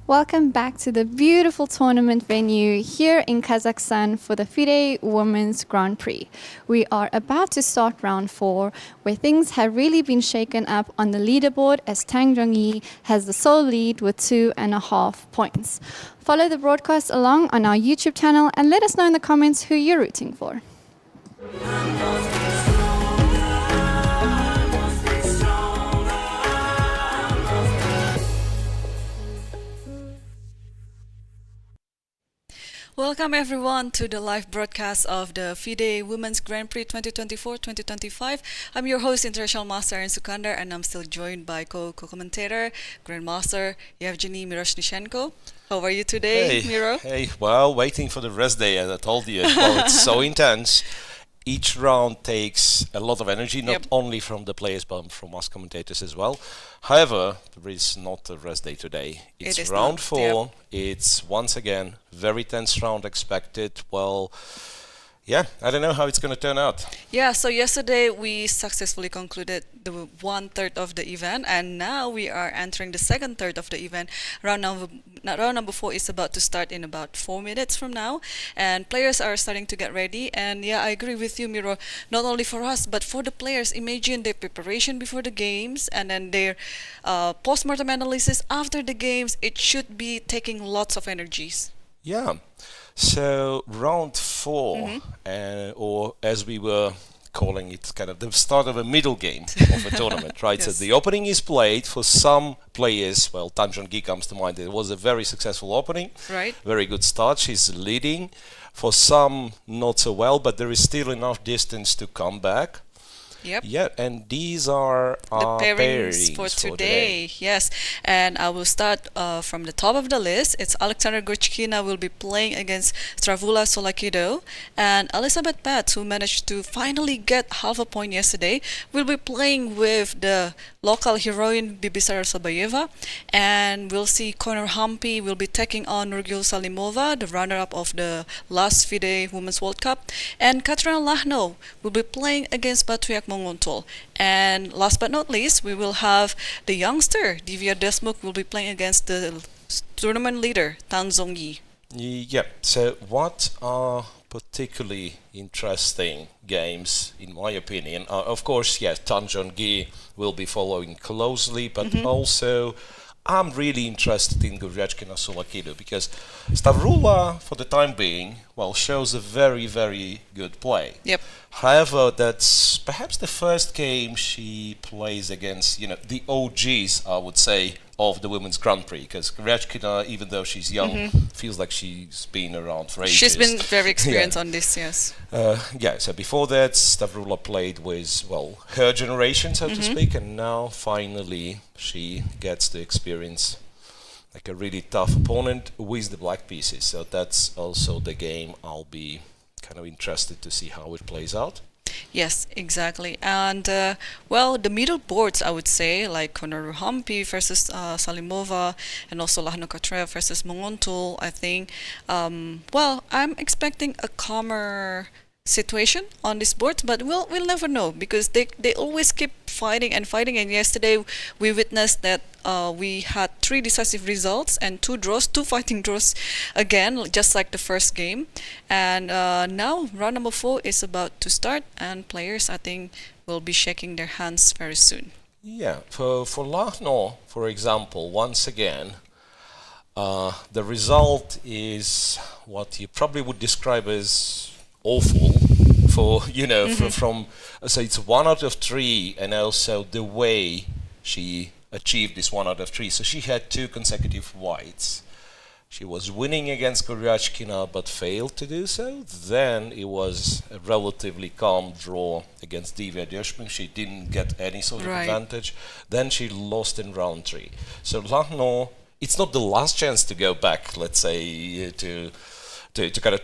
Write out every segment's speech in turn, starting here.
Welcome back to the beautiful tournament venue here in Kazakhstan for the FIDE Women's Grand Prix. We are about to start round 4, where things have really been shaken up on the leaderboard as Tan Zhongyi has the sole lead with 2.5 points. Follow the broadcast along on our YouTube channel and let us know in the comments who you're rooting for. Welcome everyone to the live broadcast of the FIDE Women's Grand Prix 2024-2025. I'm your host, International Master Sukandar, and I'm still joined by co-commentator, Grandmaster Evgenij Miroshnichenko. How are you today, Miro? Hey, well, waiting for the rest day, as I told you. Well, it's so intense. Each round takes a lot of energy, not only from the players, but from us commentators as well. However, there is not a rest day today. It's round 4. It's once again very tense round expected. Well, yeah, I don't know how it's going to turn out. Yeah, so yesterday we successfully concluded the 1/3 of the event, and now we are entering the second third of the event. Round number 4 is about to start in about 4 minutes from now, and players are starting to get ready. And yeah, I agree with you, Miro. Not only for us, but for the players. Imagine their preparation before the games, and then their post-mortem analysis after the games. It should be taking lots of energies. Yeah. So round 4, or as we were calling it, kind of the start of a middle game of a tournament, right? So the opening is played for some players. Well, Tan Zhongyi comes to mind. It was a very successful opening, right? Very good start. She's leading. For some, not so well, but there is still enough distance to come back. Yep. Yeah, and these are our pairings for today. Yes, and I will start from the top of the list. It's Aleksandra Goryachkina will be playing against Stavroula Tsolakidou, and Elisabeth Paehtz, who managed to finally get half a point yesterday, will be playing with the local heroine Bibisara Assaubayeva, and we'll see Humpy will be taking on Nurgyul Salimova, the runner-up of the last FIDE Women's World Cup, and Kateryna Lagno will be playing against Batkhuyag Munguntuul. And last but not least, we will have the youngster Divya Deshmukh will be playing against the tournament leader Tan Zhongyi. Yeah, so what are particularly interesting games, in my opinion? Of course, yes, Tan Zhongyi will be following closely, but also I'm really interested in Goryachkina Tsolakidou, because Stavroula, for the time being, well, shows a very, very good play. Yep. However, that's perhaps the first game she plays against, the OGs, I would say, of the Women's Grand Prix, because Goryachkina, even though she's young, feels like she's been around for ages. She's been very experienced on this, yes. Yeah, so before that, Stavroula played with, well, her generation, so to speak, and now, finally, she gets to experience like a really tough opponent with the black pieces. So that's also the game I'll be kind of interested to see how it plays out. Yes, exactly. And well, the middle boards, I would say, like Koneru Humpy versus Salimova, and also Lagno versus Munguntuul, I think, well, I'm expecting a calmer situation on this board, but we'll never know, because they always keep fighting and fighting. And yesterday we witnessed that we had 3 decisive results and 2 fighting draws again, just like the first game. And now round number 4 is about to start, and players, I think, will be shaking their hands very soon. Yeah, for Lagno, for example, once again, the result is what you probably would describe as awful for, from so it's 1 out of 3, and also the way she achieved this 1 out of 3. So she had 2 consecutive whites. She was winning against Goryachkina but failed to do so. Then it was a relatively calm draw against Divya Deshmukh. She didn't get any sort of advantage. Then she lost in round 3. So Lagno, it's not the last chance to go back, let's say, to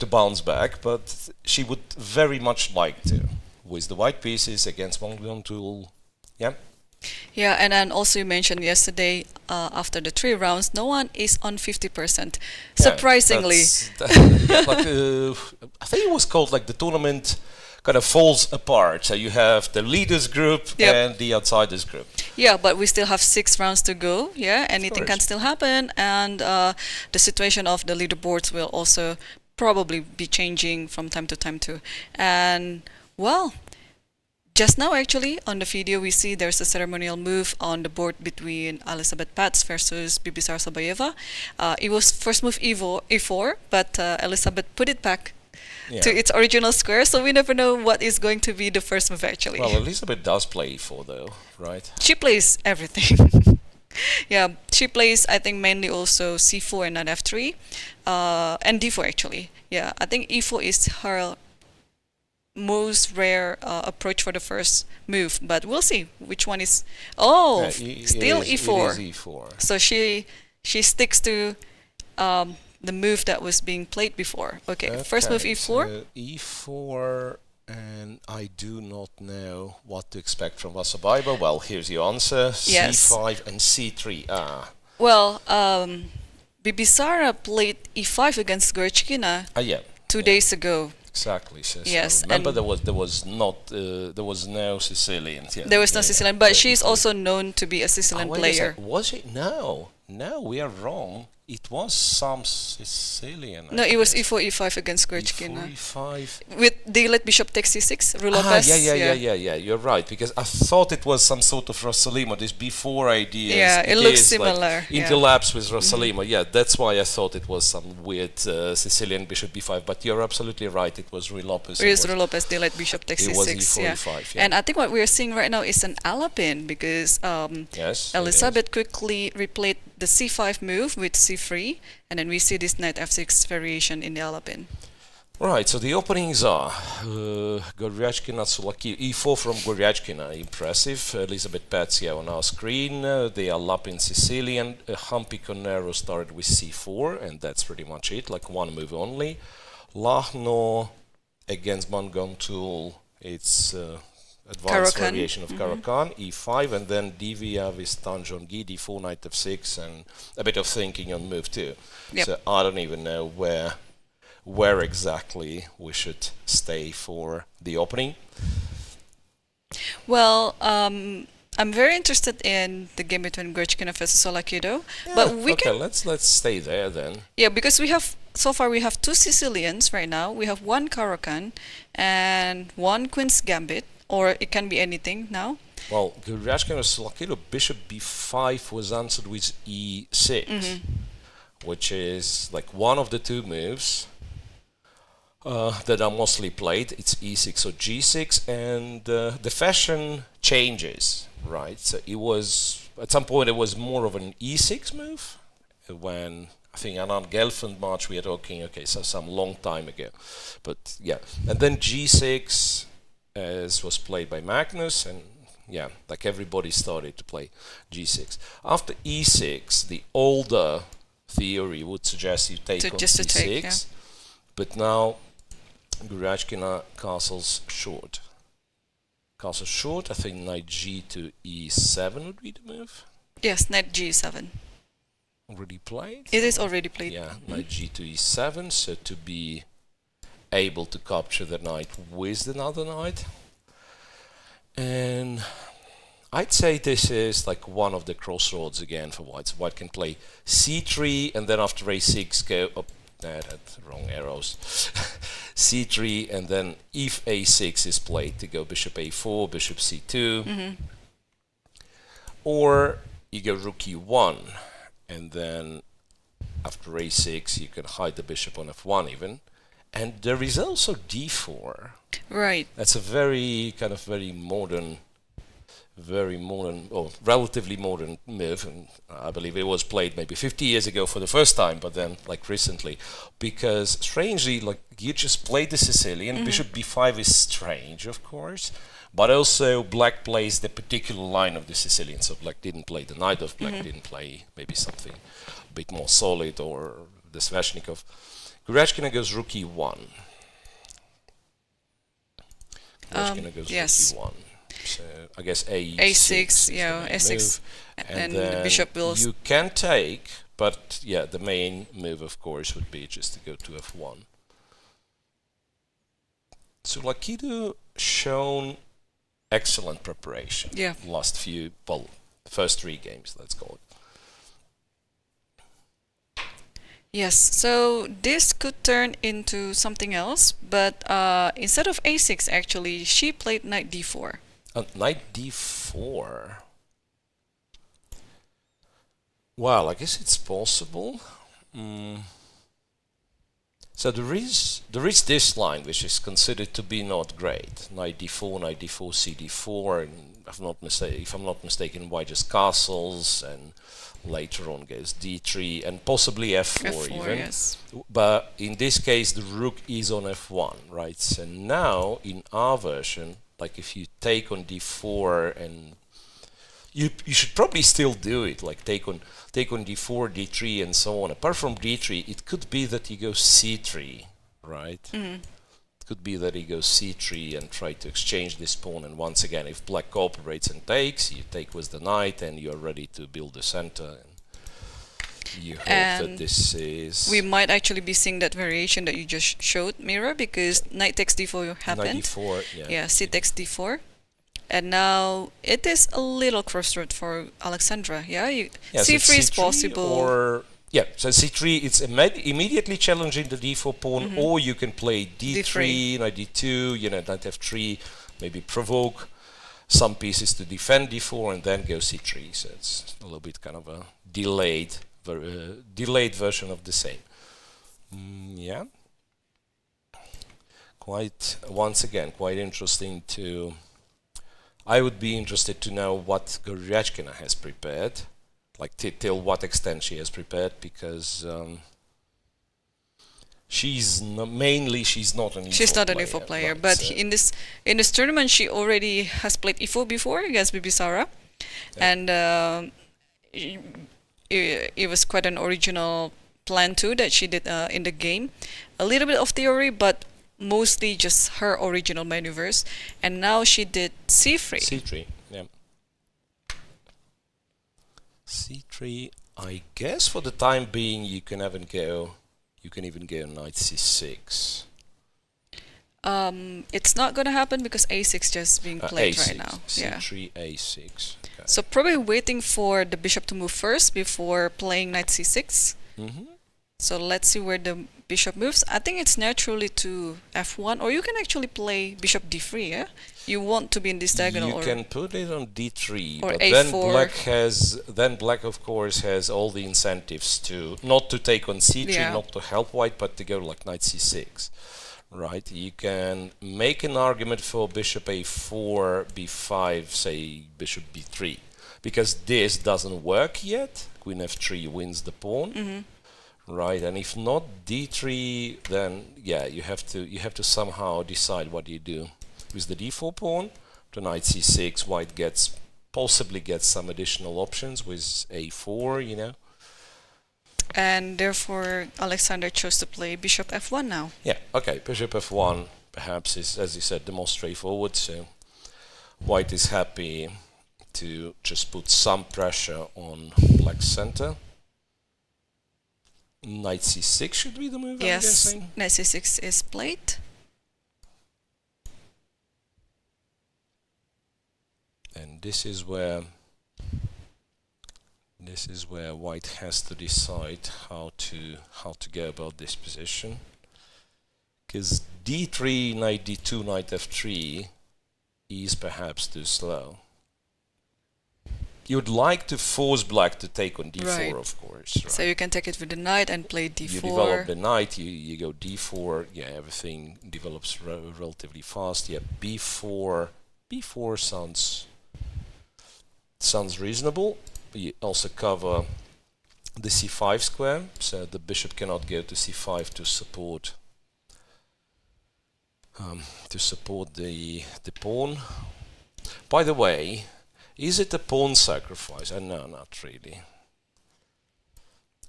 bounce back, but she would very much like to, with the white pieces against Munguntuul. Yeah. Yeah, and then also you mentioned yesterday, after the 3 rounds, no one is on 50%. Surprisingly. I think it was called like the tournament kind of falls apart. So you have the leaders group and the outsiders group. Yeah, but we still have 6 rounds to go. Yeah, anything can course. still happen, and the situation of the leaderboards will also probably be changing from time to time too. And well, just now actually on the video we see there's a ceremonial move on the board between Elisabeth Paehtz versus Bibisara Assaubayeva. It was first move E4, but Elisabeth put it back to its original square, so we never know what is going to be the first move actually. Well, Elisabeth does play E4 though, right? She plays everything. Yeah, she plays I think mainly also C4 and not F3, and D4 actually. Yeah, I think E4 is her most rare approach for the first move, but we'll see which one is. Oh, still E4. It is E4. So she sticks to the move that was being played before. Okay, first move E4. So E4, and I do not know what to expect from Assaubayeva. Well, here's your answer. Yes. C5 and C3. Well, Bibisara played E5 against Goryachkina Yeah. 2 days ago. Exactly. So Yes, remember and there was no Sicilian. Yeah, there was no yeah, Sicilian, but yeah, she's yeah. also known to be a Sicilian Wait a player. sec, was it? No, we are wrong. It was some Sicilian. No, I it was guess. E4, E5 against Goryachkina. E4, E5. With they let bishop takes C6, rule Lopez. Yeah. You're right, because I thought it was some sort of Rosalimo. This before ideas. Yeah, it looks is similar, Like yeah. interlaps with Rosalimo. Yeah, that's why I thought it was some weird Sicilian bishop B5. But you're absolutely right. It was Rui Lopez. It is rule Lopez, they let bishop takes It C6. was E4, yeah. E5, yeah. And I think what we're seeing right now is an Alapin because Yes. it Elisabeth quickly replayed the C5 move with C3, and then we see this knight F6 variation in the Alapin. is. Right. So the openings are Goryachkina, Tsolakidou, E4 from Goryachkina, impressive. Elisabeth Paehtz here on our screen. They are Lapin Sicilian. Humpy Koneru started with C4, and that's pretty much it. Like one move only. Lagno against Munguntuul, it's advanced Caro-Kann. variation of Caro-Kann, E5, and then Divya with Tan Zhongyi, D4, knight F6, and a bit of thinking on move 2. Yep. So I don't even know where exactly we should stay for the opening. Well, I'm very interested in the game between Goryachkina versus Tsolakidou, but we okay, can let's stay there then. yeah, because we have so far we have 2 Sicilians right now. We have 1 Caro-Kann and 1 Queen's Gambit, or it can be anything now. Well, Goryachkina versus Tsolakidou, bishop B5 was answered with E6, which is like one of the 2 moves that are mostly played. It's E6 or G6, and the fashion changes, right? So it was, at some point, it was more of an E6 move when, I think, Anand Gelfand match we are talking, okay, so some long time ago. But yeah, and then G6 as was played by Magnus, and yeah, like everybody started to play G6. After E6, the older theory would suggest you take on Just to C6, take, yeah. but now Goryachkina castles short. Castle short, I think knight G to E7 would be the move. Yes, knight G7. Already played? It is already played. Yeah, knight G to E7, so to be able to capture the knight with another knight. And I'd say this is like one of the crossroads again for white. So white can play C3 and then after A6 go up. That's wrong arrows. C3 and then if A6 is played to go bishop A4, bishop C2. Or you go rook E1 and then after A6 you can hide the bishop on F1 even. And there is also D4. Right. That's a very kind of very modern, or relatively modern move, and I believe it was played maybe 50 years ago for the first time, but then like recently, because strangely, like you just played the Sicilian, bishop b5 is strange, of course, but also black plays the particular line of the Sicilian, so black didn't play the knight of black, didn't play maybe something a bit more solid, or the Sveshnikov. Goryachkina goes rook e1. Goryachkina goes yes. rook e1. So I guess A6, yeah, A6, and the bishop will. You can take, but yeah, the main move, of course, would be just to go to F1. Tsolakidou shown excellent preparation. Yeah. Last few, well, first 3 games, let's call it. Yes, so this could turn into something else, but instead of a6, actually, she played knight d4. Knight d4. Well, I guess it's possible. So there is this line which is considered to be not great. Knight d4, cd4, and if I'm not mistaken, white just castles, and later on goes d3 and possibly f4 even. Yes. But in this case, the rook is on f1, right? So now in our version, like if you take on d4, and you should probably still do it, like take on d4, d3, and so on. Apart from d3, it could be that you go c3, right? It could be that he goes c3 and try to exchange this pawn, and once again, if black cooperates and takes, you take with the knight, and you're ready to build the center. And you hope that this is... We might actually be seeing that variation that you just showed, Mira, because knight takes d4 happened. Knight d4, Yeah, c takes d4. And now it is a little crossroad for Aleksandra. Yeah, c3 is possible. Or so c3, it's immediately challenging the d4 pawn, or you can play d3, knight d2, knight f3, maybe provoke some pieces to defend d4, and then go c3. So it's a little bit kind of a delayed version of the same. Yeah. Once again, quite interesting to... I would be interested to know what Goryachkina has prepared, like till what extent she has prepared, because she's not an e4 player, right, but so in this tournament she already has played e4 before against Bibisara, and it was quite an original plan too that she did in the game. A little bit of theory, but mostly just her original maneuvers. And now she did c3. c3, yeah. c3. I guess for the time being you can even go knight c6. It's not gonna happen because a6 just being played a6, right now. c3, a6. Okay. So probably waiting for the bishop to move first before playing knight c6. So let's see where the bishop moves. I think it's naturally to f1, or you can actually play bishop d3. Yeah, you want to be in this diagonal. You can put it on d3, or but a4. then black of course has all the incentives to not to take on c3, not to help white, but to go like knight c6. Right, you can make an argument for bishop a4, b5, say bishop b3, because this doesn't work yet. Queen f3 wins the pawn. Right, and if not d3, then yeah, you have to somehow decide what you do with the d4 pawn. To knight c6, white possibly gets some additional options with a4, And therefore, Aleksandra chose to play bishop f1 now. Yeah, okay, bishop f1 perhaps is, as you said, the most straightforward. So white is happy to just put some pressure on black's center. Knight c6 should be the move, I'm guessing. Knight c6 is played. And this is where white has to decide how to go about this position. Because d3, knight d2, knight f3 is perhaps too slow. You would like to force black to take on d4, of course. Right? So you can take it with the knight and play d4. You develop the knight, you go d4, yeah, everything develops relatively fast. Yeah, b4 sounds reasonable. You also cover the c5 square, so the bishop cannot go to c5 to support the pawn. By the way, is it a pawn sacrifice? No, not really.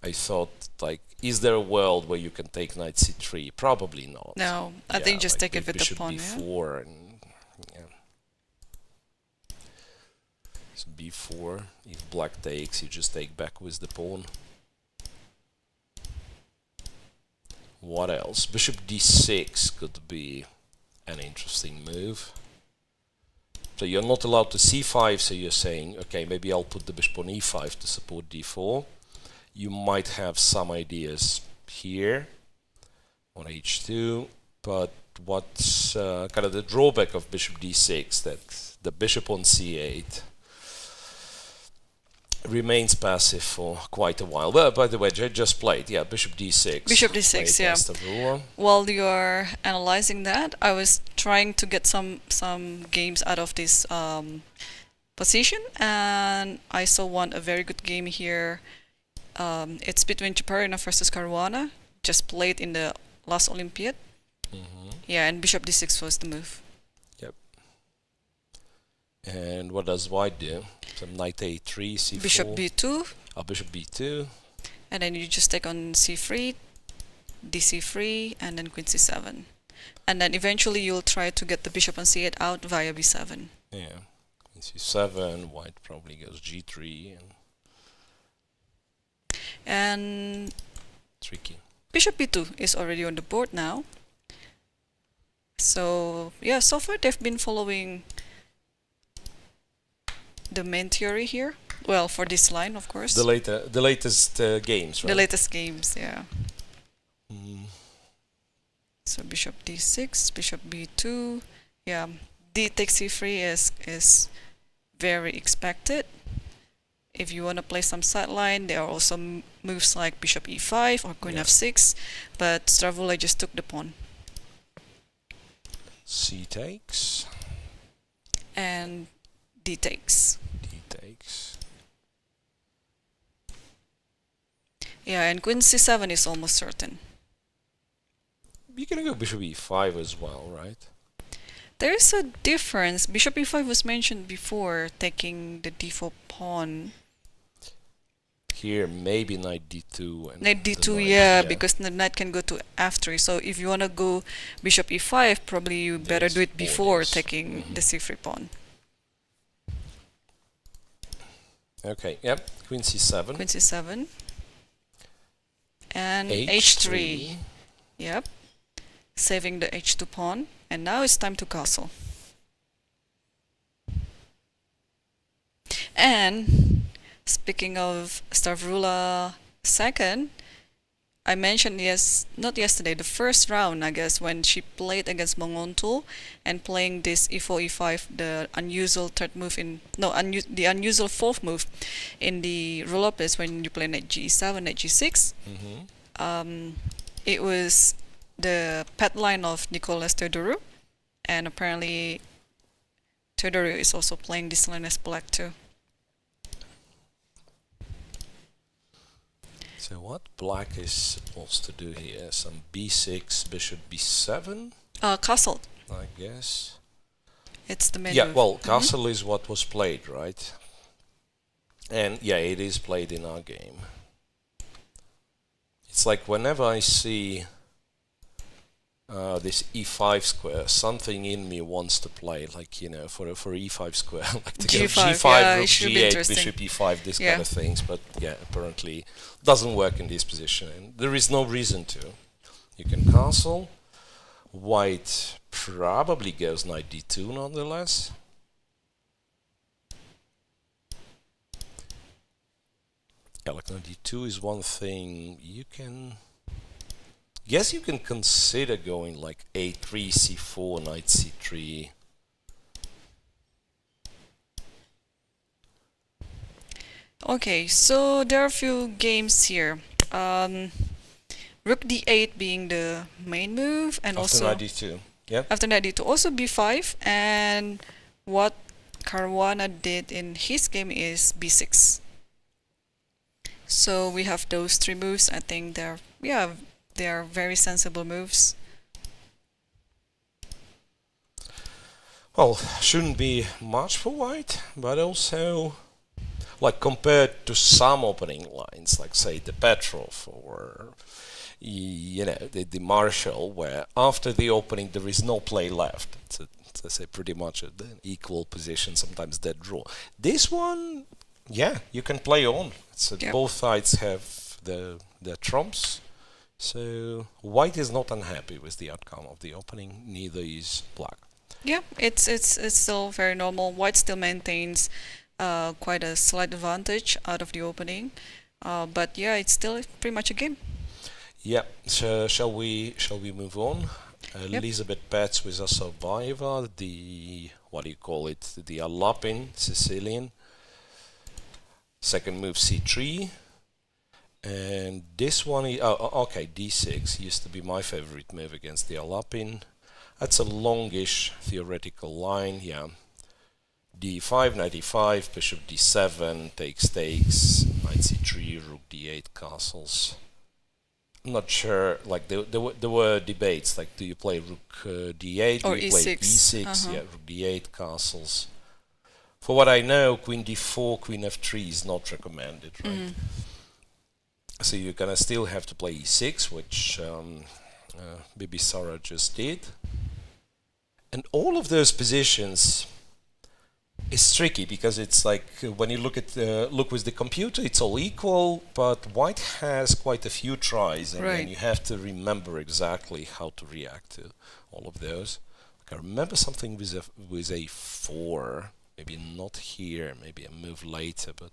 I thought, like, is there a world where you can take knight c3? Probably not. No, I think just take it with the pawn. b4 and so b4. If black takes, you just take back with the pawn. What else? Bishop d6 could be an interesting move. So you're not allowed to c5, so you're saying, okay, maybe I'll put the bishop on e5 to support d4. You might have some ideas here on h2, but what's kind of the drawback of bishop d6, that the bishop on c8 remains passive for quite a while. Well, by the way, I just played, yeah, bishop d6. Bishop d6, yeah. Stavroula. While you're analyzing that, I was trying to get some games out of this position, and I saw a very good game here. It's between Kateryna versus Caruana, just played in the last Olympiad. Yeah, and bishop d6 was the move. Yep. And what does white do? Some knight a3, c4. Bishop b2. Bishop b2. And then you just take on c3, dc3, and then queen c7. And then eventually you'll try to get the bishop on c8 out via b7. Yeah. Queen c7, white probably goes g3. And tricky. Bishop b2 is already on the board now. So yeah, so far they've been following the main theory here. Well, for this line, of course. The latest games, right? The latest games, yeah. So bishop d6, bishop b2. Yeah, d takes c3 is very expected. If you want to play some sideline, there are also moves like bishop e5 or queen f6, but Stavroula just took the pawn. C takes. And d takes. D takes. Yeah, and queen c7 is almost certain. You can go bishop e5 as well, right? There is a difference. Bishop e5 was mentioned before, taking the d4 pawn. Here, maybe knight d2. And Knight d2, knight, yeah, because the knight can go to f3. So if you want to go bishop e5, probably you better do it before taking the c3 pawn. Okay, yep, queen c7. Queen c7. And h3. Yep. Saving the h2 pawn. And now it's time to castle. And speaking of Stavroula second, I mentioned not yesterday, the first round, I guess, when she played against Munguntuul and playing this e4, e5, the unusual third move the unusual fourth move in the roll-up is when you play knight g7, knight g6. It was the pet line of Nicolas Teodoru, and apparently Teodoru is also playing this line as black too. So what black is supposed to do here? Some b6, bishop b7? Castle. I guess. It's the main move. Well, castle is what was played, right? And yeah, it is played in our game. It's like whenever I see this e5 square, something in me wants to play, like, you know, for e5 square, like to go g5, yeah, rook g8, bishop e5, this kind of things. But yeah, apparently doesn't work in this position, and there is no reason to. You can castle. White probably goes knight d2 nonetheless. Yeah, like knight d2 is one thing. You can... Guess you can consider going like a3, c4, knight c3. Okay, so there are a few games here. Rook d8 being the main move, and After also knight d2. Yep. after knight d2, also b5. And what Caruana did in his game is b6. So we have those three moves. I think they are very sensible moves. Well, shouldn't be much for white, but also, like, compared to some opening lines, like say the Petrov or, you know, the Marshall, where after the opening there is no play left. It's I say pretty much an equal position, sometimes dead draw. This one, yeah, you can play on. So both sides have their trumps. So white is not unhappy with the outcome of the opening, neither is black. Yeah, it's still very normal. White still maintains quite a slight advantage out of the opening, but yeah, it's still pretty much a game. Yeah, so shall we move on? Yep. Elisabeth Paehtz with Assaubayeva, the, what do you call it, the Alapin Sicilian. Second move c3, and this one, okay, d6 used to be my favorite move against the Alapin. That's a longish theoretical line, yeah. d5, knight e5, bishop d7, takes, knight c3, rook d8, castles. I'm not sure, like there were debates, like do you play rook d8, Or do you play e6. e6, yeah, rook d8, castles. For what I know, queen d4, queen f3 is not recommended, right? So you're gonna still have to play e6, which Bibisara just did. And all of those positions is tricky because it's like when you look at look with the computer, it's all equal, but white has quite a few tries, and then you have to remember exactly how to react to all of those. Like I remember something with a4. Maybe not here, maybe a move later, but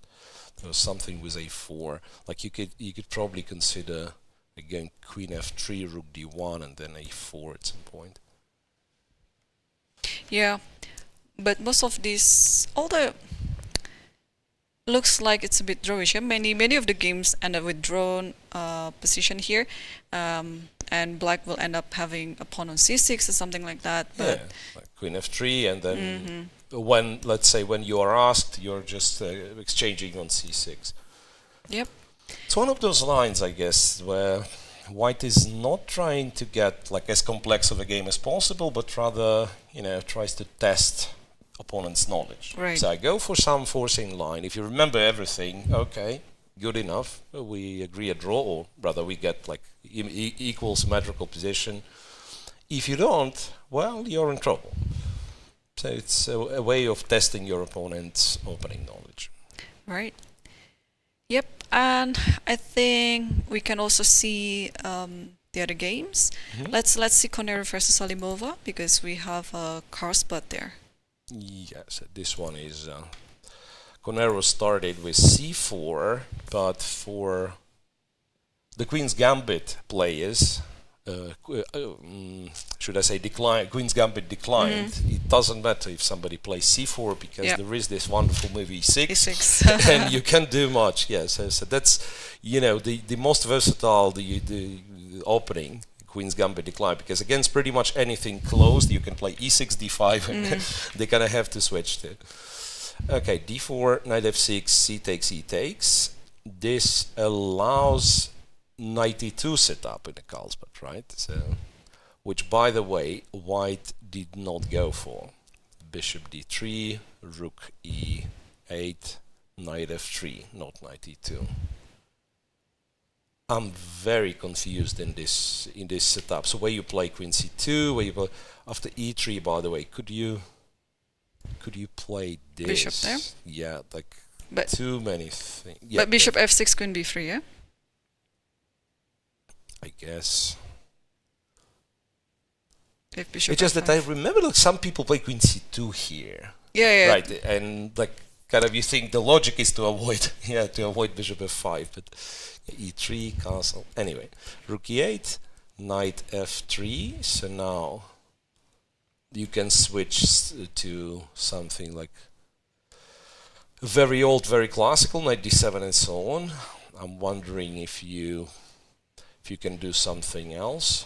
there was something with a4. Like you could probably consider again queen f3, rook d1, and then a4 at some point. Yeah, but most of these, looks like it's a bit drawish. Yeah? Many of the games end up with drawn position here, and black will end up having a pawn on c6 or something like that. But yeah, like queen f3, and then when, let's say, when you are asked, you're just exchanging on c6. Yep. It's one of those lines, I guess, where white is not trying to get like as complex of a game as possible, but rather, tries to test opponent's knowledge. Right. So I go for some forcing line. If you remember everything, okay, good enough. We agree a draw, or rather we get like equal symmetrical position. If you don't, well, you're in trouble. So it's a way of testing your opponent's opening knowledge. Right. Yep, and I think we can also see the other games. Let's see Koneru versus Salimova, because we have a car spot there. Yes, this one is Koneru started with c4, but for the Queen's Gambit players, should I say Queen's Gambit declined. It doesn't matter if somebody plays c4, because there is this wonderful move e6, and you can't do much. Yes, so that's the most versatile the opening. Queen's Gambit decline, because against pretty much anything closed, you can play e6, d5, and they're gonna have to switch to. Okay, d4, knight f6, c takes, e takes. This allows knight e2 setup in the Carlsbad, right? So, which, by the way, white did not go for. Bishop d3, rook e8, knight f3, not knight e2. I'm very confused in this setup. So where you play queen c2, where you play after e3. By the way, could you play this? Bishop there. Yeah, like but too many things. Yeah, but bishop f6, queen b3, yeah. I guess. If bishop It's just f5. that I remember like some people play queen c2 here. Yeah. Right, and like kind of you think the logic is to avoid bishop f5, but e3, castle. Anyway, rook e8, knight f3. So now you can switch to something like very old, very classical, knight d7 and so on. I'm wondering if you can do something else.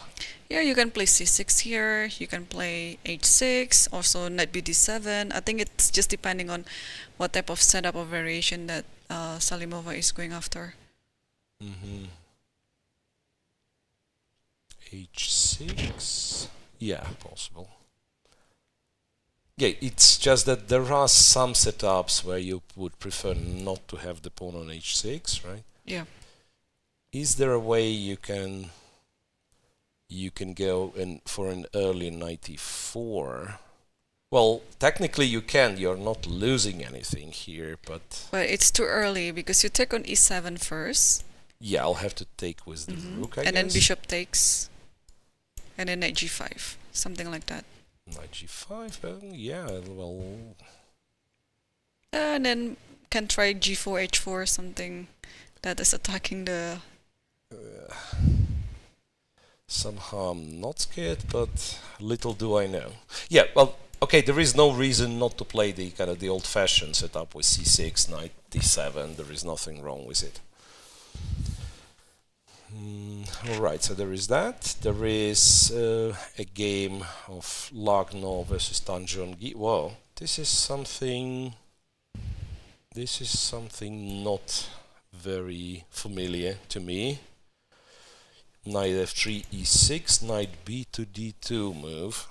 Yeah, you can play c6 here. You can play h6, also knight bd7. I think it's just depending on what type of setup or variation that Salimova is going after. H6, yeah, possible. Yeah, it's just that there are some setups where you would prefer not to have the pawn on h6, right? Yeah. Is there a way you can go in for an early knight e4? Well, technically you can. You're not losing anything here, but it's too early because you take on e7 first. Yeah, I'll have to take with the rook, I guess. And then bishop takes, and then knight g5, something like that. Knight g5, yeah, well... And then can try g4, h4 or something that is attacking the... Somehow I'm not scared, but little do I know. Yeah, well, okay, there is no reason not to play the kind of the old-fashioned setup with c6, knight d7. There is nothing wrong with it. Alright, so there is that. There is a game of Lagno versus Tan Zhongyi. Wow, this is something not very familiar to me. Knight f3, e6, knight b to d2 move.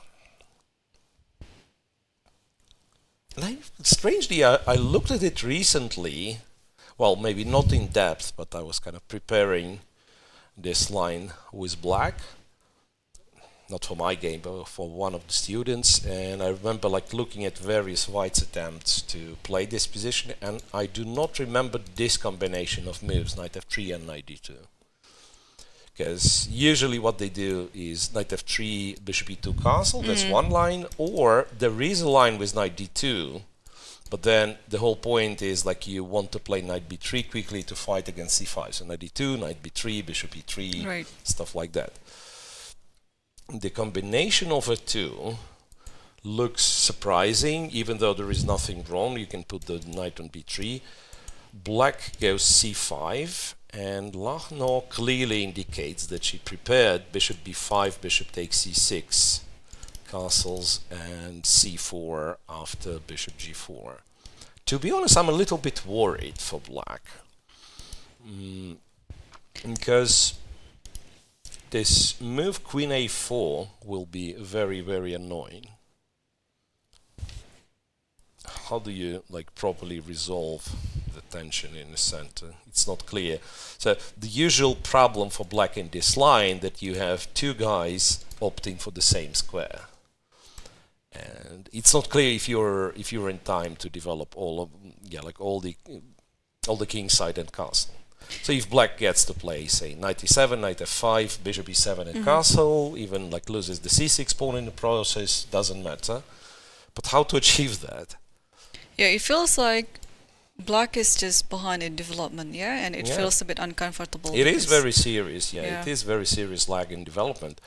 And strangely, I looked at it recently. Well, maybe not in depth, but I was kind of preparing this line with black. Not for my game, but for one of the students. And I remember like looking at various white's attempts to play this position, and I do not remember this combination of moves, knight f3 and knight d2. Because usually what they do is knight f3, bishop e2 castle, that's one line, or there is a line with knight d2, but then the whole point is like you want to play knight b3 quickly to fight against c5. So knight d2, knight b3, bishop e3, Right. stuff like that. The combination of the two looks surprising, even though there is nothing wrong. You can put the knight on b3. Black goes c5. And Lagno clearly indicates that she prepared bishop b5, bishop takes c6, castles, and c4 after bishop g4. To be honest, I'm a little bit worried for black. Because this move queen a4 will be very, very annoying. How do you like properly resolve the tension in the center? It's not clear. So the usual problem for black in this line that you have two guys opting for the same square, and it's not clear if you're in time to develop all the king side and castle. So if black gets to play, say, knight e7, knight f5, bishop e7 and castle, even like loses the c6 pawn in the process, doesn't matter. But how to achieve that? Yeah, it feels like black is just behind in development, yeah? And it feels a bit uncomfortable. It is very serious, Yeah. It is very serious lag in development.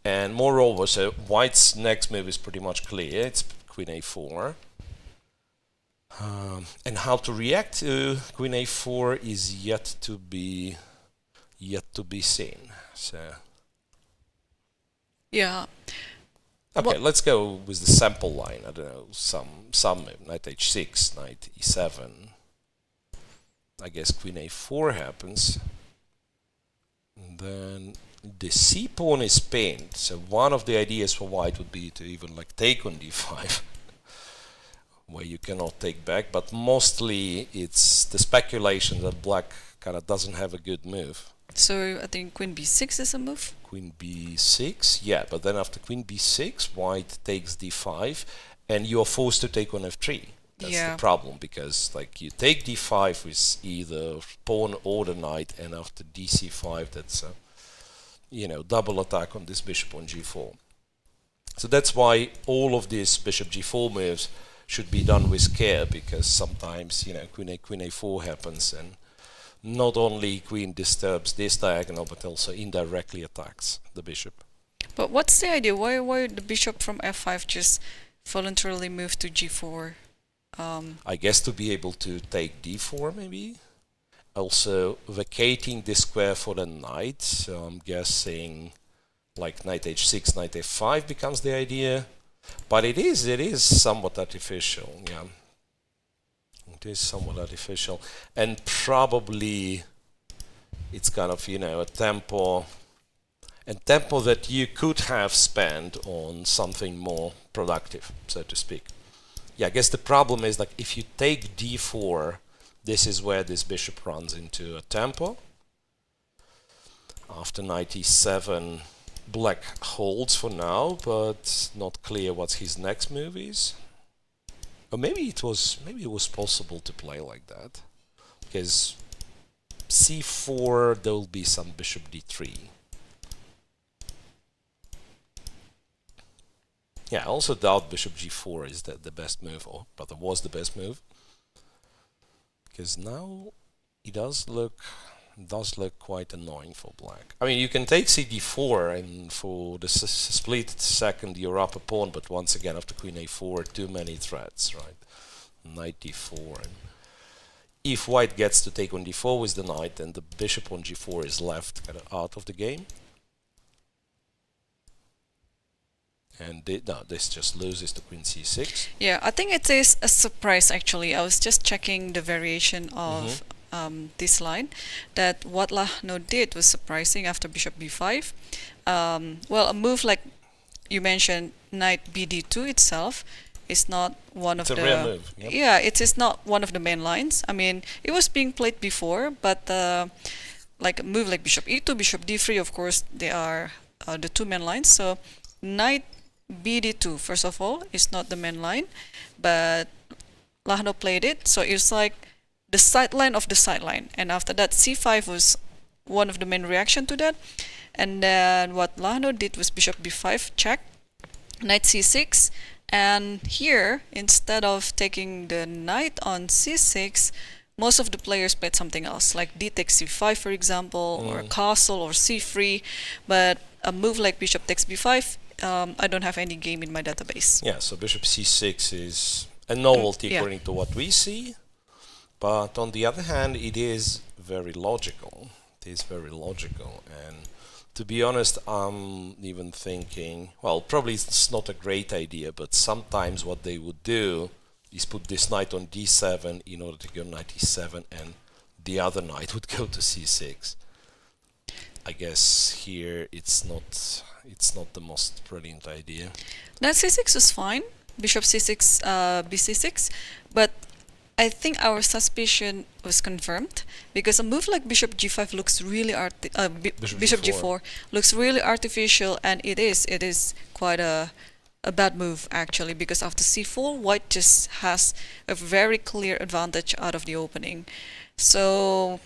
And moreover, so white's next move is pretty much clear. It's queen a4. And how to react to queen a4 is yet to be seen. So Yeah. okay, let's go with the sample line. I don't know, some move, knight h6, knight e7. I guess queen a4 happens. And then the c pawn is pinned. So one of the ideas for white would be to even like take on d5, where you cannot take back. But mostly it's the speculation that black kind of doesn't have a good move. So I think queen b6 is a move. Queen b6, yeah, but then after queen b6, white takes d5, and you're forced to take on f3. That's the problem, because like you take d5 with either pawn or the knight, and after dc5, that's a double attack on this bishop on g4. So that's why all of these bishop g4 moves should be done with care, because sometimes queen a4 happens, and not only queen disturbs this diagonal, but also indirectly attacks the bishop. But what's the idea? Why the bishop from f5 just voluntarily moved to g4? I guess to be able to take d4, maybe. Also vacating this square for the knight. So I'm guessing like knight h6, knight f5 becomes the idea. But it is somewhat artificial, yeah. It is somewhat artificial, and probably it's kind of a tempo that you could have spent on something more productive, so to speak. Yeah, I guess the problem is like if you take d4, this is where this bishop runs into a tempo. After knight e7, black holds for now, but not clear what his next move is. Or maybe it was possible to play like that, because c4 there will be some bishop d3. Yeah, I also doubt bishop g4 is the best move, or rather was the best move. Because now it does look quite annoying for black. I mean, you can take cd4 and for the split second you're up a pawn, but once again after queen a4, too many threats, right? Knight d4, and if white gets to take on d4 with the knight, then the bishop on g4 is left kind of out of the game. And this just loses to queen c6. Yeah, I think it is a surprise actually. I was just checking the variation of this line, that what Lagno did was surprising after bishop b5. Well, a move like you mentioned, knight bd2 itself is not one of It's a rare move. Yep. Yeah, it is not one of the main lines. I mean, it was being played before, but like a move like bishop e2, bishop d3, of course, they are the two main lines. So knight bd2, first of all, is not the main line, but Lagno played it, so it's like the sideline of the sideline. And after that, c5 was one of the main reaction to that. And then what Lagno did was bishop b5 check, knight c6, and here, instead of taking the knight on c6, most of the players played something else, like d takes c5, for example, or castle, or c3. But a move like bishop takes b5, I don't have any game in my database. Yeah, so bishop c6 is a novelty according to what we see, but on the other hand, it is very logical. It is very logical, and to be honest, I'm even thinking, well, probably it's not a great idea, but sometimes what they would do is put this knight on d7 in order to go knight e7, and the other knight would go to c6. I guess here it's not the most brilliant idea. Knight c6 is fine, bishop c6, bc6, but I think our suspicion was confirmed, because a move like bishop g5 looks really bishop g4 looks really artificial, and it is quite a bad move actually, because after c4 white just has a very clear advantage out of the opening. So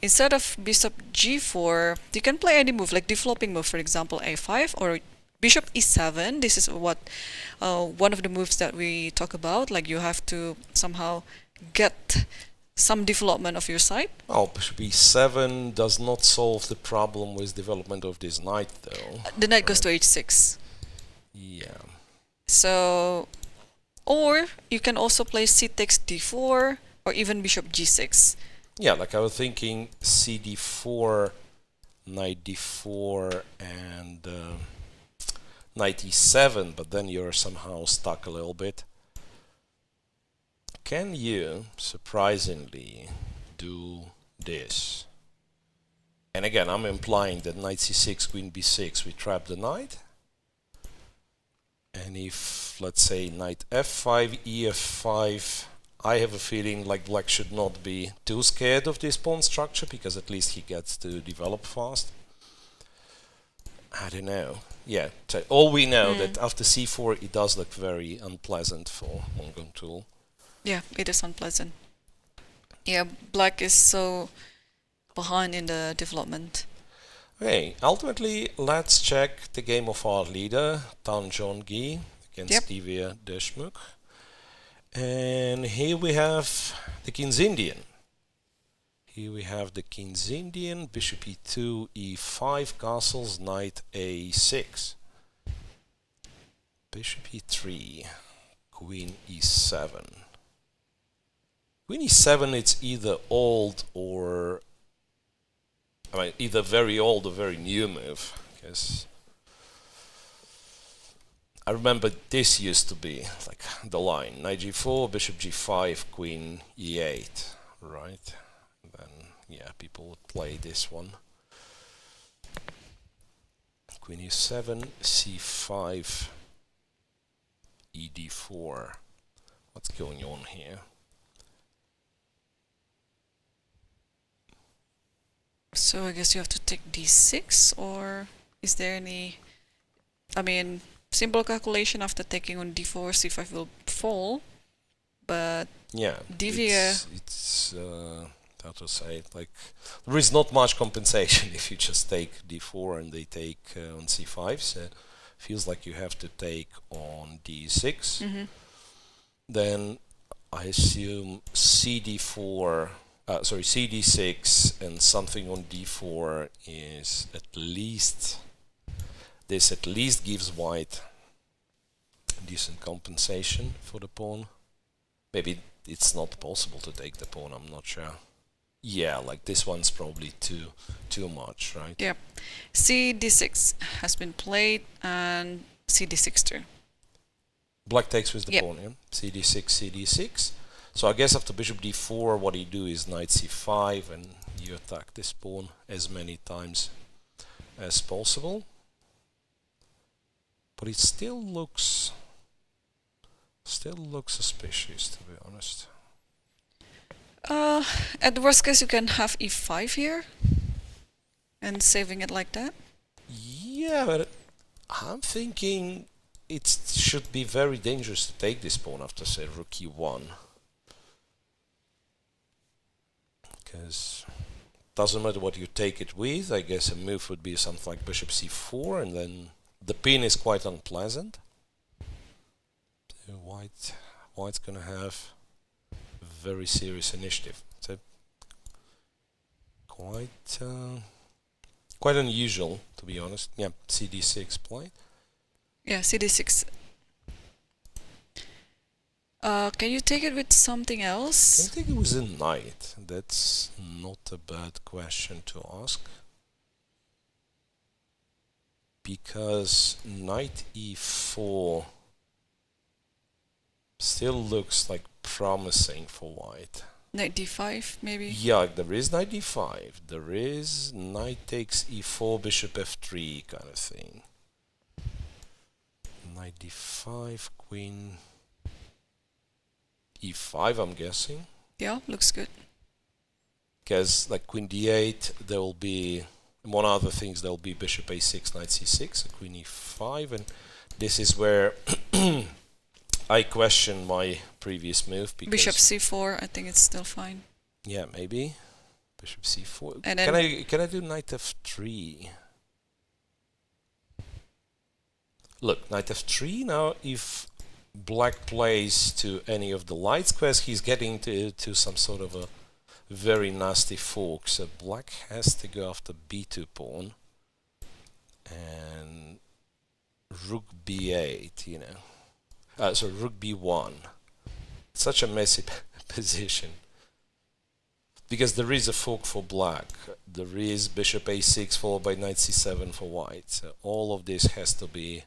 instead of bishop g4, you can play any move like developing move, for example a5 or bishop e7. This is what one of the moves that we talk about, like you have to somehow get some development of your side. Oh, bishop e7 does not solve the problem with development of this knight, though. The knight goes to h6. Yeah. So, or you can also play c takes d4 or even bishop g6. Yeah, like I was thinking cd4, knight d4, and knight e7, but then you're somehow stuck a little bit. Can you, surprisingly, do this? And again, I'm implying that knight c6, queen b6, we trap the knight. And if, let's say, knight f5, ef5, I have a feeling like black should not be too scared of this pawn structure, because at least he gets to develop fast. I don't know. Yeah, so all we know that after c4 it does look very unpleasant for Munguntuul. Yeah, it is unpleasant. Yeah, black is so behind in the development. Okay, ultimately, let's check the game of our leader, Tan Zhongyi, against Divya Deshmukh. And here we have the King's Indian. Here we have the King's Indian, bishop e2, e5, castles, knight a6. Bishop e3, queen e7. Queen e7, it's either old or, I mean, either very old or very new move. Because I remember this used to be like the line: knight g4, bishop g5, queen e8, right? And then, yeah, people would play this one. Queen e7, c5, ed4. What's going on here? So I guess you have to take d6, or is there any... I mean, simple calculation after taking on d4, c5 will fall, but yeah, Divya... It's how to say it, like, there is not much compensation if you just take d4 and they take on c5, so feels like you have to take on d6. Mm-hmm. Then I assume cd4, cd6 and something on d4 is at least, this at least gives white decent compensation for the pawn. Maybe it's not possible to take the pawn, I'm not sure. Yeah, like this one's probably too much, right? Yep. cd6 has been played, and cd6 too. Black takes with the Yep. pawn, yeah? cd6, cd6. So I guess after bishop d4, what you do is knight c5, and you attack this pawn as many times as possible. But it still looks suspicious, to be honest. At the worst case, you can have e5 here, and saving it like that. Yeah, but I'm thinking it should be very dangerous to take this pawn after, say, rook e1. Because doesn't matter what you take it with. I guess a move would be something like bishop c4, and then the pin is quite unpleasant. So white's gonna have very serious initiative. So quite unusual, to be honest. Yeah, cd6 played. Yeah, cd6. Can you take it with something else? I think it was a knight. That's not a bad question to ask. Because knight e4 still looks like promising for white. Knight d5, maybe? Yeah, there is knight d5. There is knight takes e4, bishop f3 kind of thing. Knight d5, queen e5, I'm guessing. Yeah, looks good. Because like queen d8, there will be, among other things, there will be bishop a6, knight c6, queen e5, and this is where I question my previous move. Because Bishop c4, I think it's still fine. yeah, maybe bishop c4. And then Can I do knight f3? Look, knight f3 now. If black plays to any of the light squares, he's getting to some sort of a very nasty fork. So black has to go after b2 pawn and rook b8. You know, so rook b1. Such a messy position. Because there is a fork for black, there is bishop a6 followed by knight c7 for white. So all of this has to be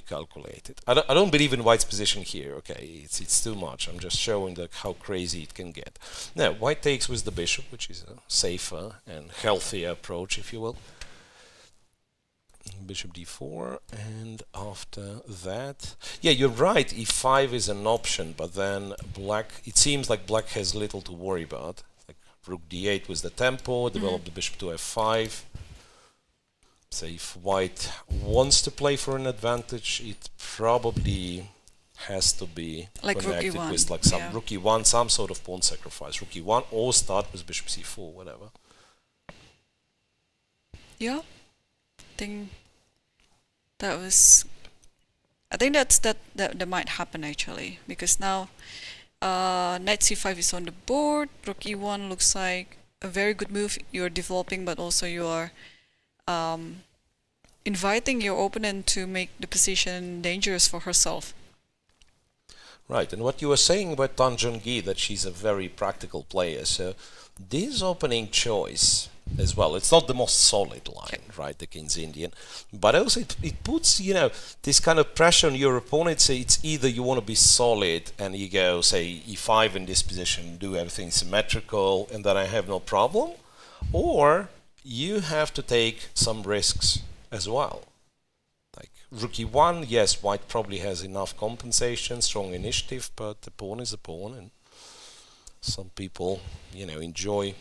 calculated. I don't believe in white's position here. Okay, it's too much. I'm just showing how crazy it can get. Now white takes with the bishop, which is a safer and healthier approach, if you will. Bishop d4, and after that, yeah, you're right, e5 is an option, but then black, it seems like black has little to worry about. Like rook d8 with the tempo, develop the bishop to f5. So if white wants to play for an advantage, it probably has to be like connected rook e1, with like some yeah. rook e1, some sort of pawn sacrifice, rook e1, or start with bishop c4, whatever. Yeah, I think that might happen actually, because now knight c5 is on the board, rook e1 looks like a very good move. You're developing, but also you are inviting your opponent to make the position dangerous for herself. Right, and what you were saying about Tan Zhongyi, that she's a very practical player, so this opening choice as well, it's not the most solid line, right, against Indian, but also it puts, you know, this kind of pressure on your opponent. So it's either you want to be solid and you go, say, e5 in this position, do everything symmetrical, and then I have no problem, or you have to take some risks as well. Like rook e1, yes, white probably has enough compensation, strong initiative, but the pawn is a pawn, and some people, you know, enjoy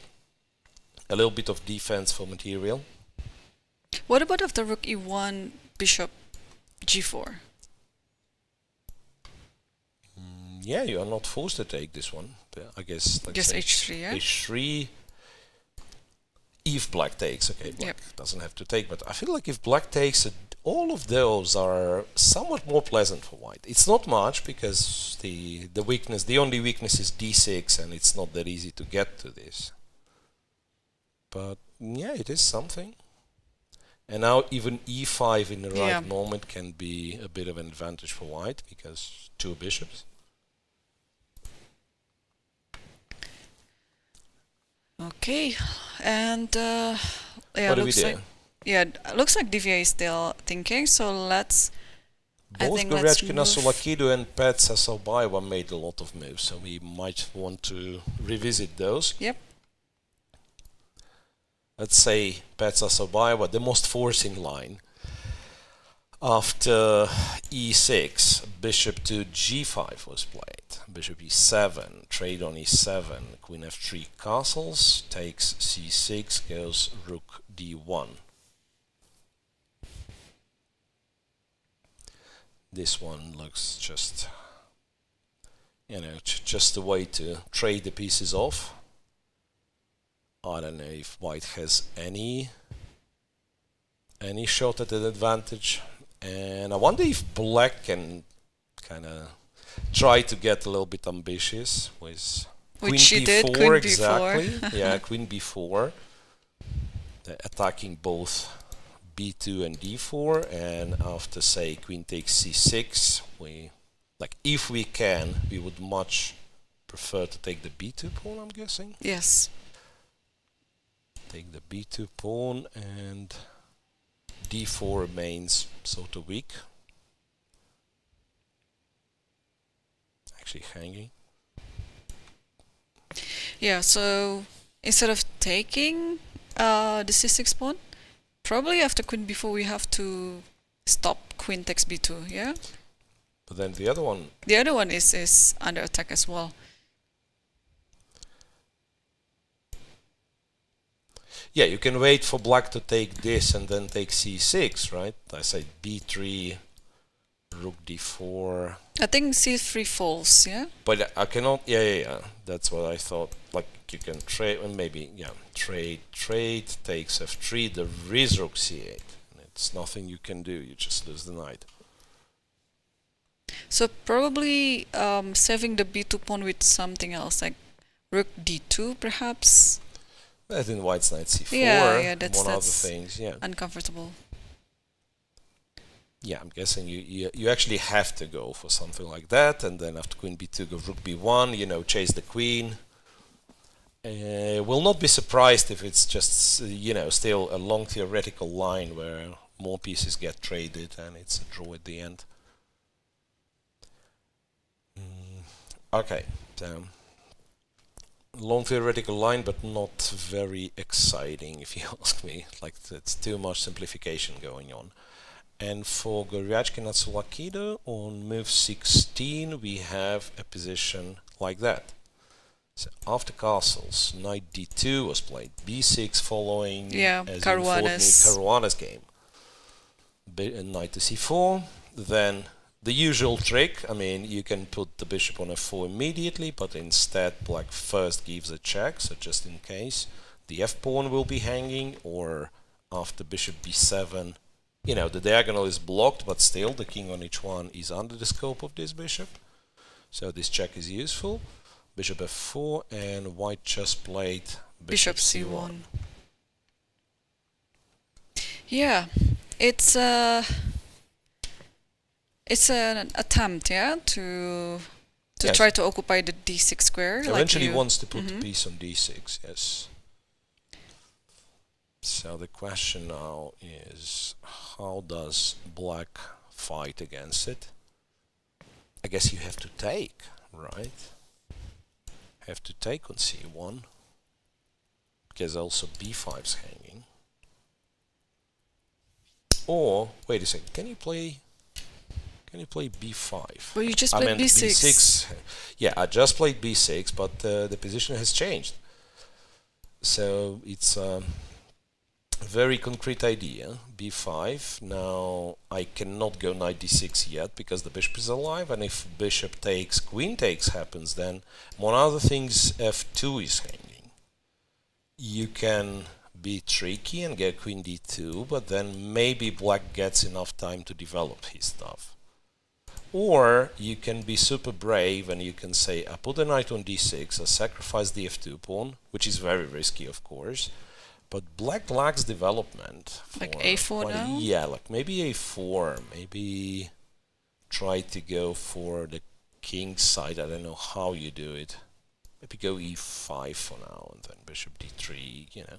a little bit of defense for material. What about after rook e1, bishop g4? Yeah, you are not forced to take this one. But I guess let's Just say h3, yeah? h3. If black takes, okay, black doesn't have to take, but I feel like if black takes, all of those are somewhat more pleasant for white. It's not much because the only weakness is d6, and it's not that easy to get to this. But yeah, it is something. And now even e5 in the right moment can be a bit of an advantage for white because 2 bishops. Okay, and yeah, What do we looks do? like looks like Divya is still thinking. So let's. Both Goryachkina, Tsolakidou, and Paehtz Assaubayeva made a lot of moves, so we might want to revisit those. Yep. Let's say Paehtz Assaubayeva, the most forcing line. After e6, bishop to g5 was played. Bishop e7, trade on e7, queen f3 castles, takes c6, goes rook d1. This one looks just, just a way to trade the pieces off. I don't know if white has any shot at an advantage. And I wonder if black can kind of try to get a little bit ambitious with queen b4, queen exactly. b4. Yeah, queen b4. They're attacking both b2 and d4, and after say queen takes c6, if we can, we would much prefer to take the b2 pawn, I'm guessing. Yes. Take the b2 pawn, and d4 remains sort of weak. Actually hanging. Yeah, so instead of taking the c6 pawn, probably after queen b4 we have to stop queen takes b2, yeah? But then the other one... The other one is under attack as well. Yeah, you can wait for black to take this and then take c6, right? I say b3, rook d4. I think c3 falls, yeah? But I cannot... Yeah. That's what I thought. Like, you can trade, and maybe, trade, takes f3, there is rook c8. It's nothing you can do, you just lose the knight. So probably saving the b2 pawn with something else, like rook d2 perhaps? I think white's knight c4, yeah, that's other things, uncomfortable. Yeah, I'm guessing you actually have to go for something like that, and then after queen b2, go rook b1, chase the queen. Will not be surprised if it's just, still a long theoretical line where more pieces get traded and it's a draw at the end. Okay, so long theoretical line, but not very exciting, if you ask me. Like, it's too much simplification going on. And for Goryachkina Tsolakidou on move 16, we have a position like that. So after castles, knight d2 was played, b6 following as Caruana's game. Knight to c4, then the usual trick. I mean, you can put the bishop on f4 immediately, but instead black first gives a check, so just in case. The f-pawn will be hanging, or after bishop b7, the diagonal is blocked, but still the king on h1 is under the scope of this bishop. So this check is useful. Bishop f4, and white just played bishop c1. Yeah, it's an attempt, to try to occupy the d6 square. Eventually wants to put the piece on d6, yes. So the question now is, how does black fight against it? I guess you have to take, right? Have to take on c1, because also b5's hanging. Or wait a second, can you play b5? Well, you just played b6. Yeah, I just played b6, but the position has changed. So it's a very concrete idea. b5. Now I cannot go knight d6 yet because the bishop is alive, and if bishop takes, queen takes happens, then among other things f2 is hanging. You can be tricky and get queen d2, but then maybe black gets enough time to develop his stuff. Or you can be super brave and you can say, I put the knight on d6, I sacrifice the f2 pawn, which is very risky, of course, but black lacks development. Like a4 now? Yeah, like maybe a4, maybe try to go for the king side. I don't know how you do it. Maybe go e5 for now and then bishop d3, you know.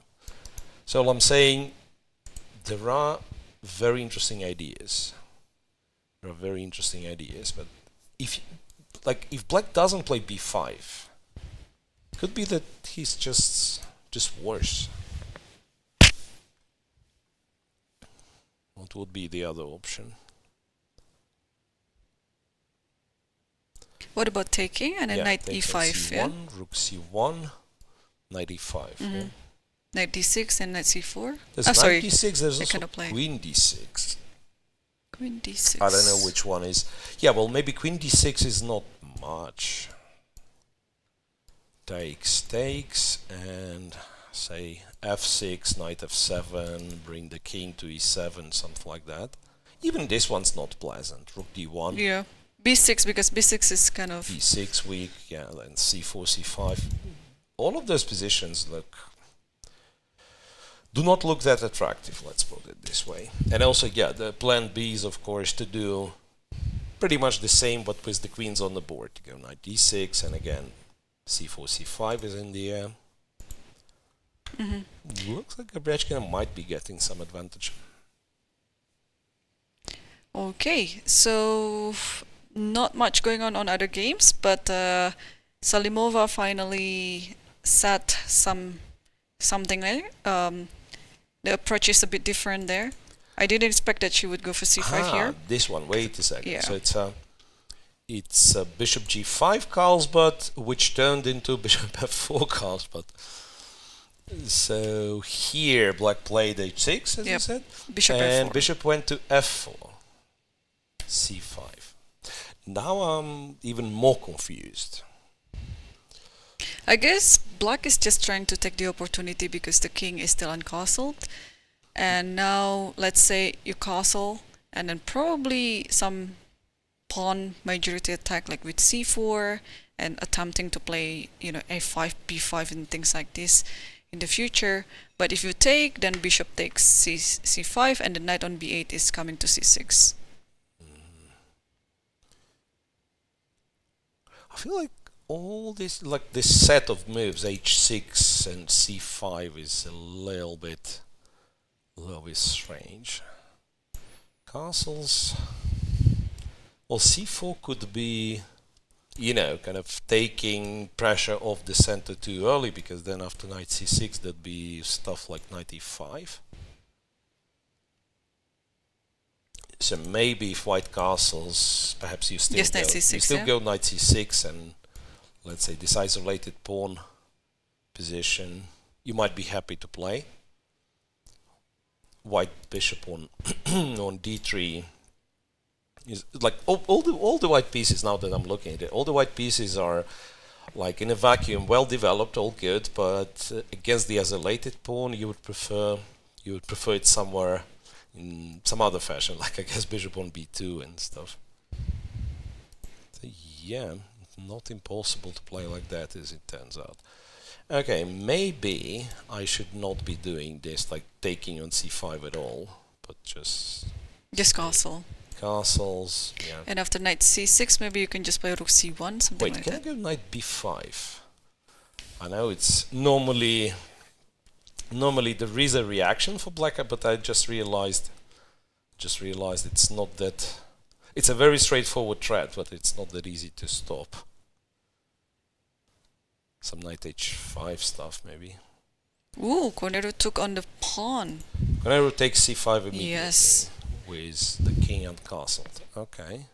So I'm saying there are very interesting ideas. There are very interesting ideas, but if black doesn't play b5, could be that he's just worse. What would be the other option? What about taking and then knight e5? C1, Yeah. rook c1, knight e5. Yeah. Knight d6 and knight c4. There's Oh, knight sorry. d6. There's also cannot play. queen d6. Queen d6. I don't know which one is. Yeah, well, maybe queen d6 is not much. Takes, and say f6, knight f7, bring the king to e7, something like that. Even this one's not pleasant. Rook d1. Yeah. b6, because b6 is kind of... b6 weak, yeah, then c4, c5. All of those positions do not look that attractive, let's put it this way. And also, yeah, the plan B is, of course, to do pretty much the same, but with the queens on the board. To go knight d6, and again, c4, c5 is in the air. Looks like Goryachkina might be getting some advantage. Okay, so not much going on other games, but Salimova finally set something there. The approach is a bit different there. I didn't expect that she would go for c5 here. This one, wait a second. Yeah. So it's bishop g5 Carlsbad, which turned into bishop f4 Carlsbad. So here black played h6, as you said, Bishop and f4. bishop went to f4, c5. Now I'm even more confused. I guess black is just trying to take the opportunity because the king is still uncastled. And now, let's say you castle, and then probably some pawn majority attack like with c4, and attempting to play, a5, b5 and things like this in the future. But if you take, then bishop takes c5, and the knight on b8 is coming to c6. I feel like all this, this set of moves, h6 and c5, is a little bit strange. Castles. Well, c4 could be, kind of taking pressure off the center too early, because then after knight c6 there'd be stuff like knight e5. So maybe if white castles, perhaps you still Knight c6, you still go knight c6 and, let's say, this isolated pawn position you might be happy to play. White bishop on on d3 is like all the white pieces. Now that I'm looking at it, all the white pieces are like in a vacuum, well developed, all good, but against the isolated pawn you would prefer it somewhere in some other fashion, like I guess bishop on b2 and stuff. So yeah, not impossible to play like that, as it turns out. Okay, maybe I should not be doing this, like taking on c5 at all, but just castle. Castles, yeah. And after knight c6, maybe you can just play rook c1, something Wait, like can that. I go knight b5? I know it's normally there is a reaction for black, but I just realized it's not that. It's a very straightforward threat, but it's not that easy to stop. Some knight h5 stuff, maybe. Ooh, Koneru took on the pawn. Koneru takes c5 immediately. Yes. With the king uncastled. Okay.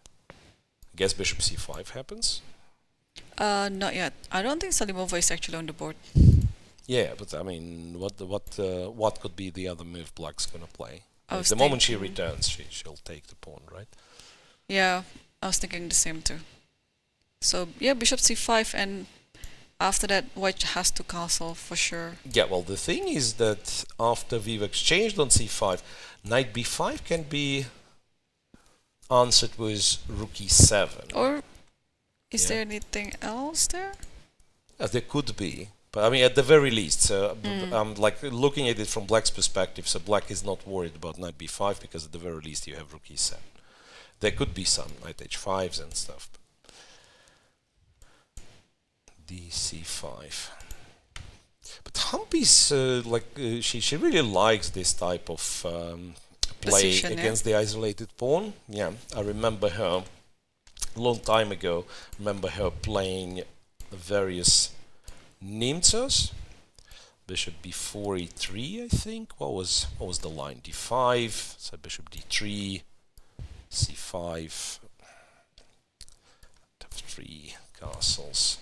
Guess bishop c5 happens. Not yet. I don't think Salimova is actually on the board. Yeah, but I mean, what could be the other move black's gonna play? I was The moment she thinking- returns, she'll take the pawn, right? Yeah, I was thinking the same too. So yeah, bishop c5, and After that, white has to castle for sure. Yeah, well, the thing is that after we've exchanged on c5, knight b5 can be answered with rook e7. Or is Yeah. there anything else there? There could be, but I mean, at the very least, I'm like looking at it from black's perspective. So black is not worried about knight b5 because at the very least you have rook e7. There could be some knight h5s and stuff. dc5. But Humpy's she really likes this type of play Position, yeah. against the isolated pawn. Yeah, I remember her a long time ago. Remember her playing various Nimzos. Bishop b4, e3, I think. What was the line? d5. So bishop d3, c5, f3, castles,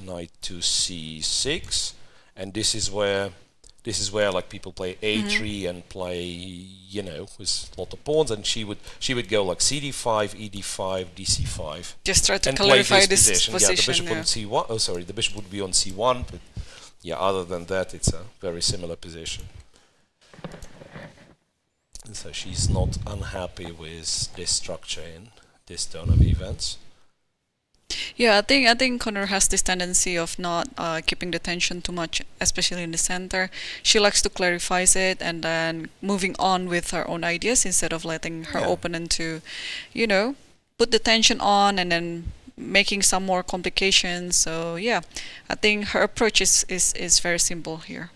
knight to c6, and this is where like people play a3 and play, you know, with a lot of pawns, and she would go like cd5, ed5, dc5. Just try to And play clarify this this position. position. Yeah, the bishop yeah. on c1. Oh, sorry, the bishop would be on c1. But yeah, other than that, it's a very similar position. And so she's not unhappy with this structure in this turn of events. Yeah, I think Koneru has this tendency of not keeping the tension too much, especially in the center. She likes to clarify it and then moving on with her own ideas instead of letting her opponent to, you know, put the tension on and then making some more complications. So yeah, I think her approach is very simple here.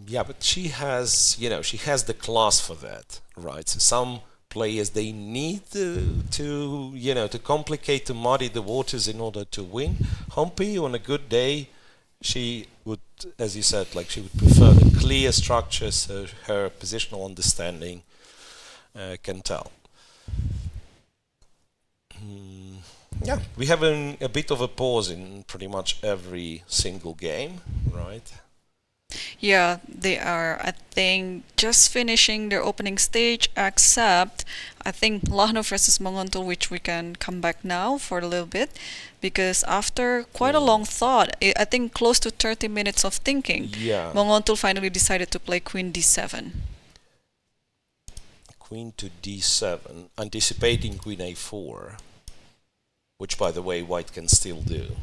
Yeah, but she has, you know, she has the class for that, right? So some players, they need to, you know, to complicate, to muddy the waters in order to win. Humpy, on a good day, she would, as you said, like she would prefer the clear structure, so her positional understanding can tell. Yeah, we have a bit of a pause in pretty much every single game, right? Yeah, they are, I think, just finishing their opening stage, except I think Lagno versus Munguntuul, which we can come back now for a little bit, because after quite a long thought, I think close to 30 minutes of thinking, Yeah. Munguntuul finally decided to play queen d7. Queen to d7, anticipating queen a4, which, by the way, white can still do.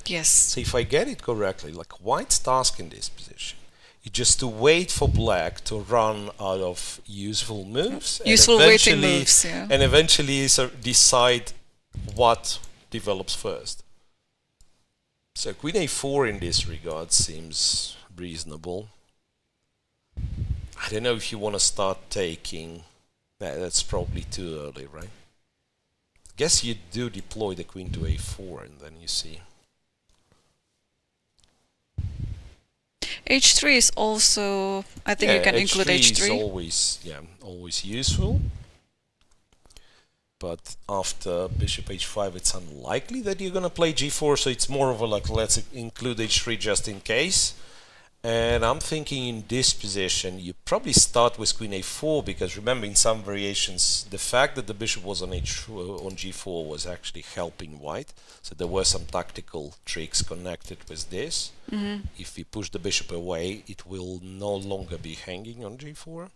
Yes. So if I get it correctly, like white's task in this position is just to wait for black to run out of useful moves. Useful and waiting moves, yeah. And eventually decide what develops first. So queen a4 in this regard seems reasonable. I don't know if you want to start taking... That's probably too early, right? Guess you do deploy the queen to a4 and then you see... h3 is also, I think you can include h3. Is always useful. But after bishop h5, it's unlikely that you're gonna play g4, so it's more of a like, let's include h3 just in case. And I'm thinking in this position, you probably start with queen a4, because remember, in some variations, the fact that the bishop was on g4 was actually helping white. So there were some tactical tricks connected with this. If we push the bishop away, it will no longer be hanging on g4.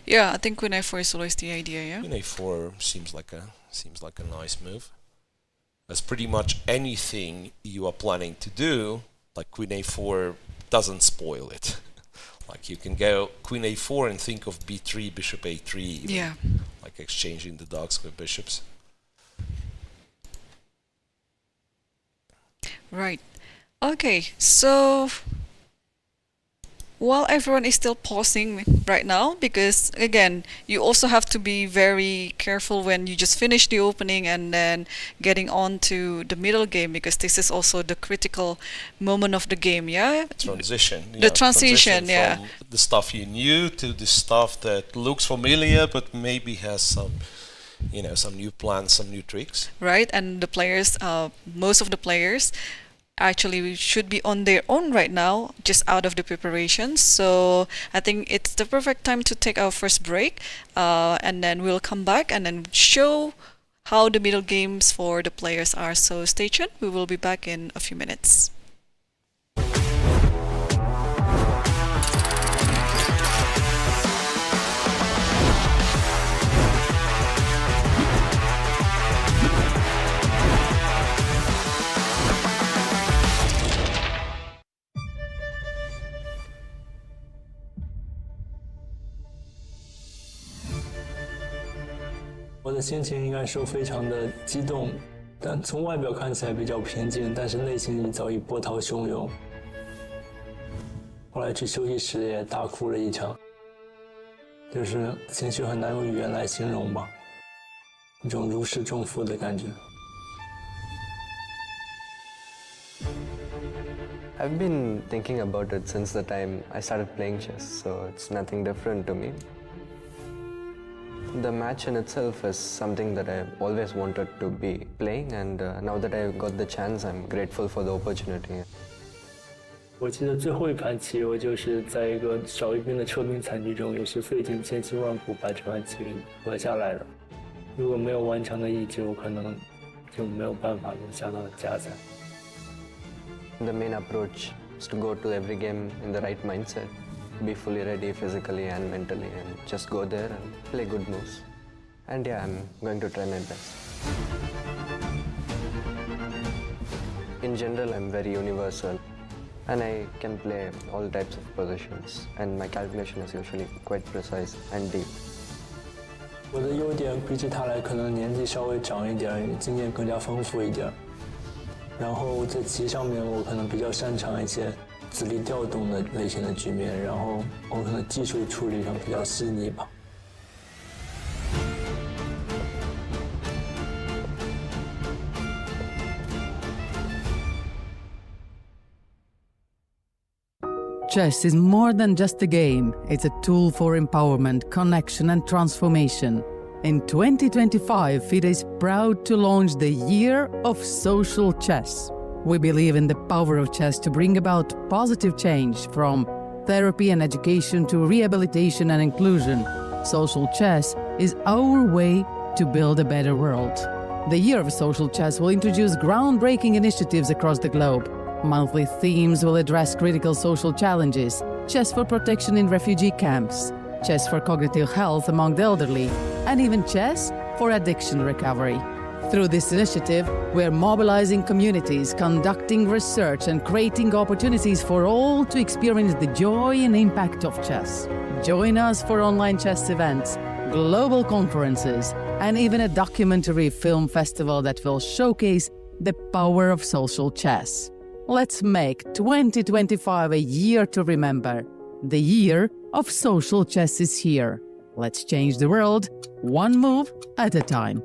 Yeah, I think queen a4 is always the idea, yeah? Queen a4 seems like a nice move. As pretty much anything you are planning to do, like queen a4 doesn't spoil it. Like you can go queen a4 and think of b3, bishop a3, even, Yeah. like exchanging the dark square bishops. Right. Okay, so while everyone is still pausing right now, because again, you also have to be very careful when you just finish the opening and then getting on to the middle game, because this is also the critical moment of the game, yeah? Transition. The transition, yeah. From the stuff you knew to the stuff that looks familiar but maybe has some, you know, some new plans, some new tricks. Right, and the players, most of the players actually should be on their own right now, just out of the preparations. So I think it's the perfect time to take our first break, and then we'll come back and then show how the middle games for the players are. So stay tuned. We will be back in a few minutes.我的心情应该说非常的激动，但从外表看起来比较平静，但是内心里早已波涛汹涌。后来去休息室也大哭了一场，就是情绪很难用语言来形容吧，一种如释重负的感觉。I've been thinking about it since the time I started playing chess, so it's nothing different to me. The match in itself is something that I've always wanted to be playing, and now that I've got the chance, I'm grateful for the opportunity. 我记得最后一盘棋，我就是在一个少一兵的撤兵惨剧中，也是费尽千辛万苦把这盘棋夺下来了。如果没有顽强的意志，我可能就没有办法能下到加赛。The main approach is to go to every game in the right mindset, be fully ready physically and mentally, and just go there and play good moves. And yeah, I'm going to try my best. In general, I'm very universal, and I can play all types of positions, and my calculation is usually quite precise and deep. 我的优点比起他来，可能年纪稍微长一点，经验更加丰富一点。然后在棋上面，我可能比较擅长一些子力调动的类型的局面，然后我可能技术处理上比较细腻吧。Chess is more than just a game. It's a tool for empowerment, connection, and transformation. In 2025, FIDE is proud to launch the Year of Social Chess. We believe in the power of chess to bring about positive change, from therapy and education to rehabilitation and inclusion. Social chess is our way to build a better world. The Year of Social Chess will introduce groundbreaking initiatives across the globe. Monthly themes will address critical social challenges: chess for protection in refugee camps, chess for cognitive health among the elderly, and even chess for addiction recovery. Through this initiative, we are mobilizing communities, conducting research, and creating opportunities for all to experience the joy and impact of chess. Join us for online chess events, global conferences, and even a documentary film festival that will showcase the power of social chess. Let's make 2025 a year to remember. The Year of Social Chess is here. Let's change the world, one move at a time.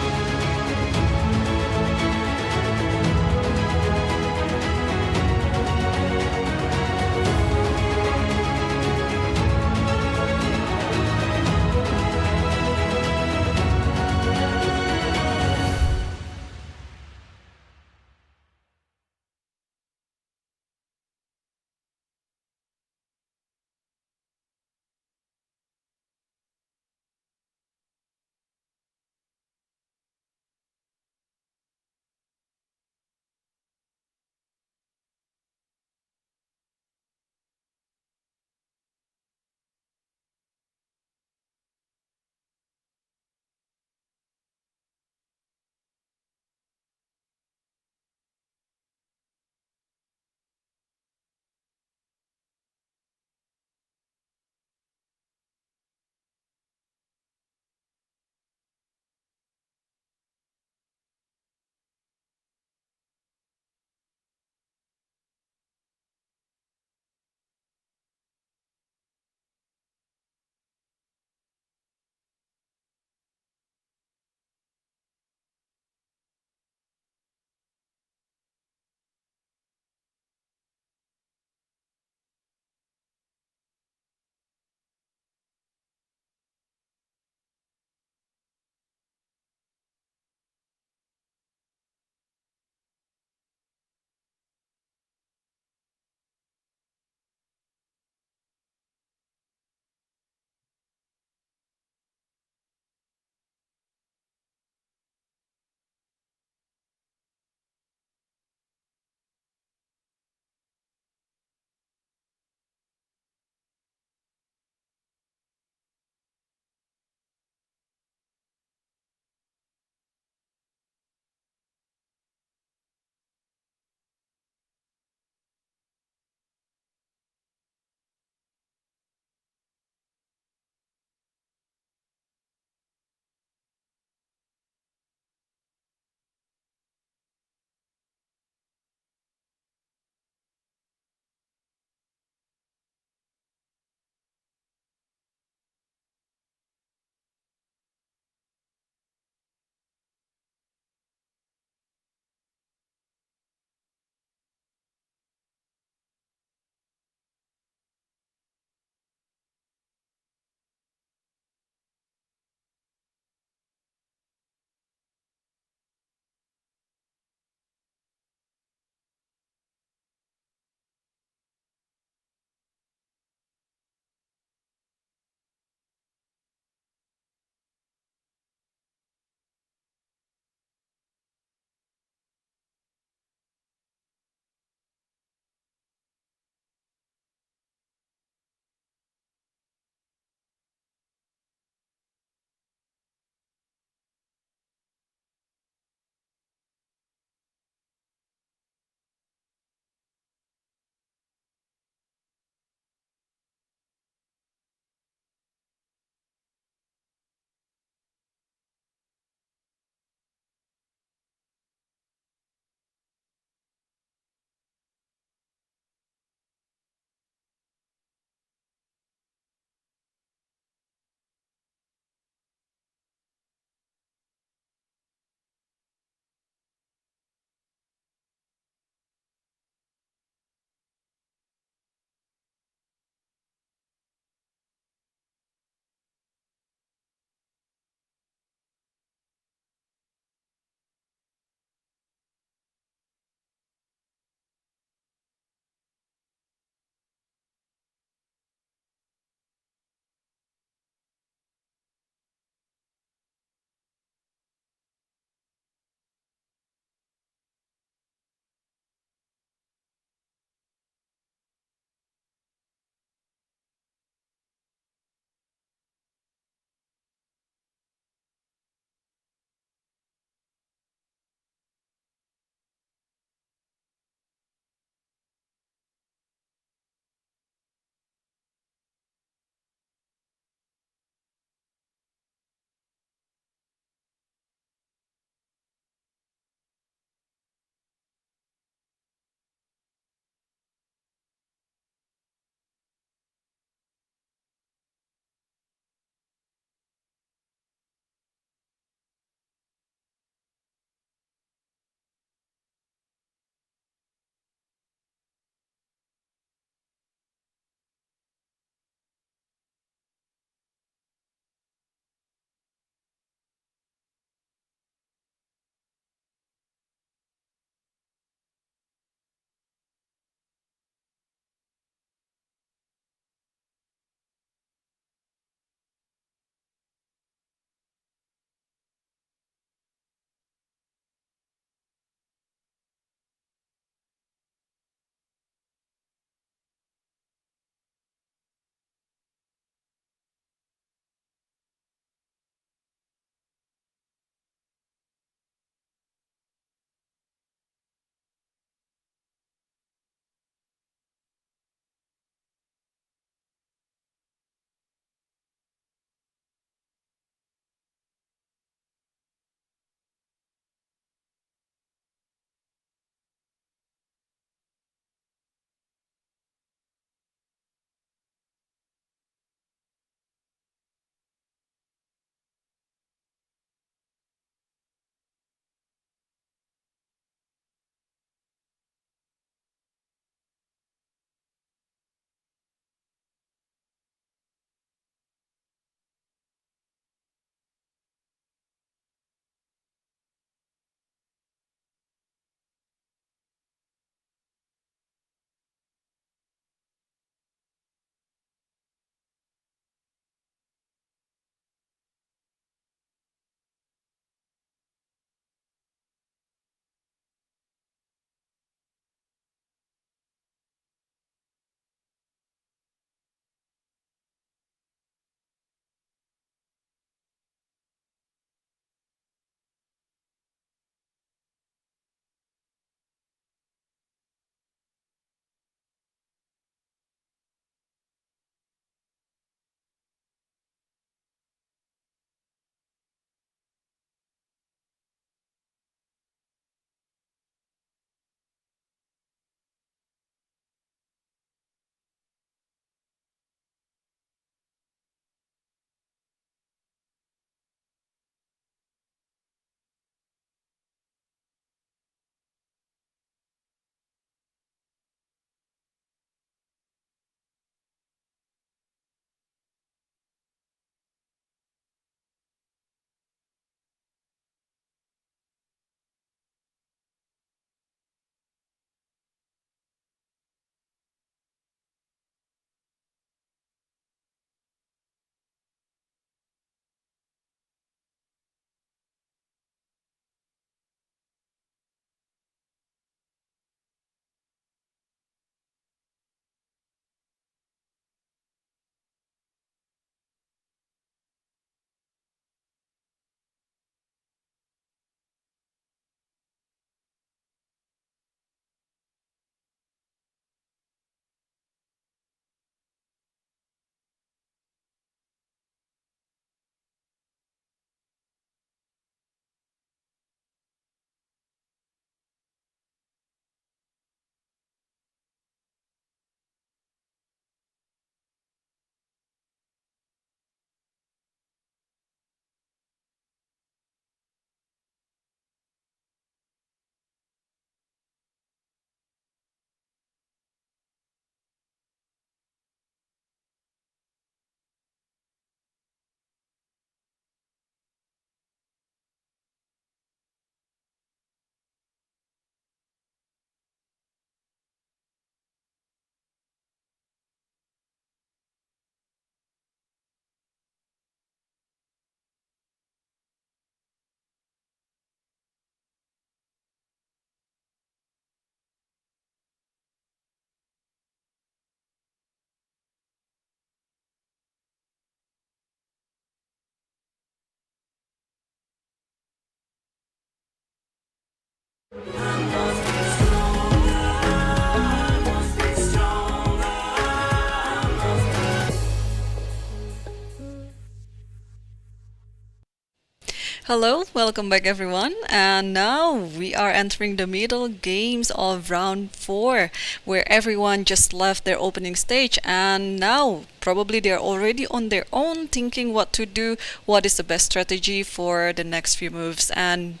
Hello, welcome back everyone. And now we are entering the middle games of round 4, where everyone just left their opening stage and now probably they're already on their own thinking what to do, what is the best strategy for the next few moves. And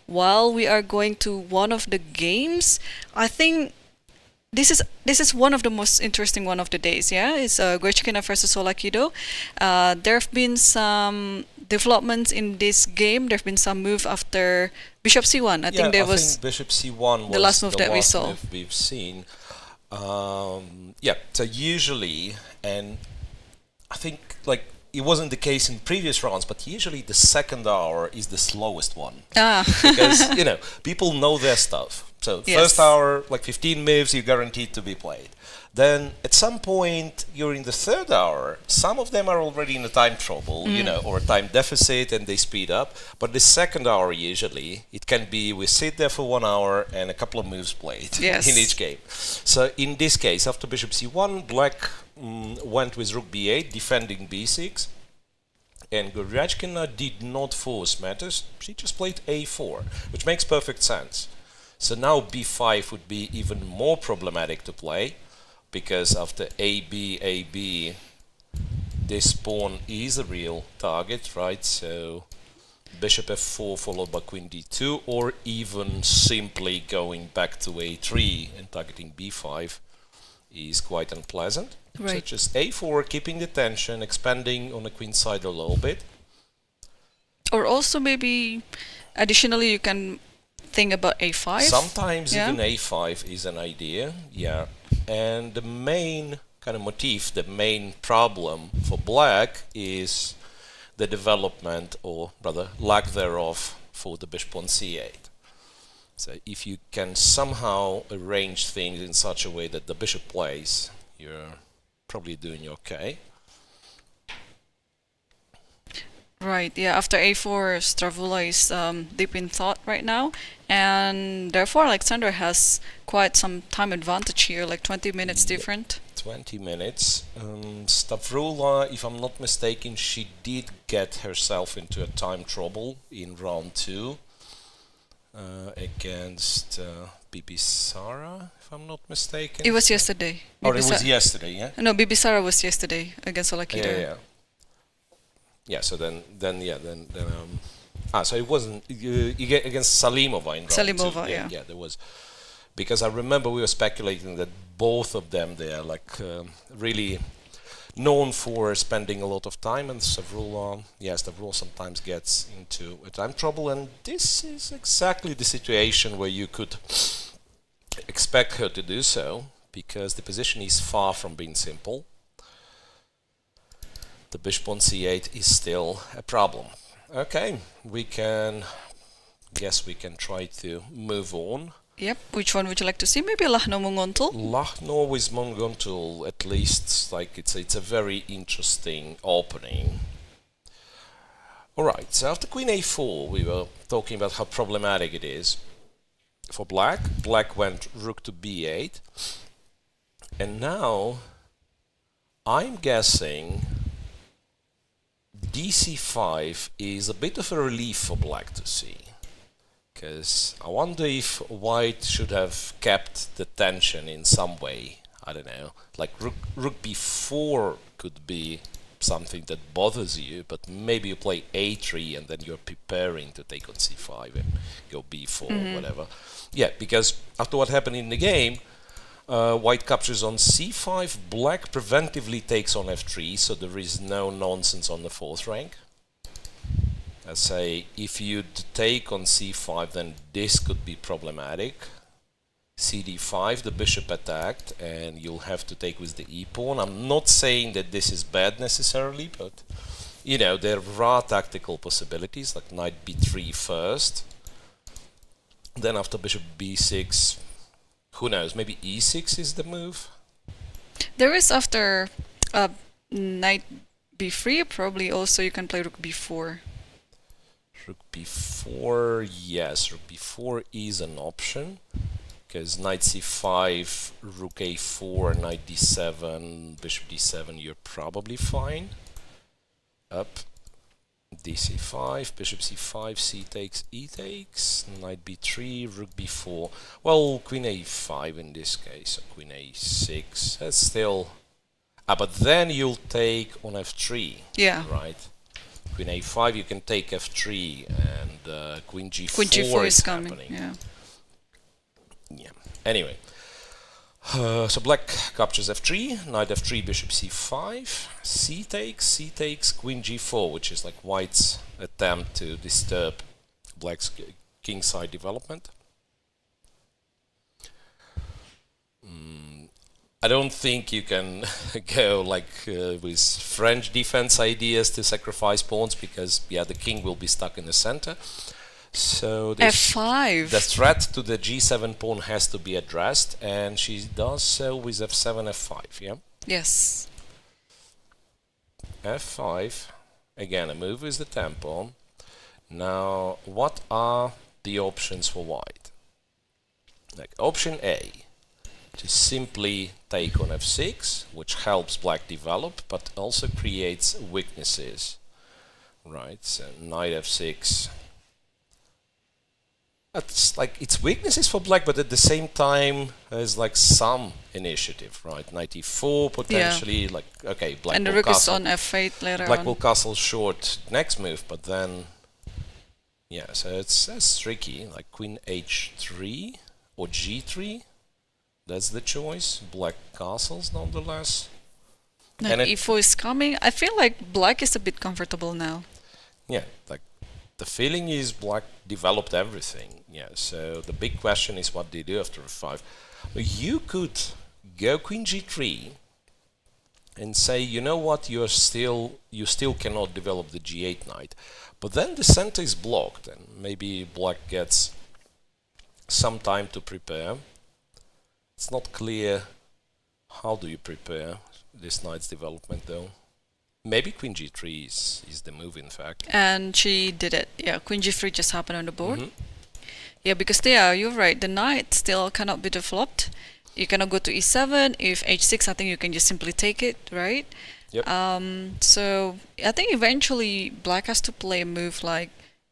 while we are going to one of the games, I think this is one of the most interesting one of the days. Yeah, it's Goryachkina versus Tsolakidou. There have been some developments in this game. There have been some move after Bishop C1. I think Bishop C1 was the last move that we saw. Move we've seen. Yeah, so usually, and I think like it wasn't the case in previous rounds, but usually the second hour is the slowest one. Because, people know their stuff. So Yes. first hour, like 15 moves, you're guaranteed to be played. Then at some point during the third hour, some of them are already in a time trouble, or a time deficit, and they speed up. But the second hour usually, it can be we sit there for 1 hour and a couple of moves played Yes. in each game. So in this case, after Bishop C1, Black went with Rook B8, defending B6. And Goryachkina did not force matters. She just played A4, which makes perfect sense. So now B5 would be even more problematic to play, because after AB, this pawn is a real target, right? So Bishop F4 followed by Queen D2, or even simply going back to A3 and targeting B5 is quite unpleasant. So Right. just A4, keeping the tension, expanding on the queen side a little bit. Or also maybe additionally you can think about A5. Sometimes Yeah. even A5 is an idea, yeah. And the main kind of motif, the main problem for Black is the development, or rather lack thereof, for the bishop on C8. So if you can somehow arrange things in such a way that the bishop plays, you're probably doing okay. Right, yeah, after A4, Stavroula is deep in thought right now, and therefore Aleksandra has quite some time advantage here, like 20 minutes different. 20 minutes. Stavroula, if I'm not mistaken, she did get herself into a time trouble in round 2 against Bibisara, if I'm not mistaken. It was yesterday. Or it was yesterday, yeah? No, Bibisara was yesterday against Tsolakidou. Yeah. Yeah, so so it wasn't against Salimova in round 2. Salimova, yeah. Yeah, there was, because I remember we were speculating that both of them, they are like really known for spending a lot of time, and Stavroula sometimes gets into a time trouble, and this is exactly the situation where you could expect her to do so, because the position is far from being simple. The bishop on C8 is still a problem. Okay, we can try to move on. Yep, which one would you like to see? Maybe Lagno Munguntuul? Lagno with Munguntuul, at least, like it's a very interesting opening. Alright, so after Queen A4, we were talking about how problematic it is for Black. Black went Rook to B8. And now, I'm guessing DC5 is a bit of a relief for Black to see. Because I wonder if White should have kept the tension in some way. I don't know. Like Rook B4 could be something that bothers you, but maybe you play A3 and then you're preparing to take on C5 and go B4 or whatever. Yeah, because after what happened in the game, White captures on C5, Black preventively takes on F3, so there is no nonsense on the 4th rank. I say, if you'd take on C5, then this could be problematic. CD5, the bishop attacked, and you'll have to take with the e-pawn. I'm not saying that this is bad necessarily, but there are tactical possibilities, like knight b3 first. Then after bishop b6, who knows, maybe e6 is the move? There is after knight b3, probably also you can play rook b4. Rook b4, yes, rook b4 is an option. Because knight c5, rook a4, knight d7, bishop d7, you're probably fine. Up. dc5, bishop c5, c takes, e takes, knight b3, rook b4. Well, queen a5 in this case, so queen a6. That's still... but then you'll take on f3. Yeah. Right? Queen a5, you can take f3, and queen g4, Queen G4 is happening. coming. Yeah. Yeah. Anyway, so black captures f3, knight f3, bishop c5, c takes, queen g4, which is like white's attempt to disturb black's kingside development. I don't think you can go like with French defense ideas to sacrifice pawns, because yeah, the king will be stuck in the center. So f5. the threat to the g7 pawn has to be addressed, and she does so with f7, f5, yeah? Yes. f5, again a move with the tempo. Now, what are the options for white? Like option A, to simply take on f6, which helps black develop, but also creates weaknesses. Right, so knight f6. It's like it's weaknesses for black, but at the same time there's like some initiative, right? Knight e4 potentially, like okay, black and the will rook is castle. on f8 later Black on. will castle short next move, but then yeah, so that's tricky. Like queen h3 or g3. That's the choice. Black castles nonetheless. Knight e4 is coming. I feel like black is a bit comfortable now. Yeah, like the feeling is black developed everything. Yeah, so the big question is what do you do after f5? You could go queen g3 and say, you know what, you still cannot develop the g8 knight, but then the center is blocked, and maybe black gets some time to prepare. It's not clear how do you prepare this knight's development though. Maybe queen g3 is the move, in fact. And she did it. Yeah, queen g3 just happened on the board. Yeah, because you're right, the knight still cannot be developed. You cannot go to e7. If h6, I think you can just simply take it, right? Yep. So I think eventually black has to play a move like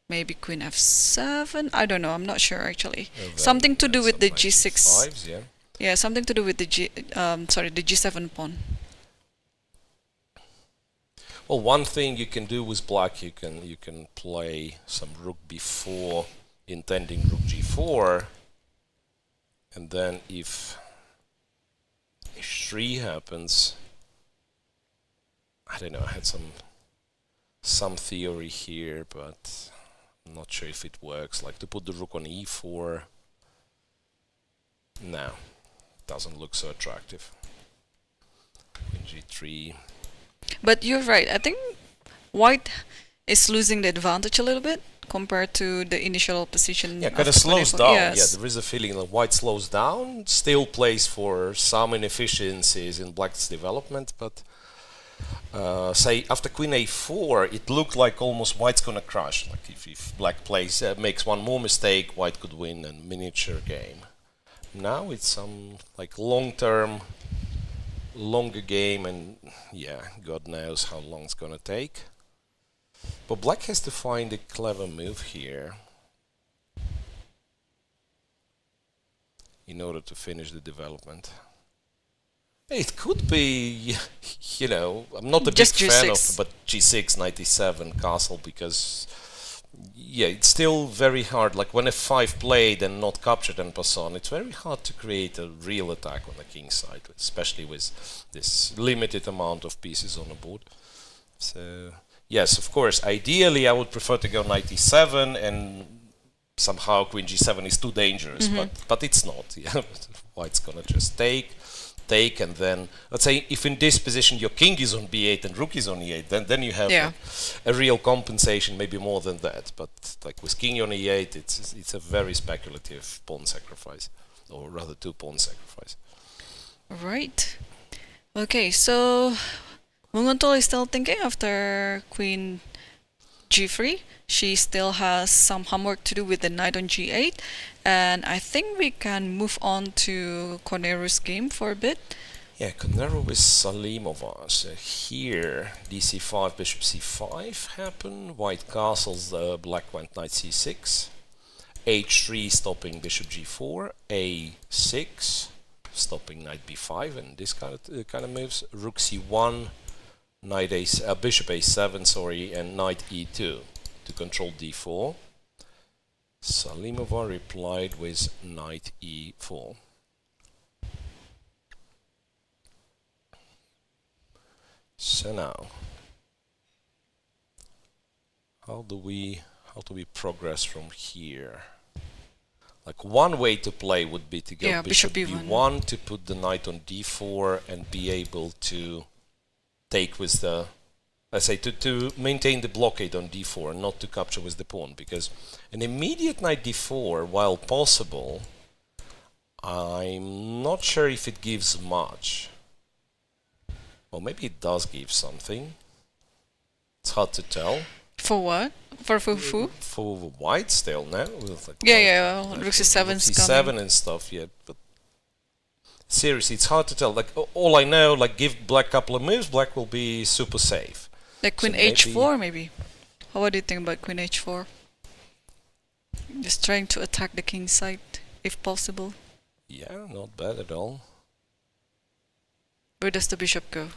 maybe queen f7. I don't know. I'm not sure actually. Something to do with the g6. G5s, yeah. Yeah, something to do with the the g7 pawn. Well, one thing you can do with black, you can play some rook b4, intending rook g4, and then if h3 happens, I don't know. I had some theory here, but I'm not sure if it works. Like to put the rook on e4. No, doesn't look so attractive. Queen g3. But you're right. I think white is losing the advantage a little bit compared to the initial position. Yeah, kind of slows down. Yes. Yeah, there is a feeling that white slows down, still plays for some inefficiencies in black's development, but say after queen a4, it looked like almost white's gonna crush. Like if black plays makes one more mistake, white could win a miniature game. Now it's some like longer game, and yeah, God knows how long it's gonna take. But black has to find a clever move here in order to finish the development. It could be, you know, I'm not a big fan of, but g6, knight e7, castle, because yeah, it's still very hard. Like when f5 played and not captured en passant, it's very hard to create a real attack on the king side, especially with this limited amount of pieces on the board. So yes, of course, ideally I would prefer to go knight e7, and somehow queen g7 is too dangerous, but it's not. Yeah, white's gonna just take, and then let's say if in this position your king is on b8 and rook is on e8, then you have like a real compensation, maybe more than that. But like with king on e8, it's a very speculative pawn sacrifice, or rather two pawn sacrifice. Right. Okay, so Munguntuul is still thinking after queen g3. She still has some homework to do with the knight on g8, and I think we can move on to Koneru's game for a bit. Yeah, Koneru with Salimova. So here, dc5, bishop c5 happened. White castles, black went knight c6. h3 stopping bishop g4. a6 stopping knight b5, and this kind of moves. Rook c1, knight bishop a7, sorry, and knight e2 to control d4. Salimova replied with knight e4. So now, how do we progress from here? Like, one way to play would be to go bishop b1 to put the knight on d4 and be able to take with the, let's say, to maintain the blockade on d4 and not to capture with the pawn, because an immediate knight d4, while possible, I'm not sure if it gives much. Well, maybe it does give something. It's hard to tell. For what? For who? For white still, no? Like Rook c7 coming. And stuff, yeah. But seriously, it's hard to tell. Like, all I know, like, give black a couple of moves, black will be super safe. Like queen h4, maybe. What do you think about queen h4? Just trying to attack the king side, if possible. Yeah, not bad at all. Where does the bishop go?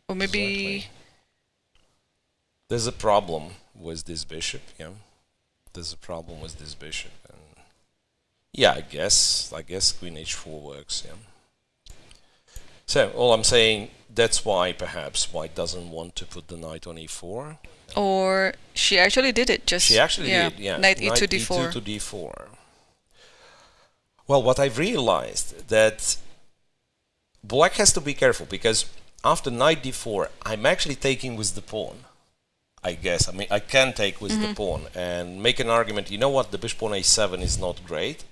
Or maybe... Exactly. There's a problem with this bishop, yeah. There's a problem with this bishop. And yeah, I guess queen h4 works, yeah. So, all I'm saying, that's why perhaps white doesn't want to put the knight on e4. Or she actually did it, just... She actually did, yeah. Knight e2, d4. e2 to d4. Well, what I've realized that black has to be careful, because after knight d4, I'm actually taking with the pawn, I guess. I mean, I can take with the pawn and make an argument, you know what, the bishop on a7 is not great.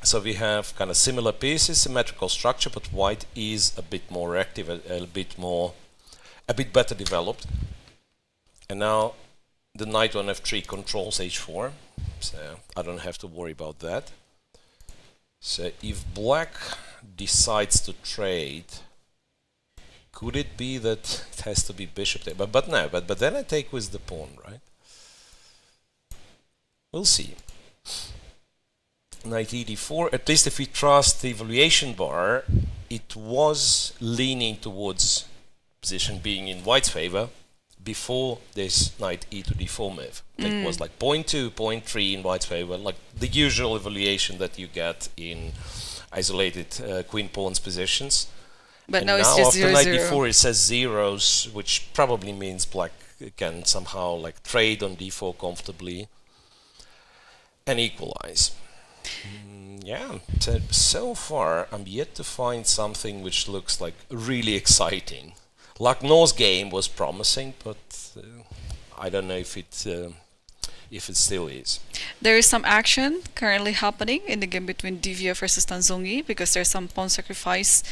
So we have kind of similar pieces, symmetrical structure, but white is a bit more active, a bit better developed. And now the knight on f3 controls h4, so I don't have to worry about that. So if black decides to trade, could it be that it has to be bishop there? But no, but then I take with the pawn, right? We'll see. Knight e4, at least if we trust the evaluation bar, it was leaning towards position being in white's favor before this knight e to d4 move. It was like 0.2, 0.3 in white's favor, like the usual evaluation that you get in isolated queen pawns positions. But and now it's now just after 0, knight 0. d4 it says zeros, which probably means black can somehow like trade on d4 comfortably and equalize. Yeah, so far I'm yet to find something which looks like really exciting. Lagno's game was promising, but I don't know if it still is. There is some action currently happening in the game between Divya versus Tan Zhongyi, because there's some pawn sacrifice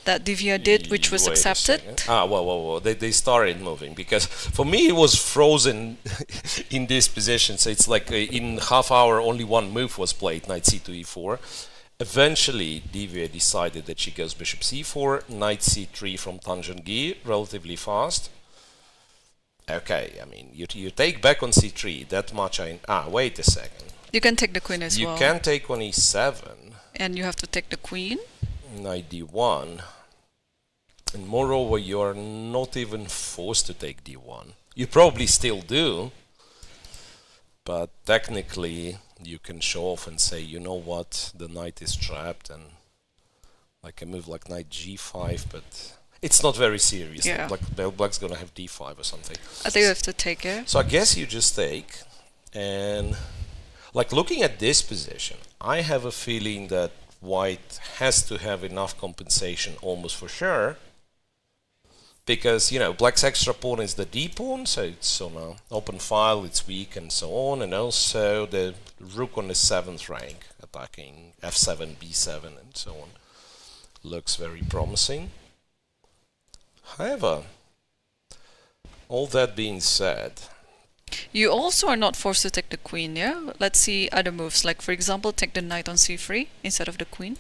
that Divya did, which was accepted. Well, they started moving, because for me it was frozen in this position. So it's like in half hour only one move was played, knight c2 e4. Eventually Divya decided that she goes bishop c4, knight c3 from Tan Zhongyi, relatively fast. Okay, I mean, you take back on c3, that much wait a second. You can take the queen as well. You can take on e7. And you have to take the queen. Knight d1. And moreover, you're not even forced to take d1. You probably still do, but technically you can show off and say, you know what, the knight is trapped, and like a move like knight g5, but it's not very serious. Yeah. Like black's gonna have d5 or something. I think you have to take it. So I guess you just take, and like looking at this position, I have a feeling that white has to have enough compensation almost for sure, because, you know, black's extra pawn is the d pawn, so it's on an open file, it's weak and so on, and also the rook on the 7th rank attacking f7, b7 and so on looks very promising. However, all that being said, you also are not forced to take the queen, yeah? Let's see other moves, like for example take the knight on c3 instead of the queen.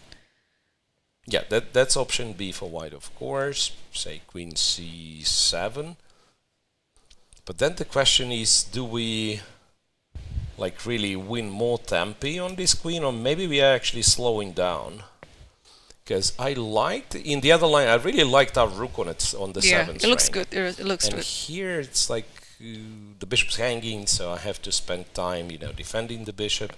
Yeah, that's option B for white, of course. Say queen c7. But then the question is, do we like really win more tempi on this queen, or maybe we are actually slowing down? Because I liked in the other line, I really liked our rook on the seventh it looks rank. good. It looks And good. here it's like the bishop's hanging, so I have to spend time, defending the bishop,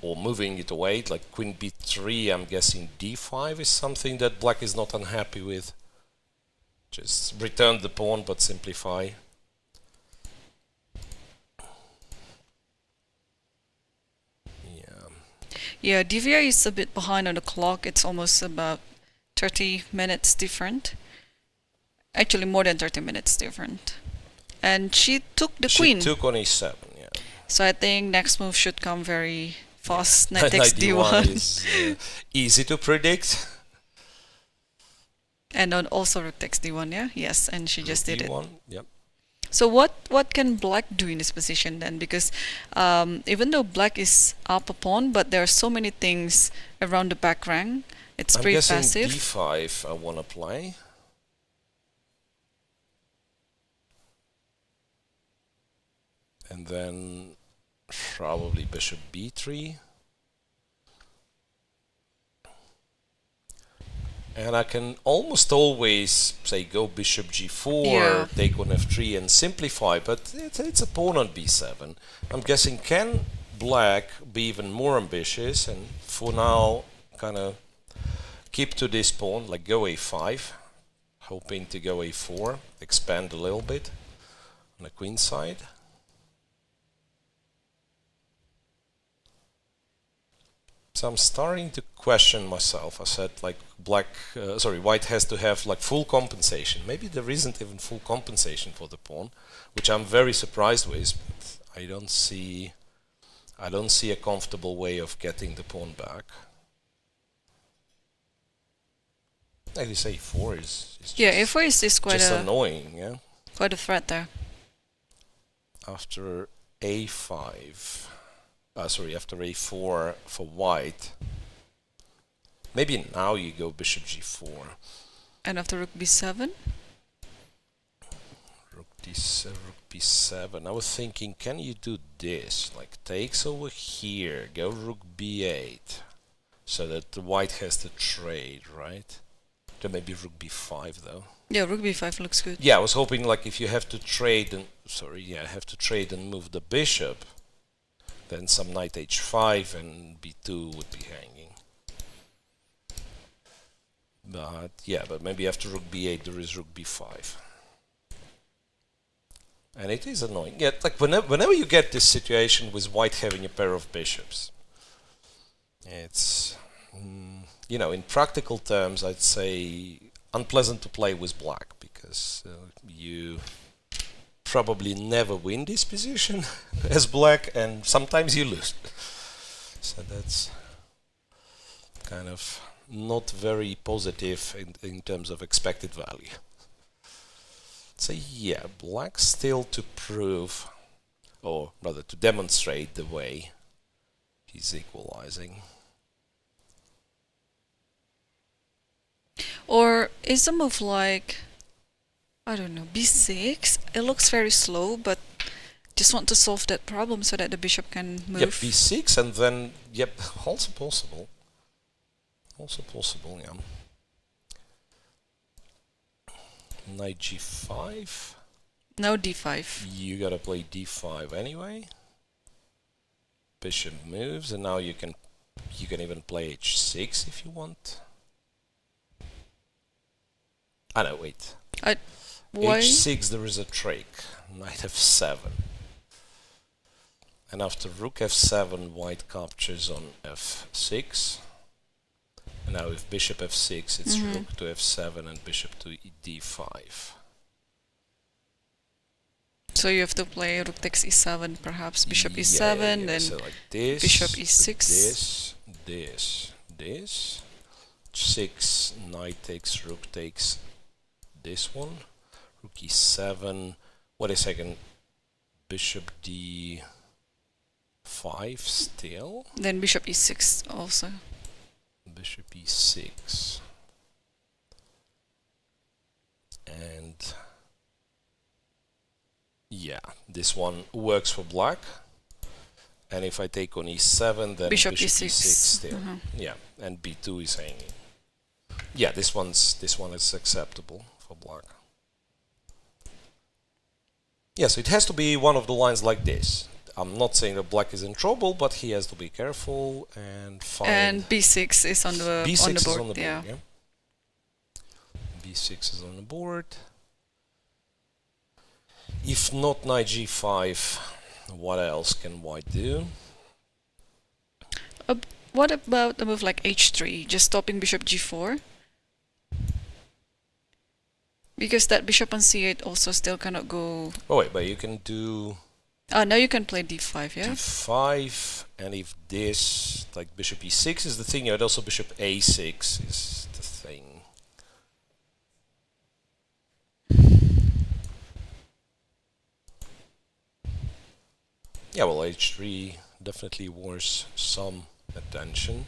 or moving it away. Like queen b3, I'm guessing d5 is something that black is not unhappy with. Just return the pawn, but simplify. Yeah, Divya is a bit behind on the clock. It's almost about 30 minutes different. Actually, more than 30 minutes different. And she took the queen. She took on e7, yeah. So I think next move should come very fast. Knight takes Knight d1. is easy to predict. And then also rook takes d1, yeah? Yes, and she just did it. d1, yep. So what can black do in this position then? Because even though black is up a pawn, but there are so many things around the back rank. It's I'm pretty guessing passive. d5 I want to play. And then probably bishop b3. And I can almost always say go bishop g4, Yeah. take on f3 and simplify, but it's a pawn on b7. I'm guessing can black be even more ambitious and for now kind of keep to this pawn, like go a5, hoping to go a4, expand a little bit on the queen side. So I'm starting to question myself. I said like white has to have like full compensation. Maybe there isn't even full compensation for the pawn, which I'm very surprised with. But I don't see a comfortable way of getting the pawn back. At least a4 is Yeah, a4 is quite just a annoying, yeah. quite a threat there. After a5. After a4 for white. Maybe now you go bishop g4. And after rook b7? Rook d7, rook b7. I was thinking, can you do this? Like takes over here, go rook b8, so that the white has to trade, right? Then maybe rook b5 though. Yeah, rook b5 looks good. Yeah, I was hoping like if you have to trade and move the bishop, then some knight h5 and b2 would be hanging. But yeah, but maybe after rook b8 there is rook b5. And it is annoying. Yeah, like whenever you get this situation with white having a pair of bishops, it's, in practical terms, I'd say unpleasant to play with black, because you probably never win this position as black, and sometimes you lose. So that's kind of not very positive in terms of expected value. So yeah, black still to prove, or rather to demonstrate the way he's equalizing. Or is a move like, I don't know, b6? It looks very slow, but just want to solve that problem so that the bishop can move. Yep, b6 and then, yep, also possible. Also possible, yeah. Knight g5. No d5. You gotta play d5 anyway. Bishop moves, and now you can even play h6 if you want. Ah no, wait. Why? h6 there is a trick. Knight f7. And after rook f7, white captures on f6. And now with bishop f6, it's rook to f7 and bishop to d5. So you have to play rook takes e7, perhaps bishop e7, then so like this, bishop e6. This. 6, knight takes, rook takes this one. Rook e7. Wait a second. Bishop d5 still. Then bishop e6 also. Bishop b6. And yeah, this one works for black. And if I take on e7, then Bishop e6 e6 still. Yeah, and b2 is hanging. Yeah, this one is acceptable for black. Yes, it has to be one of the lines like this. I'm not saying that black is in trouble, but he has to be careful and find. And b6 is on the b6 on the board. is on the board. Yeah. Yeah. b6 is on the board. If not knight g5, what else can white do? What about a move like h3, just stopping bishop g4? Because that bishop on c8 also still cannot go. Oh wait, but you can do Now you can play d5, yeah? d5, and if this, like bishop e6 is the thing, and also bishop a6 is the thing. Yeah, well, h3 definitely warrants some attention.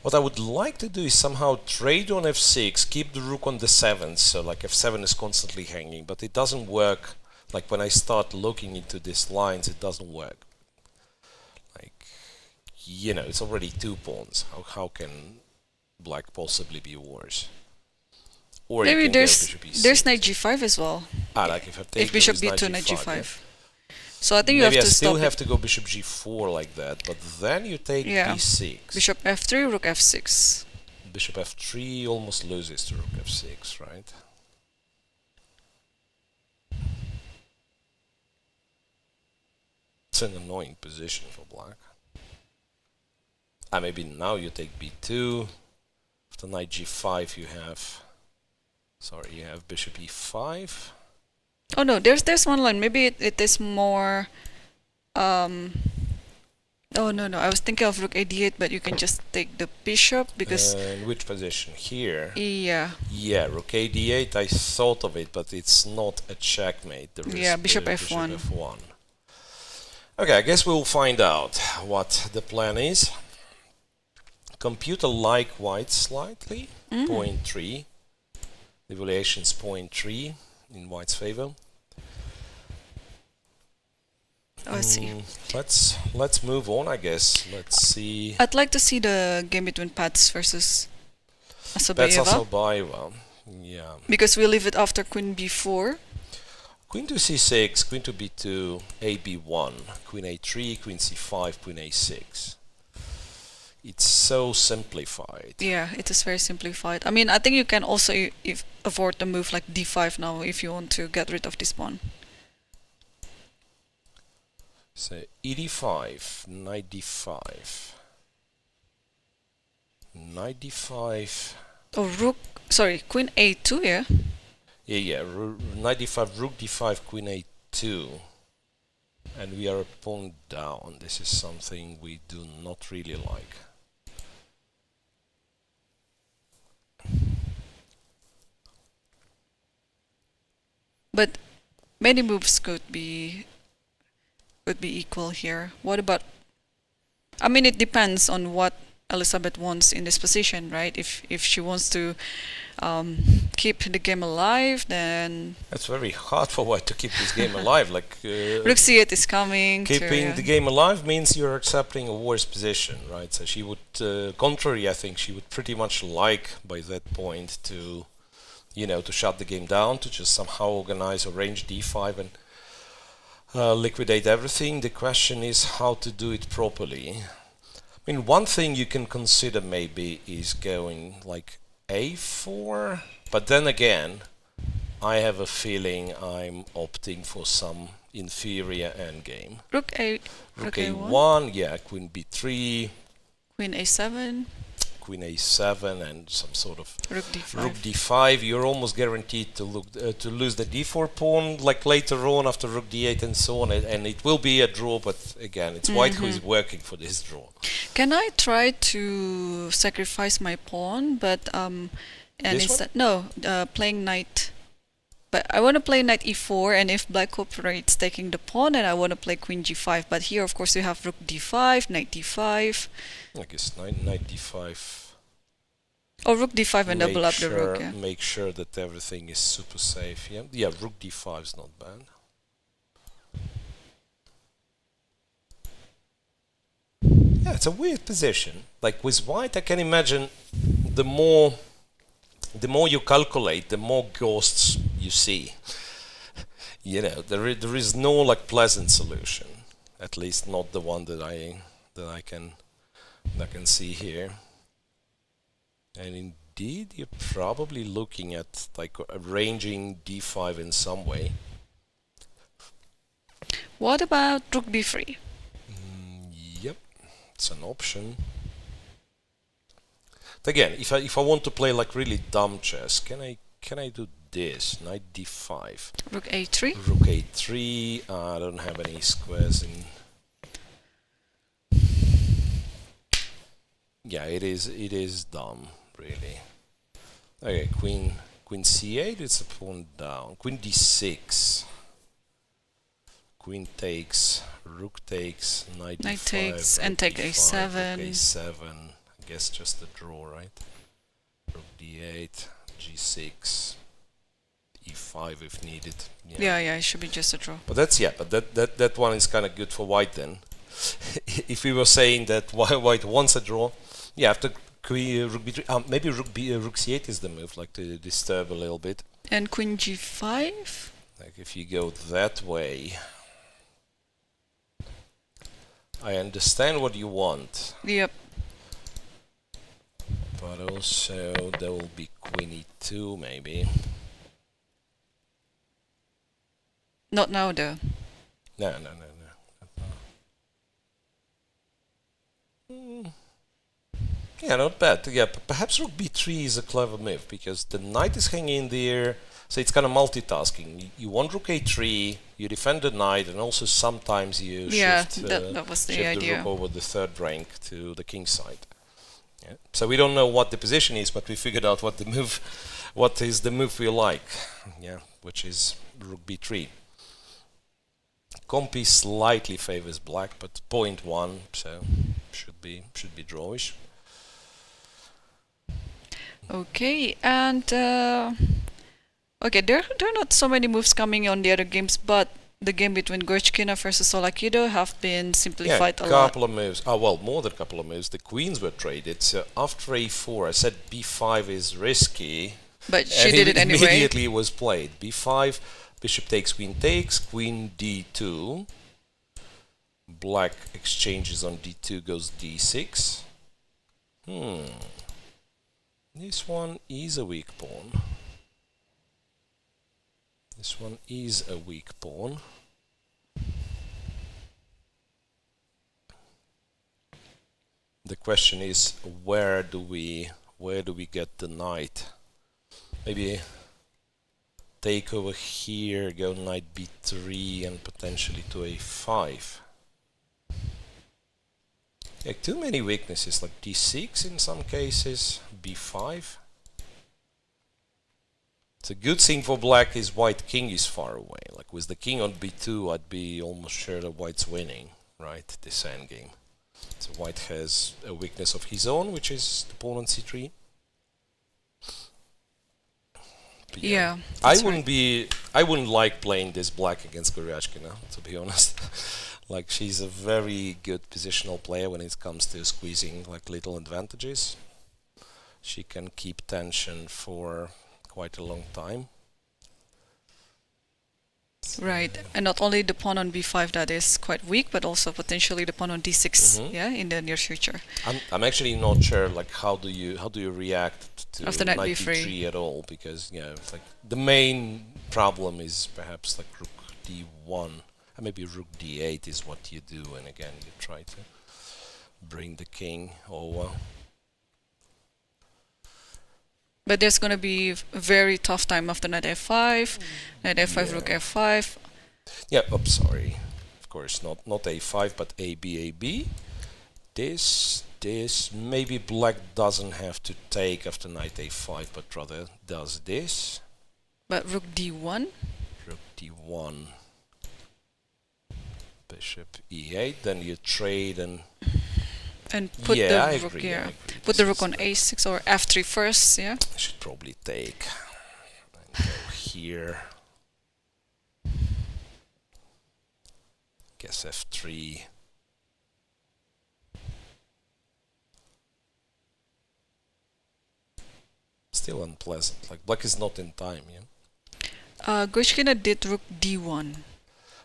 What I would like to do is somehow trade on f6, keep the rook on the 7th, so like f7 is constantly hanging, but it doesn't work. Like when I start looking into these lines, it doesn't work. Like, you know, it's already 2 pawns. How can black possibly be worse? Or Maybe you can there's go bishop e6. there's knight g5 as well. Like if I take If bishop there is b2, knight g5. yeah. So I think Maybe you have I to still stop have it. to go bishop g4 like that, but then you take Yeah. b6. Bishop f3, rook f6. Bishop f3 almost loses to rook f6, right? It's an annoying position for black. Maybe now you take b2. After knight g5 you have... Sorry, you have bishop e5. Oh no, there's one line. Maybe it is more. Oh no, I was thinking of rook a8, but you can just take the bishop because. In which position? Here? Yeah. Yeah, rook a8, I thought of it, but it's not a checkmate. There is Bishop bishop f1. f1. Okay, I guess we'll find out what the plan is. Computer like white slightly, 0.3. The evaluation's 0.3 in white's favor. I see. Let's move on, I guess. Let's see. I'd like to see the game between Paehtz versus Paehtz Assaubayeva. Assaubayeva. Yeah. Because we leave it after queen b4. Queen to c6, queen to b2, a b1, queen a3, queen c5, queen a6. It's so simplified. Yeah, it is very simplified. I mean, I think you can also afford a move like d5 now if you want to get rid of this pawn. So e5, knight d5, knight d5. Oh, rook. Sorry, queen a2, yeah? Yeah, knight d5, rook d5, queen a2. And we are a pawn down. This is something we do not really like. But many moves could be equal here. What about? I mean, it depends on what Elisabeth wants in this position, right? If she wants to keep the game alive, then It's very hard for white to keep this game alive. Like rook c8 is coming. keeping the game alive means you're accepting a worse position, right? So she would, contrary, I think she would pretty much like by that point to, to shut the game down, to just somehow organize a range d5 and liquidate everything. The question is how to do it properly. I mean, one thing you can consider maybe is going like a4, but then again, I have a feeling I'm opting for some inferior endgame. Rook a1, yeah, queen b3, queen a7, queen a7, and some sort of rook d5. rook d5. You're almost guaranteed to lose the d4 pawn, like later on after rook d8 and so on, and it will be a draw. But again, it's white who is working for this draw. Can I try to sacrifice my pawn, but and This instead playing knight But I want to play knight e4, and if black cooperates taking the pawn, and I want to play queen g5. But here, of course, you have rook d5, knight d5. I guess knight d5. Or rook d5 and double up the rook. Yeah. Make sure that everything is super safe. Yeah, yeah. Rook d5 is not bad. Yeah, it's a weird position. Like with white, I can imagine the more you calculate, the more ghosts you see. You know, there is no like pleasant solution. At least not the one that I can see here. And indeed, you're probably looking at like arranging d5 in some way. What about rook b3? Yep, it's an option. But again, if I want to play like really dumb chess, can I do this? Knight d5. Rook a3. Rook a3. I don't have any squares in. Yeah, it is dumb, really. Okay, queen c8. It's a pawn down. Queen d6. Queen takes, rook takes, knight d5, takes, and take a7. Rook a7. I guess just a draw, right? Rook d8, g6, e5 if needed. Yeah, it should be just a draw. But that one is kind of good for white then. If we were saying that white wants a draw, yeah, after rook b3, maybe rook c8 is the move, like to disturb a little bit. And queen g5. Like if you go that way. I understand what you want. Yep. But also there will be queen e2 maybe. Not now though. No. Yeah, not bad. Yeah, perhaps rook b3 is a clever move because the knight is hanging in there, so it's kind of multitasking. You want rook a3, you defend the knight, and also sometimes you shift, that was the shift idea. the rook over the third rank to the king side. Yeah. So we don't know what the position is, but we figured out what is the move we like. Yeah, which is rook b3. Compy slightly favors black, but 0.1, so should be drawish. Okay, and okay, there are not so many moves coming on the other games, but the game between Goryachkina versus Tsolakidou have been simplified a lot. Yeah, a couple of moves. Oh, well, more than a couple of moves. The queens were traded. So after a4, I said b5 is risky. But she did it anyway. Immediately it was played. b5, bishop takes, queen d2. Black exchanges on d2, goes d6. This one is a weak pawn. This one is a weak pawn. The question is, where do we get the knight? Maybe take over here, go knight b3, and potentially to a5. Yeah, too many weaknesses, like d6 in some cases, b5. The good thing for black is white king is far away. Like with the king on b2, I'd be almost sure that white's winning, right? This endgame. So white has a weakness of his own, which is the pawn on c3. But yeah, I wouldn't like playing this black against Goryachkina, to be honest. Like she's a very good positional player when it comes to squeezing like little advantages. She can keep tension for quite a long time. Right, and not only the pawn on b5 that is quite weak, but also potentially the pawn on d6, yeah, in the near future. I'm actually not sure like how do you react to After knight knight b3 d3 at all, because like the main problem is perhaps like rook d1. And maybe rook d8 is what you do, and again you try to bring the king over. But there's going to be a very tough time after knight f5, knight f5, rook f5. Yeah, sorry. Of course, not a5, but ab. This, maybe black doesn't have to take after knight a5, but rather does this. But rook d1. Rook d1. Bishop e8. Then you trade and Put yeah, I the rook agree, here. I agree. Put the This rook is on a6 or f3 first, yeah? I should probably take and go here. Guess f3. Still unpleasant. Like black is not in time, yeah. Goryachkina did rook d1.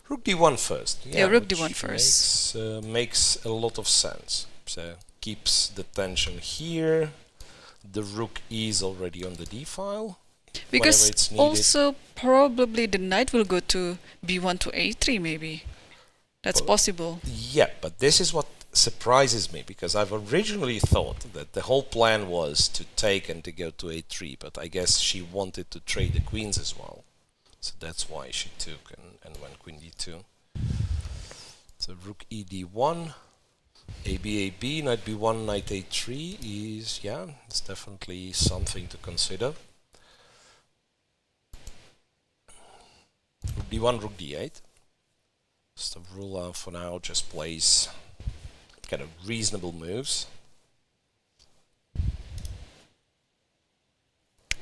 Rook d1 first. Yeah, rook which d1 first. Makes a lot of sense. So keeps the tension here. The rook is already on the d file. Because it's needed. also probably the knight will go to b1 to a3 maybe. That's possible. Yeah, but this is what surprises me, because I've originally thought that the whole plan was to take and to go to a3, but I guess she wanted to trade the queens as well. So that's why she took and went queen d2. So rook e d1, ab, knight b1, knight a3 is, yeah, it's definitely something to consider. Rook d1, rook d8. Stavroula for now just plays kind of reasonable moves.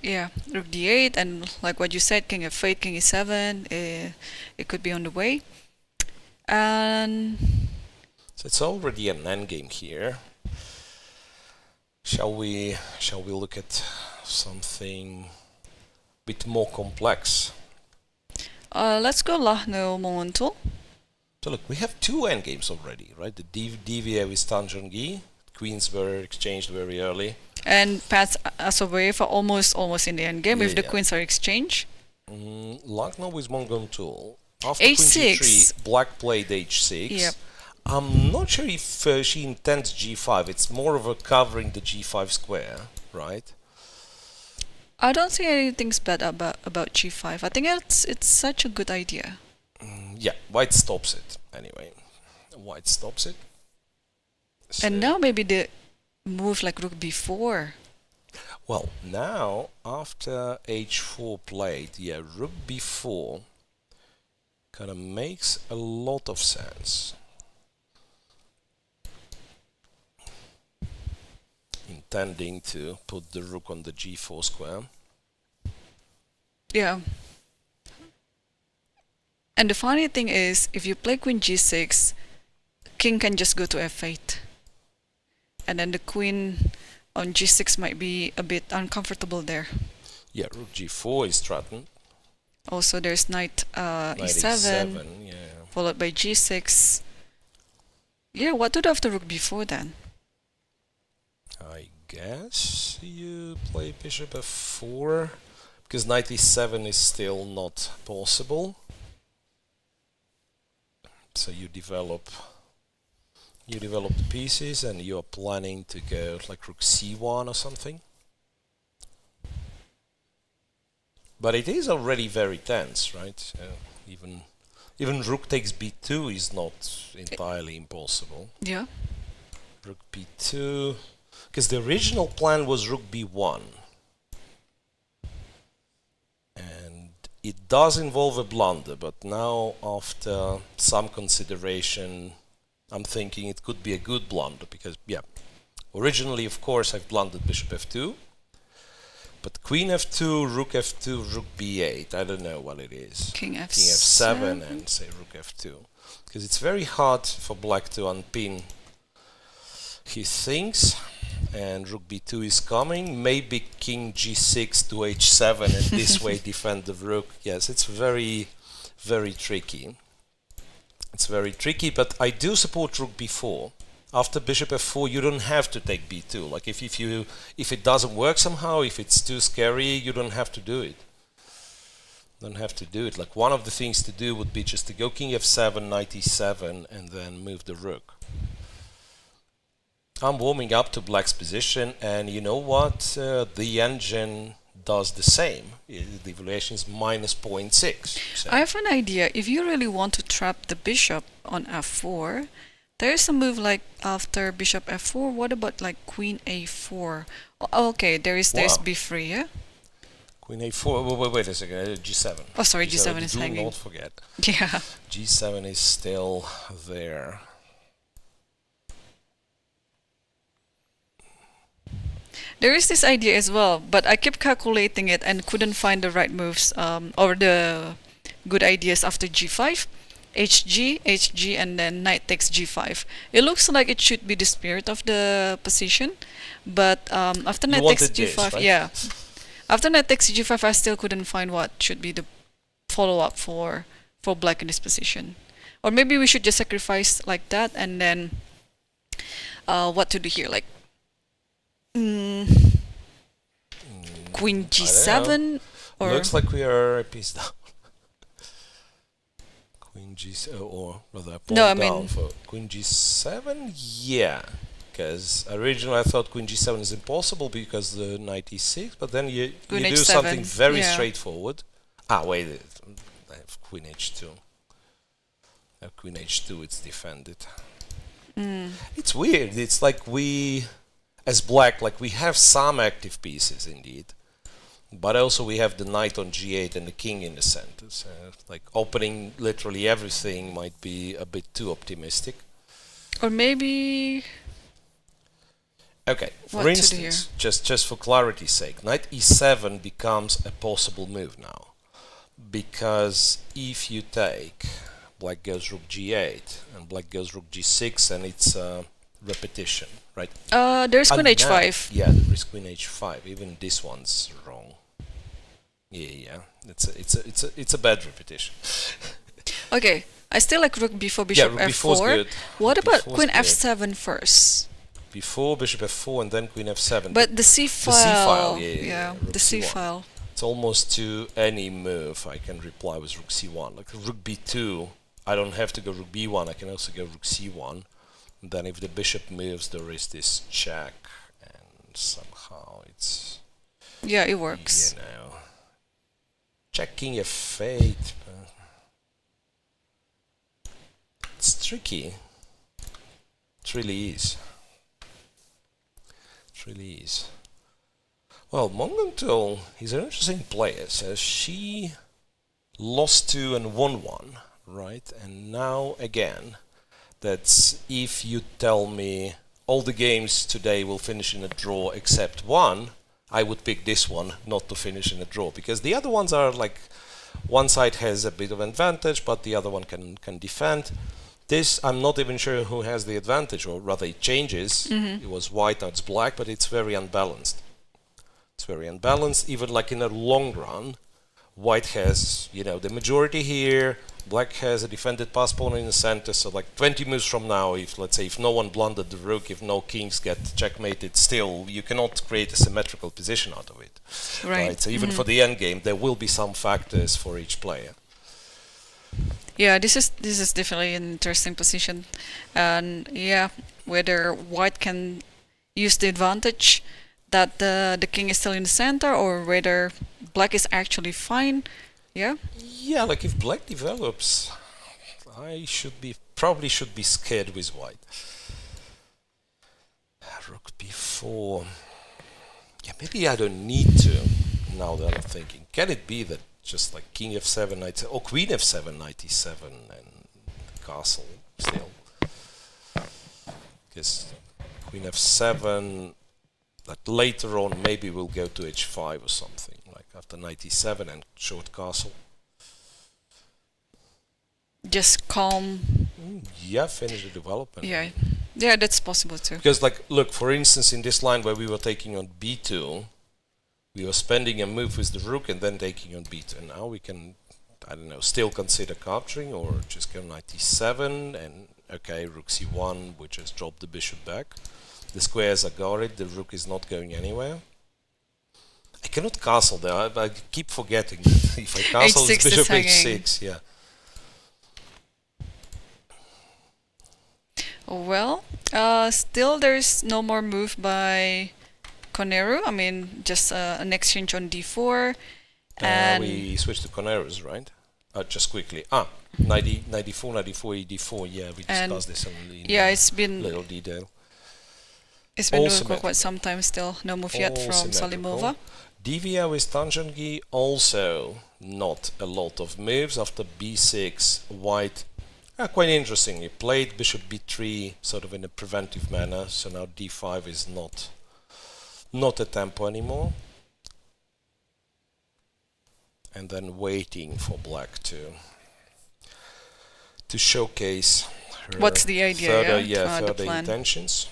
Yeah, rook d8 and like what you said, king f8, king e7, it could be on the way. And so it's already an endgame here. Shall we look at something a bit more complex? let's go Lagno Munguntuul. So look, we have two endgames already, right? The Divya with Tan Zhongyi. Queens were exchanged very early. And Paehtz Assaubayeva almost in the end game if the Yeah. queens are exchanged. Lagno with Munguntuul. After H6. queen g3, black played h6. Yep. I'm not sure if she intends g5. It's more of a covering the g5 square, right? I don't think anything's bad about g5. I think it's such a good idea. Yeah, white stops it anyway. White stops it. So, And now maybe the move like rook b4. well, now after h4 played, yeah, rook b4 kind of makes a lot of sense. Intending to put the rook on the g4 square. Yeah. And the funny thing is, if you play queen g6, king can just go to f8. And then the queen on g6 might be a bit uncomfortable there. Yeah, rook g4 is threatened. Also, there's knight Knight e7, e7, yeah. followed by g6. Yeah, what to do after rook b4 then? I guess you play bishop f4, because knight e7 is still not possible. So you develop the pieces, and you are planning to go like rook c1 or something. But it is already very tense, right? Even rook takes b2 is not entirely impossible. Yeah. Rook b2, because the original plan was rook b1. And it does involve a blunder, but now after some consideration, I'm thinking it could be a good blunder, because, yeah, originally, of course, I've blundered bishop f2, but queen f2, rook b8, I don't know what it is. King f7. King f7 and say rook f2, because it's very hard for black to unpin his things, and rook b2 is coming. Maybe king g6 to h7 and this way defend the rook. Yes, it's very, very tricky. It's very tricky, but I do support rook b4. After bishop f4, you don't have to take b2. Like if it doesn't work somehow, if it's too scary, you don't have to do it. Don't have to do it. Like one of the things to do would be just to go king f7, knight e7, and then move the rook. I'm warming up to black's position, and you know what? The engine does the same. The evaluation is minus 0.6. So I have an idea. If you really want to trap the bishop on f4, there's a move like after bishop f4. What about like queen a4? Oh, okay, there's Wow. b3, yeah? Queen a4. Wait a second. G7. Oh, sorry, G7 is do hanging. Do not forget. Yeah. G7 is still there. There is this idea as well, but I kept calculating it and couldn't find the right moves or the good ideas after G5. HG, and then knight takes G5. It looks like it should be the spirit of the position, but after knight takes G5, this, right? yeah. After knight takes G5, I still couldn't find what should be the follow-up for black in this position. Or maybe we should just sacrifice like that, and then what to do here? Like Queen G7, or looks like we are a piece down. Queen G7, or rather, pawn down for Queen G7. Yeah, because originally I thought Queen G7 is impossible because the knight E6, but then you do something very straightforward. Ah, wait, I have Queen H2. I have Queen H2. It's defended. It's weird. It's like we, as black, like we have some active pieces indeed. But also we have the knight on G8 and the king in the center. So like opening literally everything might be a bit too optimistic. Or maybe... Okay, for instance, just for clarity's sake, knight E7 becomes a possible move now. Because if you take, black goes rook G8 and black goes rook G6, and it's repetition, right? There's Queen H5. Yeah, there is Queen H5. Even this one's wrong. Yeah. It's a bad repetition. Okay, I still like rook b4, bishop rook f4. Good. What about B4's Queen good. f7 first? Before bishop f4 and then Queen f7. But the c file. The c file, yeah, the c file. It's almost to any move I can reply with rook c1. Like rook b2, I don't have to go rook b1. I can also go rook c1. And then if the bishop moves, there is this check, and somehow it's... Yeah, it works. You know, checking your fate. It's tricky. It really is. It really is. Well, Munguntuul, he's an interesting player. So she lost 2 and won 1, right? And now again, that's if you tell me all the games today will finish in a draw except one, I would pick this one not to finish in a draw, because the other ones are like one side has a bit of advantage, but the other one can defend. This, I'm not even sure who has the advantage, or rather it changes. It was white, now it's black, but it's very unbalanced. It's very unbalanced, even like in a long run. White has, you know, the majority here, black has a defended pass pawn in the center, so like 20 moves from now, if let's say if no one blundered the rook, if no kings get checkmated, still you cannot create a symmetrical position out of it. Right? So even for the endgame, there will be some factors for each player. Yeah, this is definitely an interesting position, and yeah, whether white can use the advantage that the king is still in the center, or whether black is actually fine. Yeah, like if black develops, I probably should be scared with white. Rook b4. Yeah, maybe I don't need to, now that I'm thinking. Can it be that just like king f7, knight, or queen f7, knight e7, and castle still? Because queen f7, like later on maybe we'll go to h5 or something, like after knight e7 and short castle. just calm. Yeah, finish the development. Yeah, that's possible too. Because, like, look, for instance, in this line where we were taking on b2, we were spending a move with the rook and then taking on b2. And now we can, I don't know, still consider capturing, or just go knight e7 and, okay, rook c1, we just drop the bishop back. The squares are guarded, the rook is not going anywhere. I cannot castle there, I keep forgetting that if I castle it's bishop h6, yeah. Well, still there's no more move by Koneru. I mean, just an exchange on d4. And we switch to Koneru's, right? Just quickly. 94, 94, e4. Yeah, we discussed this it's been little detail. It's been doing for quite some time still. No move yet from Salimova. Divya with Tan Zhongyi, also not a lot of moves. After b6, white, quite interesting. He played bishop b3 sort of in a preventive manner, so now d5 is not a tempo anymore. And then waiting for black to showcase her What's the idea, further plan. intentions.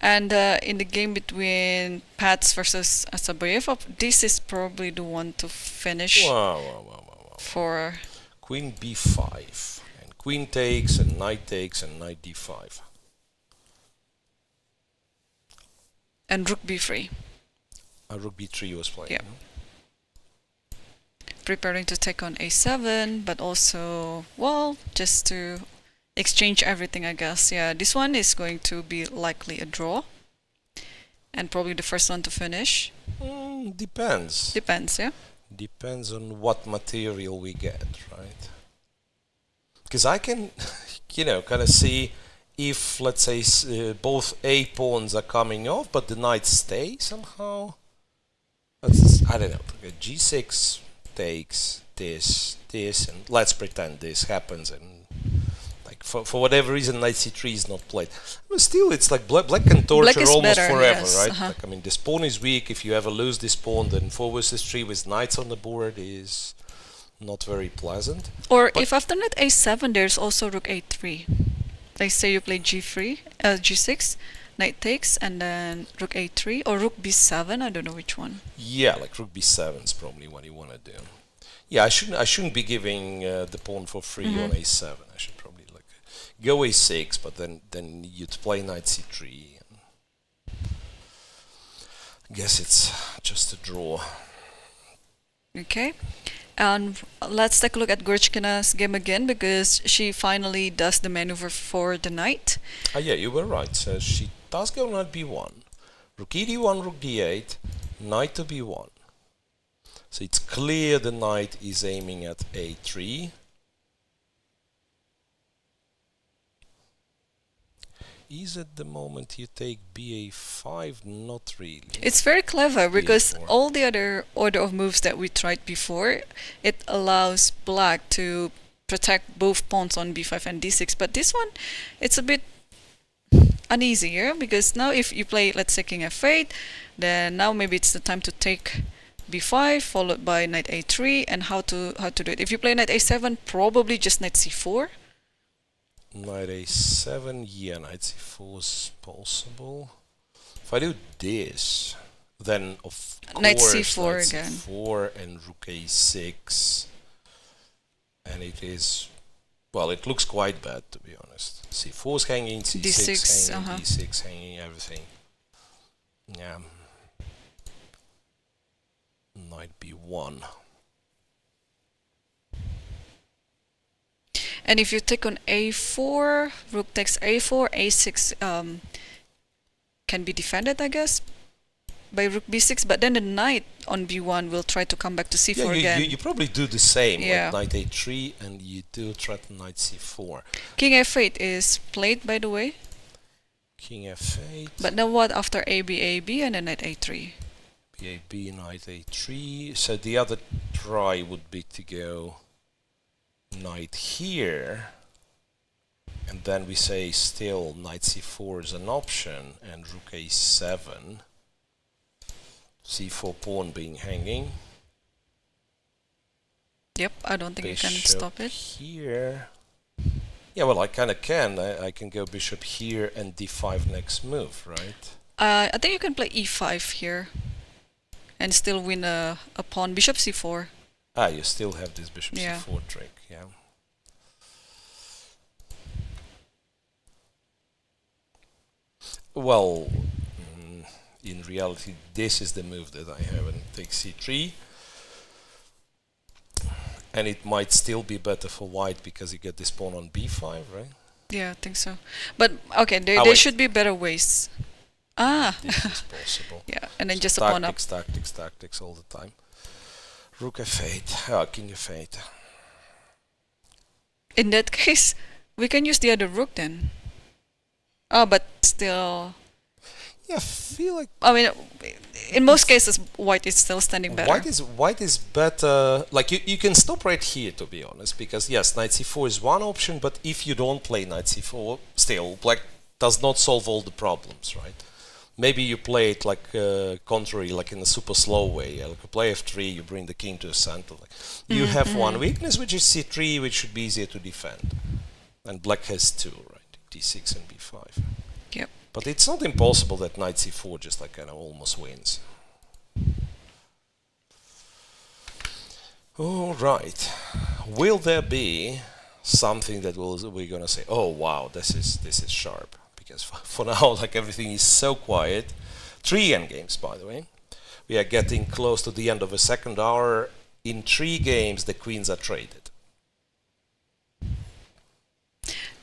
And in the game between Paehtz versus Assaubayeva, this is probably the one to finish Wow. for... Queen b5, and queen takes, and knight d5. And rook b3. Rook b3 was playing. Yeah. Preparing to take on a7, but also, well, just to exchange everything, I guess. Yeah, this one is going to be likely a draw. And probably the first one to finish. Depends. Depends, yeah? Depends on what material we get, right? Because I can, kind of see if, let's say, both A pawns are coming off, but the knights stay somehow. I don't know. G6 takes this, and let's pretend this happens, and like for whatever reason, knight c3 is not played. But still, it's like black can torture almost better, forever, yes, right? Like, I mean, this pawn is weak. If you ever lose this pawn, then 4 versus 3 with knights on the board is not very pleasant. Or if after knight a7, there's also rook a3. Like say you play g6, knight takes, and then rook a3, or rook b7, I don't know which one. Yeah, like rook b7 is probably what you want to do. Yeah, I shouldn't be giving the pawn for free on a7. I should probably like go a6, but then you'd play knight c3. I guess it's just a draw. Okay. And let's take a look at Goryachkina's game again, because she finally does the maneuver for the knight. Yeah, you were right. So she does go knight b1, rook e1, rook d8, knight to b1. So it's clear the knight is aiming at a3. Is at the moment you take ba5? Not really. It's very clever, because B4. all the other order of moves that we tried before, it allows black to protect both pawns on b5 and d6. But this one, it's a bit uneasier, because now if you play, let's say, king f8, then now maybe it's the time to take b5 followed by knight a3, and how to do it. If you play knight a7, probably just knight c4. Knight a7, yeah, knight c4 is possible. If I do this, then of course Knight c4 knight again. c4 and rook a6, and it is, well, it looks quite bad, to be honest. c4 is hanging, c6 D6, hanging, d6 hanging, everything. Yeah. Knight b1. And if you take on a4, rook takes a4, a6 can be defended, I guess, by rook b6. But then the knight on b1 will try to come back to c4 again. You probably do the same, Yeah. like knight a3, and you do threaten knight c4. King f8 is played, by the way. King f8. But then what after AB, and then knight a3? b, knight a3. So the other try would be to go knight here, and then we say still knight c4 is an option, and rook a7, c4 pawn being hanging. Yep, I don't think you can Bishop stop it. here. Yeah, well, I kind of can. I can go bishop here and d5 next move, right? I think you can play e5 here and still win a pawn. Bishop c4. You still have this bishop Yeah. c4 trick, yeah. Well, in reality, this is the move that I have, and take c3. And it might still be better for white because you get this pawn on b5, right? Yeah, I think so. But okay, there wait. should be better ways. This is possible. Yeah, and then So just a pawn up. tactics all the time. Rook f8, king f8. In that case, we can use the other rook then. Oh, but still... I feel like I mean, in most cases, white is still standing better. white is better. Like you can stop right here, to be honest, because yes, knight c4 is one option, but if you don't play knight c4, still black does not solve all the problems, right? Maybe you play it like contrary, like in a super slow way. Like you play f3, you bring the king to the center. Like you have one weakness, which is c3, which should be easier to defend, and black has two, right? d6 and b5. Yep. But it's not impossible that knight c4 just like kind of almost wins. All right. Will there be something that we're gonna say, oh wow, this is sharp? Because for now, like everything is so quiet. 3 endgames, by the way. We are getting close to the end of the second hour. In 3 games, the queens are traded.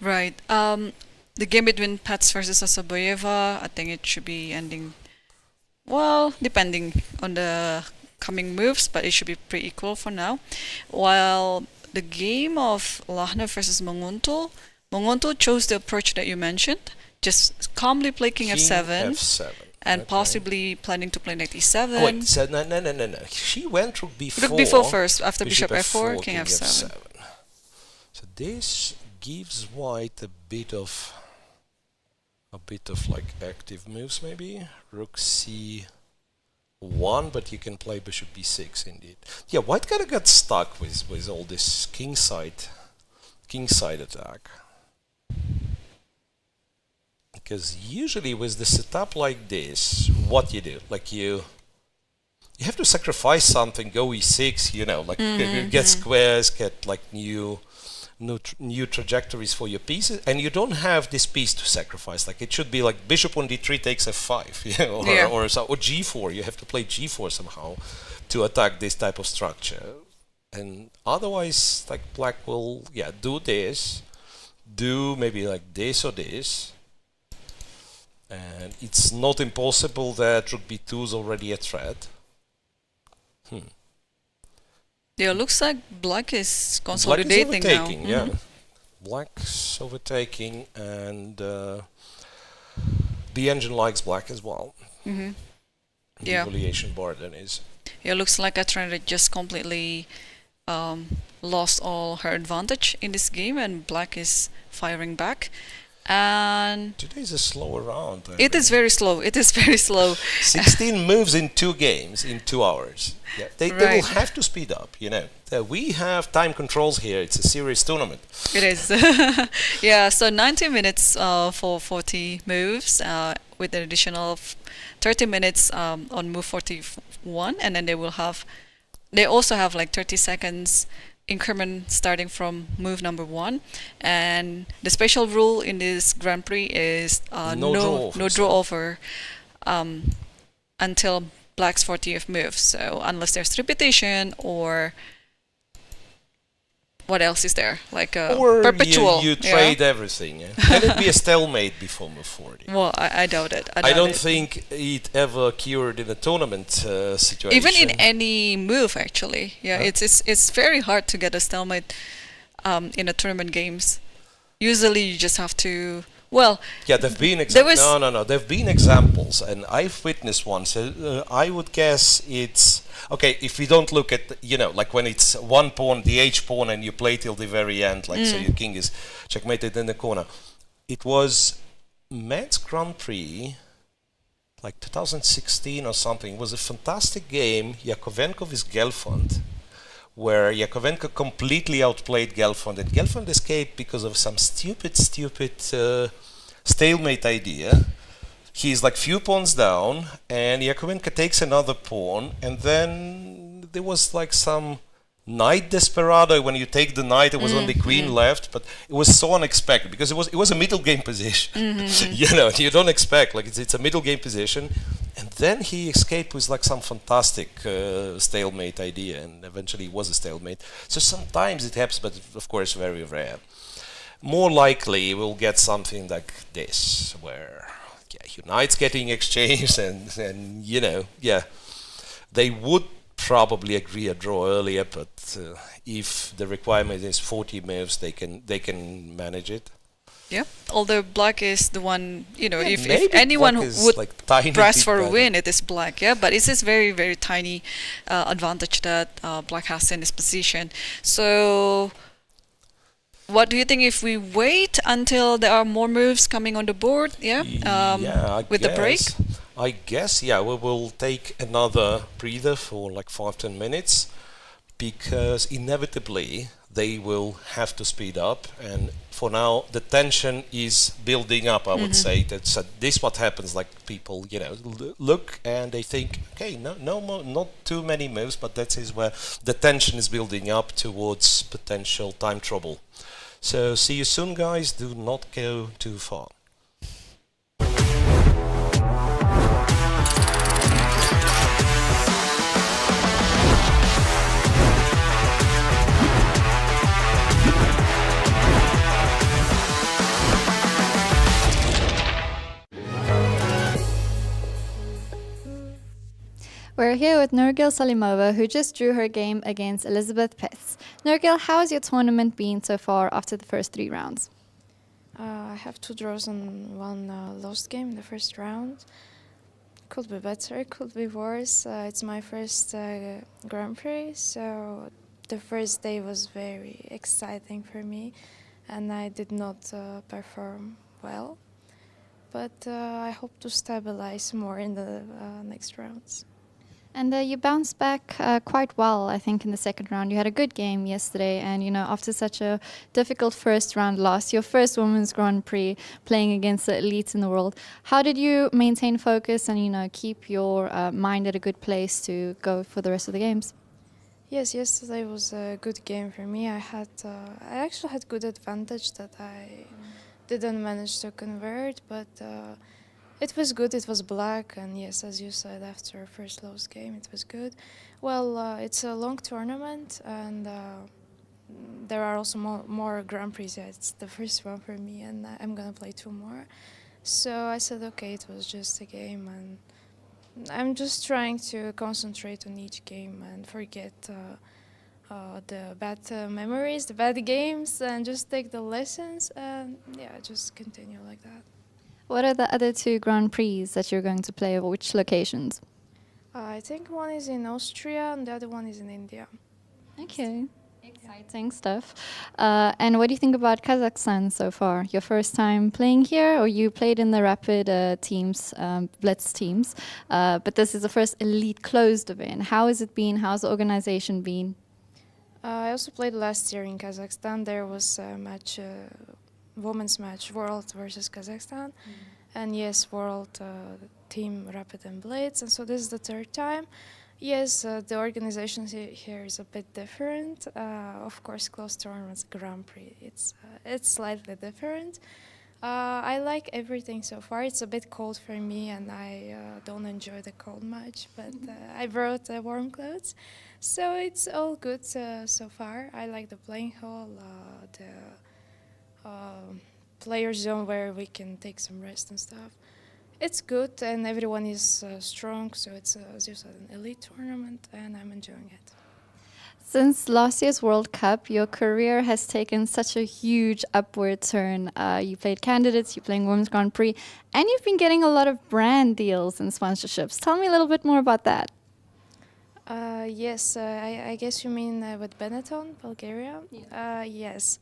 Right. The game between Paehtz versus Assaubayeva, I think it should be ending, well, depending on the coming moves, but it should be pretty equal for now. While the game of Lagno versus Munguntuul, Munguntuul chose the approach that you mentioned, just calmly play king f7, and possibly planning to play knight e7. Oh, wait, so no. She went rook b4. Rook b4 first, after bishop f4, king f7. So this gives white a bit of like active moves, maybe rook c1, but you can play bishop b6 indeed. Yeah, white kind of got stuck with all this kingside attack, because usually with the setup like this, what you do, like you have to sacrifice something, go e6, you know, like get squares, get like new trajectories for your pieces, and you don't have this piece to sacrifice. Like it should be like bishop on d3 takes f5, you know, or g4. You have to play g4 somehow to attack this type of structure, and otherwise, like black will do this, do maybe like this or this, and it's not impossible that rook b2 is already a threat. Yeah, looks like black is consolidating now. Yeah. Black's overtaking, and the engine likes black as well. The evaluation bar then is. Yeah, looks like Kateryna just completely lost all her advantage in this game, and black is firing back. And today's a slower round. It is very slow. 16 moves in 2 games in 2 hours. Yeah, they will have to speed up, you know. We have time controls here. It's a serious tournament. It is. Yeah, so 90 minutes for 40 moves with an additional 30 minutes on move 41, and then they also have like 30 seconds increment starting from move number 1, and the special rule in this Grand Prix is no draw over until black's 40th move. So unless there's repetition, or what else is there, like a perpetual, you trade everything. Can it be a stalemate before move 40? Well, I doubt it. I don't think it ever cured in a tournament situation. Even in any move, actually. Yeah, it's very hard to get a stalemate in a tournament games. Usually you just have to, well... Yeah, there've been examples. There've been examples, and I've witnessed one. So I would guess it's... Okay, if we don't look at, you know, like when it's one pawn, the H pawn, and you play till the very end, like so your king is checkmated in the corner. It was Men's Grand Prix, like 2016 or something. It was a fantastic game, Yakovenko vs Gelfand, where Yakovenko completely outplayed Gelfand, and Gelfand escaped because of some stupid stalemate idea. He's like few pawns down, and Yakovenko takes another pawn, and then there was like some knight desperado. When you take the knight, there was only queen left, but it was so unexpected because it was a middle game position. You know, you don't expect, like it's a middle game position, and then he escaped with like some fantastic stalemate idea, and eventually it was a stalemate. So sometimes it happens, but of course very rare. More likely we'll get something like this, where knights getting exchanged, and you know, they would probably agree a draw earlier, but if the requirement is 40 moves, they can manage it. Yeah, although black is the one, if maybe anyone black is would like tiny press bit for a better. win, it is black. Yeah, but it's this very, very tiny advantage that black has in this position. So, what do you think if we wait until there are more moves coming on the board? Yeah, with the break. I guess, yeah, we will take another breather for like 5-10 minutes, because inevitably they will have to speed up, and for now the tension is building up. I would say that's this what happens. Like people, look and they think, okay, no more, not too many moves, but that is where the tension is building up towards potential time trouble. So see you soon, guys. Do not go too far. We're here with Nurgyul Salimova, who just drew her game against Elisabeth Paehtz. Nurgyul, how has your tournament been so far after the first 3 rounds? I have 2 draws and 1 lost game in the first round. Could be better, could be worse. It's my first Grand Prix, so the first day was very exciting for me, and I did not perform well. But I hope to stabilize more in the next rounds. And you bounced back quite well, I think, in the second round. You had a good game yesterday, and after such a difficult first round loss, your first women's Grand Prix, playing against the elites in the world. How did you maintain focus and keep your mind at a good place to go for the rest of the games? Yes, yesterday was a good game for me. I actually had good advantage that I didn't manage to convert, but it was good. It was black, and yes, as you said, after first lost game, it was good. Well, it's a long tournament, and there are also more Grand Prix. Yeah, it's the first one for me, and I'm gonna play 2 more. So I said, okay, it was just a game, and I'm just trying to concentrate on each game and forget the bad memories, the bad games, and just take the lessons, and just continue like that. What are the other 2 Grand Prix that you're going to play, or which locations? I think one is in Austria and the other one is in India. Okay, exciting stuff. And what do you think about Kazakhstan so far? Your first time playing here, or you played in the rapid teams, blitz teams, but this is the first elite closed event. How has it been? How's the organization been? I also played last year in Kazakhstan. There was a match, women's match, World versus Kazakhstan, and yes, World team Rapid and Blitz, and so this is the 3rd time. Yes, the organization here is a bit different. Of course, close tournaments, Grand Prix, it's slightly different. I like everything so far. It's a bit cold for me, and I don't enjoy the cold much, but I brought warm clothes, so it's all good so far. I like the playing hall, the player zone where we can take some rest and stuff. It's good, and everyone is strong, so it's, as you said, an elite tournament, and I'm enjoying it. Since last year's World Cup, your career has taken such a huge upward turn. You played Candidates, you're playing Women's Grand Prix, and you've been getting a lot of brand deals and sponsorships. Tell me a little bit more about that. Yes, I guess you mean with Benetton, Bulgaria? Yes.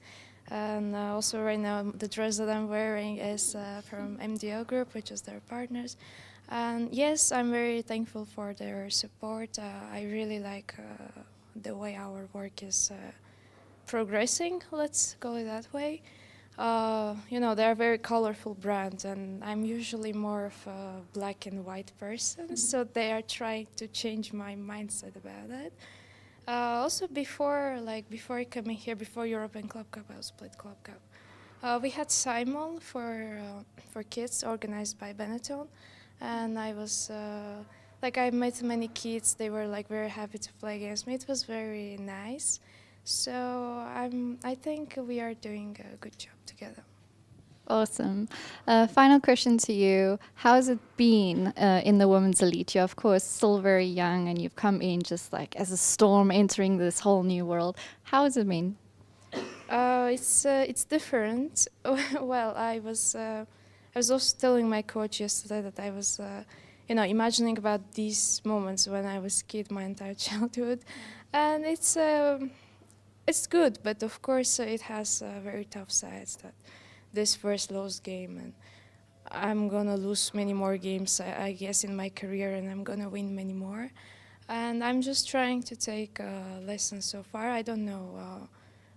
And also right now the dress that I'm wearing is from MDO Group, which is their partners. And yes, I'm very thankful for their support. I really like the way our work is progressing, let's call it that way. They're very colorful brands, and I'm usually more of a black and white person, so they are trying to change my mindset about it. Also, before coming here, before European Club Cup, I also played Club Cup. We had Simon for kids, organized by Benetton, and I was I met many kids. They were very happy to play against me. It was very nice. So I think we are doing a good job together. Awesome. Final question to you. How has it been in the women's elite? You're, of course, still very young, and you've come in just as a storm entering this whole new world. How has it been? It's different. Well, I was also telling my coach yesterday that I was, imagining about these moments when I was a kid my entire childhood, and it's good, but of course it has very tough sides. That this first lost game, and I'm gonna lose many more games, I guess, in my career, and I'm gonna win many more. And I'm just trying to take lessons so far. I don't know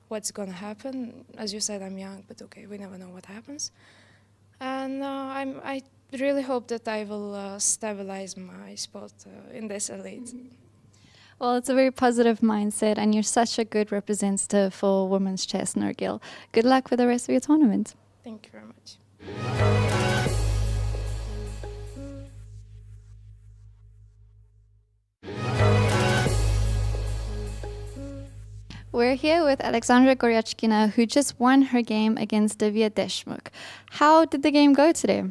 what's gonna happen. As you said, I'm young, but okay, we never know what happens. And I really hope that I will stabilize my spot in this elite. Well, it's a very positive mindset, and you're such a good representative for women's chess, Nurgyul. Good luck with the rest of your tournament. Thank you very much. We're here with Aleksandra Goryachkina, who just won her game against Divya Deshmukh. How did the game go today?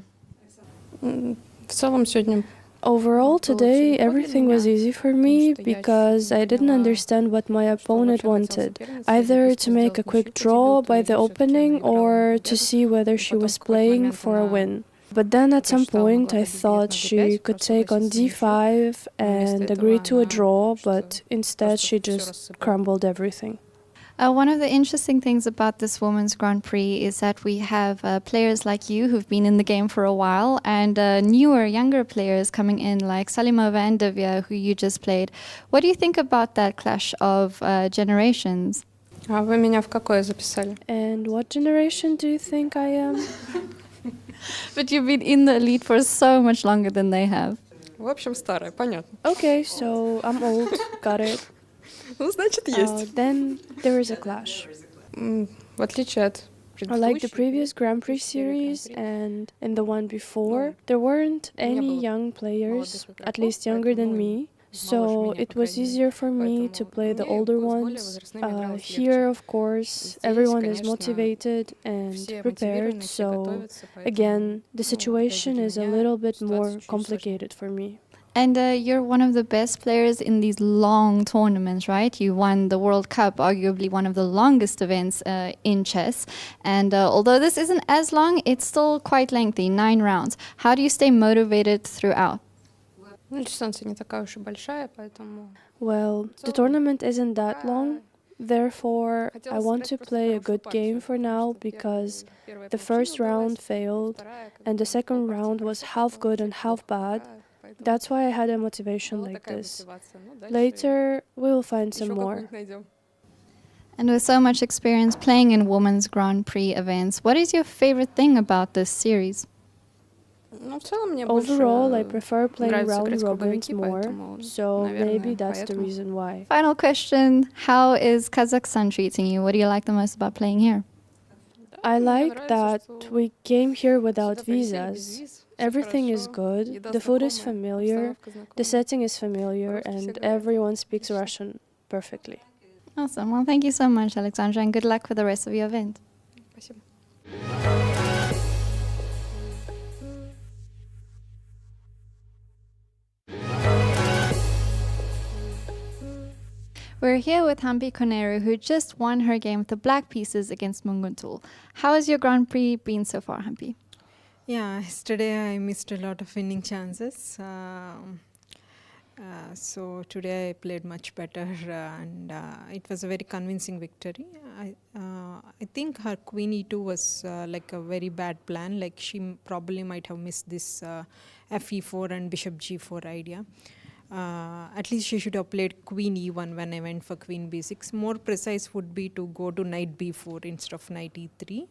Overall, today everything was easy for me because I didn't understand what my opponent wanted, either to make a quick draw by the opening or to see whether she was playing for a win. But then at some point I thought she could take on d5 and agree to a draw, but instead she just crumbled everything. One of the interesting things about this Women's Grand Prix is that we have players like you who've been in the game for a while, and newer, younger players coming in like Salimova and Divya, who you just played. What do you think about that clash of generations? And what generation do you think I am? But you've been in the elite for so much longer than they have. Okay, so I'm old, got it. Then there is a clash. Like the previous Grand Prix series and in the one before, there weren't any young players, at least younger than me. So it was easier for me to play the older ones. Here, of course, everyone is motivated and prepared. So again, the situation is a little bit more complicated for me. And you're one of the best players in these long tournaments, right? You won the World Cup, arguably one of the longest events in chess. And although this isn't as long, it's still quite lengthy, 9 rounds. How do you stay motivated throughout? Well, the tournament isn't that long. Therefore, I want to play a good game for now because the first round failed and the second round was half good and half bad. That's why I had a motivation like this. Later, we will find some more. And with so much experience playing in Women's Grand Prix events, what is your favorite thing about this series? Overall, I prefer playing round robins more, so maybe that's the reason why. Final question, how is Kazakhstan treating you? What do you like the most about playing here? I like that we came here without visas. Everything is good, the food is familiar, the setting is familiar, and everyone speaks Russian perfectly. Awesome. Well, thank you so much, Aleksandra, and good luck with the rest of your event. We're here with Humpy Koneru, who just won her game with the black pieces against Munguntuul. How has your Grand Prix been so far, Humpy? Yeah, yesterday I missed a lot of winning chances. So today I played much better and it was a very convincing victory. I think her Queen E2 was like a very bad plan. Like she probably might have missed this FE4 and Bishop G4 idea. At least she should have played Queen E1 when I went for Queen B6. More precise would be to go to Knight B4 instead of Knight E3.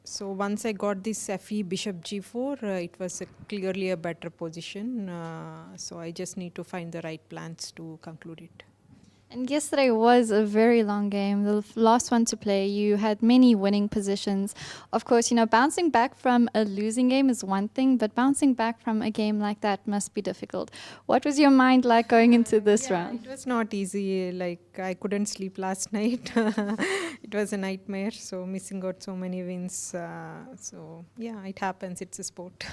So once I got this FE Bishop G4, it was clearly a better position. So I just need to find the right plans to conclude it. And yesterday was a very long game, the last one to play. You had many winning positions. Of course, you know, bouncing back from a losing game is one thing, but bouncing back from a game like that must be difficult. What was your mind like going into this round? It was not easy. Like, I couldn't sleep last night. It was a nightmare, so missing out so many wins. So, yeah, it happens. It's a sport.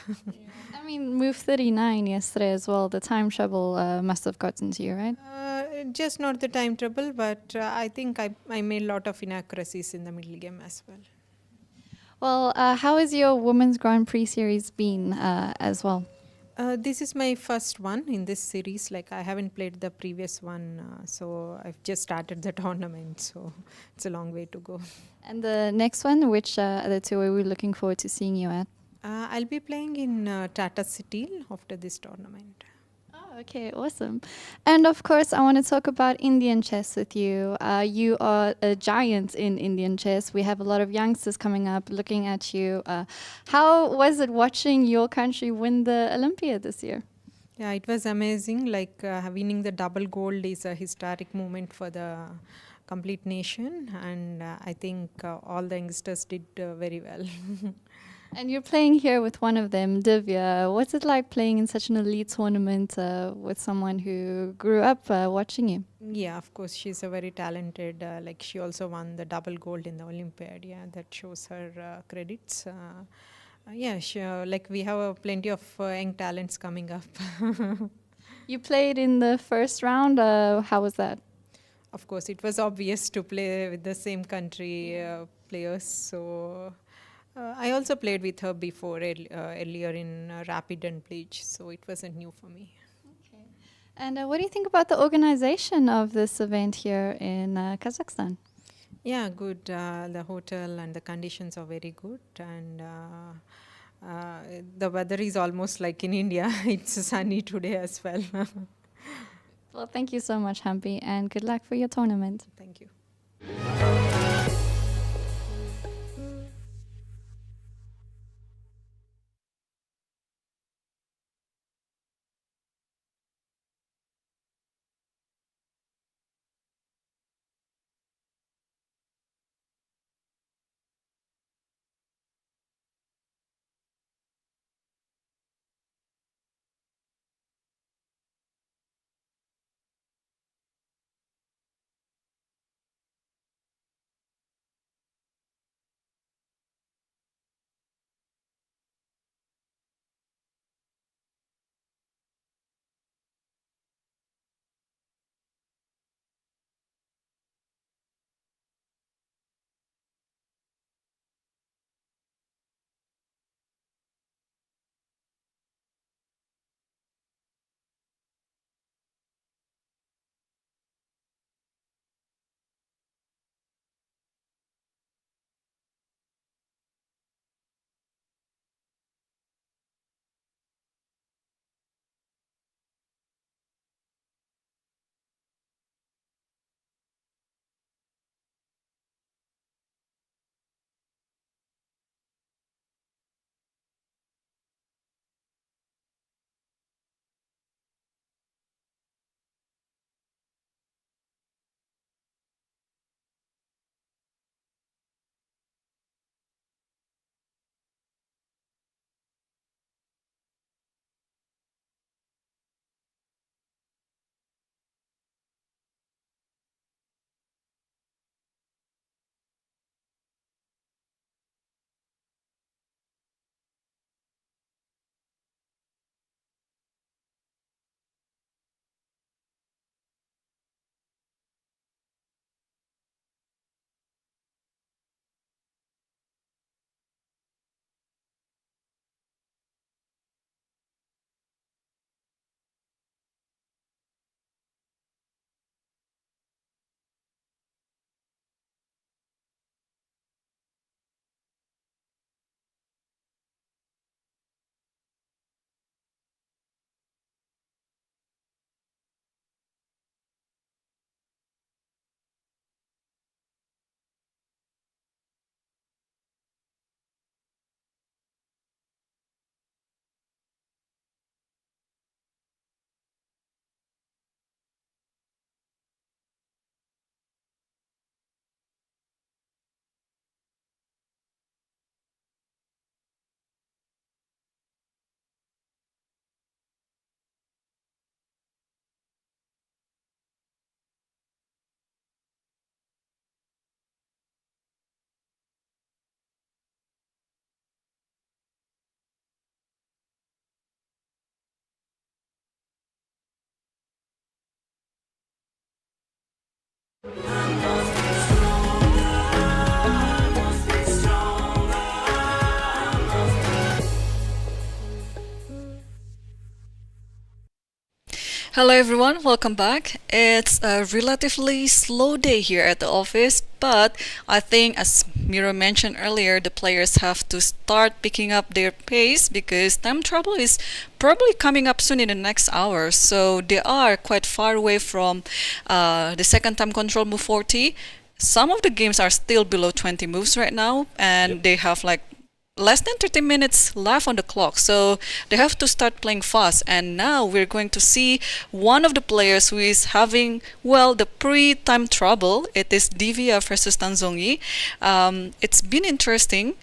I mean, move 39 yesterday as well. The time trouble must have gotten to you, right? Just not the time trouble, but I think I made a lot of inaccuracies in the middle game as well. Well, how has your Women's Grand Prix series been as well? This is my first one in this series. Like I haven't played the previous one, so I've just started the tournament. So it's a long way to go. And the next one, which the two are we looking forward to seeing you at? I'll be playing in Tata Steel after this tournament. Oh, okay, awesome. And of course, I want to talk about Indian chess with you. You are a giant in Indian chess. We have a lot of youngsters coming up looking at you. How was it watching your country win the Olympiad this year? Yeah, it was amazing. Like winning the double gold is a historic moment for the complete nation, and I think all the youngsters did very well. And you're playing here with one of them, Divya. What's it like playing in such an elite tournament with someone who grew up watching you? Yeah, of course, she's a very talented. Like she also won the double gold in the Olympiad. Yeah, that shows her credits. Yeah, sure. Like we have plenty of young talents coming up. You played in the first round. How was that? Of course, it was obvious to play with the same country players. So I also played with her before earlier in Rapid and Bleach. So it wasn't new for me. Okay. And what do you think about the organization of this event here in Kazakhstan? Yeah, good. The hotel and the conditions are very good, and the weather is almost like in India. It's sunny today as well. Well, thank you so much, Humpy, and good luck for your tournament. Thank you. Hello everyone, welcome back. It's a relatively slow day here at the office, but I think as Miro mentioned earlier, the players have to start picking up their pace because time trouble is probably coming up soon in the next hour. So they are quite far away from the second time control move 40. Some of the games are still below 20 moves right now, and they have like less than 30 minutes left on the clock, so they have to start playing fast. And now we're going to see one of the players who is having, well, the pre-time trouble. It is Divya versus Tan Zhongyi. It's been interesting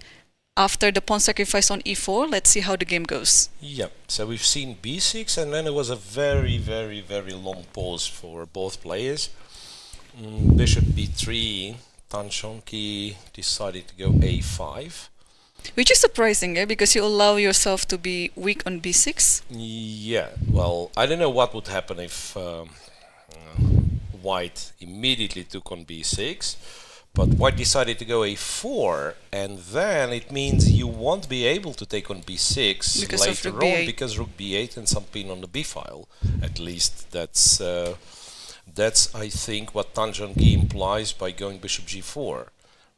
after the pawn sacrifice on e4. Let's see how the game goes. Yeah, so we've seen b6, and then it was a very, very, very long pause for both players. Bishop b3, Tan Zhongyi decided to go a5. Which is surprising, because you allow yourself to be weak on b6. Yeah, well, I don't know what would happen if White immediately took on b6, but White decided to go a4, and then it means you won't be able to take on b6 because later of rook on b8. because rook b8 and some pin on the b file. At least that's I think what Tan Zhongyi implies by going bishop g4.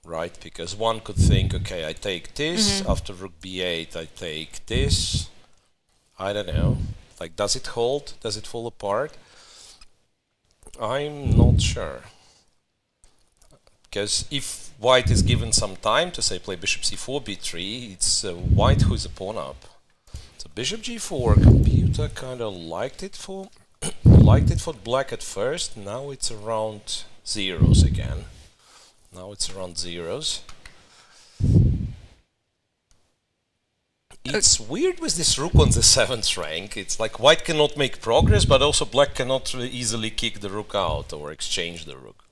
Right, because one could think, okay, I take this, after rook b8 I take this. I don't know, like, does it hold? Does it fall apart? I'm not sure. Because if White is given some time to, say, play bishop c4, b3, it's White who is a pawn up. So bishop g4, computer kind of liked it for black at first. Now it's around zeros again. Now it's around zeros. It's weird with this rook on the 7th rank. It's like White cannot make progress, but also Black cannot easily kick the rook out or exchange the rook.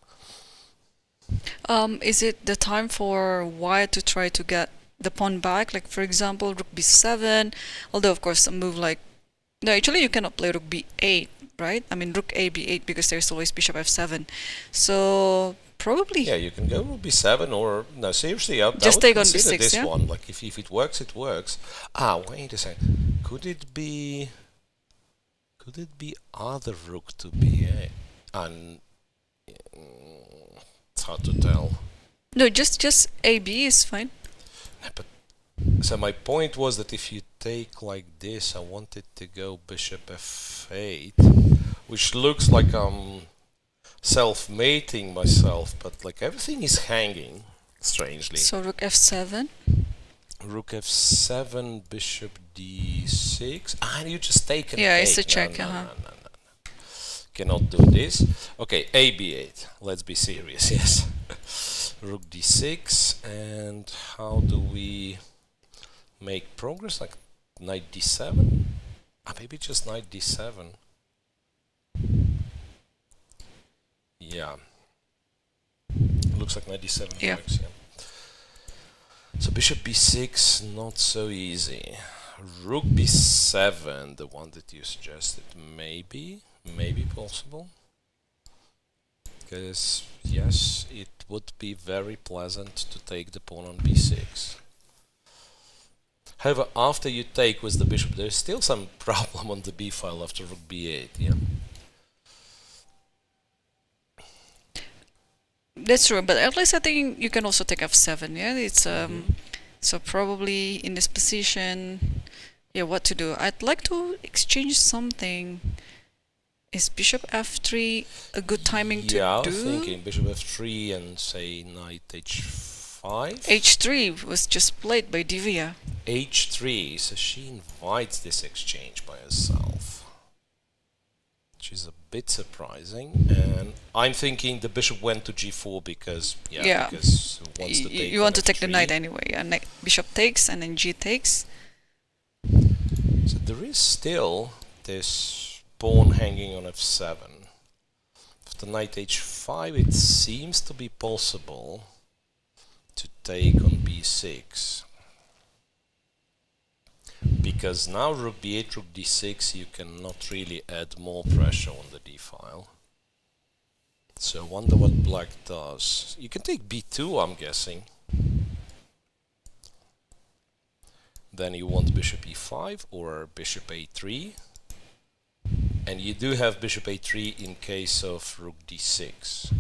Is it the time for White to try to get the pawn back? Like, for example, rook b7, although of course a move like... No, actually you cannot play rook b8, right? I mean rook a b8 because there's always bishop f7. So... probably. Yeah, you can go rook b7 or... No, seriously, I just would take on consider b6, this yeah? one. Like, if it works, it works. Ah, wait a second. Could it be other rook to b8? And it's hard to tell. No, just ab is fine. But so my point was that if you take like this, I wanted to go bishop f8, which looks like self-mating myself, but like everything is hanging strangely. So rook f7. Rook f7, bishop d6. And you just take and Yeah, take. it's a check. No. Cannot do this. Okay, a b8. Let's be serious. Yes. Rook d6, and how do we make progress? Like knight d7? Maybe just knight d7. Yeah. Looks like knight d7 Yeah. works, yeah. So bishop b6, not so easy. Rook b7, the one that you suggested, maybe possible. Because, yes, it would be very pleasant to take the pawn on b6. However, after you take with the bishop, there's still some problem on the b file after rook b8, yeah. That's true, but at least I think you can also take f7, yeah? It's so probably in this position, yeah, what to do? I'd like to exchange something. Is bishop f3 a good timing to do? Yeah, I was thinking bishop f3 and say knight h5. h3 was just played by Divya. h3, so she invites this exchange by herself, which is a bit surprising. And I'm thinking the bishop went to g4 because because it wants to take you want to on take the f3. knight anyway, and bishop takes and then g takes. So there is still this pawn hanging on f7. After knight h5, it seems to be possible to take on b6. Because now rook b8, rook d6, you cannot really add more pressure on the d file. So I wonder what black does. You can take b2, I'm guessing. Then you want bishop e5 or bishop a3. And you do have bishop a3 in case of rook d6.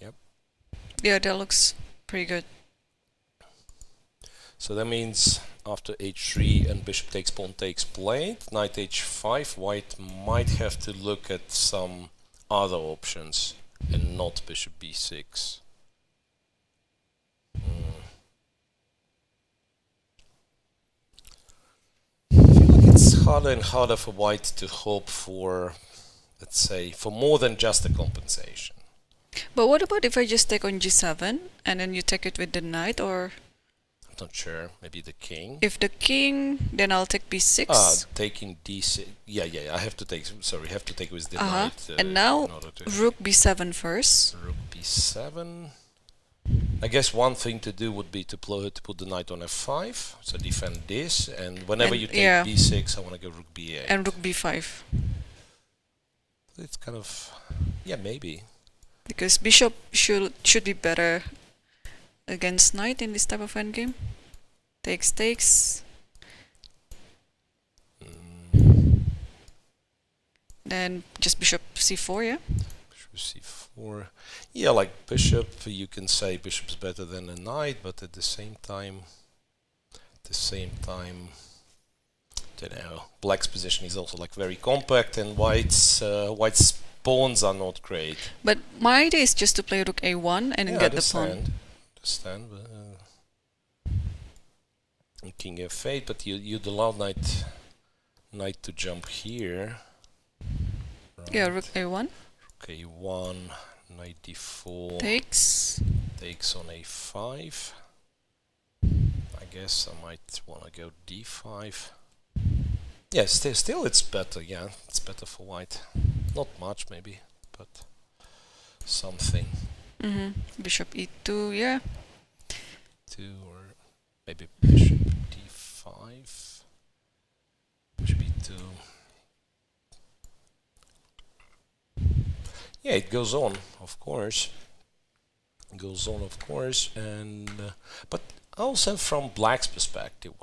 Yep. Yeah, that looks pretty good. So that means after h3 and bishop takes, pawn takes played, knight h5, white might have to look at some other options and not bishop b6. I feel like it's harder and harder for white to hope for, let's say, for more than just a compensation. But what about if I just take on g7 and then you take it with the knight, or Not sure, maybe the king. if the king, then I'll take b6. Taking d6. Yeah, I have to take. Sorry, have to take with the Uh-huh. knight. And now in order to rook b7 first. rook b7. I guess one thing to do would be to put the knight on f5, so defend this, and whenever And- you take yeah. b6, I want to go rook b8. And rook b5. It's kind of, yeah, maybe. Because bishop should be better against knight in this type of endgame. Takes. Then just bishop c4, yeah? Bishop c4. Yeah, like bishop, you can say bishop's better than a knight, but at the same time, don't know. Black's position is also like very compact, and white's pawns are not great. But my idea is just to play rook a1 and Yeah, get the pawn. Understand. And king f8, but you'd allow knight to jump here. Right. Yeah, rook a1. Rook a1, knight d4. Takes. Takes on a5. I guess I might want to go d5. Yeah, still it's better. Yeah, it's better for white. Not much, maybe, but something. Bishop e2, yeah. 2 or maybe bishop d5. Bishop e2. Yeah, it goes on, of course. And but also from black's perspective,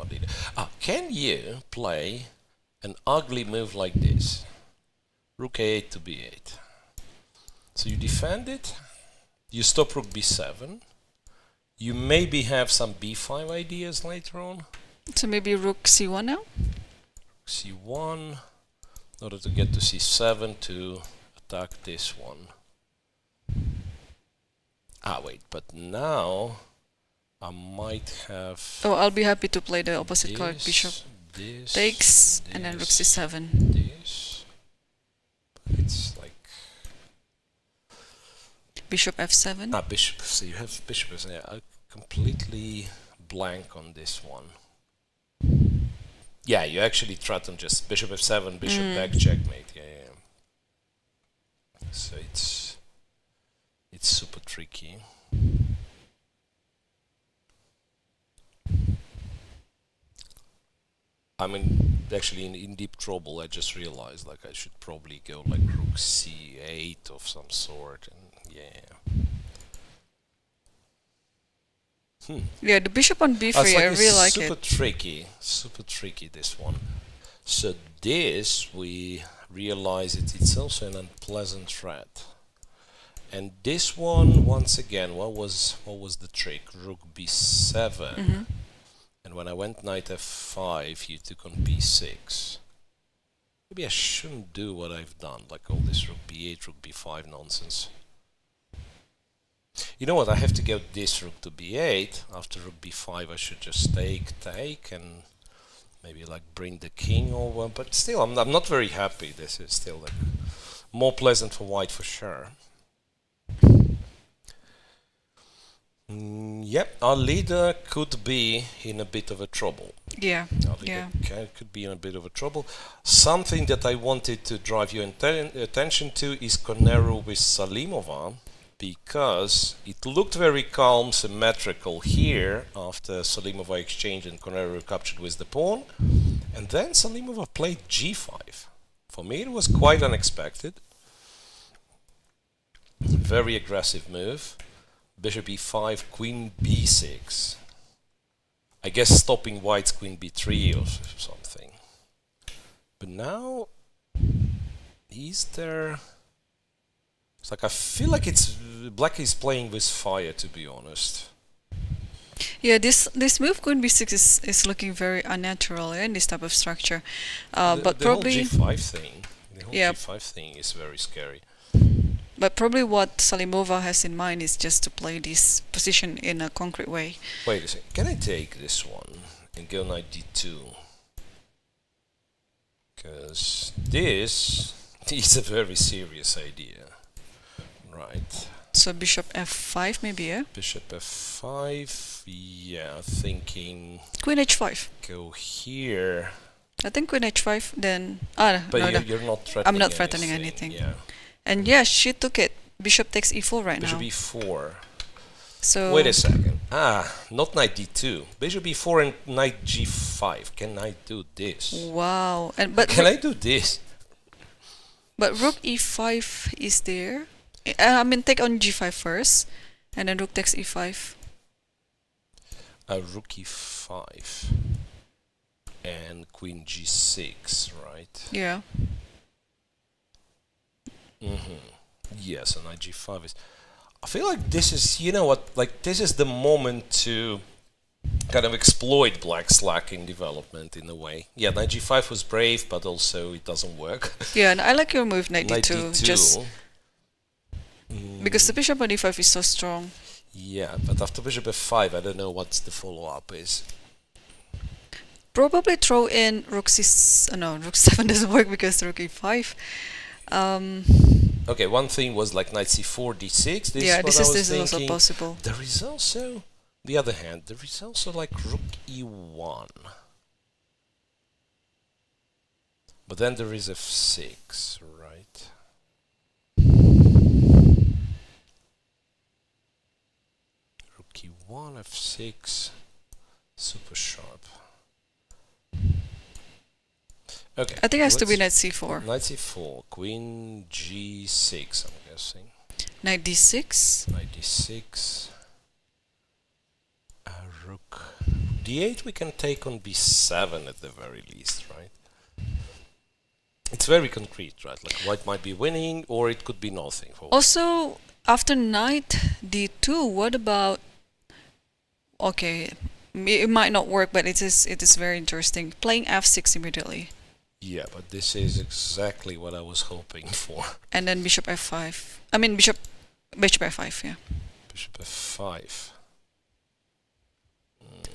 can you play an ugly move like this? Rook a8 to b8. So you defend it, you stop rook b7, you maybe have some b5 ideas later on. So maybe rook c1 now? c1, in order to get to c7 to attack this one. Wait, but now I might have... Oh, I'll be happy to play the opposite card, bishop. Takes, and then rook c7. This. But it's like... Bishop f7. Bishop, so you have bishop f7. Yeah, I completely blank on this one. Yeah, you actually threaten just bishop f7, bishop back checkmate. Yeah. So it's super tricky. I mean, actually in deep trouble. I just realized like I should probably go like rook c8 of some sort, and yeah. Yeah, the bishop on b3, I really like it. Super tricky this one. So this, we realize it's also an unpleasant threat. And this one, once again, what was the trick? Rook b7. And when I went knight f5, you took on b6. Maybe I shouldn't do what I've done, like all this rook b8, rook b5 nonsense. You know what, I have to go this rook to b8. After rook b5 I should just take and maybe like bring the king over, but still I'm not very happy. This is still like more pleasant for white for sure. Yep, our leader could be in a bit of a trouble. Yeah, Our leader could be in a bit of a trouble. Something that I wanted to drive your attention to is Koneru with Salimova, because it looked very calm, symmetrical here after Salimova exchanged and Koneru captured with the pawn, and then Salimova played g5. For me it was quite unexpected. Very aggressive move. Bishop e5, queen b6. I guess stopping white's queen b3 or something. But now, is there... It's like I feel like it's black is playing with fire, to be honest. Yeah, this move queen b6 is looking very unnatural in this type of structure. But the probably whole g5 thing. The whole yeah. g5 thing is very scary. But probably what Salimova has in mind is just to play this position in a concrete way. Wait a second. Can I take this one and go knight d2? Because this is a very serious idea. Right. So bishop f5 maybe, yeah? Bishop f5, yeah, thinking... Queen h5. Go here. I think queen h5, then... But no, you're not threatening I'm not threatening anything. Yeah. And yeah, she took it. Bishop takes e4 right Bishop now. e4. So Wait a second. Not knight d2. Bishop e4 and knight g5. Can I do this? Wow. Can I do this? But rook e5 is there. I mean, take on g5 first, and then rook takes e5. Rook e5 and queen g6, right? Yeah. Yes, and knight g5 is... I feel like this is, you know what, like this is the moment to kind of exploit black's lack in development in a way. Yeah, knight g5 was brave, but also it doesn't work. Yeah, and I like your move knight Knight d2. d2. Just because the bishop on e5 is so strong. Yeah, but after bishop f5, I don't know what's the follow-up is. Probably throw in rook c... no, rook 7 doesn't work because rook e5. Okay, one thing was like knight c4, d6. This yeah, is this is also possible. There is also, the other hand, there is also like rook e1. But then there is f6, right? Rook e1, f6, super sharp. Okay. I think it has to be knight c4. Knight c4, queen g6, I'm guessing. Knight d6. Knight d6. Rook d8 we can take on b7 at the very least, right? It's very concrete, right? Like white might be winning or it could be nothing. For Also, after knight d2, what about... Okay, it might not work, but it is very interesting. Playing f6 immediately. Yeah, but this is exactly what I was hoping for. And then bishop f5. I mean bishop f5, yeah. Bishop f5.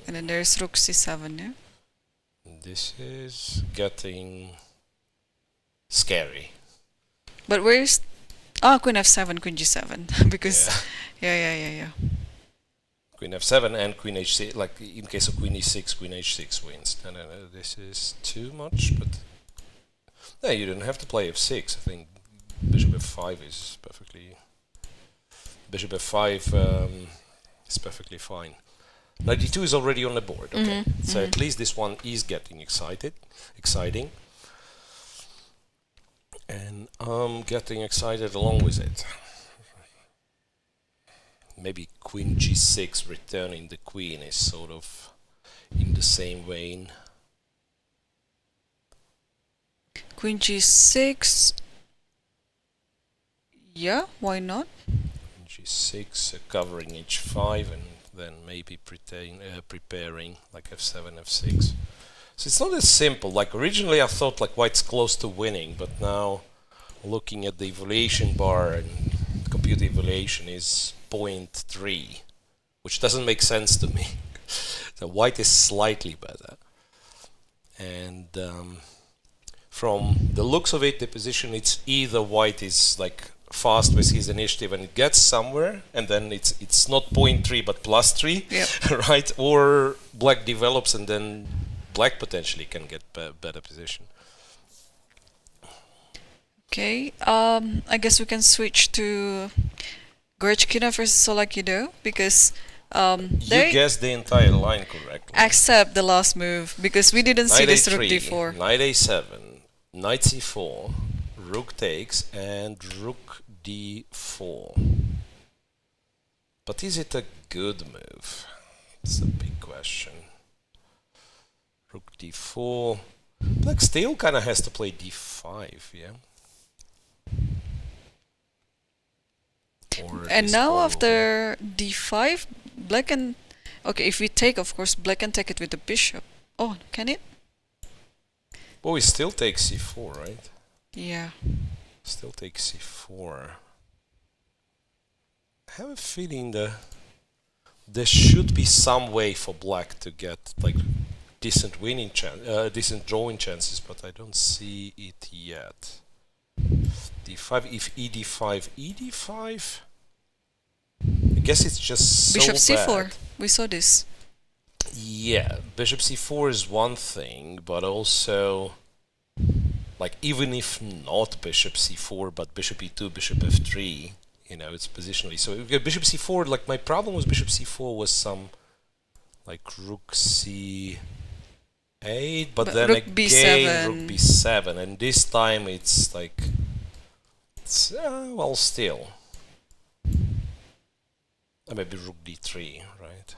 And then there's rook c7, yeah. This is getting scary. But where's... queen f7, queen g7. Because... Yeah. Queen f7 and queen h6, like in case of queen e6, queen h6 wins. No, this is too much, but... No, you don't have to play f6. I think bishop f5 is perfectly... Bishop f5 is perfectly fine. Knight d2 is already on the board, okay. So at least this one is getting exciting. And I'm getting excited along with it. Maybe queen g6 returning the queen is sort of in the same vein. Queen g6. Yeah, why not? Queen g6 covering h5 and then maybe preparing like f7, f6. So it's not as simple. Like originally I thought like white's close to winning, but now looking at the evaluation bar and computer evaluation is 0.3, which doesn't make sense to me. So white is slightly better. And from the looks of it, the position, it's either white is like fast with his initiative and it gets somewhere, and then it's not 0.3 but +3, yep. right? Or black develops and then black potentially can get better position. Okay, I guess we can switch to Goryachkina versus Tsolakidou because you guessed the entire line correctly. Except the last move, because we didn't see this rook d4. Knight a7, knight c4, rook takes, and rook d4. But is it a good move? It's a big question. Rook d4. Black still kind of has to play d5, yeah? And now after d5, black can... Okay, if we take, of course, black can take it with the bishop. Oh, can it? Oh, it still takes c4, right? Yeah. Still takes c4. I have a feeling that there should be some way for black to get like decent winning chance, decent drawing chances, but I don't see it yet. d5, if ed5, ed5. I guess it's just so Bishop c4. bad. We saw this. Yeah, bishop c4 is one thing, but also, like, even if not bishop c4, but bishop e2, bishop f3, you know, it's positionally. So if you get bishop c4, like, my problem with bishop c4 was some, like, rook c8, but then rook again, b7. rook b7, and this time it's like, it's, well, still. Maybe rook d3, right?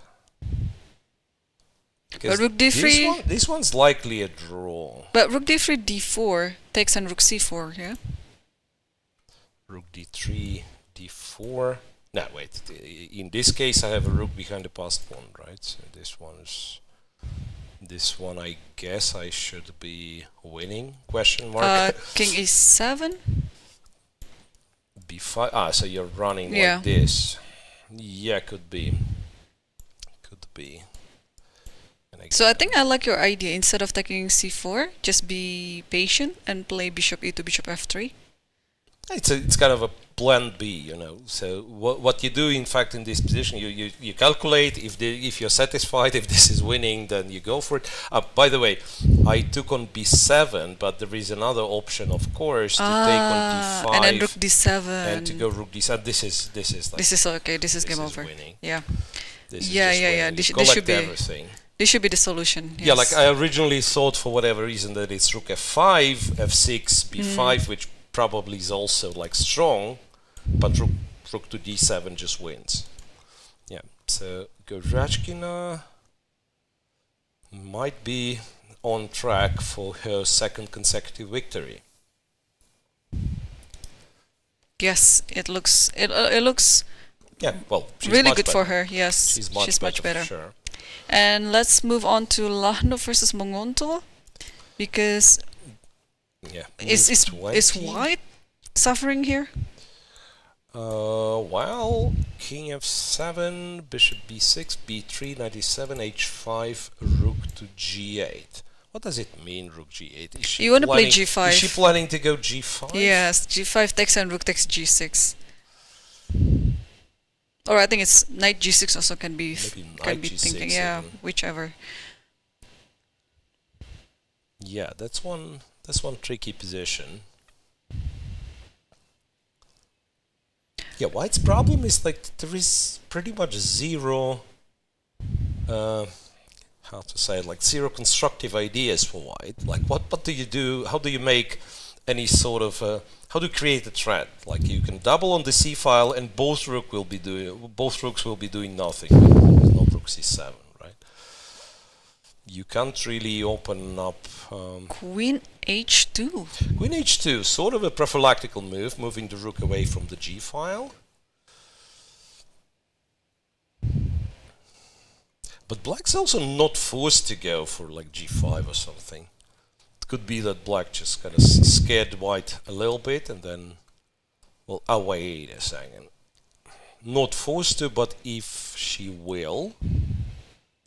But rook d3... This one's likely a draw. But rook d3, d4 takes on rook c4, yeah? Rook d3, d4. No, wait. In this case, I have a rook behind the passed pawn, right? So this one, I guess I should be winning? Question mark. King e7. b5. Ah, so you're running like this. Yeah, could be. Could be. So I think I like your idea. Instead of taking c4, just be patient and play bishop e2, bishop f3. It's kind of a plan B, you know. So what you do, in fact, in this position, you calculate if you're satisfied, if this is winning, then you go for it. By the way, I took on b7, but there is another option, of course, to take on d5 and then rook d7 and to go rook d7. This is like this is okay. This is game over. Winning. Yeah. This is yeah. This should be everything. This should be the solution. Yes. Yeah, like I originally thought, for whatever reason, that it's rook f5, f6, b5, which probably is also like strong, but rook to d7 just wins. Yeah, so Goryachkina might be on track for her second consecutive victory. Yes, it looks yeah, well, she's really much good better. for her. Yes, she's much better. For sure. And let's move on to Lagno versus Munguntuul, because is white suffering here? Well, king f7, bishop b6, b3, 97, h5, rook to g8. What does it mean, rook g8? You want to play g5. Is she planning to go g5? Yes, g5 takes and rook takes g6. Or I think it's knight g6 also can be thinking, yeah, whichever. Yeah, that's one tricky position. Yeah, white's problem is like there is pretty much zero how to say it, like zero constructive ideas for white. Like what do you do? How do you make any sort of how do you create a threat? Like you can double on the c file and both rooks will be doing nothing. There's no rook c7, right? You can't really open up Queen h2. Queen h2, sort of a prophylactical move, moving the rook away from the g file. But black's also not forced to go for like g5 or something. It could be that black just kind of scared white a little bit and then, well, oh wait a second. Not forced to, but if she will,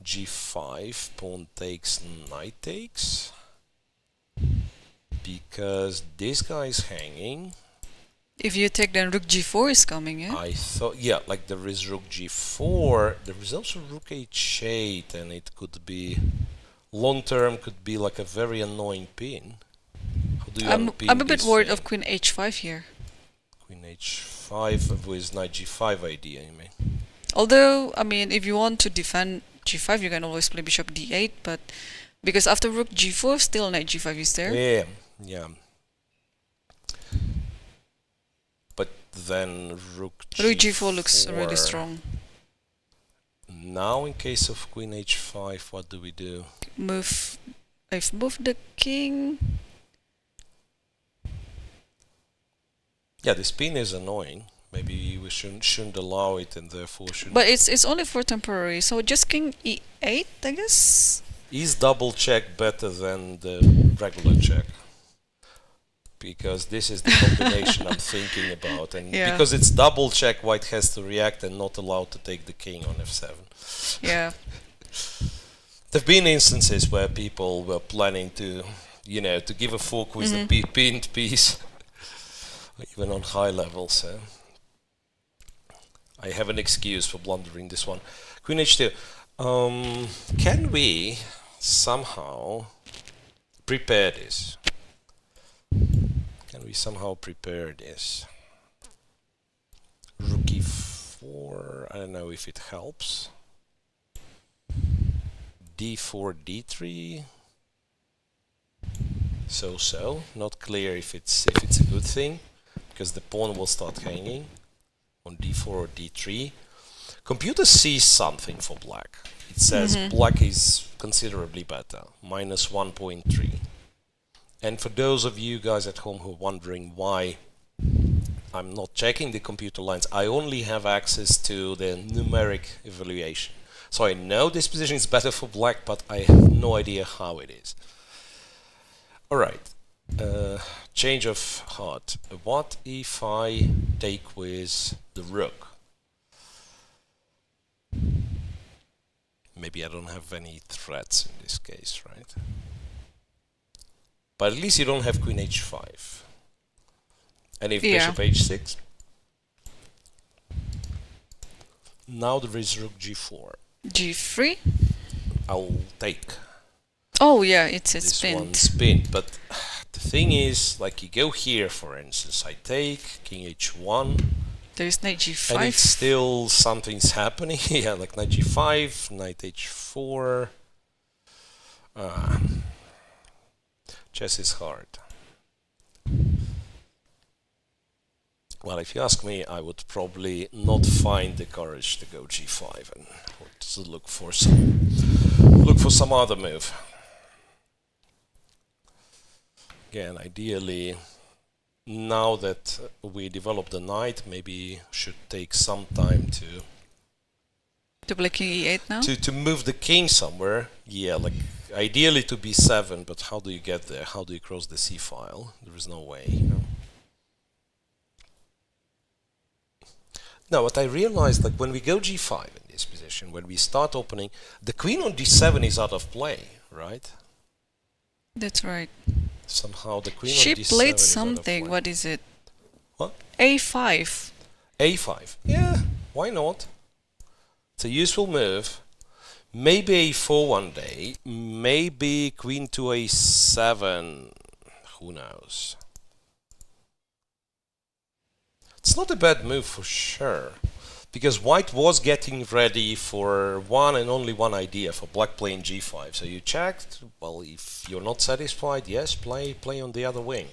g5, pawn takes, knight takes. Because this guy is hanging. If you take, then rook g4 is coming, yeah? I thought, yeah, like there is rook g4, there is also rook h8, and it could be, long term, could be like a very annoying pin. How do you unpin I'm a bit this worried thing? of queen h5 here. Queen h5 with knight g5 idea, you mean? Although, I mean, if you want to defend g5, you can always play bishop d8, but because after rook g4, still knight g5 is there. Yeah, yeah. But then rook g4 looks really strong. Now in case of queen h5, what do we do? I've moved the king. Yeah, the spin is annoying. Maybe we shouldn't allow it, and therefore shouldn't. But it's only for temporary, so just king e8, I guess. Is double check better than the regular check? Because this is the combination I'm thinking about, and because it's double check, white has to react and not allowed to take the king on f7. Yeah. There've been instances where people were planning to, to give a fork with a pinned piece, even on high levels. I have an excuse for blundering this one. Queen h2. Can we somehow prepare this? Can we somehow prepare this? Rook e4. I don't know if it helps. d4, d3. So. Not clear if it's a good thing, because the pawn will start hanging on d4 or d3. Computer sees something for black. It says black is considerably better, minus 1.3. And for those of you guys at home who are wondering why I'm not checking the computer lines, I only have access to the numeric evaluation. So I know this position is better for black, but I have no idea how it is. Alright, change of heart. What if I take with the rook? Maybe I don't have any threats in this case, right? But at least you don't have queen h5. And if bishop h6? Now there is rook g4. g3? I'll take. Oh yeah, it's this one spin. But the thing is, like you go here, for instance, I take king h1. There's knight g5. And it's still something's happening. Yeah, like knight g5, knight h4. Chess is hard. Well, if you ask me, I would probably not find the courage to go g5 and to look for some other move. Again, ideally, now that we developed the knight, maybe should take some time to play king e8 now? To move the king somewhere. Yeah, like ideally to b7, but how do you get there? How do you cross the c file? There is no way, Now, what I realized, like when we go g5 in this position, when we start opening, the queen on d7 is out of play, right? That's right. Somehow the queen she on d7 played is something. out of play. What is it? What? a5. a5. Yeah, why not? It's a useful move. Maybe a4 one day. Maybe queen to a7. Who knows? It's not a bad move for sure, because white was getting ready for one and only one idea, for black playing g5. So you checked. Well, if you're not satisfied, yes, play on the other wing.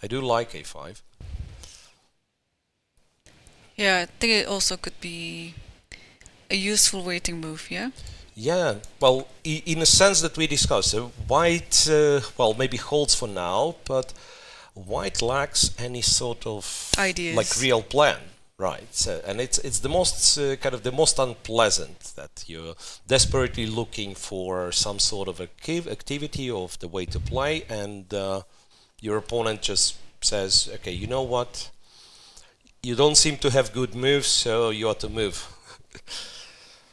I do like a5. Yeah, I think it also could be a useful waiting move, yeah? Yeah, well, in a sense that we discussed, white, well, maybe holds for now, but white lacks any sort of ideas, like real plan, right? So, and it's the most kind of the most unpleasant, that you're desperately looking for some sort of activity of the way to play, and your opponent just says, okay, you know what? You don't seem to have good moves, so you ought to move.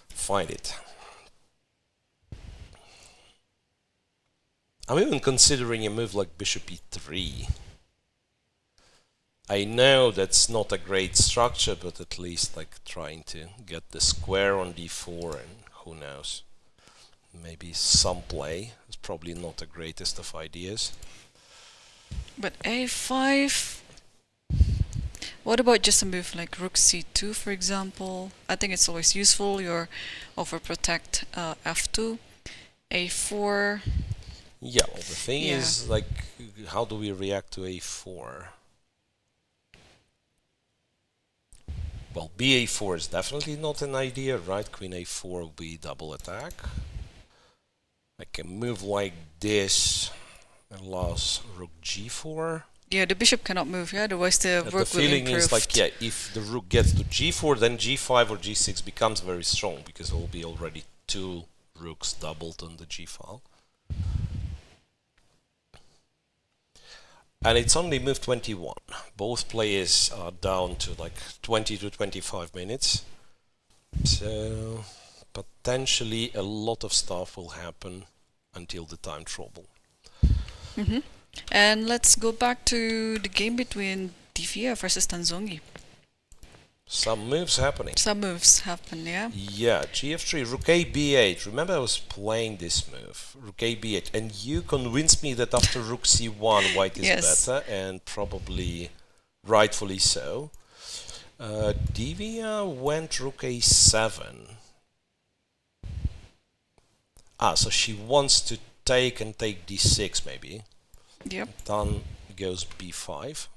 Find it. I'm even considering a move like bishop e3. I know that's not a great structure, but at least like trying to get the square on d4, and who knows, maybe some play. It's probably not the greatest of ideas. But a5. What about just a move like rook c2, for example? I think it's always useful. You're overprotect f2, a4. Yeah, well, the thing is, like, how do we react to a4? Well, ba4 is definitely not an idea, right? Queen a4 will be double attack. I can move like this and lost rook g4. Yeah, the bishop cannot move, yeah, otherwise the rook will improve. The feeling is like, yeah, if the rook gets to g4, then g5 or g6 becomes very strong, because there will be already 2 rooks doubled on the g file. And it's only move 21. Both players are down to like 20 to 25 minutes. So potentially a lot of stuff will happen until the time trouble. Mm-hmm. And let's go back to the game between Divya versus Tan Zhongyi. Some moves happening. Some moves happen, yeah? Yeah, gf3, rook a b8. Remember I was playing this move, rook a b8, and you convinced me that after rook c1 white is better, and probably rightfully so. Divya went rook a7. So she wants to take and take d6 maybe. Yep. Tan goes b5.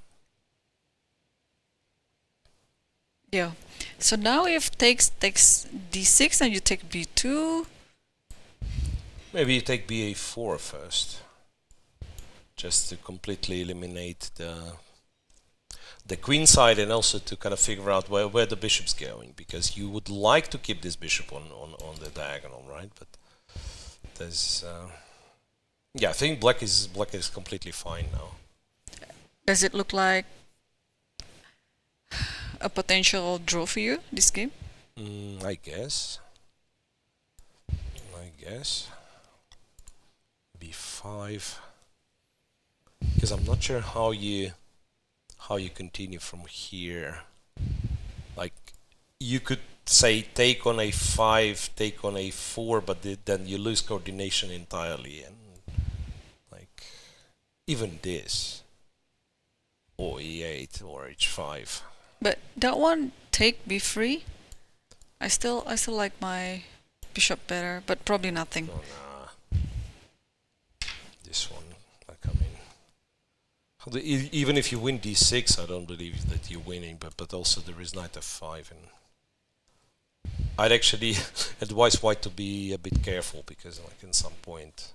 Yeah. So now if takes d6 and you take b2. Maybe you take ba4 first, just to completely eliminate the queen side, and also to kind of figure out where the bishop's going, because you would like to keep this bishop on the diagonal, right? But there's yeah, I think black is completely fine now. Does it look like a potential draw for you, this game? I guess. b5, because I'm not sure how you continue from here. Like, you could say take on a5, take on a4, but then you lose coordination entirely, and like even this, or e8 or h5. But that one, take b3. I still like my bishop better, but probably nothing. Oh, nah. This one, like, I mean, even if you win d6, I don't believe that you're winning. But also there is knight f5, and I'd actually advise white to be a bit careful, because like in some point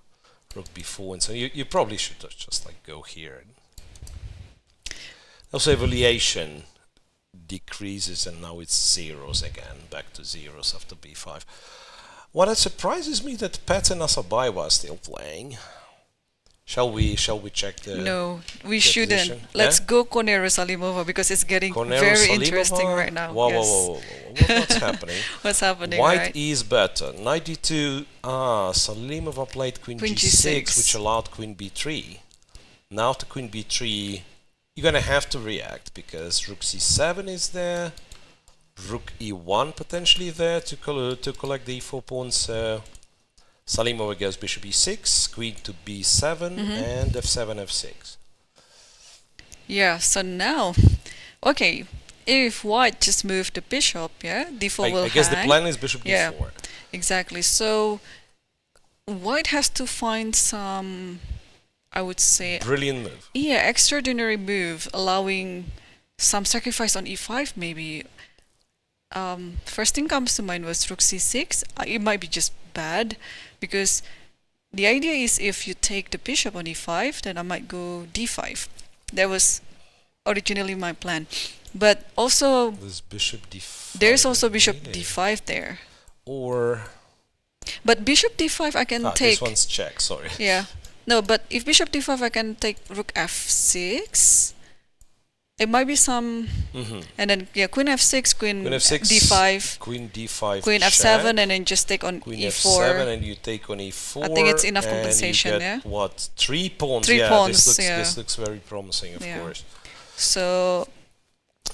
rook b4, and so you probably should just like go here. Also evaluation decreases, and now it's zeros again, back to zeros after b5. What surprises me that Paehtz and Assaubayeva are still playing. Shall we check the? No, we shouldn't. Position? Let's go Koneru Salimova, because it's getting Koneru very Salimova? interesting right now. Whoa. What's happening? What's happening? White right? is better. 92. Salimova played queen g6, which allowed queen b3. Now to queen b3, you're gonna have to react, because rook c7 is there, rook e1 potentially there to collect the e4 pawns. Salimova goes bishop e6, queen to b7, and f7, f6. Yeah, so now, okay, if white just moved the bishop, yeah, d4 will hang. I guess the plan is bishop d4. Yeah, exactly. So white has to find some, I would say, brilliant move. Yeah, extraordinary move, allowing some sacrifice on e5 maybe. First thing comes to mind was rook c6. It might be just bad, because the idea is if you take the bishop on e5, then I might go d5. That was originally my plan. But also there's bishop d5. There's also bishop d5 there. But bishop d5 I can take. This one's check, sorry. Yeah. No, but if bishop d5 I can take rook f6. It might be some, and then queen f6, queen d5, queen d5, queen f7, and then just take on queen e4. f7, and you take on e4. I think it's enough compensation, and you get, what, 3 pawns? This looks very promising, of course. So,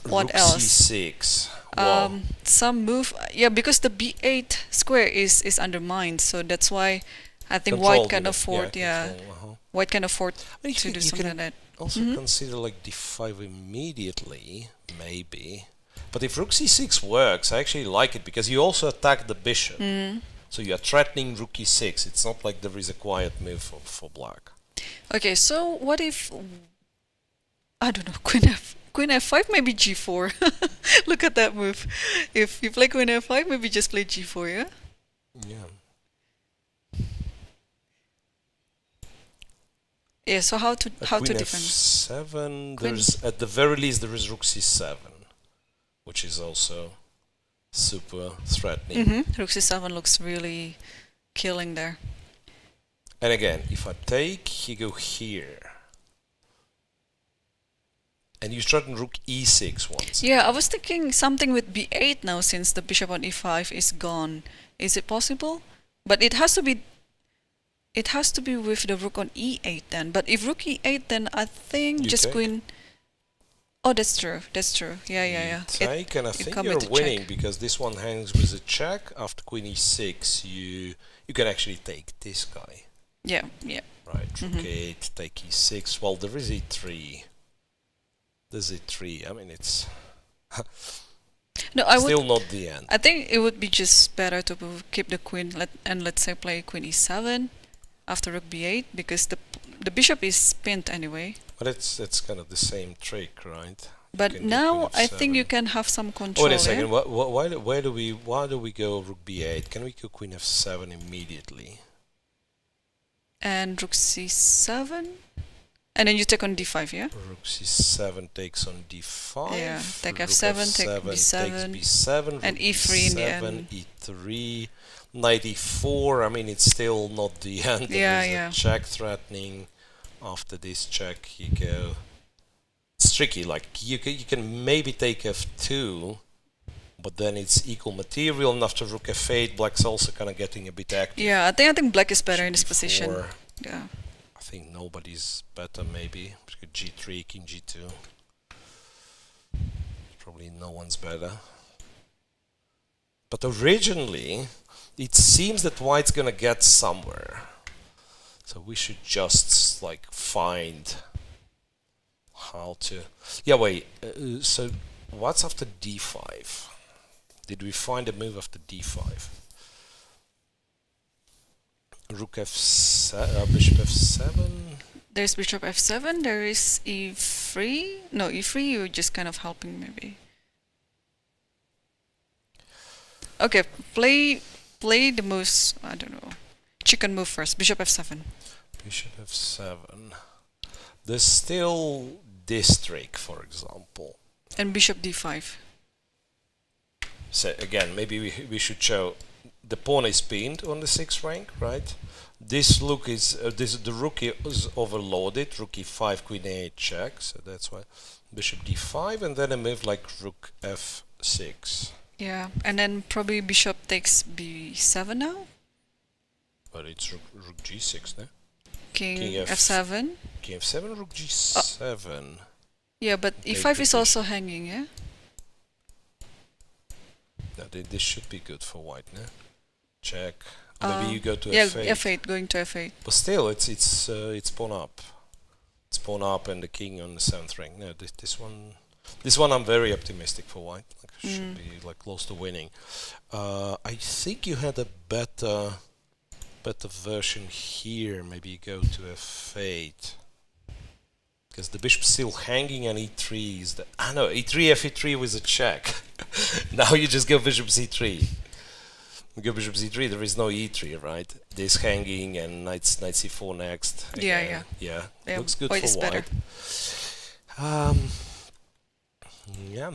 what rook else? c6. Wow. Some move, because the b8 square is undermined, so that's why I think white can afford, white can afford to do something like that. Also consider like d5 immediately, maybe. But if rook c6 works, I actually like it, because you also attack the bishop. So you are threatening rook e6. It's not like there is a quiet move for black. Okay, so what if, I don't know, queen f5, maybe g4. Look at that move. If you play queen f5, maybe just play g4, yeah? Yeah. Yeah, so how to Queen defend? f7, Queen- there's, at the very least, there is rook c7, which is also super threatening. Rook c7 looks really killing there. And again, if I take, you go here. And you threaten rook e6 once. Yeah, I was thinking something with b8 now since the bishop on e5 is gone. Is it possible? But it has to be with the rook on e8 then. But if rook e8, then I think You just take? queen. Oh, that's true. That's true. Yeah. Take, and I think come you're into winning check. because this one hangs with a check. After queen e6, you can actually take this guy. Yeah. Right, rook 8, take e6. Well, there is e3. There's e3. I mean, it's No, I still would. not the end. I think it would be just better to keep the queen and let's say play queen e7 after rook b8 because the bishop is pinned anyway. But it's kind of the same trick, right? You But can do now queen I think f7. you can have some control. Wait a second. Yeah? Why do we go rook b8? Can we go queen f7 immediately? And rook c7, and then you take on d5. Yeah. Rook c7 takes on d5. Yeah, take rook f7, take f7 b7, takes b7, and rook e3 in the e7, end. e3, knight e4. I mean, it's still not the end. There is Yeah. a check threatening. After this check, you go. It's tricky. Like you can maybe take f2, but then it's equal material. And after rook f8, black's also kind of getting a bit active. Yeah, I think black is better in this position. G4. Yeah. I think nobody's better, maybe. G3, king g2. Probably no one's better. But originally, it seems that white's gonna get somewhere. So we should just like find how to. Yeah, wait. So what's after d5? Did we find a move after d5? Rook f7, bishop f7. There's bishop f7. There is e3. No, e3. You're just kind of helping maybe. Okay, play the moves. I don't know. Chicken move first. Bishop f7. Bishop f7. There's still this trick, for example. And bishop d5. So again, maybe we should show the pawn is pinned on the 6th rank, right? This rook is the rook is overloaded. Rook e5, queen a8 check. So that's why bishop d5, and then a move like rook f6. Yeah, and then probably bishop takes b7 now. But it's rook g6, no? King King f7. King f7, rook g7. Yeah, but Take e5 the is also hanging, yeah? No, this should be good for white, no? Check. Maybe you go to yeah, f8. f8, going to f8. But still, it's pawn up. It's pawn up and the king on the 7th rank. No, this one I'm very optimistic for white. Like, should be like close to winning. I think you had a better version here. Maybe you go to f8 because the bishop's still hanging, and e3 is the no e3 fe3 with a check. Now you just go bishop c3. You go bishop c3. There is no e3, right? This hanging and knight c4 next. Yeah. Looks good white for is white. better. Yeah.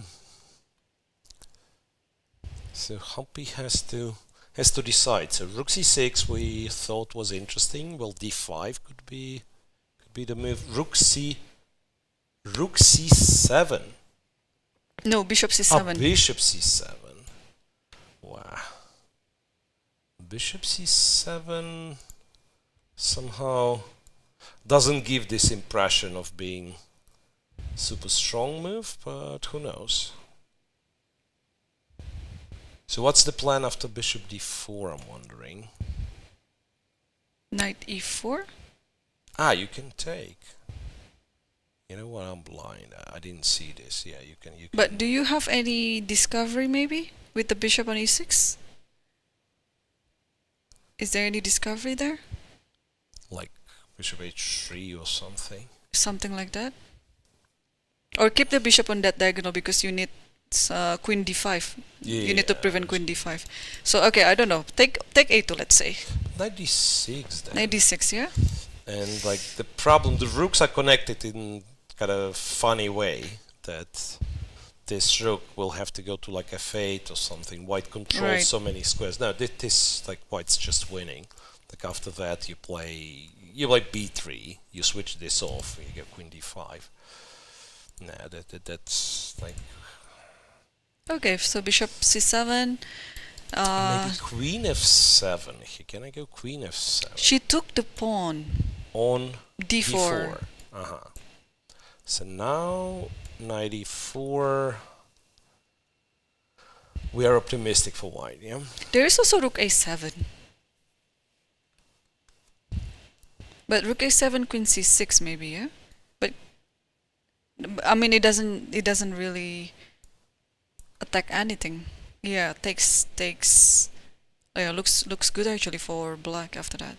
So Humpy has to decide. So rook c6 we thought was interesting. Well, d5 could be the move. Rook c7. No, bishop c7. Bishop c7. Wow. Bishop c7 somehow doesn't give this impression of being super strong move, but who knows. So what's the plan after bishop d4, I'm wondering? Knight e4. You can take. You know what, I'm blind. I didn't see this. Yeah, you can. But do you have any discovery maybe with the bishop on e6? Is there any discovery there? Like bishop h3 or something? Something like that? Or keep the bishop on that diagonal because you need queen d5. You need to prevent queen d5. So okay, I don't know. Take a2, let's say. 96 then. 96, yeah. And like the problem, the rooks are connected in kind of funny way that this rook will have to go to like f8 or something. White controls so many squares. No, this like white's just winning. Like after that you play b3. You switch this off. You get queen d5. Nah, that's like. Okay, so bishop c7. Maybe queen f7. Can I go queen f7? She took the pawn. On d4. So now 94. We are optimistic for white, yeah? There is also rook a7. But rook a7, queen c6 maybe, yeah? But I mean it doesn't really attack anything. Yeah, takes oh yeah, looks good actually for black after that.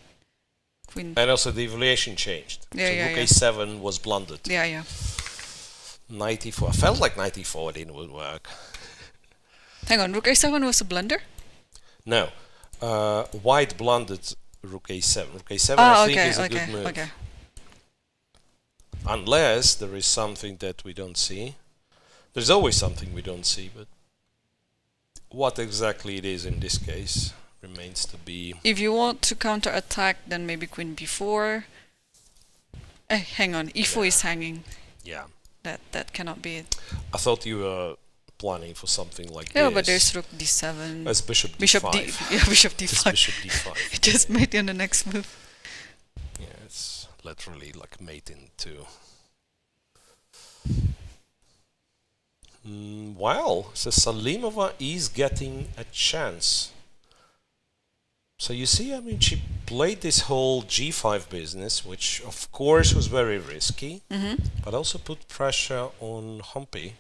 Queen. And also the evaluation changed. Yeah, so yeah, rook yeah. a7 was blundered. Yeah, yeah. 94. I felt like 94 didn't work. Hang on, rook a7 was a blunder? No. White blundered rook a7. Rook a7 I think is a good move. Okay. Unless there is something that we don't see. There's always something we don't see, but what exactly it is in this case remains to be. If you want to counter-attack, then maybe queen b4. Hang on, e4 is hanging. Yeah. That cannot be it. I thought you were planning for something like Yeah, this. but there's rook d7. That's bishop d5. Bishop d5. It's bishop d5. It just made in the next move. Yeah, it's literally like mate in two. Well, so Salimova is getting a chance. So you see, I mean, she played this whole g5 business, which of course was very risky, but also put pressure on Humpy.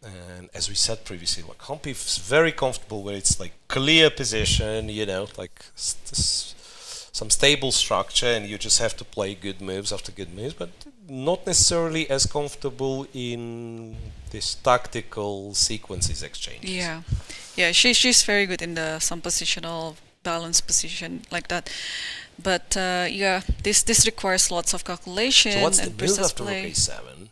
And as we said previously, like Humpy is very comfortable where it's like clear position, you know, like some stable structure, and you just have to play good moves after good moves, but not necessarily as comfortable in this tactical sequences exchanges. Yeah, yeah, she's very good in the some positional balance position like that. But yeah, this requires lots of calculation. So what's the and move precise after play. rook a7?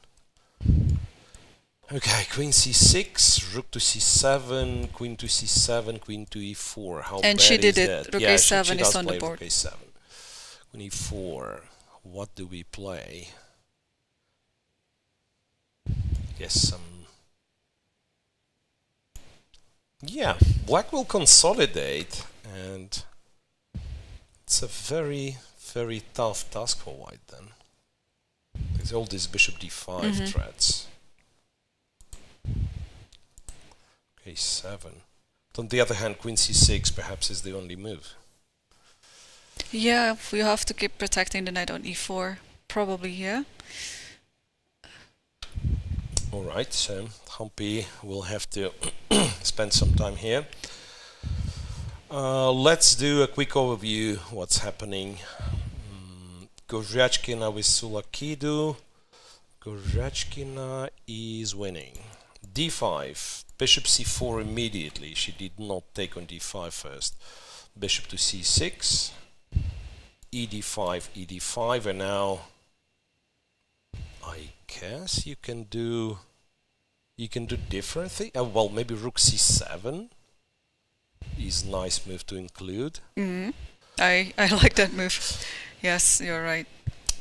Okay, queen c6, rook to c7, queen to c7, queen to e4. How And bad she did is it. that? Rook Yeah, a7 she is does on the play board. Rook a7. Queen e4. What do we play? Guess some. Yeah, black will consolidate, and it's a very, very tough task for white then. There's all these bishop d5 threats. Okay, 7. But on the other hand, queen c6 perhaps is the only move. Yeah, we have to keep protecting the knight on e4. Probably, yeah. Alright, so Humpy will have to spend some time here. Let's do a quick overview what's happening. Goryachkina with Tsolakidou. Goryachkina is winning. d5, bishop c4 immediately. She did not take on d5 first. Bishop to c6, ed5, ed5, and now I guess you can do different things. Well, maybe rook c7 is a nice move to include. I like that move. Yes, you're right.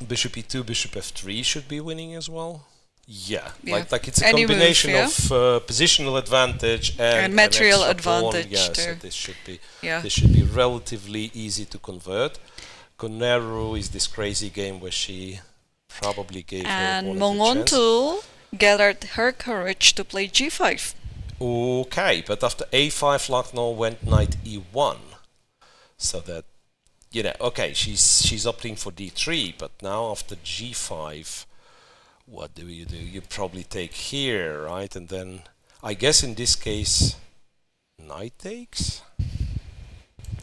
Bishop e2, bishop f3 should be winning as well. Yeah. Like it's a Any combination move, of positional advantage and material an extra pawn. advantage Yeah, too. so this should be relatively easy to convert. Koneru is this crazy game where she probably gave And her opponent a chance. Munguntuul gathered her courage to play g5. Okay, but after a5, Lagno went knight e1, so that okay, she's opting for d3, but now after g5, what do? You probably take here, right? And then I guess in this case, knight takes.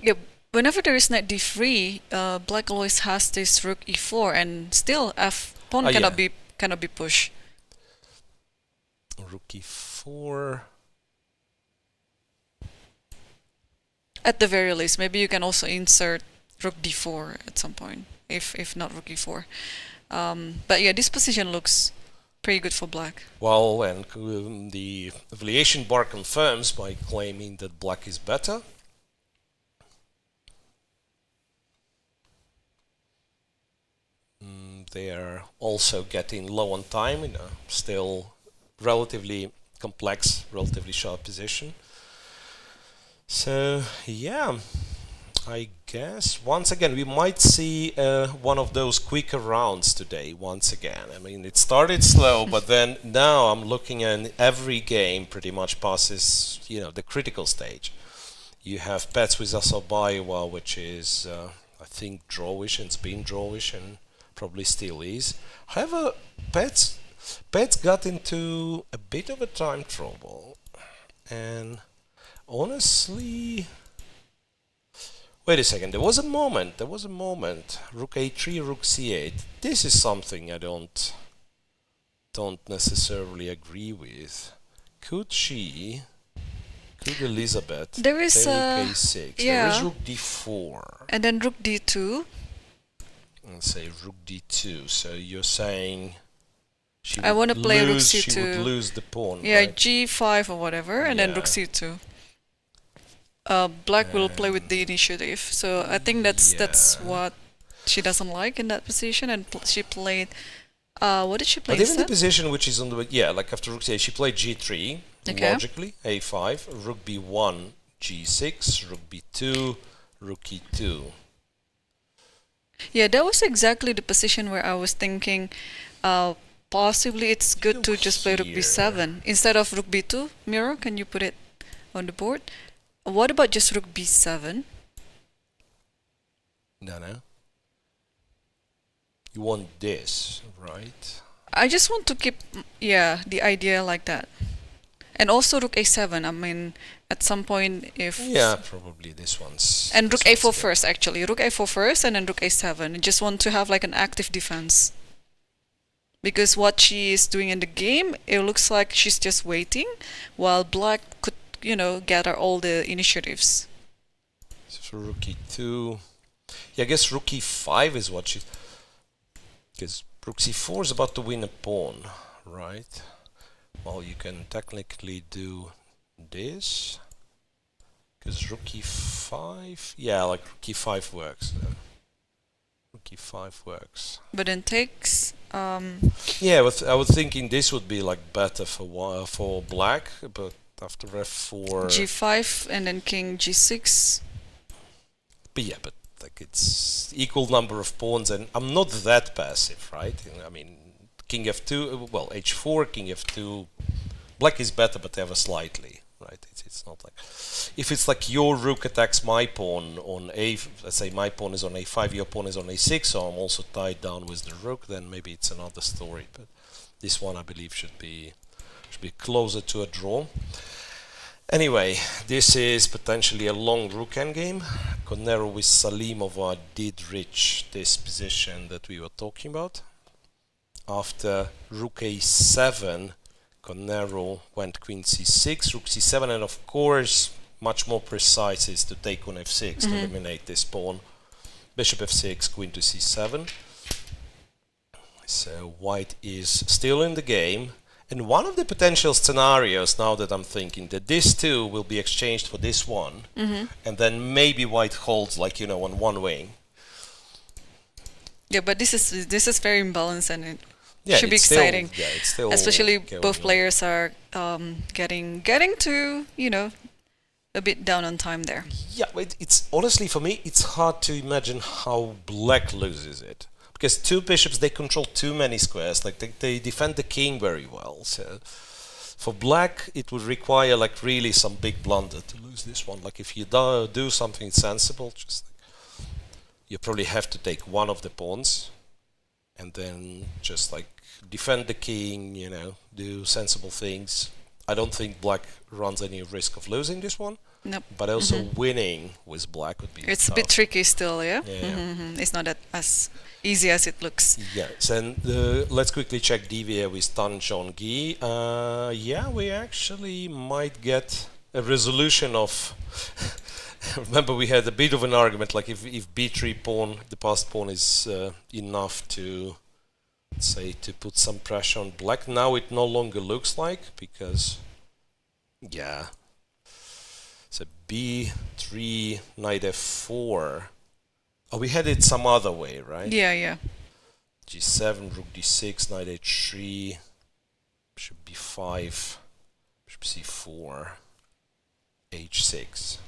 Yeah, whenever there is knight d3, black always has this rook e4, and still pawn cannot be pushed. Rook e4. At the very least, maybe you can also insert rook d4 at some point, if not rook e4. But yeah, this position looks pretty good for black. Well, and the evaluation bar confirms by claiming that black is better. They are also getting low on time in a still relatively complex, relatively sharp position. So yeah, I guess once again we might see one of those quicker rounds today once again. I mean, it started slow, but then now I'm looking at every game pretty much passes, you know, the critical stage. You have Paehtz with Assaubayeva, which is I think drawish, and it's been drawish and probably still is. However, Paehtz got into a bit of a time trouble, and honestly, wait a second, there was a moment, rook a3, rook c8. This is something I don't necessarily agree with. Could Elisabeth There is take a6? yeah. There is rook d4. And then rook d2. And say rook d2. So you're saying I want to play rook c2. She would lose the pawn. Yeah, right? g5 or whatever, and then rook c2. Black will play with the initiative, so I think that's what she doesn't like in that position, and she played. What did she play? But even the position which is on the like after rook c8, she played g3 logically, a5, rook b1, g6, rook b2, rook e2. Yeah, that was exactly the position where I was thinking. Possibly it's good to just play rook b7 instead of rook b2. Miro, can you put it on the board? What about just rook b7? No. You want this, right? I just want to keep, the idea like that. And also rook a7. I mean, at some point if... Yeah, probably this one's... And rook a4 first, actually. Rook a4 first and then rook a7. I just want to have like an active defense. Because what she is doing in the game, it looks like she's just waiting, while black could, gather all the initiatives. So rook e2. Yeah, I guess rook e5 is what she... Because rook c4 is about to win a pawn, right? Well, you can technically do this. Because rook e5... Yeah, like rook e5 works. Rook e5 works. But then takes... Yeah, I was thinking this would be like better for black, but after f4... g5 and then king g6. But yeah, but like it's equal number of pawns, and I'm not that passive, right? I mean, king f2, well, h4, king f2. Black is better, but ever slightly, right? It's not like... If it's like your rook attacks my pawn on a... Let's say my pawn is on a5, your pawn is on a6, so I'm also tied down with the rook, then maybe it's another story. But this one, I believe, should be closer to a draw. Anyway, this is potentially a long rook endgame. Koneru with Salimova did reach this position that we were talking about. After rook a7, Koneru went queen c6, rook c7, and of course, much more precise is to take on f6 to eliminate this pawn. Bishop f6, queen to c7. So white is still in the game. And one of the potential scenarios, now that I'm thinking, that this two will be exchanged for this one, and then maybe white holds, like, on one wing. Yeah, but this is very imbalanced, and it should be it's exciting. Still, it's still especially going both on. players are getting to a bit down on time there. Yeah, but it's honestly, for me, it's hard to imagine how black loses it. Because two bishops, they control too many squares, like they defend the king very well. So for black, it would require like really some big blunder to lose this one. Like if you do something sensible, just like, you probably have to take one of the pawns and then just like defend the king, do sensible things. I don't think black runs any risk of losing this one. Nope. But also winning with black would be It's tough. a bit tricky still, yeah? Yeah. It's not as easy as it looks. Yes, and let's quickly check Divya with Tan Zhongyi. Yeah, we actually might get a resolution of... Remember, we had a bit of an argument, like if b3 pawn, the passed pawn, is enough to, let's say, to put some pressure on black. Now it no longer looks like, because, yeah. So b3, knight f4. Oh, we had it some other way, right? Yeah. g7, rook d6, knight h3, bishop b5, bishop c4, h6.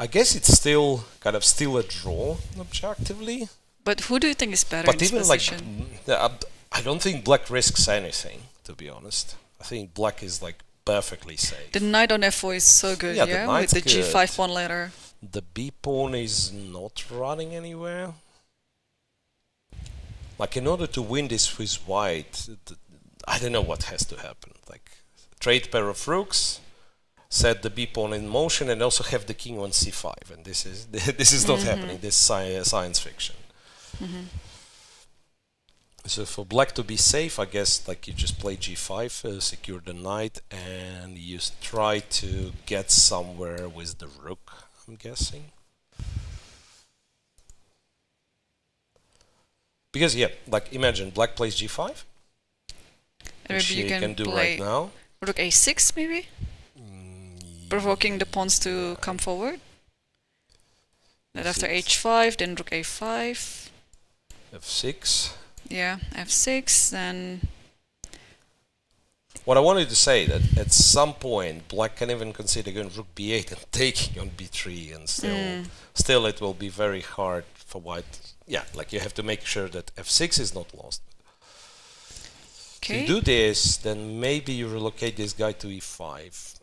I guess it's still kind of a draw objectively. But who do you think is better But in this even position? I don't think black risks anything, to be honest. I think black is like perfectly safe. The knight on f4 is so good, Yeah, yeah? the knight's With the good. g5 pawn later. The b pawn is not running anywhere. Like, in order to win this with white, I don't know what has to happen. Like, trade pair of rooks, set the b pawn in motion, and also have the king on c5. And this is not happening. This is science fiction. So for black to be safe, I guess, like, you just play g5, secure the knight, and you try to get somewhere with the rook, I'm guessing. Because, yeah, like, imagine black plays g5, which Maybe you he can do play right now. rook a6, maybe? Provoking the pawns to come forward. Then after h5, then rook a5. f6. Yeah, f6, then... What I wanted to say, that at some point black can even consider going rook b8 and taking on b3, and still it will be very hard for white. Yeah, like, you have to make sure that f6 is not lost. Okay. If you do this, then maybe you relocate this guy to e5.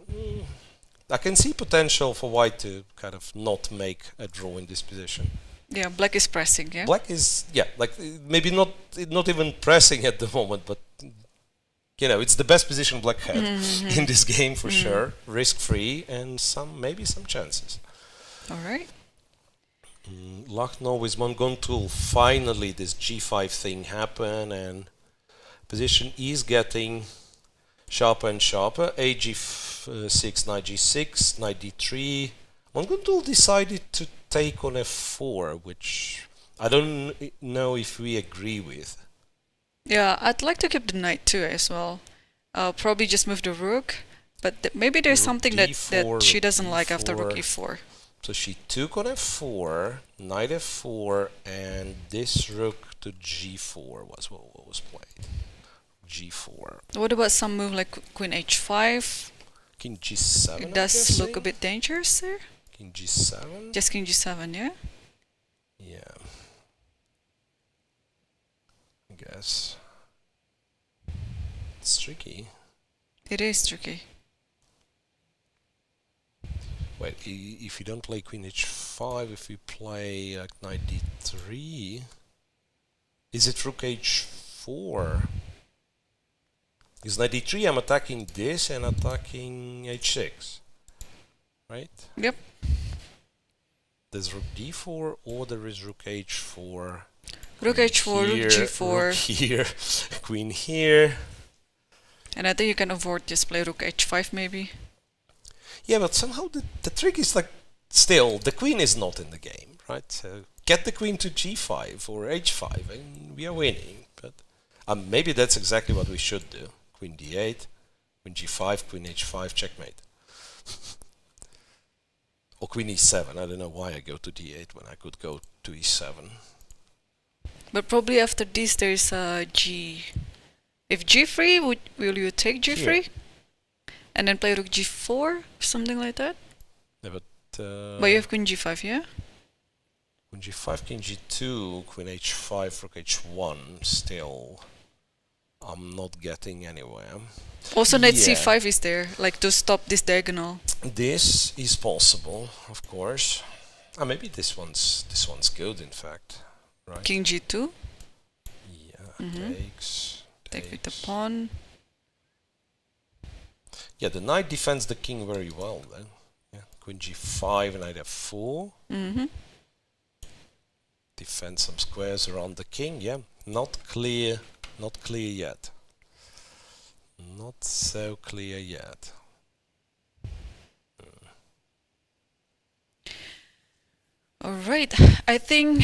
I can see potential for white to kind of not make a draw in this position. Yeah, black is pressing, yeah? Black is, yeah, like, maybe not even pressing at the moment, but, you know, it's the best position black had in this game for sure. Risk-free, and maybe some chances. All right. Lagno with Munguntuul, finally this g5 thing happened, and position is getting sharper and sharper. G6, knight g6, knight d3. Munguntuul decided to take on f4, which I don't know if we agree with. Yeah, I'd like to keep the knight too as well. I'll probably just move the rook, but maybe there's Rook something that d4, she rook doesn't like after rook e4. e4. So she took on f4, knight f4, and this rook to g4 was what was played. g4. What about some move like queen h5? King g7. It does look a bit dangerous there. King g7. Just king g7, yeah? Yeah. I guess. It's tricky. It is tricky. Wait, if you don't play queen h5, if you play knight d3, is it rook h4? Because knight d3, I'm attacking this and attacking h6, right? Yep. There's rook d4 or there is rook h4. Rook h4, here, rook g4. Rook here, queen here. And I think you can avoid just play rook h5 maybe. Yeah, but somehow the trick is, like, still, the queen is not in the game, right? So get the queen to g5 or h5 and we are winning. But maybe that's exactly what we should do. Queen d8, queen g5, queen h5, checkmate. Or queen e7. I don't know why I go to d8 when I could go to e7. But probably after this there's g. If g3, will you take g3? Here. And then play rook g4, something like that? Yeah, But you have queen g5, yeah? Queen g5, king g2, queen h5, rook h1, still I'm not getting anywhere. Also knight Yeah. c5 is there, like to stop this diagonal. This is possible, of course. Maybe this one's good, in fact, right? King g2, Yeah, takes. take with the pawn. Yeah, the knight defends the king very well then. Yeah. Queen g5, knight f4. Defend some squares around the king. Yeah, not clear yet. Not so clear yet. All right, I think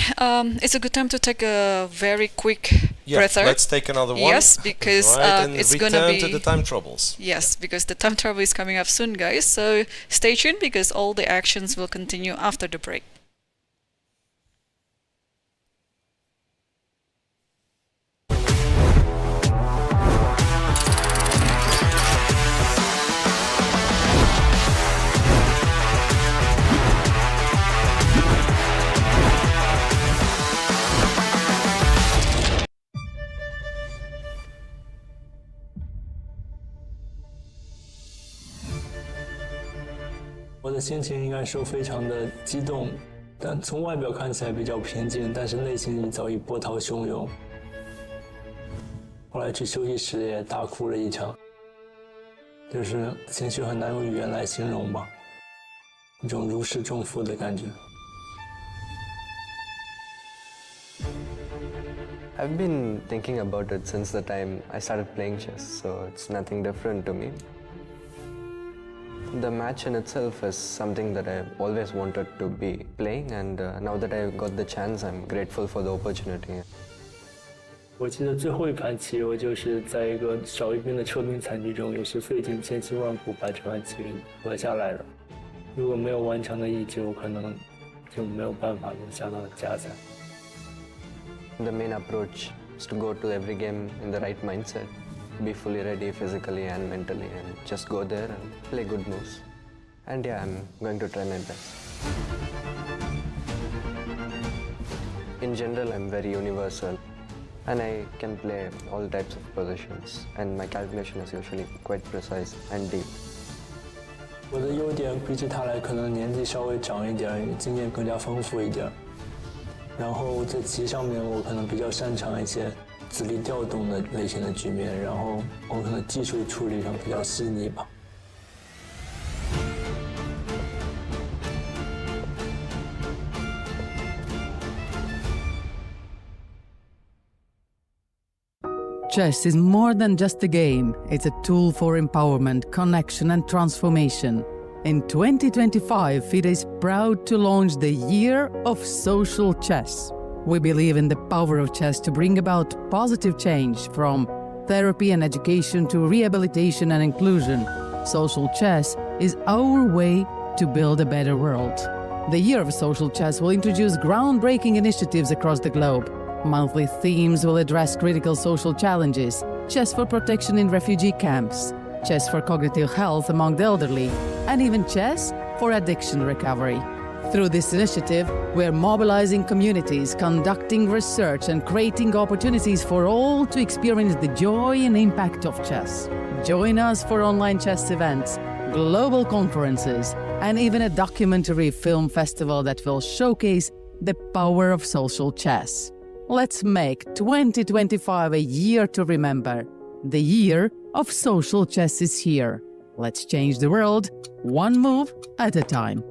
it's a good time to take a very quick breather. Let's take another one. Yes, because and it's going to return be to the time troubles. Yes, because the time travel is coming up soon, guys. So stay tuned because all the actions will continue after the break.我的心情应该说非常的激动，但从外表看起来比较平静，但是内心早已波涛汹涌。后来去休息室也大哭了一场，就是情绪很难用语言来形容吧，一种如释重负的感觉。I've been thinking about it since the time I started playing chess, so it's nothing different to me. The match in itself is something that I've always wanted to be playing, and now that I've got the chance, I'm grateful for the opportunity. 我记得最后一盘棋，我就是在一个少一兵的撤兵惨剧中，也是费尽千辛万苦把这盘棋夺下来了。如果没有顽强的意志，我可能就没有办法能下到加赛。The main approach is to go to every game in the right mindset, be fully ready physically and mentally, and just go there and play good moves. And yeah, I'm going to try my best. In general, I'm very universal, and I can play all types of positions, and my calculation is usually quite precise and deep. 我的优点比起他来，可能年纪稍微长一点，经验更加丰富一点。然后在棋上面，我可能比较擅长一些子力调动的类型的局面，然后我可能技术处理上比较细腻吧。Chess is more than just a game. It's a tool for empowerment, connection and transformation. In 2025, FIDE is proud to launch the Year of Social Chess. We believe in the power of chess to bring about positive change, from therapy and education to rehabilitation and inclusion. Social chess is our way to build a better world. The Year of Social Chess will introduce groundbreaking initiatives across the globe. Monthly themes will address critical social challenges: chess for protection in refugee camps, chess for cognitive health among the elderly, and even chess for addiction recovery. Through this initiative, we're mobilizing communities, conducting research, and creating opportunities for all to experience the joy and impact of chess. Join us for online chess events, global conferences, and even a documentary film festival that will showcase the power of social chess. Let's make 2025 a year to remember. The Year of Social Chess is here. Let's change the world, one move at a time.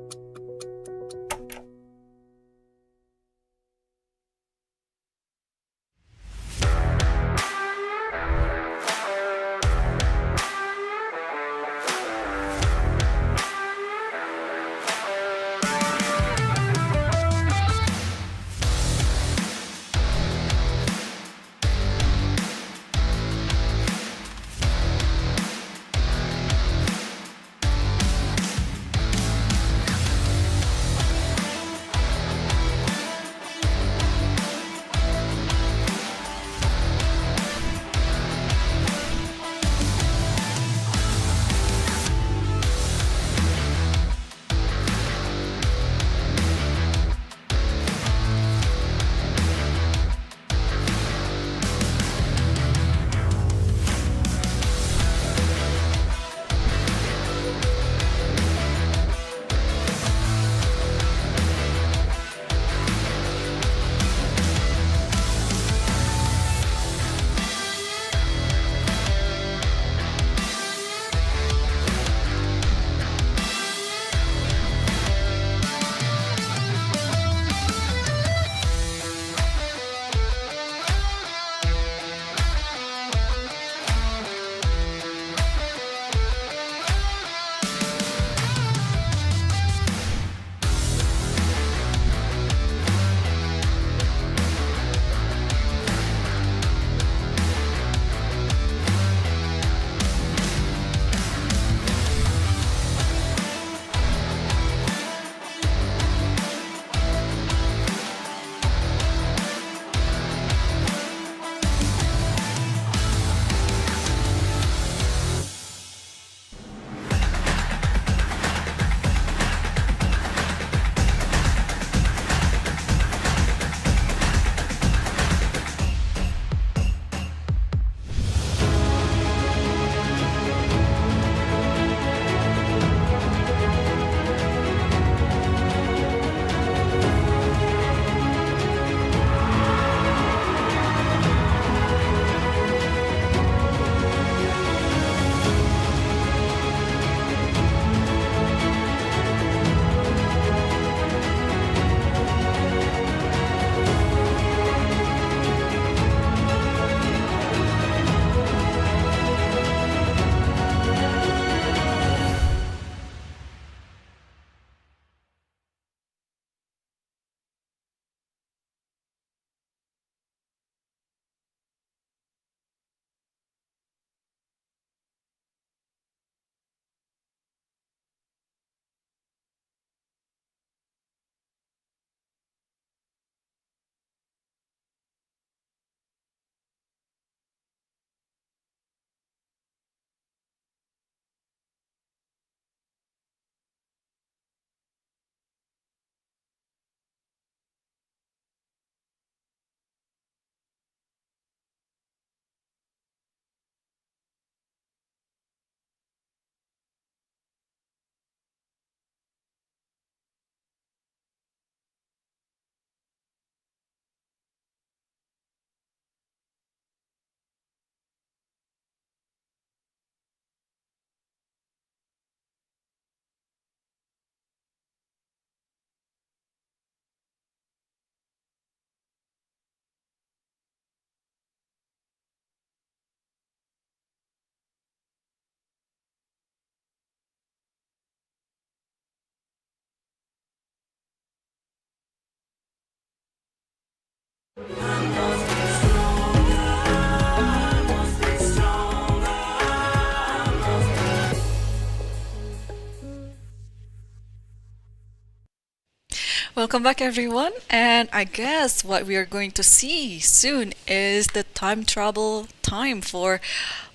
Welcome back, everyone. And I guess what we are going to see soon is the time travel time for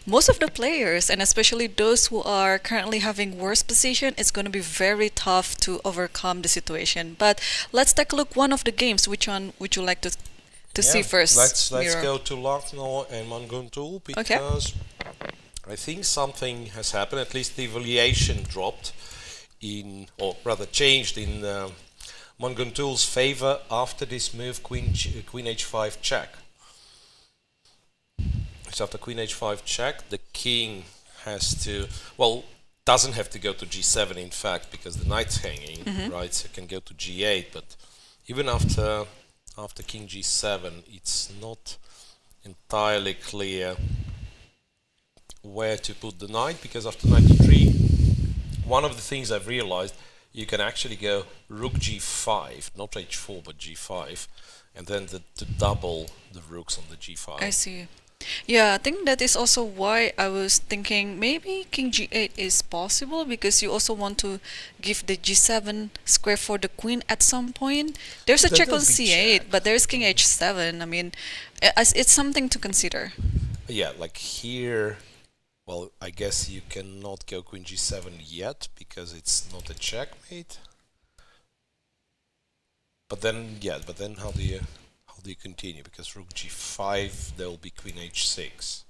most of the players, and especially those who are currently having worse position. It's going to be very tough to overcome the situation. But let's take a look one of the games. Which one would you like to see first? Let's Miro? go to Lagno and Munguntuul, because I think something has happened. At least the evaluation dropped in, or rather changed in Munguntuul's favor after this move, queen h5 check. So after queen h5 check, the king has to, well, doesn't have to go to g7 in fact, because the knight's hanging, right? So it can go to g8, but even after king g7, it's not entirely clear where to put the knight, because after knight e3, one of the things I've realized, you can actually go rook g5, not h4 but g5, and then to double the rooks on the g5. I see. Yeah, I think that is also why I was thinking maybe king g8 is possible, because you also want to give the g7 square for the queen at some point. There's a check on c8, but there's king h7. I mean, it's something to consider. Yeah, like here, well, I guess you cannot go queen g7 yet, because it's not a checkmate. But then, yeah, how do you continue? Because rook g5, there will be queen h6.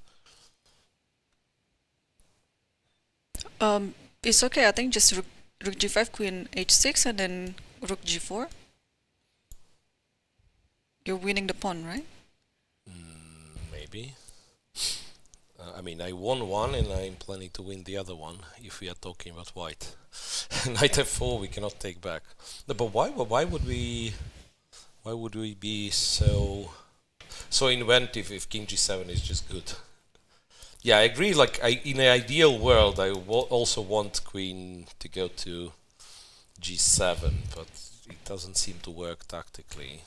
It's okay. I think just rook g5, queen h6, and then rook g4. You're winning the pawn, right? Maybe. I mean, I won one, and I'm planning to win the other one. If we are talking about white, knight f4, we cannot take back. No, but why would we? Why would we be so inventive if king g7 is just good? Yeah, I agree. Like, in an ideal world, I also want queen to go to g7, but it doesn't seem to work tactically.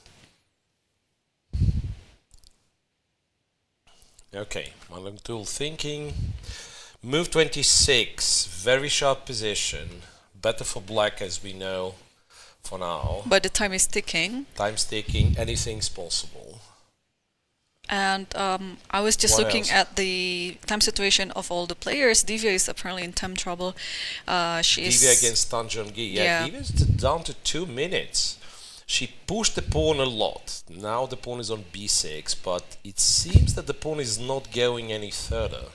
Okay, Munguntuul thinking. Move 26, very sharp position. Better for black, as we know. For now. But the time is ticking. Time's ticking. Anything's possible. And I was just looking at the time situation of all the players. Divya is apparently in time trouble. Divya against Tan Zhongyi. Yeah, Divya's down to 2 minutes. She pushed the pawn a lot. Now the pawn is on b6, but it seems that the pawn is not going any further.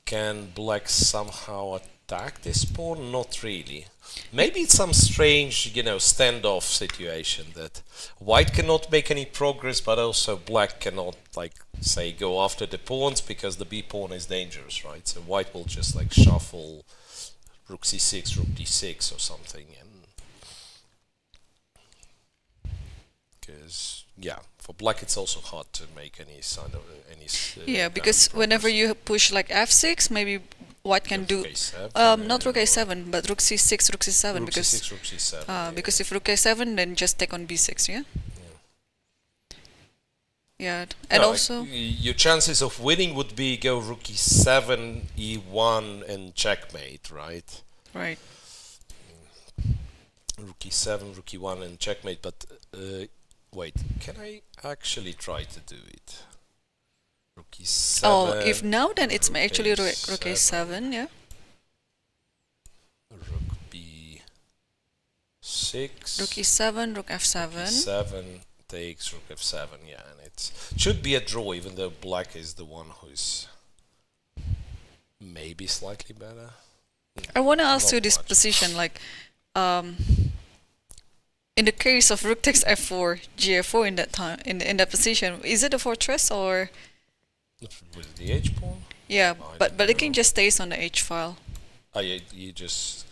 Can black somehow attack this pawn? Not really. Maybe it's some strange, standoff situation that white cannot make any progress, but also black cannot, say, go after the pawns because the b pawn is dangerous, right? So white will just shuffle rook c6, rook d6 or something, and because for black it's also hard to make any sign of any. Because whenever you push f6, maybe white can do not rook a7, but rook c6, rook c7, rook because c6, rook c7. Because if rook a7, then just take on b6, Yeah, and no, also your chances of winning would be go rook e7, e1, and checkmate, right? Right. Rook e7, rook e1, and checkmate. But wait, can I actually try to do it? Rook e7. Oh, if no, then it's actually rook a7, yeah. Rook b6. Rook e7, rook f7. e7 takes rook f7, yeah, and it should be a draw, even though black is the one who's maybe slightly better. I want to ask you this position, in the case of rook takes f4, gf4 in that time, in that position, is it a fortress or? With the h pawn? Yeah, but the king just stays on the h file. Oh, yeah, you just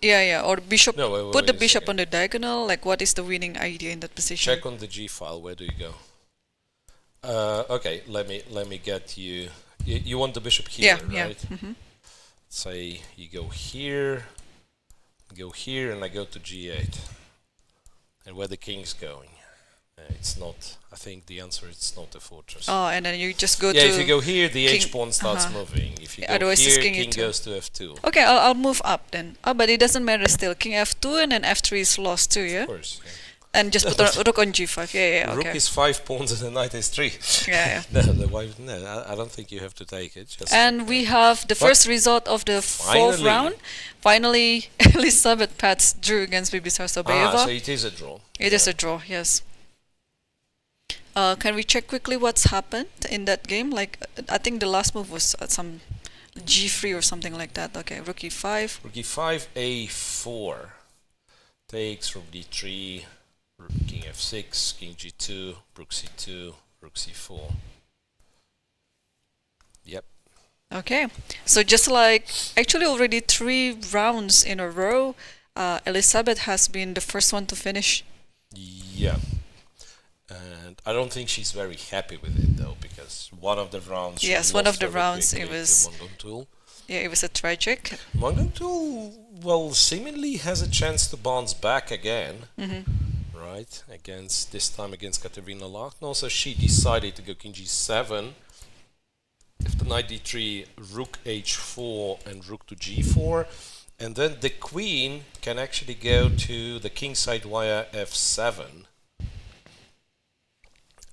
or bishop. No, put the bishop on the diagonal. What is the winning idea in that position? Check on the g file. Where do you go? Okay, let me get you. You want the bishop here, right? Yeah. Mm-hmm. Say you go here, and I go to g8, and where the king's going. It's not. I think the answer is not a fortress. Oh, and then you just go yeah, to... if you go here, the king, h pawn starts moving. If you go otherwise it's here, king king e2. goes to f2. Okay, I'll move up then. Oh, but it doesn't matter still. King f2 and then f3 is lost too, yeah? Of course. Yeah. And just put rook on g5. Yeah, okay. Rook is 5 pawns and the knight is 3. Yeah. No, I don't think you have to take it. Just And we have the first result of the fourth round. Finally, Elisabeth Paehtz drew against Bibisara Assaubayeva. So it is a draw. It is a draw, yes. Can we check quickly what's happened in that game? Like, I think the last move was some g3 or something like that. Okay, rook e5. Rook e5, a4. Takes, rook d3, king f6, king g2, rook c2, rook c4. Yep. Okay, so just like actually already 3 rounds in a row, Elisabeth has been the first one to finish. Yeah. And I don't think she's very happy with it though, because one of the rounds. Yes, one of the rounds it was. Yeah, it was a tragic. Munguntuul, well, seemingly has a chance to bounce back again, right? This time against Kateryna Lagno. So she decided to go king g7. After knight d3, rook h4 and rook to g4, and then the queen can actually go to the king side via f7.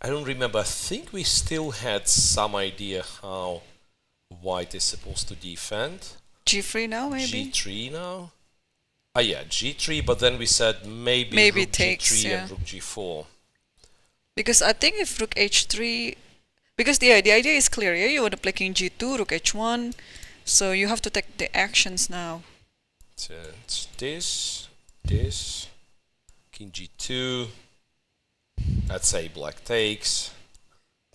I don't remember. I think we still had some idea how white is supposed to defend. g3 now, maybe? g3 now? Ah, yeah, g3, but then we said maybe rook takes, g3 yeah. and rook g4. Because I think if rook h3... Because the idea is clear, yeah? You want to play king g2, rook h1, so you have to take the actions now. So it's this, king g2, let's say black takes,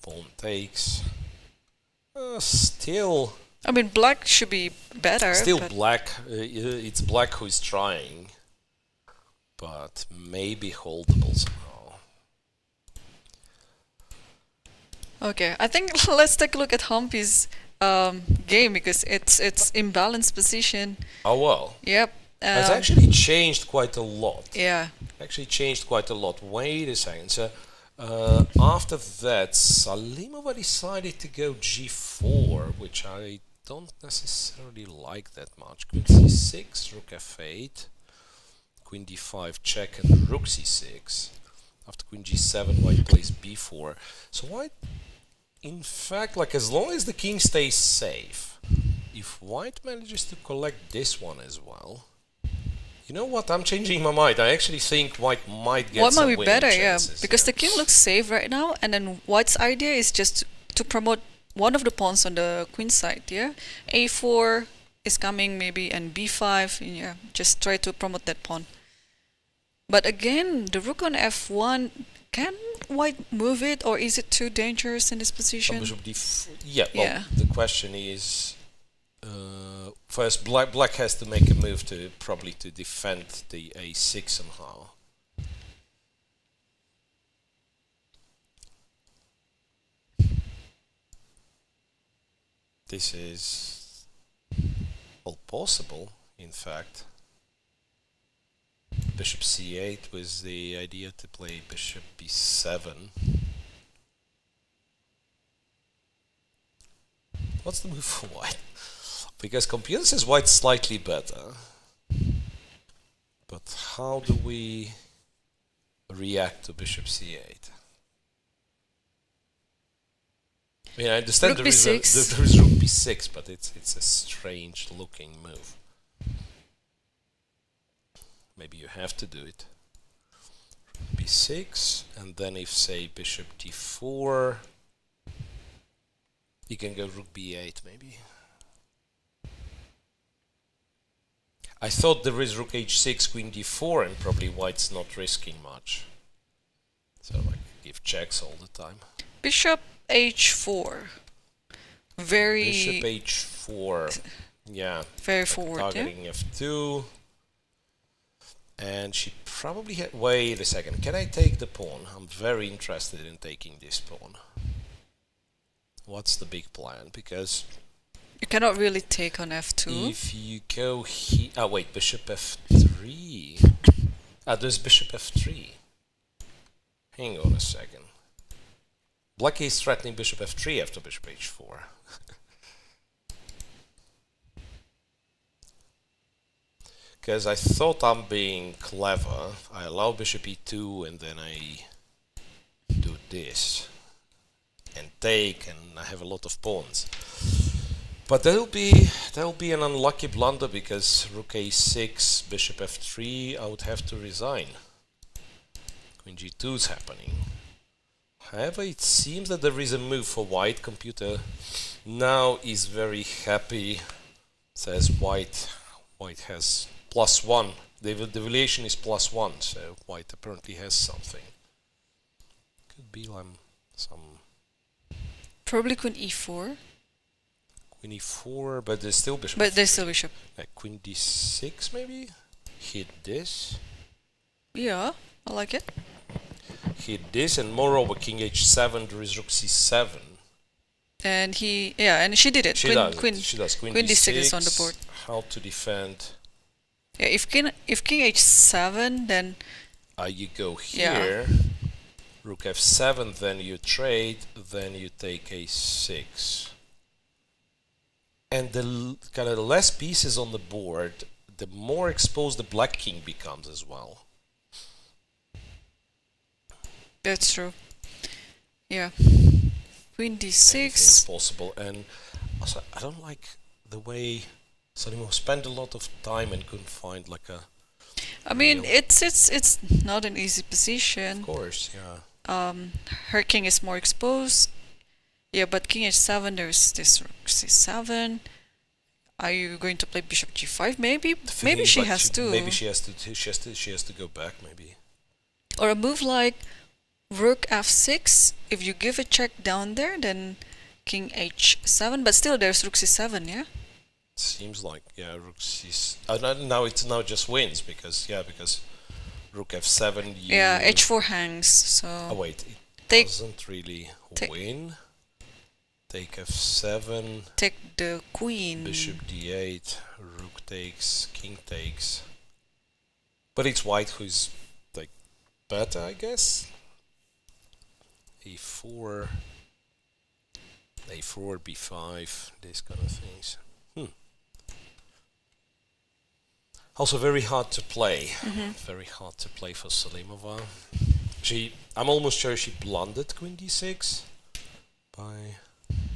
pawn takes, still... I mean, black should be better. Still black, it's black who is trying, but maybe holdable somehow. Okay, I think let's take a look at Humpy's game, because it's imbalanced position. Oh well. Yep. It's actually changed quite a lot. Yeah. Actually changed quite a lot. Wait a second. So after that, Salimova decided to go g4, which I don't necessarily like that much. Queen c6, rook f8, queen d5 check, and rook c6. After queen g7, white plays b4. So white, in fact, like as long as the king stays safe, if white manages to collect this one as well, you know what? I'm changing my mind. I actually think white might get some winning better, chances, yeah, because the king looks safe right now, and then white's idea is just to promote one of the pawns on the queen side. Yeah, a4 is coming maybe, and b5. Yeah, just try to promote that pawn. But again, the rook on f1, can white move it, or is it too dangerous in this position? Bishop yeah, well, the question is, first black has to make a move to probably to defend the a6 somehow. This is, well, possible, in fact. Bishop c8 was the idea to play bishop b7. What's the move for white? Because computer says white's slightly better. But how do we react to bishop c8? I mean, I understand there is rook b6, but it's a strange looking move. Maybe you have to do it. b6, and then if, say, bishop d4, you can go rook b8, maybe. I thought there is rook h6, queen d4, and probably white's not risking much. So I give checks all the time. Bishop h4. Very... Bishop h4, yeah. Very forward, targeting f2. And she probably had... Wait a second, can I take the pawn? I'm very interested in taking this pawn. What's the big plan? Because... you cannot really take on f2. If you go here... Ah, wait, bishop f3. Ah, there's bishop f3. Hang on a second. Black is threatening bishop f3 after bishop h4. Because I thought I'm being clever. I allow bishop e2 and then I do this and take, and I have a lot of pawns. But that'll be an unlucky blunder, because rook a6, bishop f3, I would have to resign. Queen g2 is happening. However, it seems that there is a move for white. Computer now is very happy. Says white has +1. The valuation is +1, so white apparently has something. Could be some. Probably queen e4. Queen e4, but there's still bishop. But there's still bishop. Like queen d6 maybe. Hit this. Yeah, I like it. Hit this, and moreover, king h7. There is rook c7. And she did it. She does. Queen d6 is on the board. How to defend? Yeah, if king h7, then you go here. Yeah. Rook f7, then you trade, then you take a6. And the kind of less pieces on the board, the more exposed the black king becomes as well. That's true. Yeah. Queen d6. Anything's possible. And also, I don't like the way Salimova spent a lot of time and couldn't find like a. I mean, it's not an easy position. Of course, yeah. Her king is more exposed. Yeah, but king h7, there's this rook c7. Are you going to play bishop g5? Maybe she has to. Maybe she has to go back. Maybe. Or a move like rook f6. If you give a check down there, then king h7. But still, there's rook c7. Yeah. Seems like, yeah, rook c7. Now it's just wins because rook f7. Yeah, h4 hangs. So. Oh wait, it doesn't really win. Take f7. Take the queen. Bishop d8. Rook takes. King takes. But it's white who's like better, I guess. a4. a4, b5. These kind of things. Also very hard to play. Very hard to play for Salimova. I'm almost sure she blundered queen d6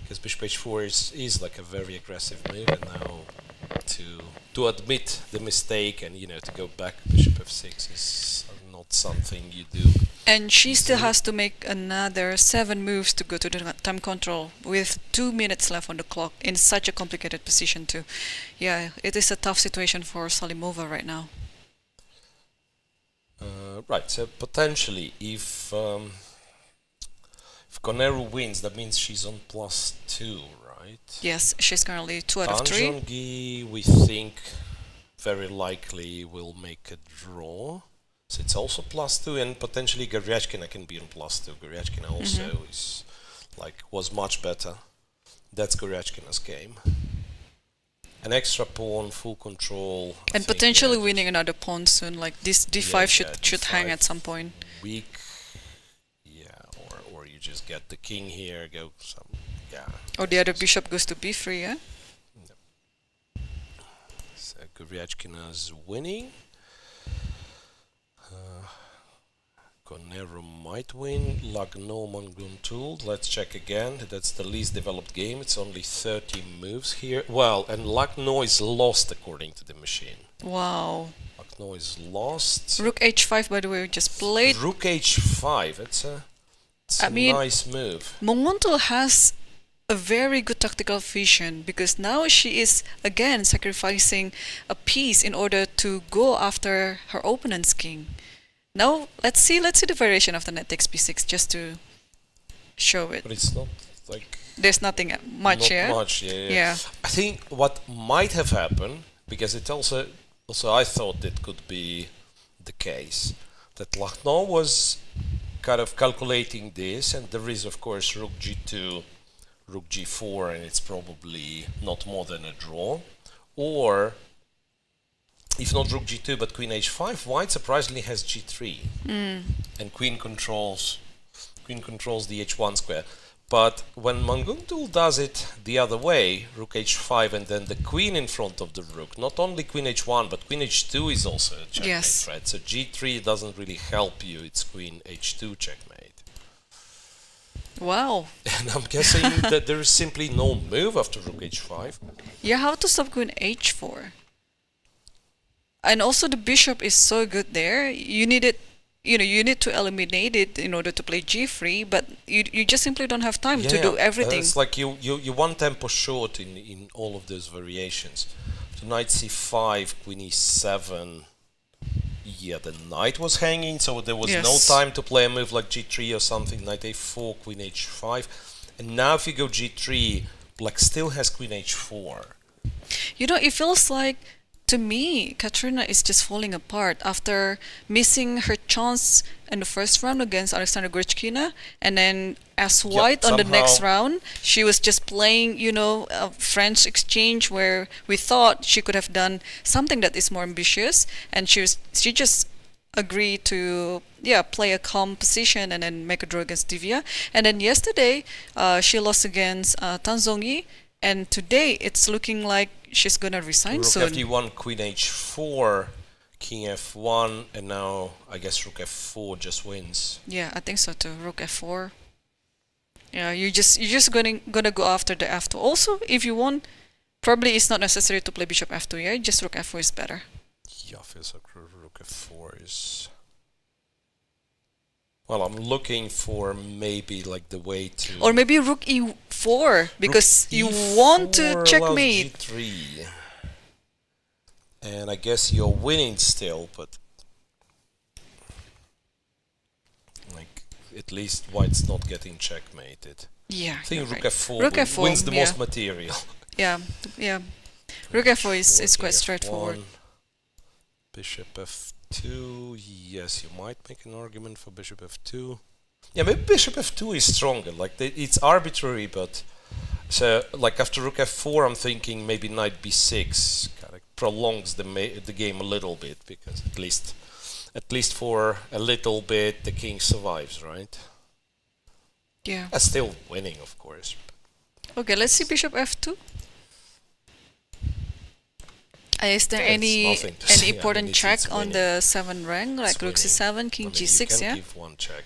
because bishop h4 is like a very aggressive move, and now to admit the mistake and to go back bishop f6 is not something you do. And she still has to make another 7 moves to go to the time control with 2 minutes left on the clock in such a complicated position too. Yeah, it is a tough situation for Salimova right now. Right, so potentially if Koneru wins, that means she's on +2, right? Yes, she's currently 2 out of 3. Tan Zhongyi, we think, very likely will make a draw. So it's also +2, and potentially Goryachkina can be on +2. Goryachkina also was much better. That's Goryachkina's game. An extra pawn, full control. And potentially winning another pawn soon. Like this d5 should hang at some point. Weak. Yeah, or you just get the king here, go some. Yeah. Or the other bishop goes to b3, yeah? Yep. So Goryachkina's winning. Koneru might win. Lagno, Munguntuul. Let's check again. That's the least developed game. It's only 30 moves here. Well, and Lagno is lost according to the machine. Wow. Lagno is lost. Rook h5, by the way, we just played. Rook h5. It's a nice move. Munguntuul has a very good tactical vision, because now she is again sacrificing a piece in order to go after her opponent's king. Now let's see the variation of the knight takes b6 just to show it. But it's not like there's nothing much here. Not much, yeah. I think what might have happened, because it also I thought it could be the case, that Lagno was kind of calculating this, and there is of course rook g2, rook g4, and it's probably not more than a draw, or if not rook g2 but queen h5, white surprisingly has g3. and queen controls the h1 square. But when Munguntuul does it the other way, rook h5 and then the queen in front of the rook, not only queen h1 but queen h2 is also a checkmate, Yes. right? So g3 doesn't really help you, it's queen h2 checkmate. Wow. And I'm guessing that there is simply no move after rook h5. Yeah, how to stop queen h4? And also the bishop is so good there. You need it, you need to eliminate it in order to play g3, but you just simply don't have time to do everything. It's like you one tempo short in all of those variations. So knight c5, queen e7. Yeah, the knight was hanging, so there was no time to play a move like g3 or something. Knight a4, queen h5. And now if you go g3, black still has queen h4. It feels like, to me, Kateryna is just falling apart after missing her chance in the first round against Aleksandra Goryachkina, and then as white on the next round, she was just playing, a French exchange where we thought she could have done something that is more ambitious, and she just agreed to play a calm position and then make a draw against Divya. And then yesterday, she lost against Tan Zhongyi. And today it's looking like she's gonna resign Rook soon. f1, queen h4, king f1, and now I guess rook f4 just wins. Yeah, I think so too. Rook f4. Yeah, you're just gonna go after the f2. Also, if you want, probably it's not necessary to play bishop f2. Yeah, just rook f4 is better. Yeah, feels like rook f4 is. Well, I'm looking for maybe like the way to. Or maybe rook e4 because you want to checkmate. G3. And I guess you're winning still, but like at least white's not getting checkmated. Yeah. I think rook right. f4 Rook f4 wins the most material. Yeah. Rook f4 is quite straightforward. Bishop f2, yes, you might make an argument for bishop f2. Yeah, maybe bishop f2 is stronger, like it's arbitrary, but so like after rook f4 I'm thinking maybe knight b6 kind of prolongs the game a little bit, because at least for a little bit the king survives, right? Yeah. Still winning, of course. Okay, let's see bishop f2. Is there any important check on the 7 rank, like rook c7, king g6, you can give one check.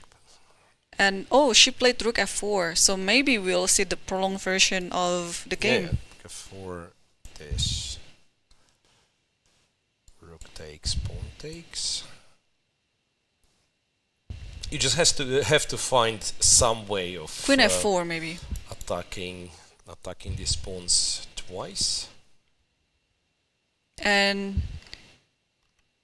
And she played rook f4, so maybe we'll see the prolonged version of the game. Yeah, rook f4, this. Rook takes, pawn takes. You just have to find some way of queen f4 maybe attacking these pawns twice. And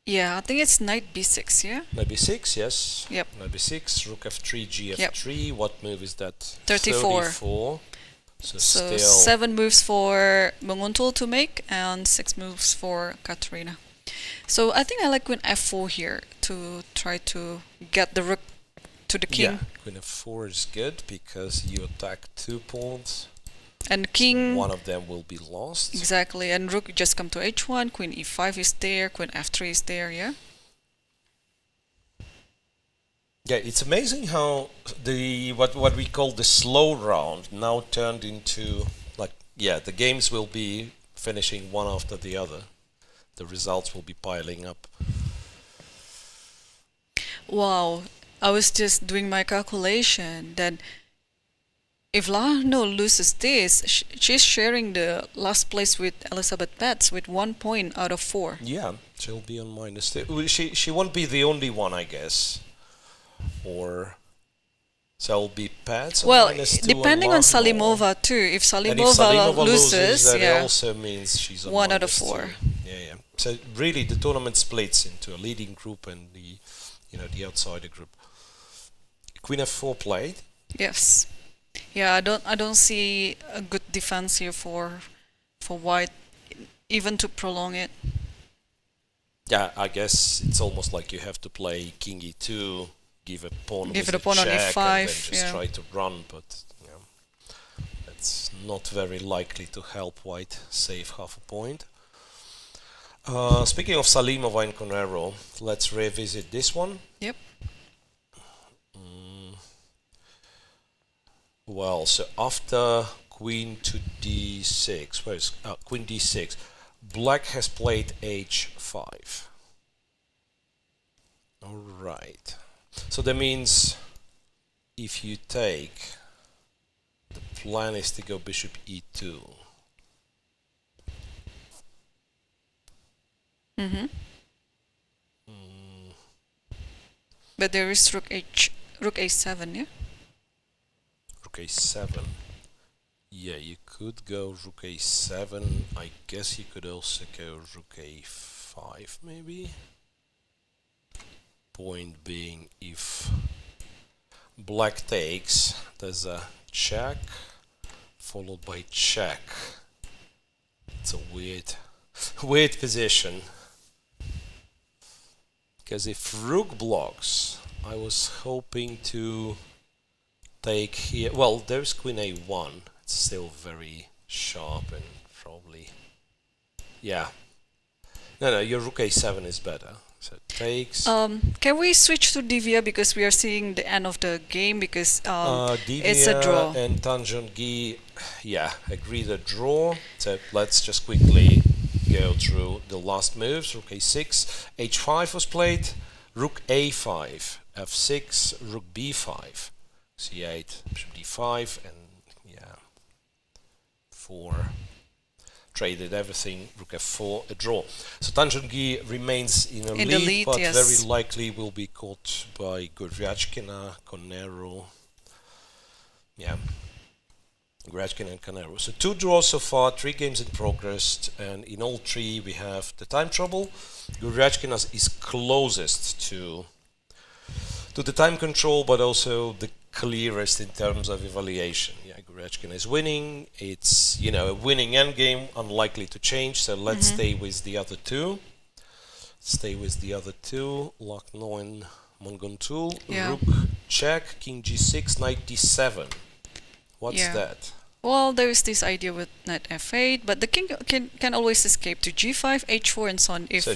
yeah, I think it's knight b6, yeah? Knight b6, yes. Yep. Knight b6, rook f3, gf3. Yep. What move is that? 34. 34. So still 7 moves for Munguntuul to make and 6 moves for Kateryna. So I think I like queen f4 here to try to get the rook to the king. Yeah, queen f4 is good because you attack 2 pawns. And king, one of them will be lost. Exactly, and rook just come to h1, queen e5 is there, queen f3 is there, yeah? Yeah, it's amazing how what we call the slow round now turned into, like, the games will be finishing one after the other. The results will be piling up. Wow, I was just doing my calculation that if Lagno loses this, she's sharing the last place with Elisabeth Paehtz with 1 point out of 4. Yeah, she'll be on minus. She won't be the only one, I guess. Or so it'll be Paehtz. Well, depending on Salimova too. If Salimova loses, that also means she's on 1 out of 4. Yeah. So really, the tournament splits into a leading group and the outsider group. Queen f4 played. Yes. Yeah, I don't see a good defense here for white, even to prolong it. Yeah, I guess it's almost like you have to play king e2, give a pawn with a pawn on check, e5, and then just try to run, but that's not very likely to help white save half a point. Speaking of Salimova and Koneru, let's revisit this one. Yep. Well, so after queen to d6, where's queen d6, black has played h5. All right. So that means if you take, the plan is to go bishop e2. Mm-hmm. But there is rook a7, yeah? Rook a7. Yeah, you could go rook a7. I guess you could also go rook a5, maybe. Point being, if black takes, there's a check followed by check. It's a weird position. Because if rook blocks, I was hoping to take here. Well, there's queen a1. It's still very sharp and probably, yeah. No, your rook a7 is better. So it takes. Can we switch to Divya because we are seeing the end of the game because Divya it's a draw. And Tan Zhongyi, yeah, agreed a draw. So let's just quickly go through the last moves. Rook a6, h5 was played, rook a5, f6, rook b5, c8, bishop d5, and yeah, 4. Traded everything, rook f4, a draw. So Tan Zhongyi remains in a lead, but yes, very likely will be caught by Goryachkina, Koneru. Yeah, Goryachkina and Koneru. So 2 draws so far, 3 games in progress, and in all 3 we have the time trouble. Goryachkina is closest to the time control, but also the clearest in terms of evaluation. Yeah, Goryachkina is winning. It's, you know, a winning endgame, unlikely to change. So let's stay with the other 2. Lagno and Munguntuul. Yeah. Rook check, king g6, knight d7. What's that? Well, there is this idea with knight f8, but the king can always escape to g5, h4, and so on if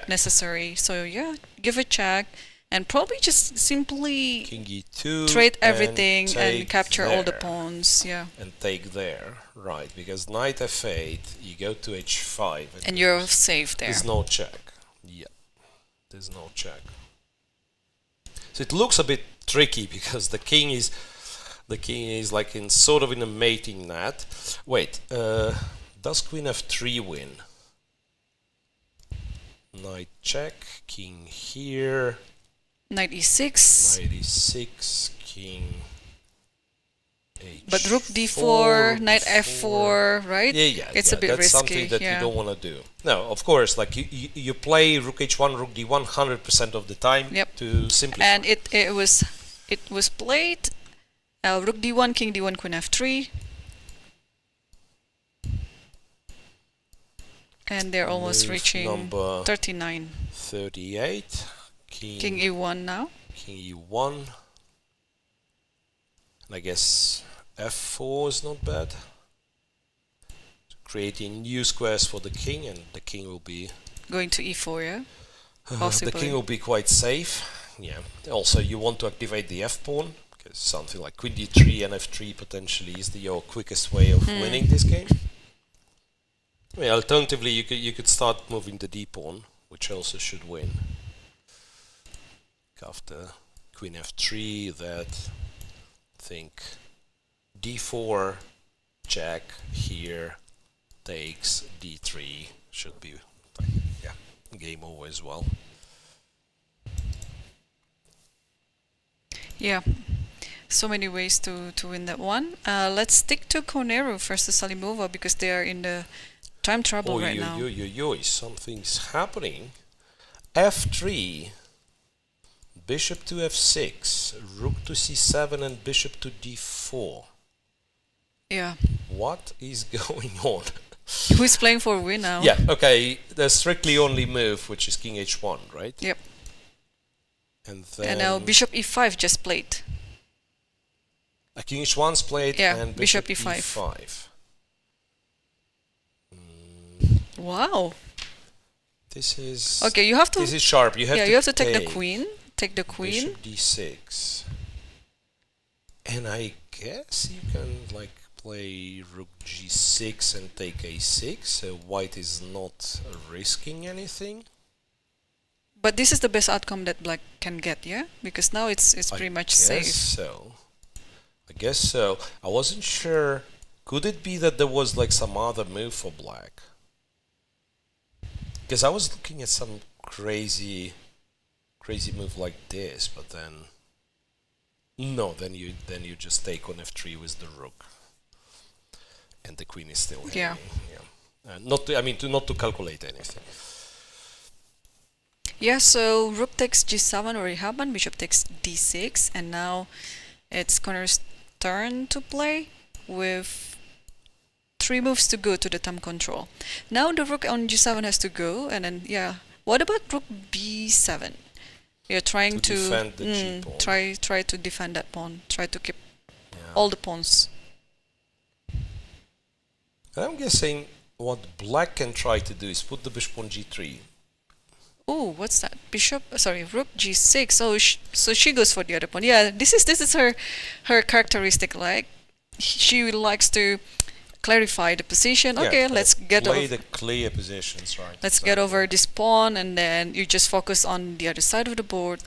necessary. So yeah, give a check. And probably just simply king e2 trade everything and capture there. all the pawns, yeah. And take there, right? Because knight f8, you go to h5, and you're safe there. There's no check. Yeah, there's no check. So it looks a bit tricky because the king is like in sort of in a mating net. Wait, does queen f3 win? Knight check, king here. Knight e6. Knight e6, king h4. But rook d4, knight f4, right? Yeah. It's a bit that's risky. Something that you don't want to do. No, of course, like you play rook h1, rook d1 100% of the time to simplify. And it was played rook d1, king d1, queen f3. And they're almost reaching number 39. 38. King e1 now. King e1. And I guess f4 is not bad. Creating new squares for the king, and the king will be going to e4, yeah? The king will be quite safe. Yeah. Also, you want to activate the f pawn because something like queen d3 and f3 potentially is your quickest way of winning this game. I mean, alternatively, you could start moving the d pawn, which also should win. After queen f3, that I think d4 check here takes d3 should be game over as well. Yeah, so many ways to win that one. Let's stick to Koneru versus Salimova because they are in the time trouble right now. Something's happening. f3. Bishop to f6, rook to c7, and bishop to d4. Yeah. What is going on? Who's playing for win now? Yeah, okay, the strictly only move, which is king h1, right? Yep. And then... And now bishop e5 just played. King h1's played, and bishop e5. Wow. This is... Okay, you have to... This is sharp. You have to take the queen. Take the queen. Bishop d6. And I guess you can like play rook g6 and take a6, so white is not risking anything. But this is the best outcome that black can get, yeah? Because now it's pretty much safe. I guess so. I wasn't sure. Could it be that there was like some other move for black? Because I was looking at some crazy move like this, but then no, then you just take on f3 with the rook, and the queen is still hanging. Yeah. Not to calculate anything. Yeah, so rook takes g7 already happened, bishop takes d6, and now it's Koneru's turn to play with 3 moves to go to the thumb control. Now the rook on g7 has to go, and then what about rook b7? You're trying to defend the g pawn. Try to defend that pawn. Try to keep all the pawns. I'm guessing what black can try to do is put the bishop on g3. Oh, what's that? Rook g6. Oh, so she goes for the other pawn. Yeah, this is her characteristic. Like she likes to clarify the position. Okay, let's get play the clear positions, right? Let's get over this pawn, and then you just focus on the other side of the board.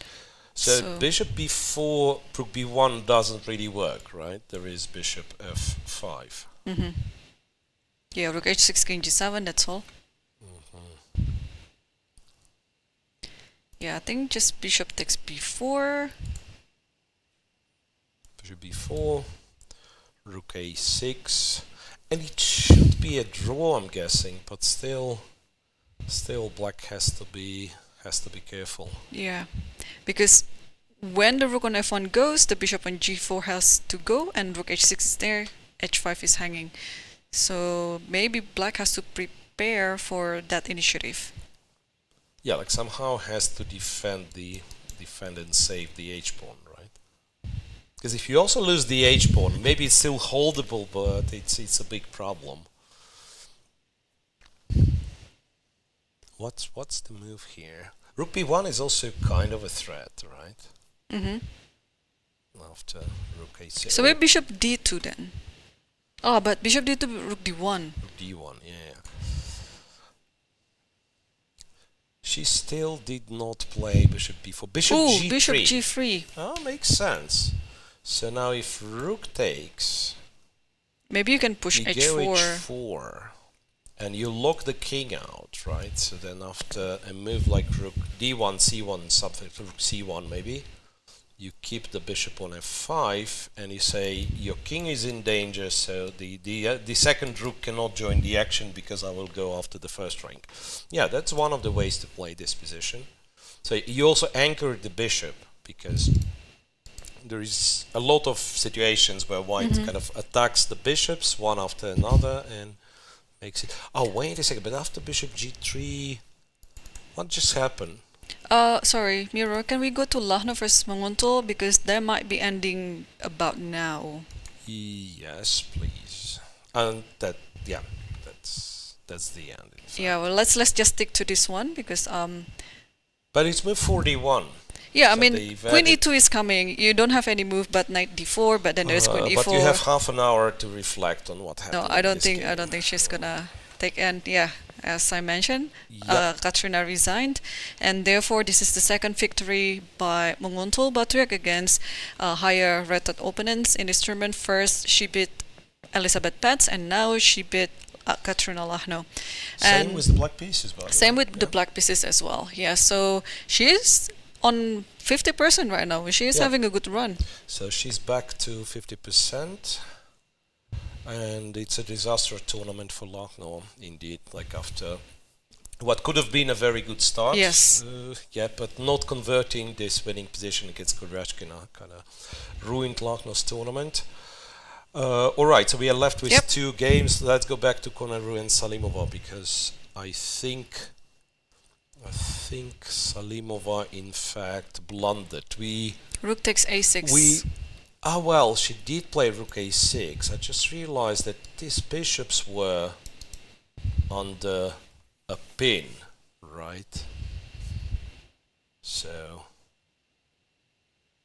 So bishop b4, rook b1 doesn't really work, right? There is bishop f5. Yeah, rook h6, king g7. That's all. Yeah, I think just bishop takes b4. Bishop b4, rook a6, and it should be a draw, I'm guessing, but still black has to be careful. Yeah, because when the rook on f1 goes, the bishop on g4 has to go, and rook h6 is there, h5 is hanging. So maybe black has to prepare for that initiative. Yeah, like somehow has to defend and save the h-pawn, right? Because if you also lose the h-pawn, maybe it's still holdable, but it's a big problem. What's the move here? Rook b1 is also kind of a threat, right? After rook a6. So maybe bishop d2 then. Oh, but bishop d2, rook d1. Rook d1, yeah. She still did not play bishop b4. Bishop g3. Bishop g3. Oh, makes sense. So now if rook takes, maybe you can push you h4. go h4, and you lock the king out, right? So then after a move like rook d1, c1, something, rook c1 maybe, you keep the bishop on f5, and you say your king is in danger, so the second rook cannot join the action because I will go after the first rank. Yeah, that's one of the ways to play this position. So you also anchor the bishop, because there is a lot of situations where white kind of attacks the bishops one after another and makes it... Oh, wait a second, but after bishop g3, what just happened? Sorry, Miro, can we go to Lagno versus Munguntuul, because there might be ending about now. Yes, please. And that's the end. Yeah, well, let's just stick to this one, because But it's move 41. yeah, so I mean, queen e2 is coming. You don't have any move but knight d4, but then there's queen e4. But you have half an hour to reflect on what happened. No, I don't think she's gonna take. And yeah, as I mentioned, Kateryna resigned, and therefore this is the second victory by Munguntuul Batkhuyag against higher rated opponents in this tournament. First, she beat Elisabeth Paehtz, and now she beat Kateryna Lagno. Same with the black pieces, by the way. Same with the black pieces as well. Yeah, so she's on 50% right now. She's having a good run. So she's back to 50%. And it's a disaster tournament for Lagno, indeed, like after what could have been a very good start. Yes. But not converting this winning position against Goryachkina kind of ruined Lagno's tournament. Alright, so we are left with 2 games. Let's go back to Koneru and Salimova, because I think Salimova in fact blundered. Rook takes a6. Well, she did play rook a6. I just realized that these bishops were under a pin, right? So,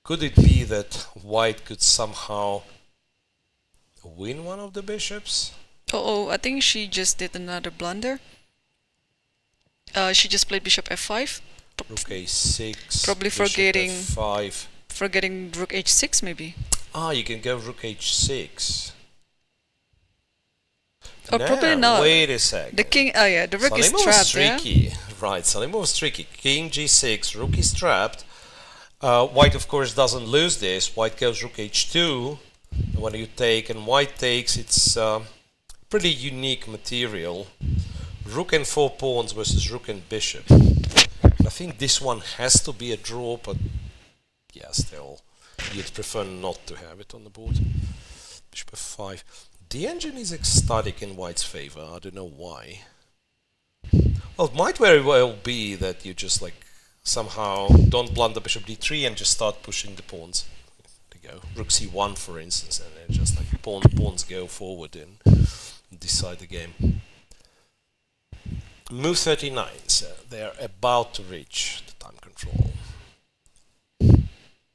could it be that white could somehow win one of the bishops? Oh, I think she just did another blunder. She just played bishop f5. Rook a6. Probably bishop forgetting f5. Forgetting rook h6 maybe. Ah, you can go rook h6. Or probably not. Wait a second. The king. Oh yeah, the rook is Salimova trapped. tricky. Right, Salimova was tricky. King g6, rook is trapped. White, of course, doesn't lose this. White goes rook h2. And when you take and white takes, it's pretty unique material. Rook and 4 pawns versus rook and bishop. I think this one has to be a draw, but yeah, still, you'd prefer not to have it on the board. Bishop f5. The engine is ecstatic in white's favor. I don't know why. Well, it might very well be that you just like somehow don't blunder bishop d3 and just start pushing the pawns. There you go. Rook c1, for instance, and then just like pawns go forward and decide the game. Move 39. So they're about to reach the time control.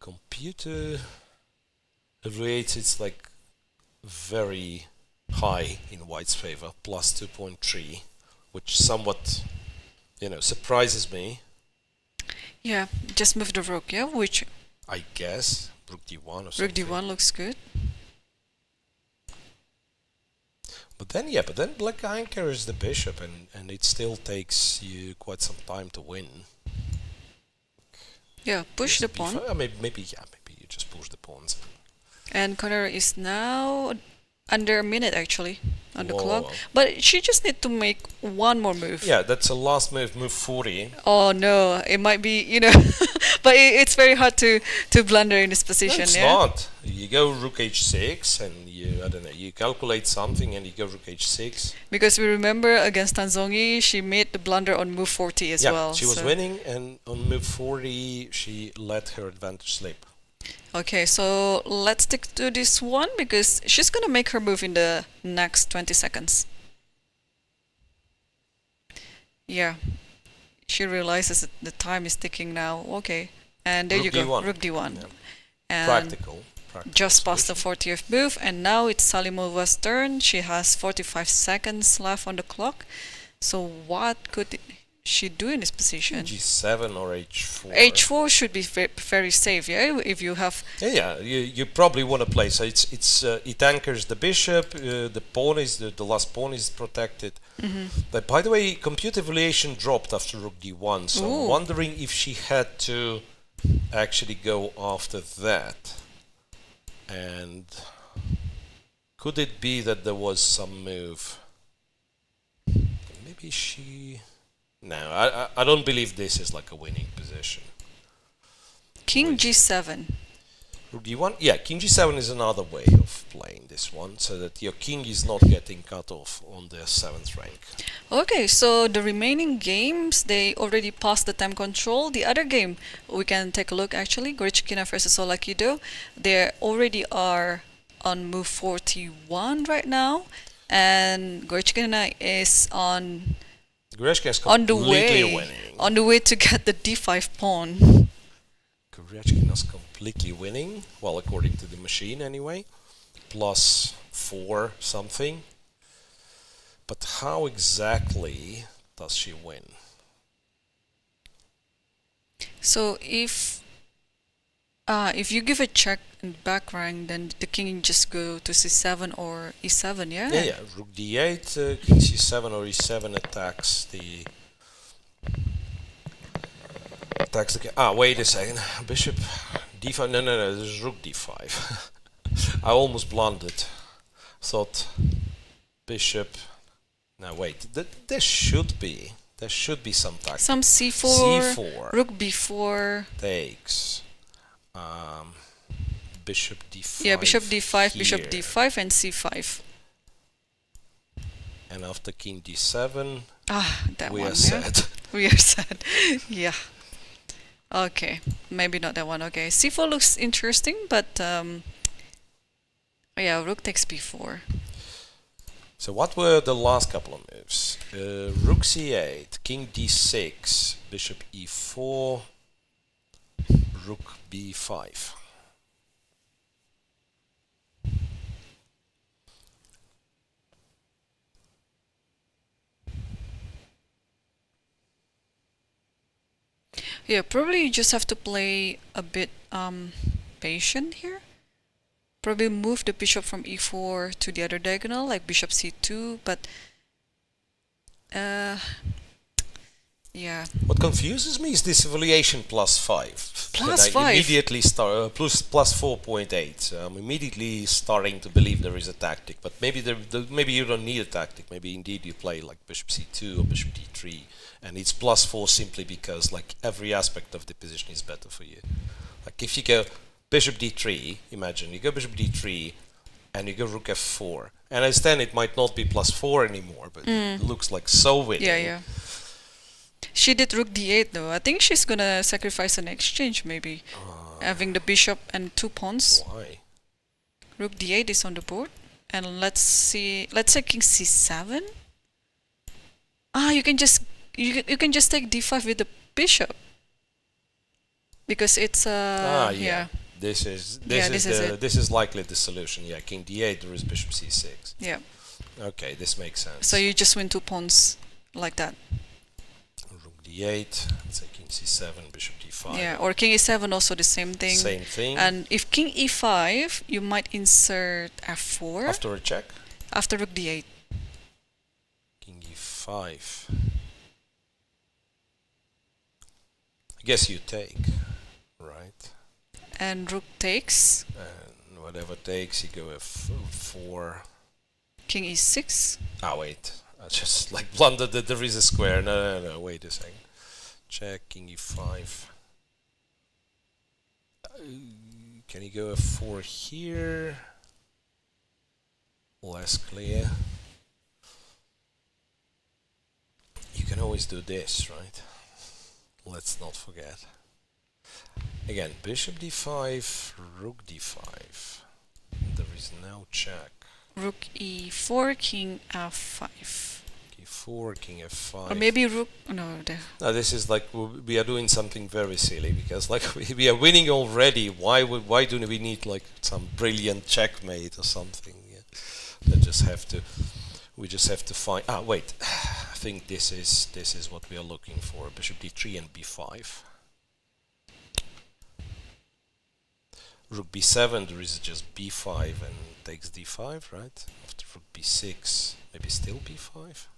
Computer evaluates it's like very high in white's favor, plus 2.3, which somewhat, surprises me. Yeah, just move the rook, yeah, which I guess rook d1 or something. rook d1 looks good. But then black anchors the bishop, and it still takes you quite some time to win. Yeah, push the pawn. Maybe you just push the pawns. And Koneru is now under a minute actually on the Whoa, clock. whoa. But she just need to make one more move. Yeah, that's a last move, move 40. Oh no, it might be, but it's very hard to blunder in this position. No, it's yeah? not. You go rook h6 and you calculate something and you go rook h6. Because we remember against Tan Zhongyi, she made the blunder on move 40 as well. Yeah, she was winning, and on move 40 she let her advantage slip. Okay, so let's stick to this one because she's gonna make her move in the next 20 seconds. Yeah, she realizes that the time is ticking now. Okay, and there Rook you go, D1. rook d1. Yeah. And Practical just past the solution. 40th move, and now it's Salimova's turn. She has 45 seconds left on the clock. So what could she do in this position? G7 or h4. H4 should be very safe, yeah. If you have You probably want to play. So it anchors the bishop. The pawn is the last pawn is protected. But by the way, computer evaluation dropped after rook d1. So I'm wondering if she had to actually go after that. And could it be that there was some move? Maybe she. No, I don't believe this is like a winning position. King G7. Rook d1? Yeah, King g7 is another way of playing this one, so that your king is not getting cut off on the 7th rank. Okay, so the remaining games, they already passed the time control. The other game, we can take a look actually, Goryachkina versus Tsolakidou. They already are on move 41 right now, and Goryachkina is on the way to get the d5 pawn. Goryachkina's completely winning, well, according to the machine anyway, plus 4 something. But how exactly does she win? So if you give a check and back rank, then the king just go to c7 or e7, yeah? Yeah, rook d8, king c7 or e7 attacks the wait a second, bishop d5, no, this is rook d5. I almost blundered. Thought bishop, no wait, there should be some tactic. Some c4, rook b4. Takes. Bishop d5. Yeah, bishop d5, here. bishop d5 and c5. And after king d7, that we one, are set. We are set. Yeah. Okay, maybe not that one. Okay, c4 looks interesting, but yeah, rook takes b4. So what were the last couple of moves? Rook c8, king d6, bishop e4, rook b5. Yeah, probably you just have to play a bit patient here. Probably move the bishop from e4 to the other diagonal, like bishop c2, but yeah. What confuses me is this evaluation +5. Plus And I 5? immediately start plus 4.8. I'm immediately starting to believe there is a tactic, but maybe maybe you don't need a tactic. Maybe indeed you play like bishop c2 or bishop d3, and it's +4 simply because like every aspect of the position is better for you. Like if you go bishop d3, imagine you go bishop d3 and you go rook f4. And I understand it might not be +4 anymore, but it looks like so winning. Yeah, yeah. She did rook d8 though. I think she's gonna sacrifice an exchange maybe. Having the bishop and 2 pawns. Why? Rook d8 is on the board. And let's say king c7. You can just take d5 with the bishop. Because it's yeah. This is it. this is likely the solution. Yeah, king d8, there is bishop c6. Yeah. Okay, this makes sense. So you just win 2 pawns like that. Rook d8, let's say king c7, bishop d5. Yeah, or king e7 also the same thing. Same thing. And if king e5, you might insert f4 After a check? after rook d8. King e5. I guess you take, right? And rook takes. And whatever takes, you go f4. King e6. Wait. I just like blundered that there is a square. No, wait a second. Check, king e5. Can you go f4 here? Less clear. You can always do this, right? Let's not forget. Again, bishop d5, rook d5. There is no check. Rook e4, king f5. e4, king f5. Or maybe rook... No, No, this is like we are doing something very silly because like we are winning already. Why do we need like some brilliant checkmate or something? Yeah. We just have to find. Wait, I think this is what we are looking for. Bishop d3 and b5. Rook b7, there is just b5 and takes d5, right? After rook b6, maybe still b5.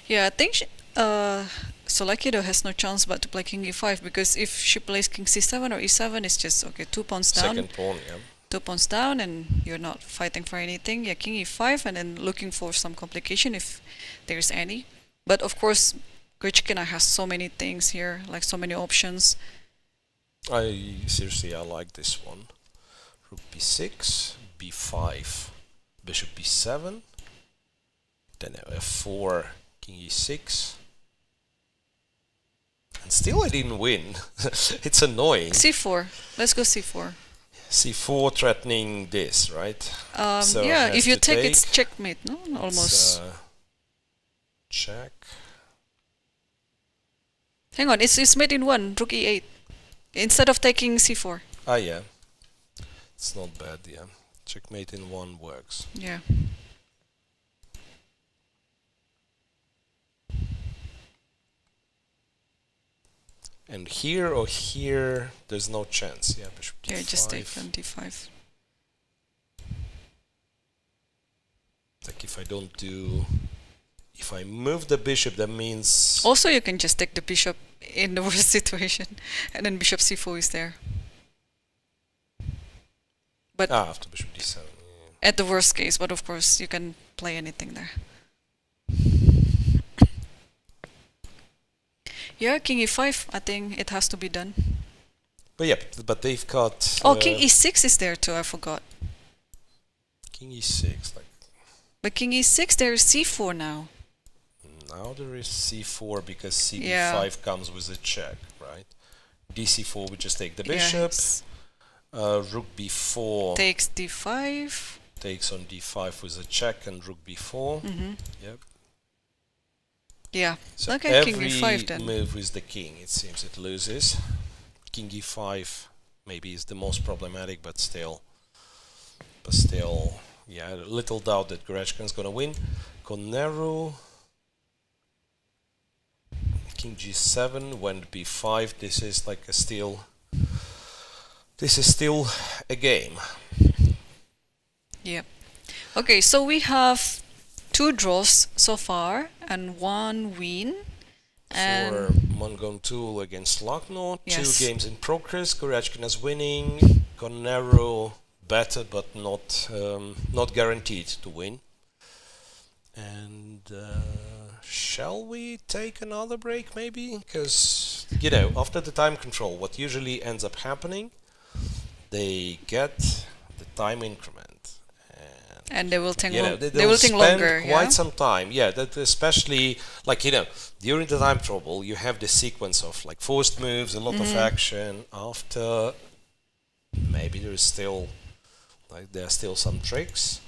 Yeah, I think Tsolakidou has no chance but to play king e5 because if she plays king c7 or e7, it's just okay, 2 pawns down. Second pawn, yeah. 2 pawns down, and you're not fighting for anything. Yeah, king e5, and then looking for some complication if there's any. But of course, Goryachkina has so many things here, like so many options. Seriously, I like this one. Rook b6, b5, bishop b7, then f4, king e6. And still I didn't win. It's annoying. c4. Let's go c4. c4 threatening this, right? So yeah, has if you to take, it's checkmate, no? Almost. Check. Hang on, it's mate in 1, rook e8. Instead of taking c4. Yeah. It's not bad, yeah. Checkmate in 1 works. Yeah. And here or here, there's no chance. Yeah, bishop d5. Yeah, just take on d5. Like if I don't do... If I move the bishop, that means... Also, you can just take the bishop in the worst situation, and then bishop c4 is there. But after bishop d7. Yeah. At the worst case, but of course you can play anything there. Yeah, king e5, I think it has to be done. But yeah, but they've got... king e6 is there too, I forgot. King e6, like... But king e6, there is c4 now. Now there is c4 because cd5 comes with a check, right? dc4, we just take the bishop. Rook b4 takes d5. Takes on d5 with a check and rook b4. Yep. Yeah. So okay, king e5 then. Every move with the king, it seems it loses. King e5 maybe is the most problematic, but still, yeah, little doubt that Goryachkina is gonna win. Koneru. king g7, went b5. This is like this is still a game. Yeah. Okay, so we have 2 draws so far and 1 win. For Munguntuul against Lagno, Yes. 2 games in progress. Goryachkina is winning. Koneru better, but not guaranteed to win. And shall we take another break, maybe? Because, you know, after the time control, what usually ends up happening, they get the time increment. And they will take, You know, they will take spend longer. quite Yeah? some time. Yeah, that especially, like, you know, during the time trouble, you have this sequence of like forced moves, a lot of action. After, maybe there is still, like, there are still some tricks.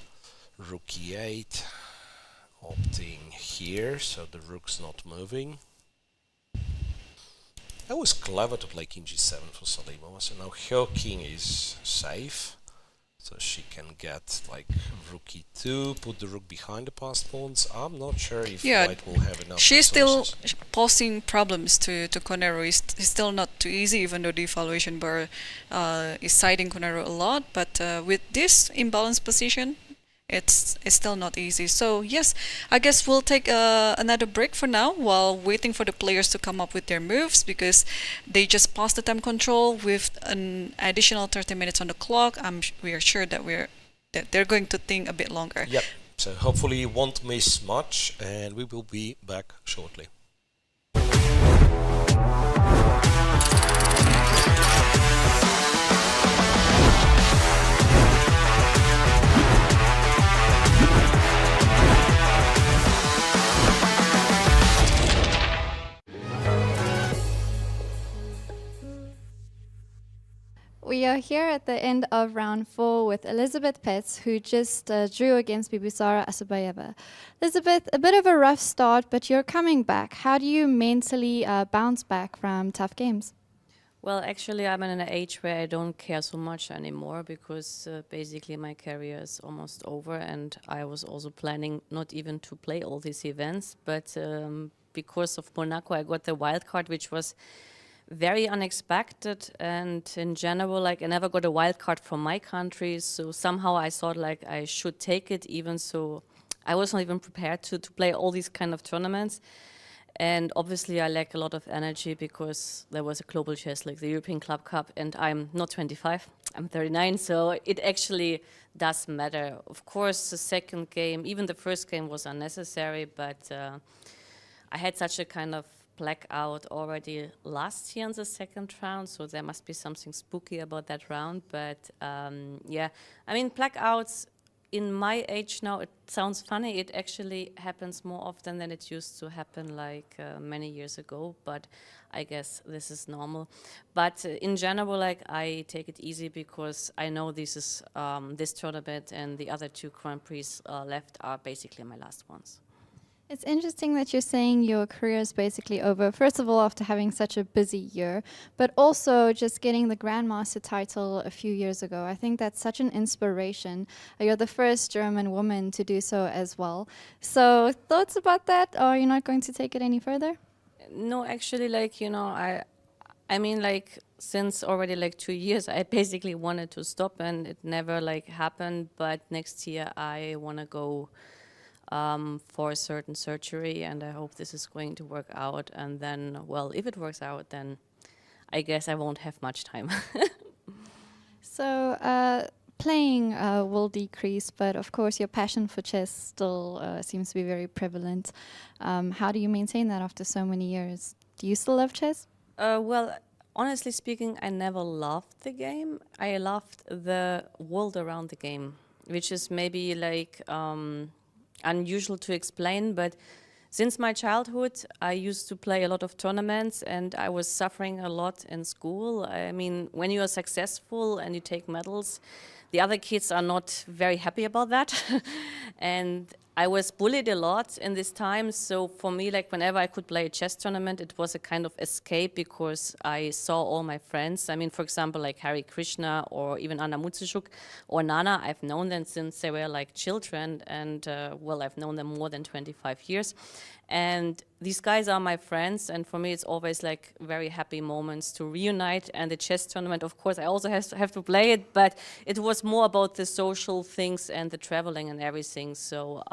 Rook e8, opting here, so the rook's not moving. That was clever to play king g7 for Salimova. So now her king is safe. So she can get like rook e2, put the rook behind the passed pawns. I'm not sure if Yeah, white will have enough She's still resources. posing problems to Koneru. It's still not too easy, even though the evaluation bar is citing Koneru a lot. But with this imbalanced position, it's still not easy. So yes, I guess we'll take another break for now while waiting for the players to come up with their moves, because they just passed the time control with an additional 30 minutes on the clock. We are sure that they're going to think a bit longer. Yep. So hopefully you won't miss much, and we will be back shortly. We are here at the end of round 4 with Elisabeth Paehtz, who just drew against Bibisara Assaubayeva. Elisabeth, a bit of a rough start, but you're coming back. How do you mentally bounce back from tough games? Well, actually, I'm in an age where I don't care so much anymore, because basically my career is almost over, and I was also planning not even to play all these events, but because of Monaco, I got the wild card, which was very unexpected, and in general, like, I never got a wild card from my country, so somehow I thought like I should take it, even so I was not even prepared to play all these kind of tournaments. And obviously I lack a lot of energy, because there was a global chess league, the European Club Cup, and I'm not 25, I'm 39, so it actually does matter. Of course, the second game, even the first game was unnecessary, but I had such a kind of blackout already last year in the second round, so there must be something spooky about that round. But yeah, I mean, blackouts in my age now, it sounds funny, it actually happens more often than it used to happen like many years ago, but I guess this is normal. But in general, like, I take it easy, because I know this is this tournament, and the other 2 Grand Prix left are basically my last ones. It's interesting that you're saying your career is basically over. First of all, after having such a busy year, but also just getting the grandmaster title a few years ago. I think that's such an inspiration. You're the first German woman to do so as well. So thoughts about that? Or are you not going to take it any further? No, actually, like, you know, I mean, like, since already like 2 years, I basically wanted to stop, and it never like happened. But next year I want to go for a certain surgery, and I hope this is going to work out. And then, well, if it works out, then I guess I won't have much time. So playing will decrease, but of course your passion for chess still seems to be very prevalent. How do you maintain that after so many years? Do you still love chess? Well, honestly speaking, I never loved the game. I loved the world around the game, which is maybe like unusual to explain, but since my childhood, I used to play a lot of tournaments, and I was suffering a lot in school. I mean, when you are successful and you take medals, the other kids are not very happy about that. And I was bullied a lot in this time, so for me, like, whenever I could play a chess tournament, it was a kind of escape, because I saw all my friends. I mean, for example, like Hare Krishna or even Anna Mutsishuk or Nana, I've known them since they were like children, and well, I've known them more than 25 years. And these guys are my friends, and for me it's always like very happy moments to reunite. And the chess tournament, of course, I also have to play it, but it was more about the social things and the traveling and everything. So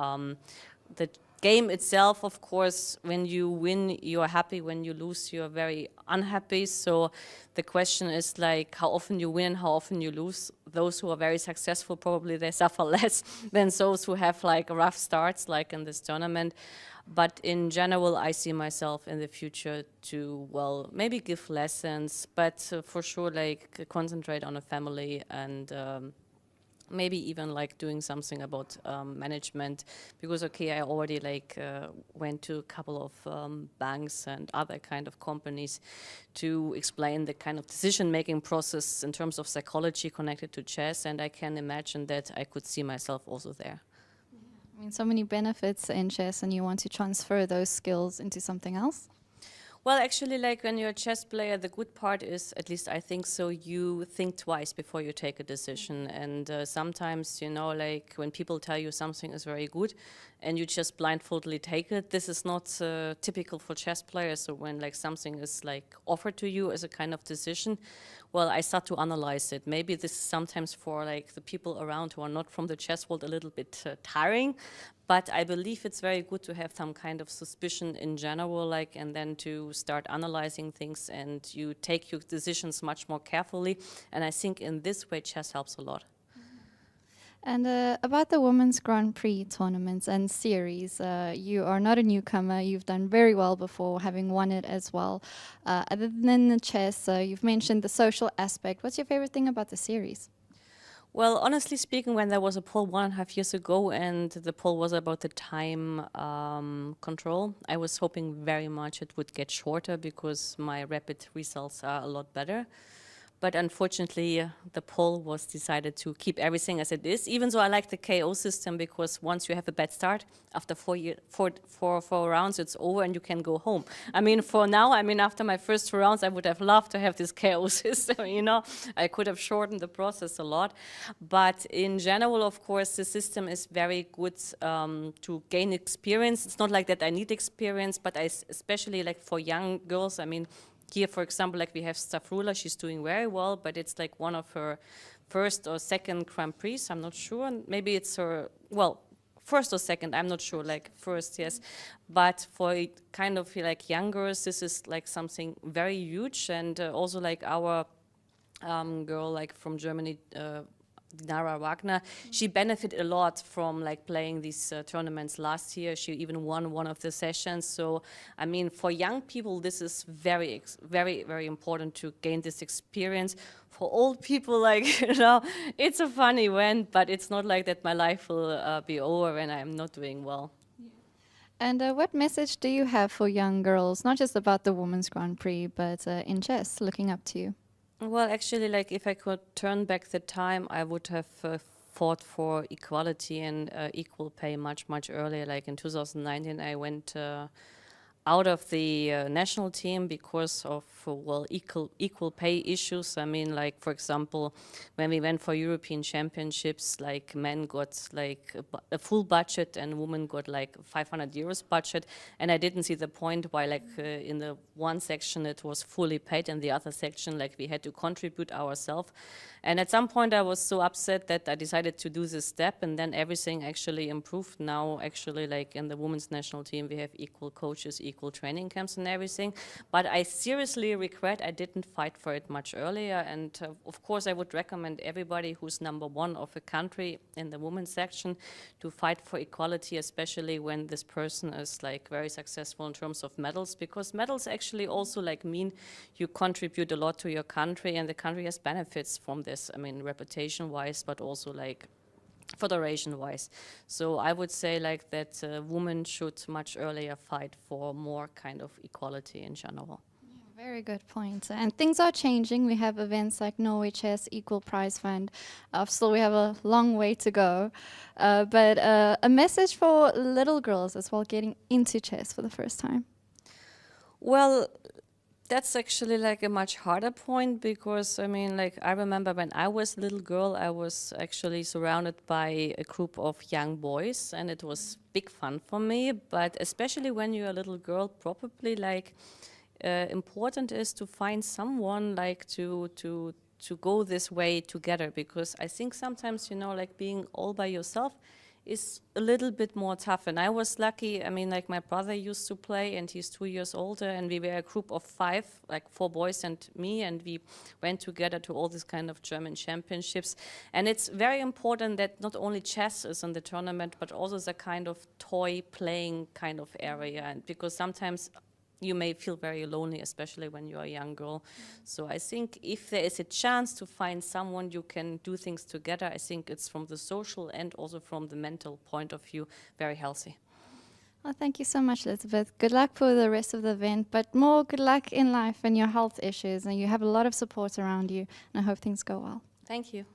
the game itself, of course, when you win, you're happy. When you lose, you're very unhappy. So the question is like how often you win, how often you lose. Those who are very successful, probably they suffer less than those who have like rough starts, like in this tournament. But in general, I see myself in the future to, well, maybe give lessons, but for sure, like concentrate on a family and maybe even like doing something about management, because okay, I already like went to a couple of banks and other kind of companies to explain the kind of decision-making process in terms of psychology connected to chess, and I can imagine that I could see myself also there. I mean, so many benefits in chess, and you want to transfer those skills into something else? Well, actually, like when you're a chess player, the good part is, at least I think so, you think twice before you take a decision. And sometimes, you know, like when people tell you something is very good and you just blindfoldly take it, this is not typical for chess players. So when like something is like offered to you as a kind of decision, well, I start to analyze it. Maybe this is sometimes for like the people around who are not from the chess world a little bit tiring, but I believe it's very good to have some kind of suspicion in general, like, and then to start analyzing things, and you take your decisions much more carefully. And I think in this way, chess helps a lot. And about the Women's Grand Prix tournaments and series, you are not a newcomer. You've done very well before, having won it as well. Other than the chess, you've mentioned the social aspect. What's your favorite thing about the series? Well, honestly speaking, when there was a poll 1.5 years ago and the poll was about the time control, I was hoping very much it would get shorter because my rapid results are a lot better. But unfortunately, the poll was decided to keep everything as it is, even though I like the KO system, because once you have a bad start, after four rounds, it's over and you can go home. I mean, for now, I mean, after my first 2 rounds, I would have loved to have this KO system, you know. I could have shortened the process a lot. But in general, of course, the system is very good to gain experience. It's not like that I need experience, but especially like for young girls, I mean, here, for example, like we have Stavroula, she's doing very well, but it's like one of her first or second Grand Prix, I'm not sure. Maybe it's her, well, first or second, I'm not sure, like first, yes. But for kind of like young girls, this is like something very huge. And also like our girl like from Germany, Dinara Wagner, she benefited a lot from like playing these tournaments last year. She even won one of the sessions. So, I mean, for young people, this is very, very important to gain this experience. For old people, like, you know, it's a fun event, but it's not like that my life will be over when I'm not doing well. And what message do you have for young girls, not just about the Women's Grand Prix, but in chess, looking up to you? Well, actually, like if I could turn back the time, I would have fought for equality and equal pay much earlier. Like in 2019, I went out of the national team because of, well, equal pay issues. I mean, like, for example, when we went for European Championships, like men got like a full budget and women got like 500 euros budget. And I didn't see the point why, like, in the one section it was fully paid and the other section, like, we had to contribute ourselves. And at some point I was so upset that I decided to do this step, and then everything actually improved. Now, actually, like in the women's national team, we have equal coaches, equal training camps and everything. But I seriously regret I didn't fight for it much earlier. And of course, I would recommend everybody who's #1 of a country in the women's section to fight for equality, especially when this person is like very successful in terms of medals, because medals actually also like mean you contribute a lot to your country, and the country has benefits from this. I mean, reputation-wise, but also like federation-wise. So I would say like that women should much earlier fight for more kind of equality in general. Yeah, very good point. And things are changing. We have events like Norway Chess, Equal Prize Fund. Still, we have a long way to go. But a message for little girls as well getting into chess for the first time. Well, that's actually like a much harder point, because I mean, like, I remember when I was a little girl, I was actually surrounded by a group of young boys, and it was big fun for me. But especially when you're a little girl, probably like important is to find someone like to go this way together, because I think sometimes, you know, like being all by yourself is a little bit more tough. And I was lucky, I mean, like my brother used to play, and he's 2 years older, and we were a group of 5, like 4 boys and me, and we went together to all these kind of German championships. And it's very important that not only chess is in the tournament, but also the kind of toy playing kind of area, and because sometimes you may feel very lonely, especially when you're a young girl. So I think if there is a chance to find someone you can do things together, I think it's from the social and also from the mental point of view very healthy. Well, thank you so much, Elisabeth. Good luck for the rest of the event, but more good luck in life and your health issues, and you have a lot of support around you, and I hope things go well. Thank you.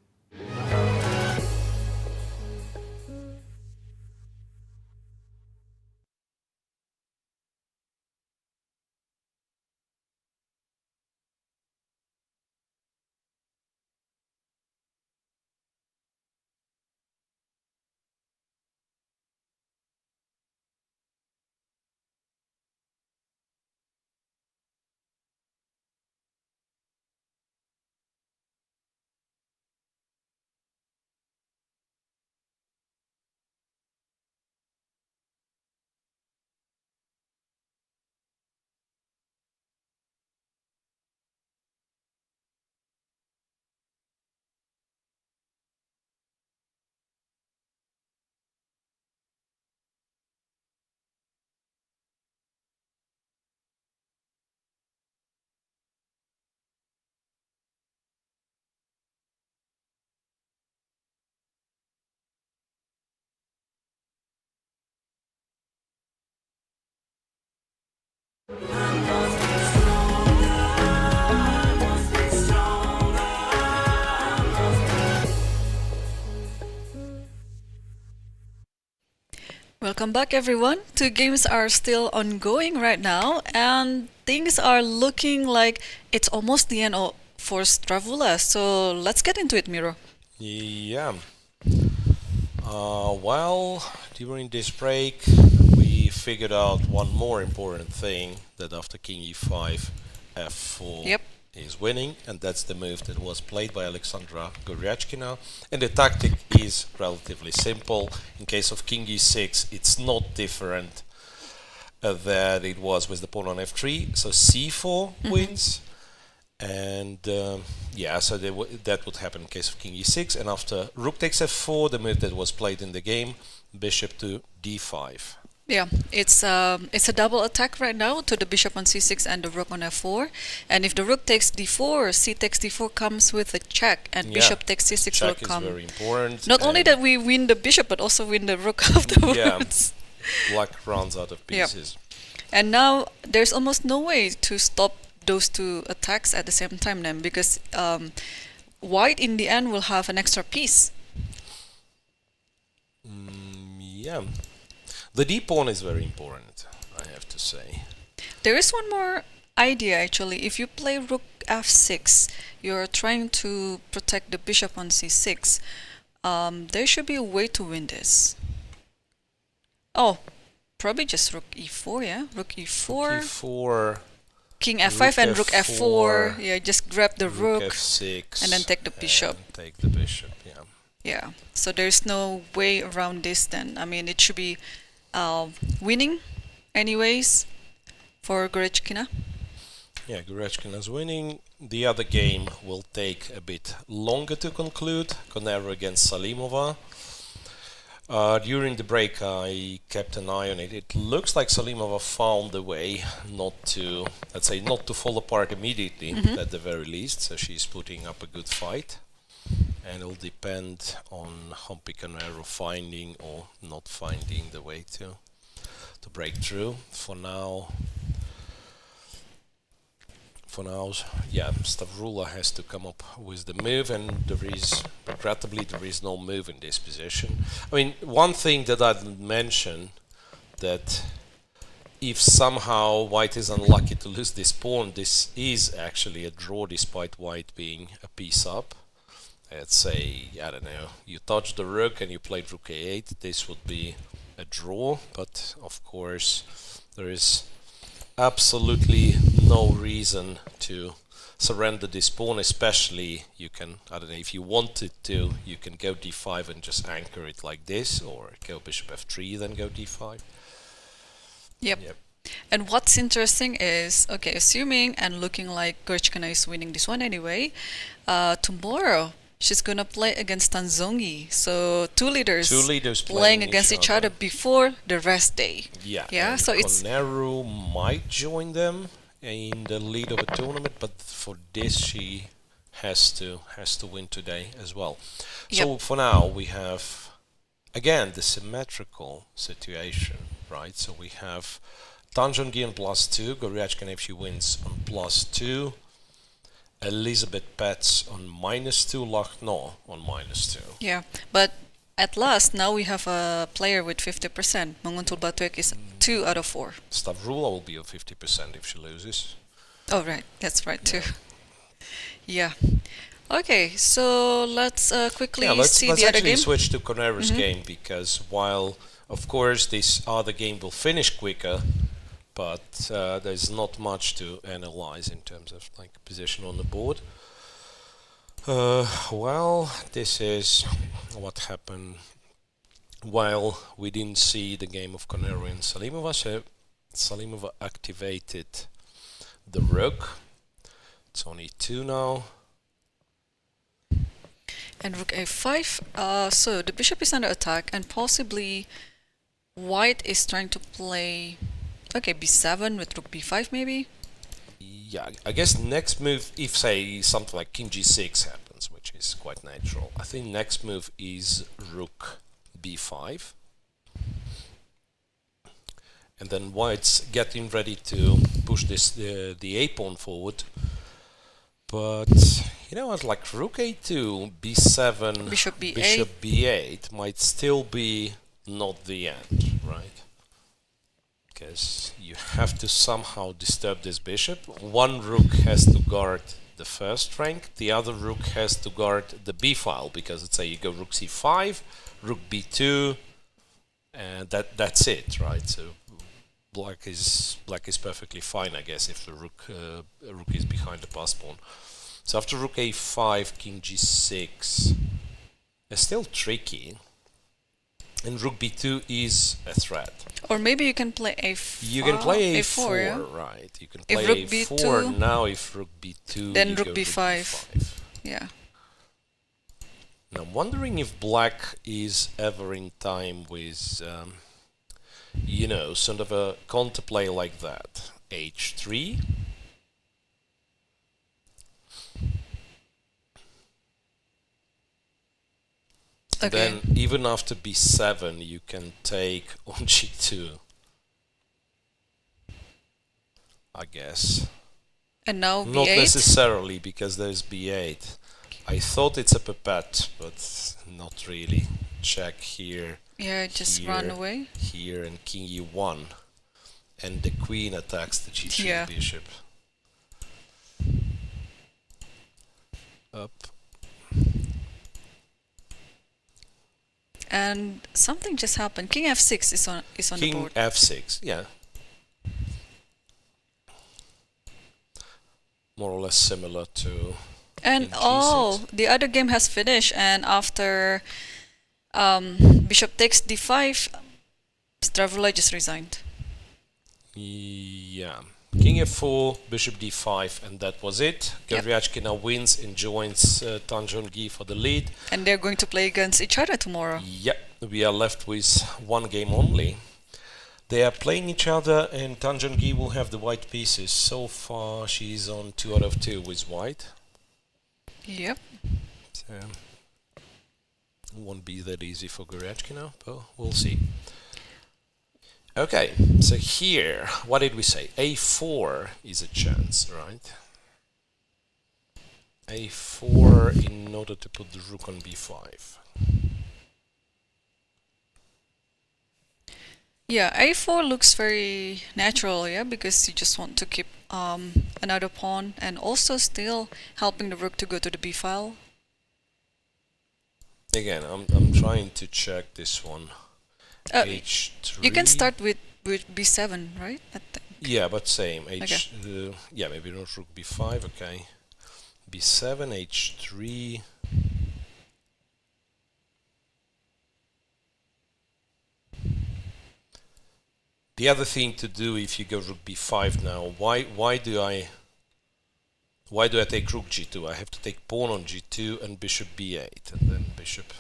Welcome back, everyone. 2 games are still ongoing right now, and things are looking like it's almost the end for Stavroula. So let's get into it, Miro. Yeah. Well, during this break, we figured out one more important thing, that after King e5, f4 is winning, and that's the move that was played by Aleksandra Goryachkina. And the tactic is relatively simple. In case of King e6, it's not different that it was with the pawn on f3, so c4 wins. And yeah, so that would happen in case of King e6, and after rook takes f4, the move that was played in the game, bishop to d5. Yeah, it's a double attack right now to the bishop on c6 and the rook on f4. And if the rook takes d4, c takes d4 comes with a check, and bishop takes c6 check will come. is very important. Not only that we win the bishop, but also win the rook afterwards. Yeah, black runs out of pieces. And now there's almost no way to stop those 2 attacks at the same time then, because white in the end will have an extra piece. Yeah. The d pawn is very important, I have to say. There is one more idea actually. If you play rook f6, you're trying to protect the bishop on c6. There should be a way to win this. Oh, probably just rook e4, yeah? Rook e4. Rook e4. King f5 and rook f4. Yeah, just grab the rook f6 and then take the bishop. Take the bishop, yeah. Yeah, so there's no way around this then. I mean, it should be winning anyways for Goryachkina. Yeah, Goryachkina's winning. The other game will take a bit longer to conclude. Koneru against Salimova. During the break I kept an eye on it. It looks like Salimova found a way not to, let's say, not to fall apart immediately, at the very least. So she's putting up a good fight. And it'll depend on Humpy Koneru finding or not finding the way to break through. For now, yeah, Stavroula has to come up with the move, and regrettably, there is no move in this position. I mean, one thing that I'd mention that if somehow white is unlucky to lose this pawn, this is actually a draw despite white being a piece up. Let's say, I don't know, you touch the rook and you played rook a8, this would be a draw, but of course there is absolutely no reason to surrender this pawn, especially you can, I don't know, if you wanted to, you can go d5 and just anchor it like this, or go bishop f3 then go d5. Yep. And what's interesting is, okay, assuming and looking like Goryachkina is winning this one anyway, tomorrow she's gonna play against Tan Zhongyi. So two leaders playing against each other before the rest day. Yeah. So it's Koneru might join them in the lead of a tournament, but for this she has to win today as well. So for now we have again the symmetrical situation, right? So we have Tan Zhongyi on +2, Goryachkina if she wins on +2, Elisabeth Paehtz on -2, Lagno on -2. Yeah, but at last now we have a player with 50%. Munguntuul Batkhuyag is 2 out of 4. Stavroula will be on 50% if she loses. Oh right, that's right too. Yeah. Okay, so let's quickly see the other game. Let's switch to Koneru's game, because while of course this other game will finish quicker, but there's not much to analyze in terms of like position on the board. Well, this is what happened while we didn't see the game of Koneru and Salimova. So Salimova activated the rook. It's on e2 now. And rook a5. So the bishop is under attack, and possibly white is trying to play, okay, b7 with rook b5 maybe. Yeah, I guess next move, if say something like king g6 happens, which is quite natural, I think next move is rook b5. And then white's getting ready to push this the a pawn forward. But you know what, like rook a2, b7, bishop b8. bishop b8 might still be not the end, right? Because you have to somehow disturb this bishop. One rook has to guard the first rank, the other rook has to guard the b file, because let's say you go rook c5, rook b2, and that's it, right? So black is perfectly fine, I guess, if the rook is behind the pass pawn. So after rook a5, king g6 is still tricky, and rook b2 is a threat. Or maybe you can play a4. You can play a4, yeah? right? You can play if rook a4 b2, now. If rook b2, then you rook go b5. Yeah. Now I'm wondering if black is ever in time with, you know, sort of a counterplay like that. h3. Okay. Then even after b7 you can take on g2, I guess. And now b8? Not necessarily, because there's b8. I thought it's a pipette, but not really. Check here. Yeah, just here, run away. Here, and king e1. And the queen attacks the g3 bishop. Up. And something just happened. King f6 is on the board. King f6, yeah. More or less similar to. And the other game has finished, and after bishop takes d5, Stavroula just resigned. Yeah. King f4, bishop d5, and that was it. Goryachkina wins and joins Tan Zhongyi for the lead. And they're going to play against each other tomorrow. Yep, we are left with one game only. They are playing each other, and Tan Zhongyi will have the white pieces. So far, she's on 2 out of 2 with white. Yep. So, it won't be that easy for Goryachkina, but we'll see. Okay, so here, what did we say? a4 is a chance, right? a4 in order to put the rook on b5. Yeah, a4 looks very natural, yeah, because you just want to keep another pawn and also still helping the rook to go to the b file. Again, I'm trying to check this one. H3. You can start with b7, right? Yeah, but same. Yeah, maybe not rook b5. Okay, b7, h3. The other thing to do if you go rook b5 now, why do I take rook g2? I have to take pawn on g2 and bishop b8, and then bishop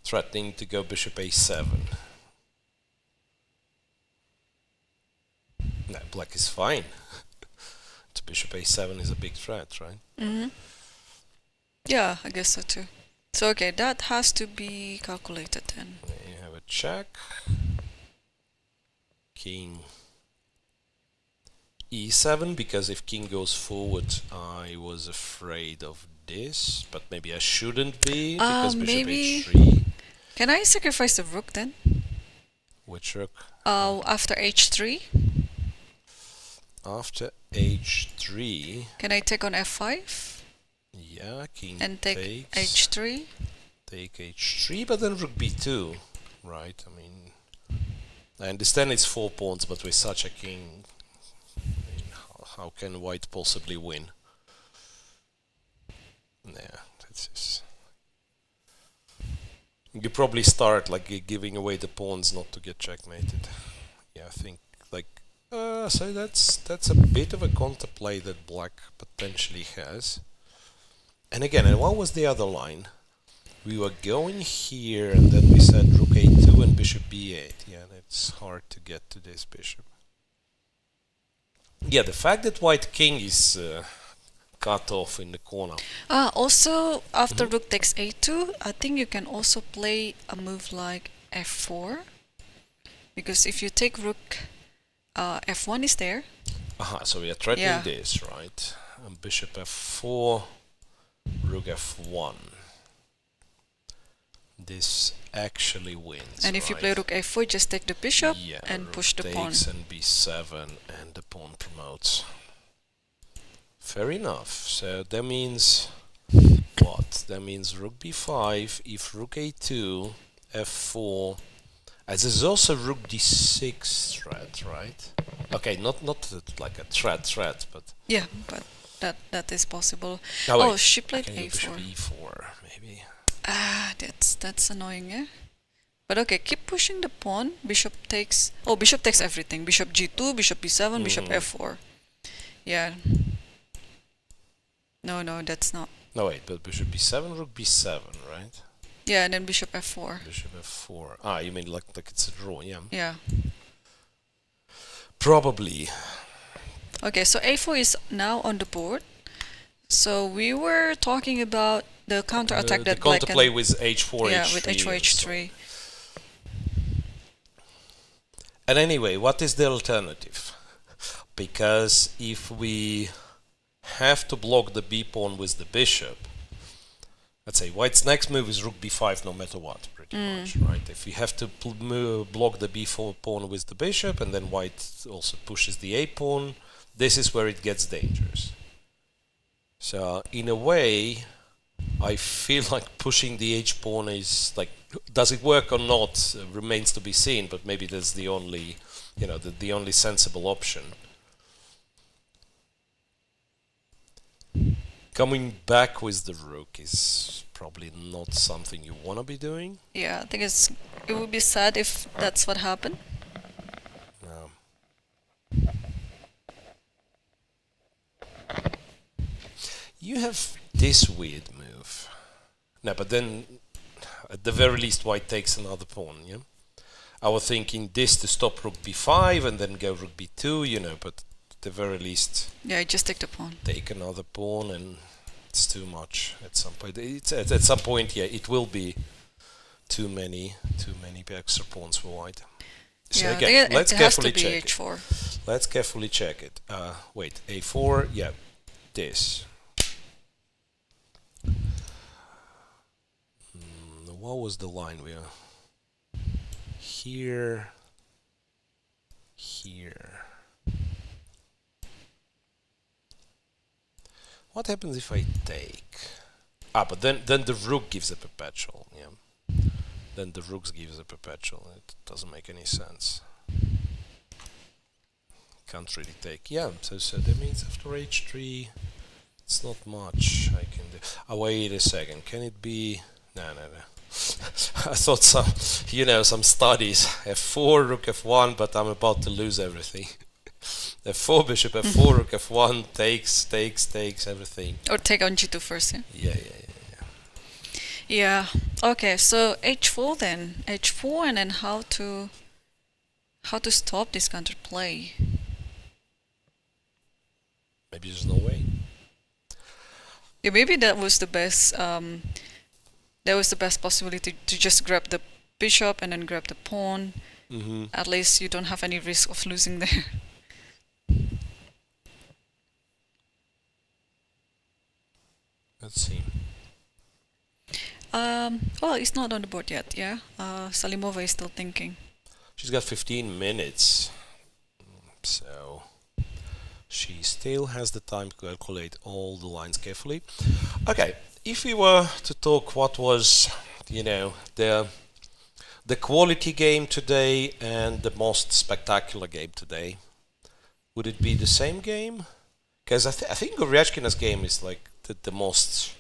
threatening to go bishop a7. No, black is fine. To bishop a7 is a big threat, right? Mm-hmm. Yeah, I guess so too. So okay, that has to be calculated then. You have a check. King e7, because if king goes forward, I was afraid of this, but maybe I shouldn't be, because bishop h3. Can I sacrifice the rook then? Which rook? After h3. After h3. Can I take on f5? Yeah, king and take takes. h3. Take h3, but then rook b2, right? I mean, I understand it's 4 pawns, but with such a king, I mean, how can white possibly win? Yeah, that's just... You probably start like giving away the pawns not to get checkmated. Yeah, I think like so that's a bit of a counterplay that black potentially has. And again, and what was the other line? We were going here, and then we said rook a2 and bishop b8. Yeah, that's hard to get to this bishop. Yeah, the fact that white king is cut off in the corner. Also, after rook takes a2, I think you can also play a move like f4. Because if you take rook, f1 is there. So we are threatening this, right? And bishop f4, rook f1. This actually wins. And if you play rook a4, just take the bishop and push the pawn. And b7, and the pawn promotes. Fair enough. So that means what? That means rook b5, if rook a2, f4. As there's also rook d6 threat, right? Okay, not like a threat, but yeah, but that is possible. Oh, she played a4. bishop e4, maybe. That's annoying, eh? But okay, keep pushing the pawn. Bishop takes. Oh, bishop takes everything. Bishop g2, bishop b7, bishop f4. Yeah. No, that's not. No, wait, but bishop b7, rook b7, right? Yeah, and then bishop f4. Bishop f4. You mean like it's a draw, yeah? Yeah. Probably. Okay, so a4 is now on the board. So we were talking about the counter-attack that black can... play with h4, yeah, h3. with h4, h3. And anyway, what is the alternative? Because if we have to block the b-pawn with the bishop, let's say white's next move is rook b5 no matter what, pretty much, right? If we have to block the b4 pawn with the bishop, and then white also pushes the a-pawn, this is where it gets dangerous. So, in a way, I feel like pushing the h-pawn is, like, does it work or not remains to be seen, but maybe that's the only, the only sensible option. Coming back with the rook is probably not something you want to be doing. Yeah, I think it would be sad if that's what happened. No. You have this weird move. No, but then at the very least white takes another pawn, yeah? I was thinking this to stop rook b5 and then go rook b2, but at the very least... Yeah, just take the pawn. Take another pawn, and it's too much at some point. At some point, yeah, it will be too many extra pawns for white. So yeah, again, let's carefully check h4. Let's carefully check it. Wait, a4, yeah, this. What was the line we are here? here. What happens if I take? But then the rook gives a perpetual. Yeah. Then the rook gives a perpetual. It doesn't make any sense. Can't really take. Yeah. So that means after h3, it's not much I can do. Oh, wait a second. Can it be? No. I thought some studies. F4, rook f1, but I'm about to lose everything. F4, bishop f4, rook f1, takes everything. Or take on g2 first, yeah? Yeah. Yeah. Okay, so h4 then. h4, and then how to stop this counterplay? Maybe there's no way. Yeah, maybe that was the best. That was the best possibility to just grab the bishop and then grab the pawn. At least you don't have any risk of losing there. Let's see. Well, it's not on the board yet, yeah? Salimova is still thinking. She's got 15 minutes. So she still has the time to calculate all the lines carefully. Okay, if we were to talk what was, the quality game today and the most spectacular game today, would it be the same game? Because I think Goryachkina's game is like the most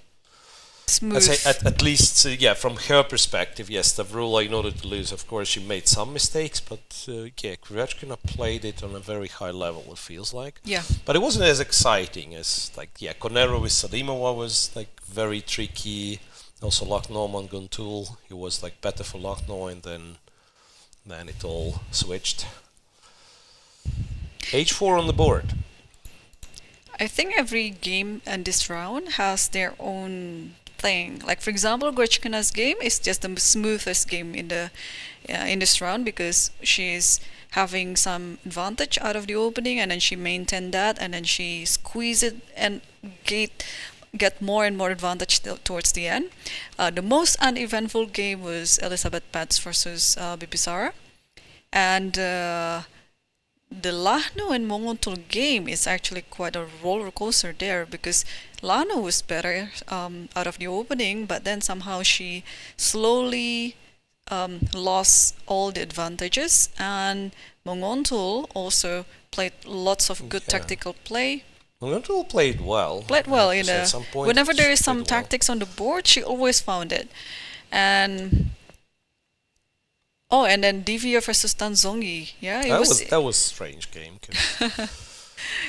smooth. I'd say at least, from her perspective, yes, Stavroula, in order to lose, of course, she made some mistakes, but Goryachkina played it on a very high level, it feels like. Yeah. But it wasn't as exciting as, Koneru with Salimova was, very tricky. Also, Lagno, Munguntuul, he was, better for Lagno, and then it all switched. H4 on the board. I think every game in this round has their own thing. Like, for example, Goryachkina's game is just the smoothest game in this round because she's having some advantage out of the opening, and then she maintained that, and then she squeezed it and get more and more advantage towards the end. The most uneventful game was Elisabeth Paehtz versus Bibisara, and the Lagno and Munguntuul game is actually quite a roller coaster there because Lagno was better out of the opening, but then somehow she slowly lost all the advantages, and Munguntuul also played lots of good tactical play. Munguntuul played well. At some point, whenever there is some tactics on the board, she always found it. And and then Divya versus Tan Zhongyi. Yeah, that was a strange game.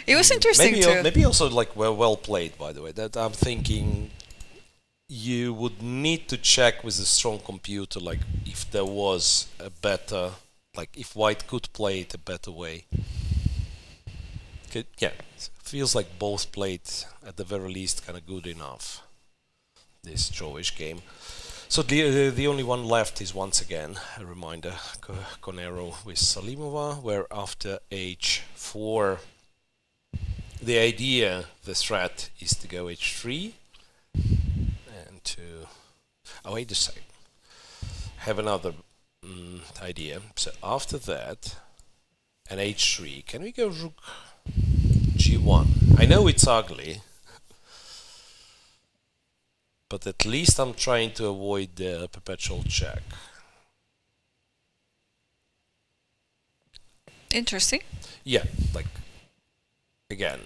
It was interesting too. Maybe also well played, by the way. That I'm thinking you would need to check with a strong computer, if there was a better, if White could play it a better way. It feels like both played at the very least kind of good enough. This drawish game. So the only one left is once again a reminder, Koneru with Salimova, where after h4 the idea, the threat is to go h3 and to wait a second, have another idea. So after that, and h3, can we go rook g1? I know it's ugly, but at least I'm trying to avoid the perpetual check. Interesting. Yeah, again,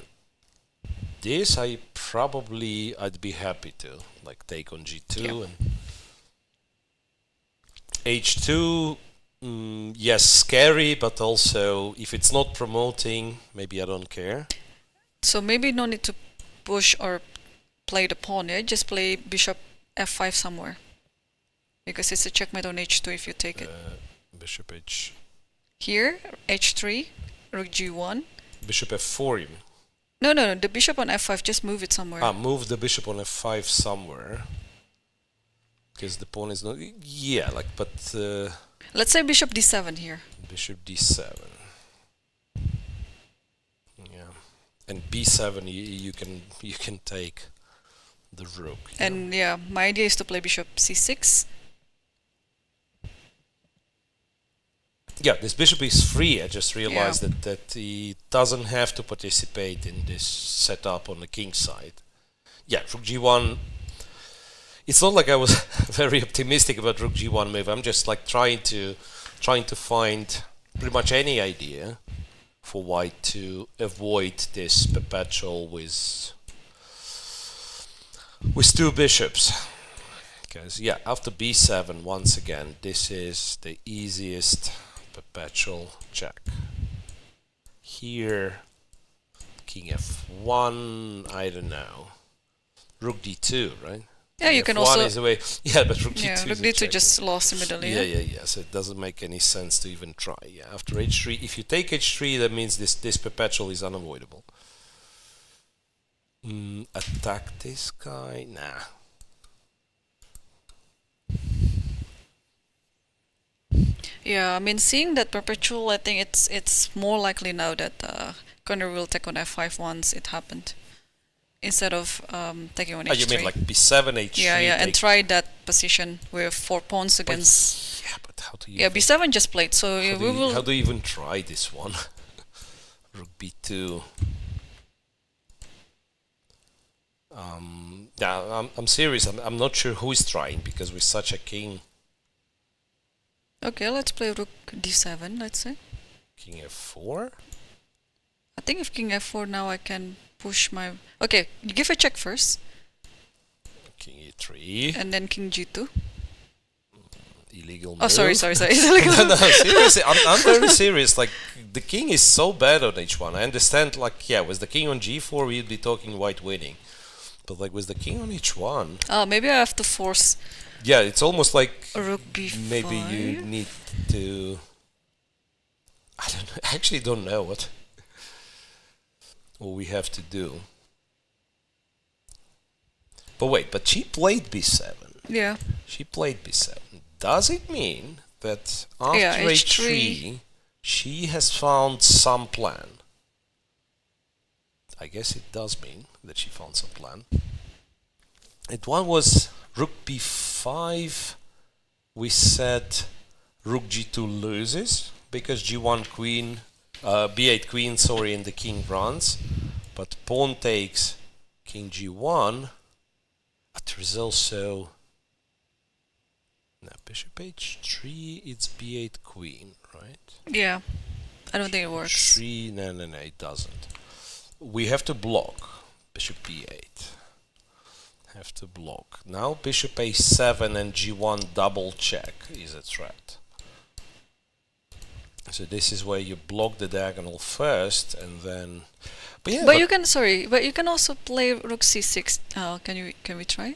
this I'd be happy to take on g2 and h2. Yes, scary, but also if it's not promoting, maybe I don't care. So maybe no need to push or play the pawn, just play bishop f5 somewhere, because it's a checkmate on h2 if you take it. Bishop h. Here, h3, rook g1. Bishop f4, you mean? No, the bishop on f5, just move it somewhere. Move the bishop on f5 somewhere, because the pawn is not. Yeah, but. Let's say bishop d7 here. Bishop d7. Yeah, and b7 you can take the rook. And my idea is to play bishop c6. Yeah, this bishop is free. I just realized that he doesn't have to participate in this setup on the king side. Yeah, rook g1. It's not like I was very optimistic about rook g1 move. I'm just like trying to find pretty much any idea for white to avoid this perpetual with two bishops. Because yeah, after b7, once again, this is the easiest perpetual check. Here, king f1, I don't know. Rook d2, right? Yeah, you F1 can also. is away. Yeah, but rook d2. Yeah, rook d2 just lost the middle. Yeah. So it doesn't make any sense to even try. Yeah, after h3, if you take h3, that means this perpetual is unavoidable. Attack this guy? Nah. Yeah, I mean, seeing that perpetual, I think it's more likely now that Koneru will take on f5 once it happened, instead of taking on h3. Oh, you mean like b7, h3? Yeah, and try that position with 4 pawns against. Yeah, but how do you? Yeah, b7 just played, so we will. How do you even try this one? Rook b2. Yeah, I'm serious. I'm not sure who is trying, because with such a king. Okay, let's play rook d7, let's say. King f4? I think if king f4 now I can push my... Okay, you give a check first. King e3. And then king g2. Illegal move. Oh, sorry. No, seriously, I'm very serious. Like, the king is so bad on h1. I understand, like, yeah, with the king on g4, we'd be talking white winning. But, like, with the king on h1... maybe I have to force... Yeah, it's almost like rook b5. maybe you need to... I actually don't know what we have to do. But wait, but she played b7. Yeah. She played b7. Does it mean that after h3, she has found some plan? I guess it does mean that she found some plan. One was rook b5. We said rook g2 loses because g1 queen, b8 queen, sorry, and the king runs. But pawn takes king g1. But there's also... Now bishop h3, it's b8 queen, right? Yeah, I don't think it works. 3, no, it doesn't. We have to block bishop b8. Have to block. Now bishop a7 and g1 double check is a threat. So this is where you block the diagonal first, and then. But you can also play rook c6. Can we try?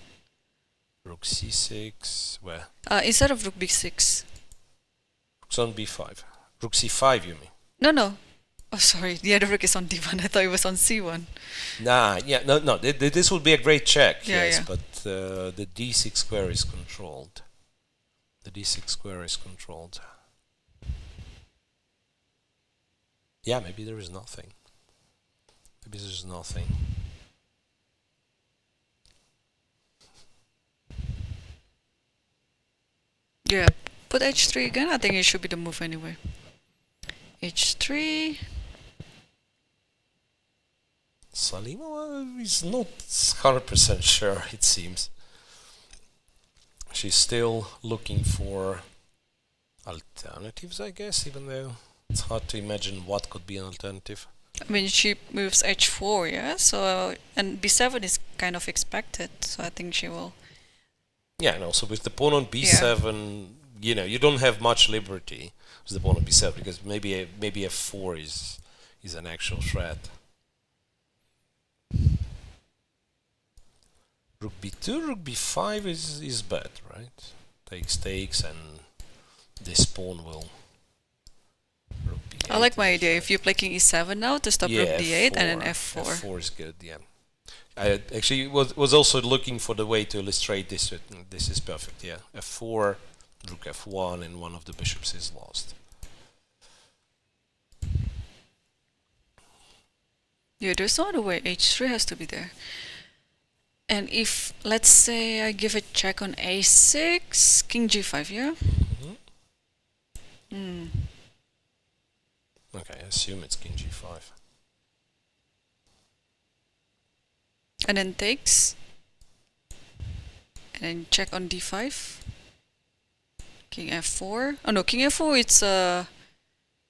Rook c6. Where? Instead of rook b6. Rook's on b5. Rook c5, you mean? No. Oh, sorry. The other rook is on d1. I thought it was on c1. Nah, yeah, no. This would be a great check, yes, yeah. but the d6 square is controlled. The d6 square is controlled. Yeah, maybe there is nothing. Maybe there's nothing. Yeah, put h3 again. I think it should be the move anyway. h3. Salimova is not 100% sure, it seems. She's still looking for alternatives, I guess, even though it's hard to imagine what could be an alternative. I mean, she moves h4, yeah? So, and b7 is kind of expected, so I think she will... Yeah, and also with the pawn on b7, you know, you don't have much liberty with the pawn on b7, because maybe f4 is an actual threat. Rook b2, rook b5 is bad, right? Takes, and this pawn will... Rook b8. I like my idea. If you play king e7 now to stop rook d8 and then f4. f4 is good, yeah. I actually was also looking for the way to illustrate this. This is perfect, yeah. f4, rook f1, and one of the bishops is lost. Yeah, there's no other way. h3 has to be there. And if, let's say, I give a check on a6, king g5, yeah? Okay, I assume it's king g5. And then takes. And then check on d5. King f4. Oh no, king f4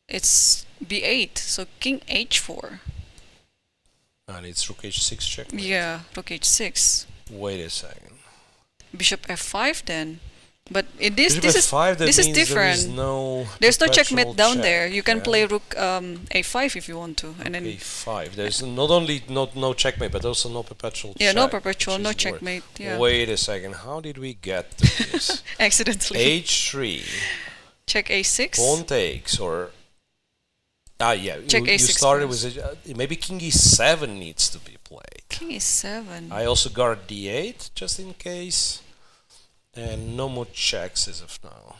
it's b8. So king h4. And it's rook h6 check. Yeah, rook h6. Wait a second. Bishop f5 then. But this Bishop is f5, that this is means different. There's no perpetual checkmate down check, there. You can yeah. play rook a5 if you want to, and then a5. There's not only no checkmate, but also no perpetual check. no perpetual, which no is checkmate. Yeah. Wait a second. How did we get to this? Accidentally. h3. Check a6. Pawn takes, or yeah. Check you a6 started first. with maybe king e7 needs to be played. King e7. I also guard d8 just in case. And no more checks as of now.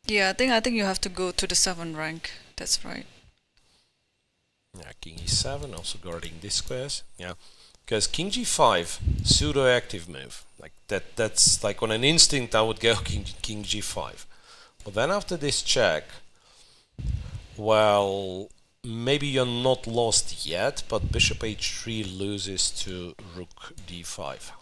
Yeah, I think you have to go to the 7th rank. That's right. Yeah, king e7, also guarding this squares. Yeah, because king g5, pseudo-active move. Like that's like on an instinct I would go king g5. But then after this check, well, maybe you're not lost yet, but bishop h3 loses to rook d5.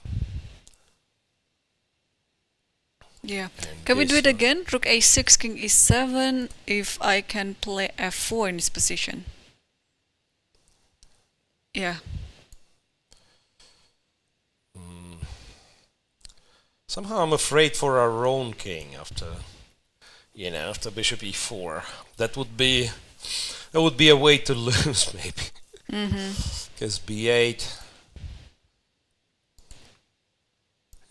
Yeah. And Can we do this it again? Rook a6, king e7, if I can play f4 in this position. Yeah. Somehow I'm afraid for our own king after bishop e4. That would be a way to lose maybe. Because b8,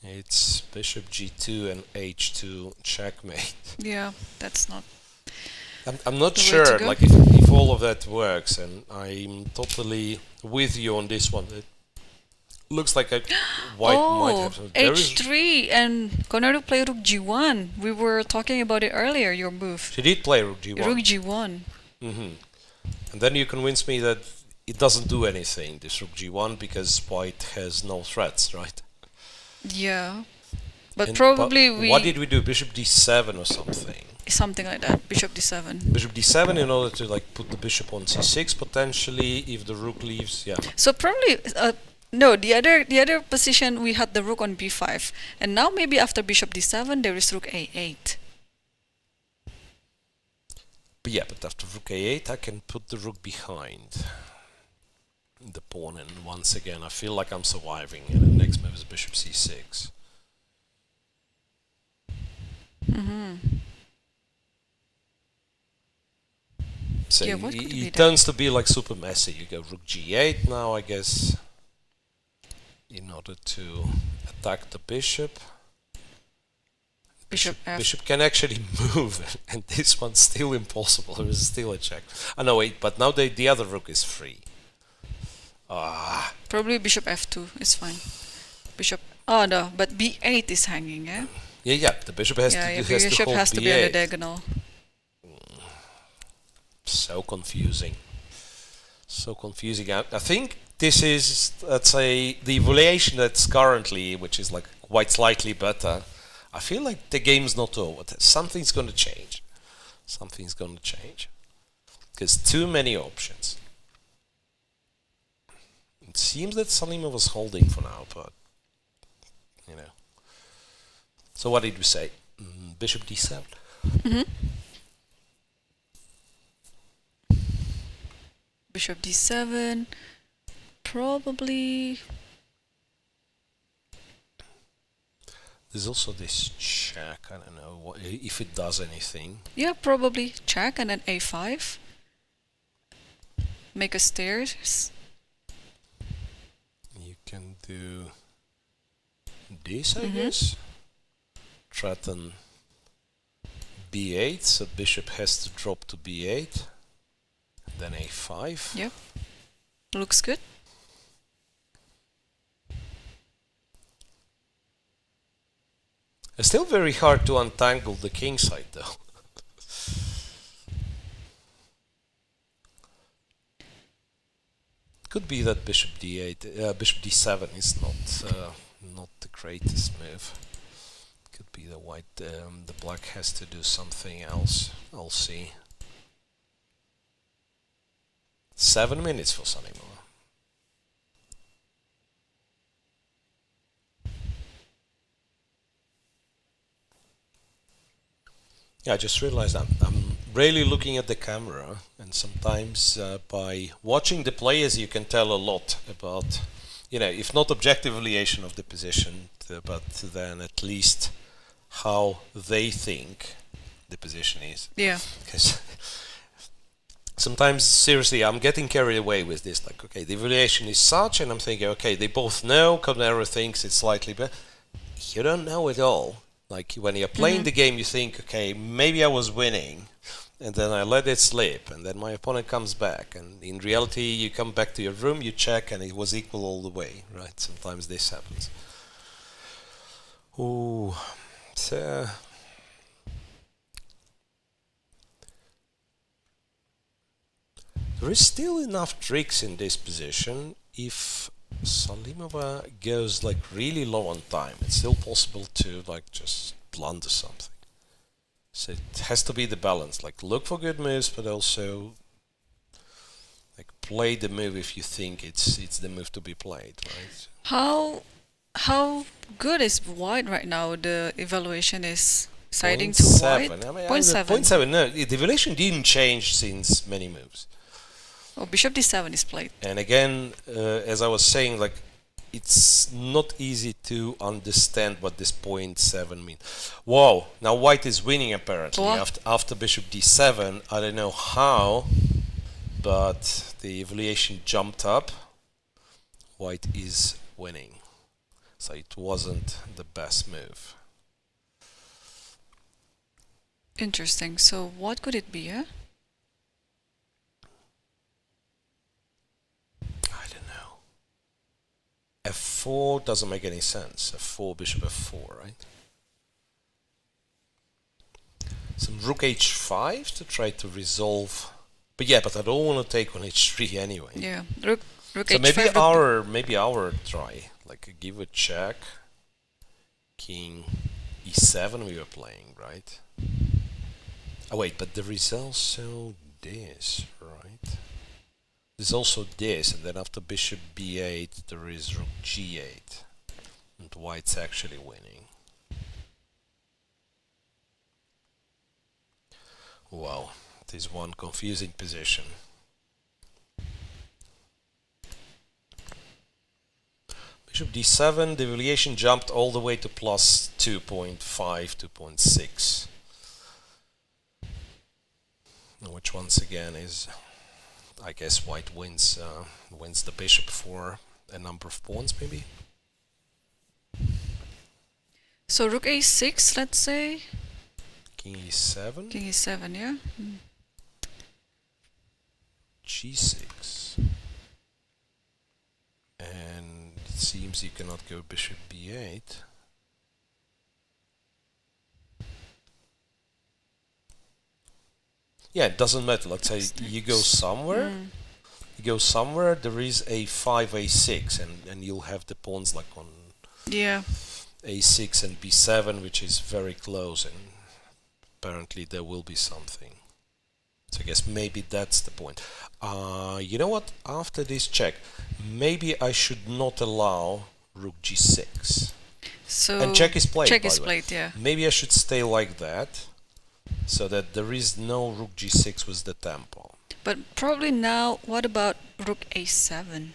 it's bishop g2 and h2 checkmate. Yeah, that's not. I'm not the way to sure, go. like if all of that works, and I'm totally with you on this one. It looks like a white might have some. h3 and Koneru play rook g1. We were talking about it earlier. Your move. She did play rook g1. Rook g1. And then you convince me that it doesn't do anything, this rook g1, because white has no threats, right? Yeah, but probably what did we do? Bishop d7 or something? Something like that. Bishop d7. Bishop d7 in order to like put the bishop on c6 potentially if the rook leaves. Yeah. So probably no. The other position we had the rook on b5, and now maybe after bishop d7 there is rook a8. But yeah, but after rook a8 I can put the rook behind the pawn, and once again I feel like I'm surviving, and the next move is bishop c6. So Yeah, what could be it done? turns to be like super messy. You go rook g8 now, I guess, in order to attack the bishop. Bishop f. Bishop can actually move, and this one's still impossible. There is still a check. Oh no, wait, but now the other rook is free. Probably bishop f2 is fine. Bishop. Oh no, but b8 is hanging, eh? Yeah. The bishop has Yeah, to bishop hold has to b8. be on the diagonal. So confusing. So confusing. I think this is, let's say, the evaluation that's currently, which is like quite slightly better. I feel like the game's not over. Something's going to change. Something's going to change. Because too many options. It seems that Salimova was holding for now, but, you know. So what did we say? Bishop d7. Bishop d7. Probably. There's also this check. I don't know if it does anything. Yeah, probably check and then a5. Make a stairs. You can do this, I guess. Threaten b8, so bishop has to drop to b8. Then a5. Yep. Looks good. It's still very hard to untangle the king side, though. Could be that bishop d8, bishop d7 is not the greatest move. Could be the white, the black has to do something else. I'll see. 7 minutes for Salimova. Yeah, I just realized I'm really looking at the camera, and sometimes by watching the players you can tell a lot about, if not objective evaluation of the position, but then at least how they think the position is. Yeah. Because sometimes, seriously, I'm getting carried away with this. Like, okay, the evaluation is such, and I'm thinking, okay, they both know, Koneru thinks it's slightly better. You don't know it all. Like, when you're playing the game, you think, okay, maybe I was winning, and then I let it slip, and then my opponent comes back, and in reality, you come back to your room, you check, and it was equal all the way, right? Sometimes this happens. Ooh, so... There is still enough tricks in this position. If Salimova goes like really low on time, it's still possible to like just blunder something. So it has to be the balance. Like, look for good moves, but also like play the move if you think it's the move to be played, right? How good is white right now? The evaluation is siding to 0.7. white. I mean, 0.7. 0.7. No, the evaluation didn't change since many moves. Oh, bishop d7 is played. And again, as I was saying, like, it's not easy to understand what this 0.7 means. Whoa! Now white is winning apparently after bishop d7. I don't know how, but the evaluation jumped up. White is winning, so it wasn't the best move. Interesting. So what could it be? F4 doesn't make any sense. F4, bishop F4, right? Some rook H5 to try to resolve. But yeah, but I don't want to take on H3 anyway. Yeah, rook so H5. maybe our try, like give a check. King E7 we were playing, right? Oh wait, but there is also this, right? There's also this, and then after bishop b8 there is rook g8, and white's actually winning. Wow, it is one confusing position. Bishop d7, the evaluation jumped all the way to plus 2.5, 2.6. Which once again is... I guess white wins the bishop for a number of pawns, maybe. So rook a6, let's say. King e7. King e7, yeah. G6. And it seems you cannot go bishop b8. Yeah, it doesn't matter. Let's say you go somewhere. You go somewhere. There is a 5 a6, and you'll have the pawns like on a6 and b7, which is very close, and apparently there will be something. So I guess maybe that's the point. You know what? After this check, maybe I should not allow rook g6. So and check is played. Check is played, yeah. Maybe I should stay like that, so that there is no rook g6 with the tempo. But probably now, what about rook a7?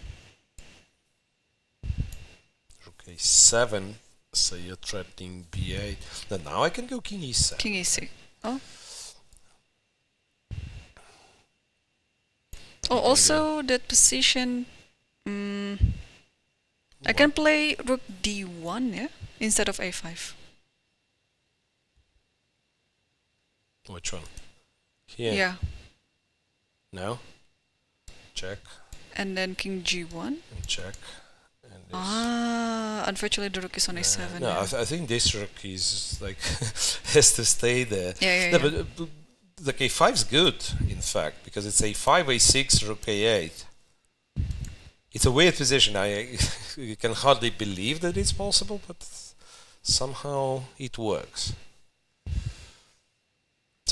Rook a7, so you're threatening b8. Now I can go king e7. King e6. Oh. Oh, also that position, I can play rook d1, yeah, instead of a5. Which one? Here? Yeah. No? Check. And then king g1. And check. And this. Unfortunately the rook is on a7. No, yeah. I think this rook is like has to stay there. Yeah. But the a5 is good, in fact, because it's a5, a6, rook a8. It's a weird position. You can hardly believe that it's possible, but somehow it works.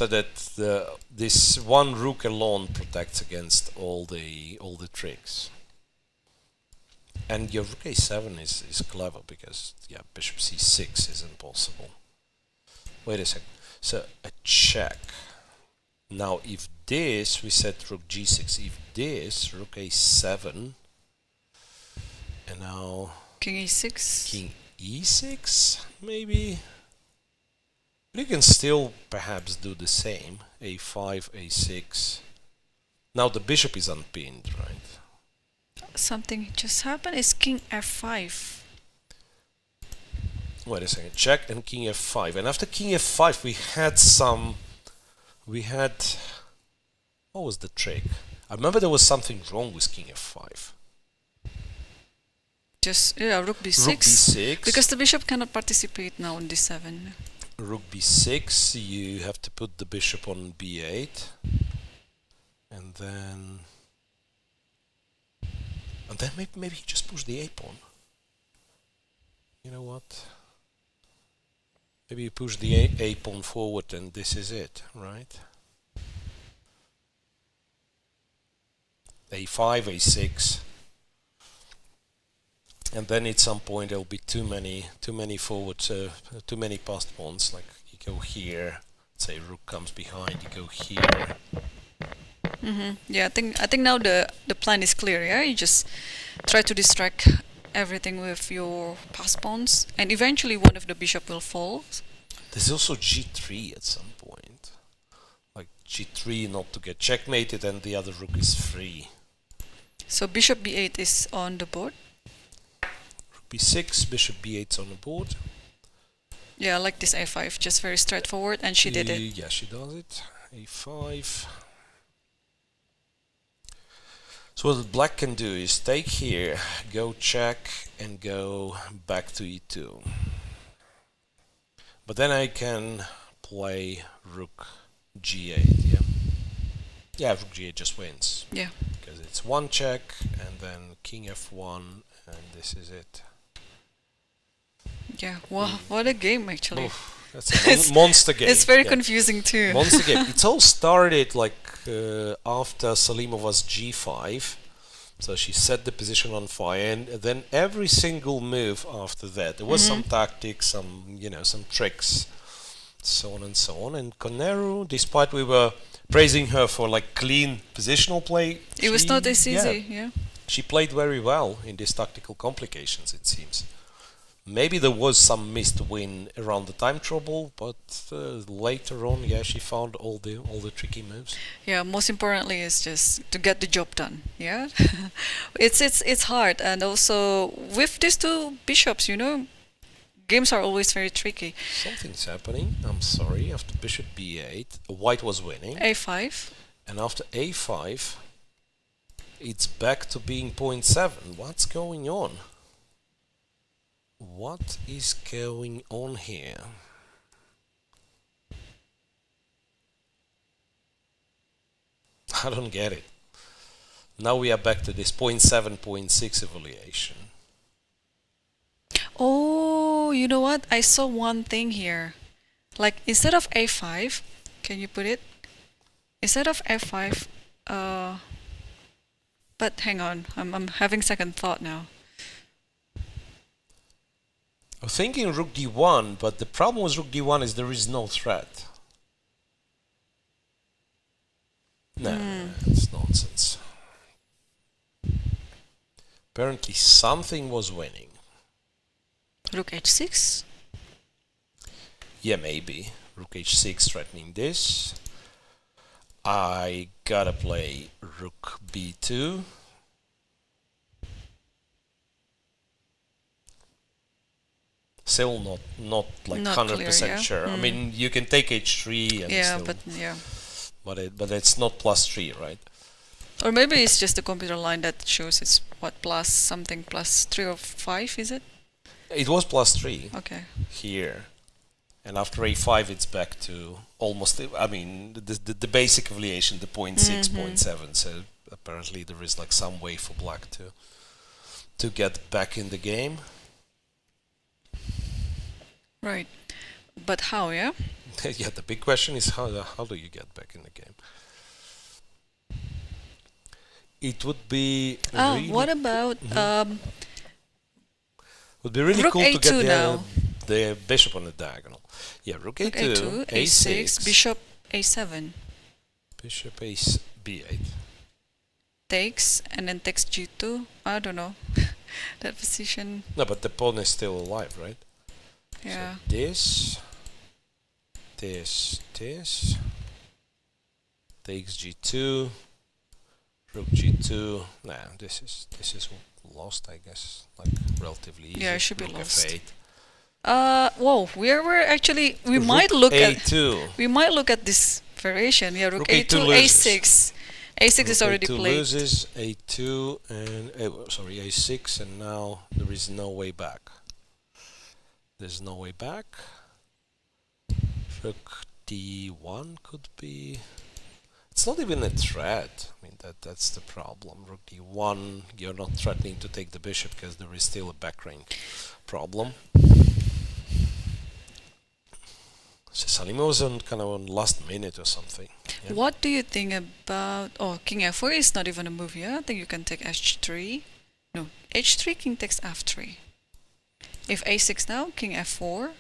so that this one rook alone protects against all the tricks. And your rook a7 is clever because bishop c6 is impossible. Wait a second. So a check. Now if this, we set rook g6. If this, rook a7, and now King e6. King e6, maybe. You can still perhaps do the same. a5, a6. Now the bishop is unpinned, right? Something just happened. It's King f5. Wait a second. Check and King f5. And after King f5, we had. What was the trick? I remember there was something wrong with King f5. Just rook b6. Rook b6. Because the bishop cannot participate now on d7. Rook b6. You have to put the bishop on b8, and then maybe he just push the a pawn. You know what? Maybe you push the a pawn forward, and this is it, right? a5, a6, and then at some point there'll be too many forwards, too many passed pawns. Like you go here, say rook comes behind, you go here. Yeah, I think now the plan is clear. Yeah, you just try to distract everything with your passed pawns, and eventually one of the bishop will fall. There's also g3 at some point, like g3 not to get checkmated, and the other rook is free. So bishop b8 is on the board. Rook b6, bishop b8 is on the board. Yeah, I like this a5, just very straightforward, and she did it. Yeah, she does it. a5. So what black can do is take here, go check, and go back to e2. But then I can play rook g8, yeah? Yeah, rook g8 just wins. Yeah. Because it's one check, and then king f1, and this is it. Yeah, wow, what a game actually. Oof, that's a monster game. It's very confusing too. Monster game. It all started like after Salimova's g5. So she set the position on fire, and then every single move after that, there was some tactics, some tricks, so on and so on. And Koneru, despite we were praising her for like clean positional play, it was not as easy. Yeah. She played very well in these tactical complications, it seems. Maybe there was some missed win around the time trouble, but later on, yeah, she found all the tricky moves. Yeah, most importantly is just to get the job done. Yeah, it's hard, and also with these two bishops, games are always very tricky. Something's happening. I'm sorry. After bishop b8, white was winning. a5, and after a5, it's back to being 0.7. What's going on? What is going on here? I don't get it. Now we are back to this 0.7, 0.6 evaluation. Oh, you know what? I saw one thing here. Like instead of a5, can you put it? Instead of f5, but hang on, I'm having second thought now. I'm thinking rook d1, but the problem with rook d1 is there is no threat. No, it's nonsense. Apparently something was winning. Rook h6? Yeah, maybe. Rook h6 threatening this. I gotta play rook b2. Still not like 100% sure. I mean, you can take h3 and but it's not +3, right? Or maybe it's just the computer line that shows it's what +3 or 5, is it? It was +3. Okay. Here, and after a5, it's back to almost. I mean, the basic evaluation, the 0.6, 0.7. So apparently there is like some way for black to get back in the game. Right. But how, yeah? Yeah, the big question is how do you get back in the game? It would be really what about would be really rook cool to A2 get now? the bishop on the diagonal. Yeah, rook Rook A2, A2, A6, bishop A7. Bishop ace B8. Takes, and then takes G2. I don't know. That position. No, but the pawn is still alive, right? Yeah. So this. Takes G2. Rook G2. Nah, this is lost, I guess. Like relatively easy. Yeah, it should be Rook lost. F8. Whoa, we're actually we Rook might look A2. at this variation. Yeah, rook Rook A2, A2 loses. A6. A6 is already A2 played. loses, A2 and A6, and now there is no way back. There's no way back. Rook D1 could be. It's not even a threat. I mean that's the problem. Rook D1, you're not threatening to take the bishop because there is still a back rank problem. So Salimova's on kind of on last minute or something. Yeah. What do you think about... Oh, king f4 is not even a move, yeah? I think you can take h3. No, h3, king takes f3. If a6 now, king f4.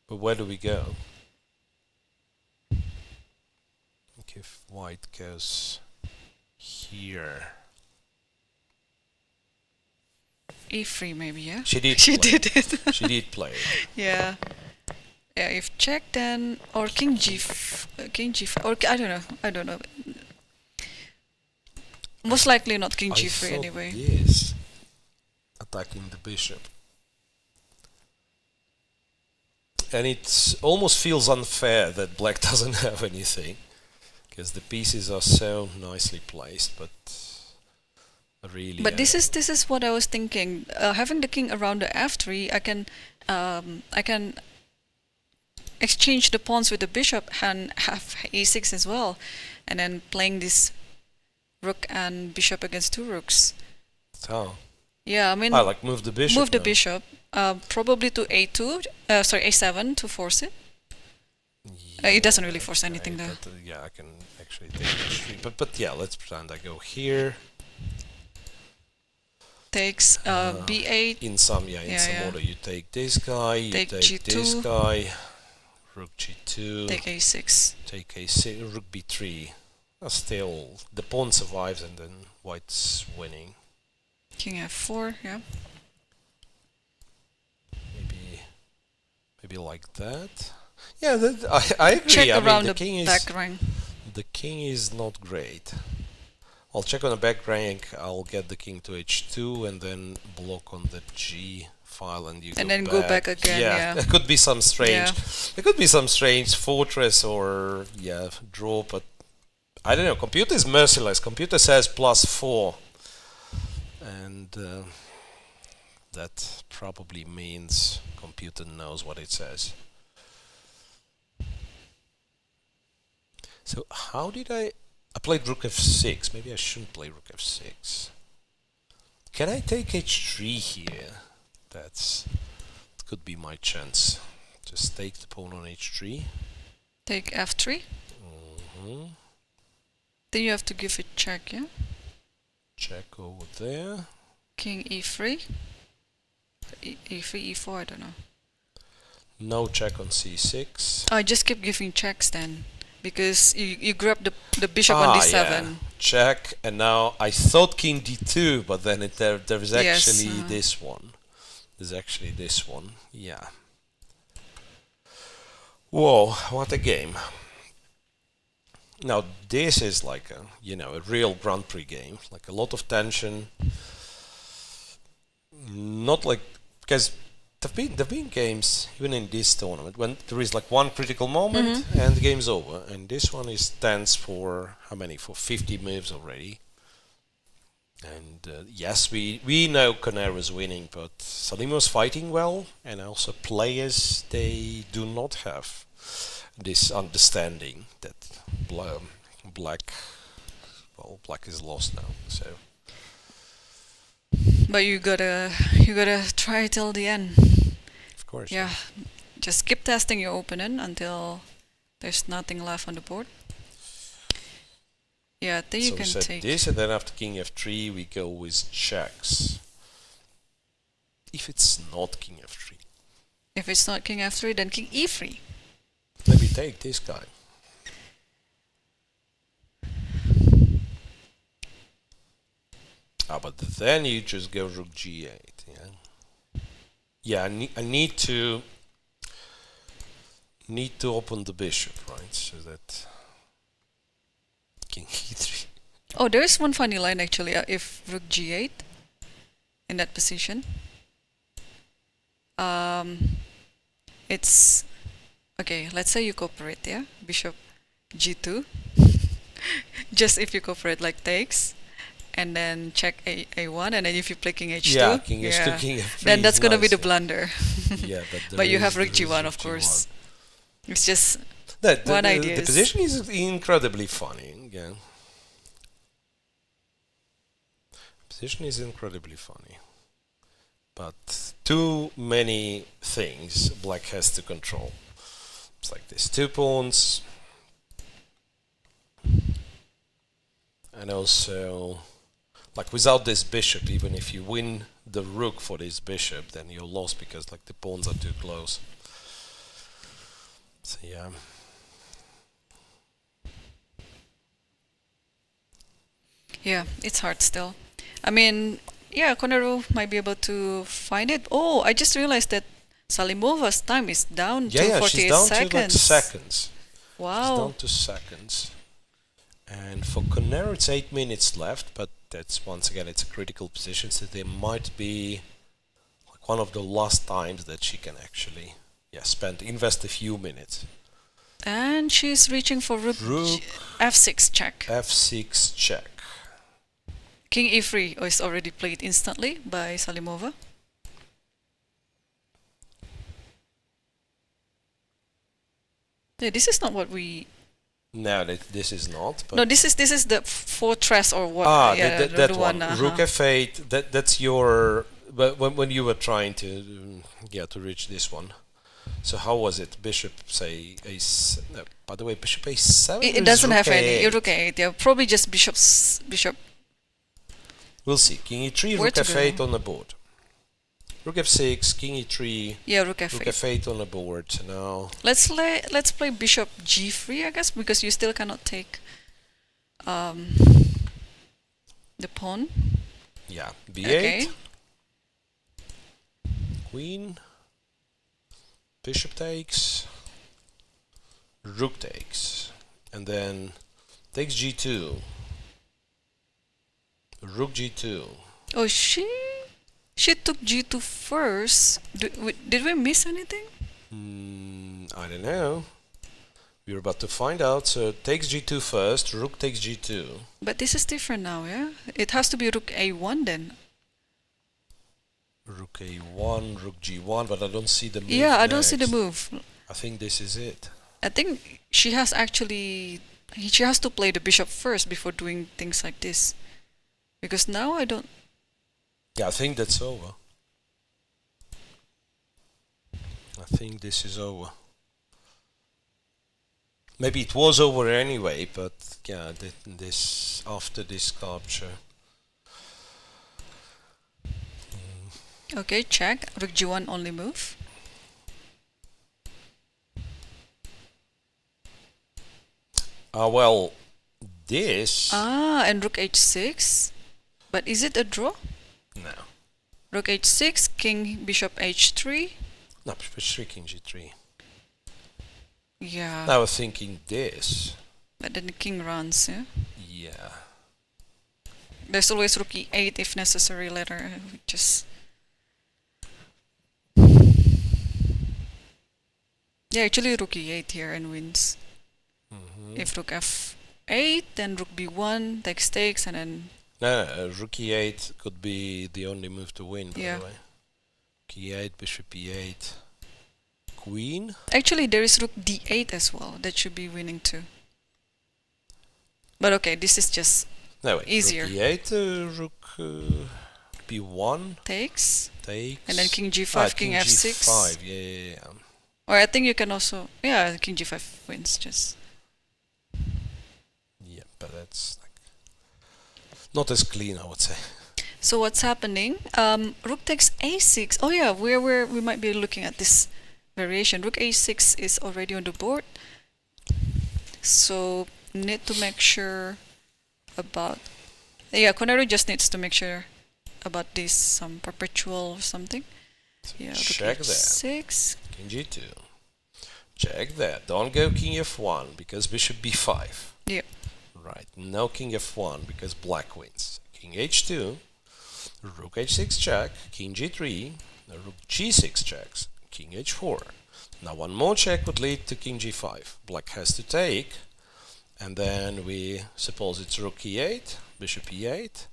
But where do we go? Okay, if white goes here. e3 maybe, yeah? She did She play. did it. She did play it. Yeah. Yeah, if check then... Or king king g5... Or I don't know. Most likely not king g3 anyway. Yes. Attacking the bishop. And it almost feels unfair that black doesn't have anything. Because the pieces are so nicely placed, but... Really, But this is what I was thinking. Having the king around the f3, I can exchange the pawns with the bishop and have a6 as well, and then playing this rook and bishop against two rooks. Oh. Yeah, I mean, I like move the bishop. move the now. bishop, probably to a2. Sorry, a7 to force it. It doesn't really force anything though. But, yeah, I can actually take h3. But yeah, let's pretend I go here. Takes b8. In some order, you take this guy, you take this guy, rook g2, Take a6. take a6, rook b3. Still, the pawn survives and then white's winning. King f4, yeah. Maybe like that. Yeah, I agree. Check I mean, around the the king back rank. The king is not great. I'll check on the back rank. I'll get the king to h2 and then block on the g file, and go back again. Yeah, there could be some strange. There could be some strange fortress or draw, but I don't know. Computer is merciless. Computer says +4, and that probably means computer knows what it says. So how did I played rook f6. Maybe I shouldn't play rook f6. Can I take h3 here? That could be my chance. Just take the pawn on h3. Take f3. Then you have to give it check, yeah? Check over there. King e3. e3, e4, I don't know. No check on c6. I just keep giving checks then. Because you grab the bishop on d7. Yeah. Check, and now I thought king d2, but then there is actually this one. There's actually this one, yeah. Whoa, what a game. Now this is like a real Grand Prix game, like a lot of tension. Not like, because there've been games even in this tournament when there is like one critical moment and the game's over, and this one is tense for how many? For 50 moves already. And yes, we know Koneru is winning, but Salimova's fighting well, and also players, they do not have this understanding that black is lost now. So. But you gotta try till the end. Of course. Yeah. Just keep testing your opponent until there's nothing left on the board. Yeah, then you So we can said take this, and then after king f3 we go with checks. If it's not king f3. If it's not king f3, then king e3. Maybe take this guy. But then you just go rook g8. Yeah, I need to open the bishop, right? So that king e3. Oh, there's one funny line actually. If rook g8 in that position, it's okay. Let's say you cooperate, yeah. Bishop g2. Just if you cooperate, like takes, and then check a1, and then if you play king h2, yeah, king h2, king f3. then that's gonna be nice, the blunder. Yeah, but you have rook g1, of course. It's just the idea. The position is incredibly funny. Yeah. Position is incredibly funny, but too many things black has to control. It's like this: 2 pawns, and also, like without this bishop, even if you win the rook for this bishop, then you're lost because like the pawns are too close. So yeah. Yeah, it's hard still. I mean, yeah, Koneru might be able to find it. Oh, I just realized that Salimova's time is down to 48 she's down seconds. to like seconds. Wow. She's down to seconds. And for Koneru, it's 8 minutes left, but that's, once again, it's a critical position, so there might be like one of the last times that she can actually invest a few minutes. And she's reaching for rook f6 check. F6 check. King e3 is already played instantly by Salimova. Yeah, this is not what we... No, this is not. But no, this is the fortress or what? That the one. Rook f8. That's your. But when you were trying to reach this one. So how was it? Bishop say no, by the way, bishop a7. It doesn't have any rook a8. Yeah, probably just bishop. We'll see. King e3, rook f8 on the board. Rook f6, king e3. Yeah, rook f8. Rook f8 on the board. Now let's play bishop g3, I guess, because you still cannot take the pawn. Yeah, b8. Okay. Queen. Bishop takes. Rook takes, and then takes g2. Rook g2. Oh, she took g2 first. Did we miss anything? I don't know. We're about to find out. So takes g2 first. Rook takes g2. But this is different now, yeah? It has to be rook a1 then. Rook a1, rook g1, but I don't see the move. Yeah, I don't see the move. I think this is it. I think she has to play the bishop first before doing things like this. Because now I don't... Yeah, I think that's over. I think this is over. Maybe it was over anyway, but yeah, this after this sculpture. Okay, check. Rook g1 only move. Well, this... and rook h6. But is it a draw? No. Rook h6, king, bishop h3. No, bishop h3, king g3. Yeah. I was thinking this. But then the king runs, yeah? Yeah. There's always rook e8 if necessary later. Just... Yeah, actually rook e8 here and wins. If rook f8, then rook b1 takes, and then... No, rook e8 could be the only move to win, by the way. Rook e8, bishop e8, queen. Actually, there is rook d8 as well. That should be winning too. But okay, this is just easier. Rook e8, rook b1. Takes. And then king g5, king f6. G5, yeah. Or I think you can also, yeah, king g5 wins just. Yeah, but that's like not as clean, I would say. So what's happening? Rook takes a6. Oh yeah, we might be looking at this variation. Rook a6 is already on the board. So need to make sure about, yeah, Koneru just needs to make sure about this, some perpetual or something. So Yeah, check rook that. h6. King g2. Check that. Don't go king f1 because bishop b5. Yeah. Right. No king f1 because black wins. King h2. Rook h6 check. King g3. Rook g6 checks. King h4. Now one more check would lead to king g5. Black has to take. And then we suppose it's rook e8. Bishop e8.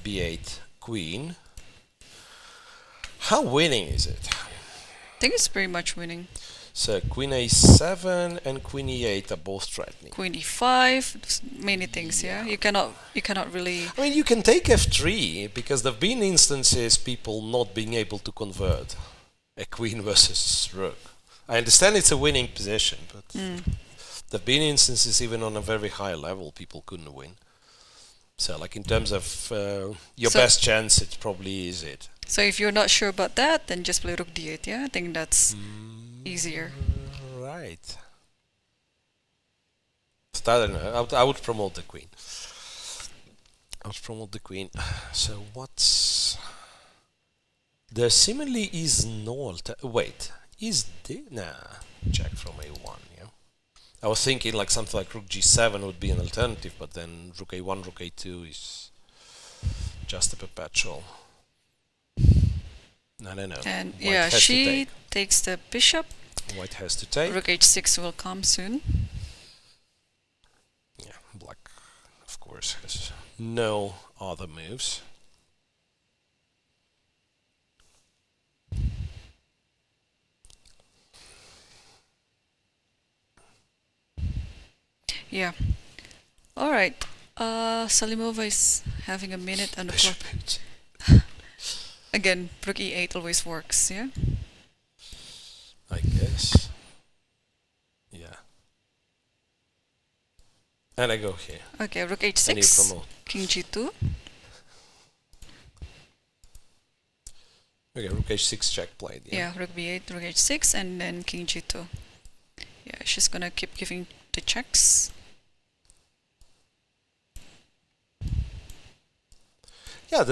b8 queen. How winning is it? I think it's pretty much winning. So queen a7 and queen e8 are both threatening. Queen e5, many things, yeah. You cannot really. I mean, you can take f3 because there've been instances people not being able to convert a queen versus rook. I understand it's a winning position, but there've been instances even on a very high level people couldn't win. So, like in terms of your best chance, it probably is it. So if you're not sure about that, then just play rook d8. Yeah, I think that's easier. Right. So, I don't know. I would promote the queen. I would promote the queen. So what's... There seemingly is no... Wait. Is there... Nah. Check from a1, yeah. I was thinking like something like rook g7 would be an alternative, but then rook a1, rook a2 is just a perpetual. No. And White yeah, has to she take. takes the bishop. White has to take. Rook h6 will come soon. Yeah, black, of course, has no other moves. Yeah. All right. Salimova is having a minute on the clock. Again, rook e8 always works, yeah? I guess. Yeah. And I go here. Okay, rook And you h6, promote. king g2. Okay, rook h6 check played. Yeah, rook b8, rook h6, and then king g2. Yeah, she's gonna keep giving the checks. Yeah,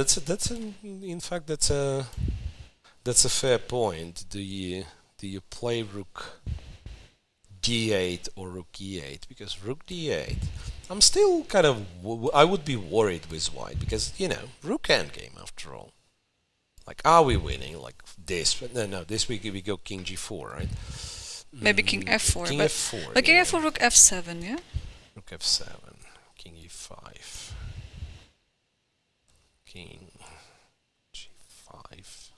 in fact that's a fair point. Do you play rook d8 or rook e8? Because rook d8, I'm still kind of I would be worried with white because rook endgame after all. Like, are we winning like this? No, this week we go king g4, right? Maybe king f4. King f4. But king f4, rook f7, yeah? Rook f7, king e5. King g5.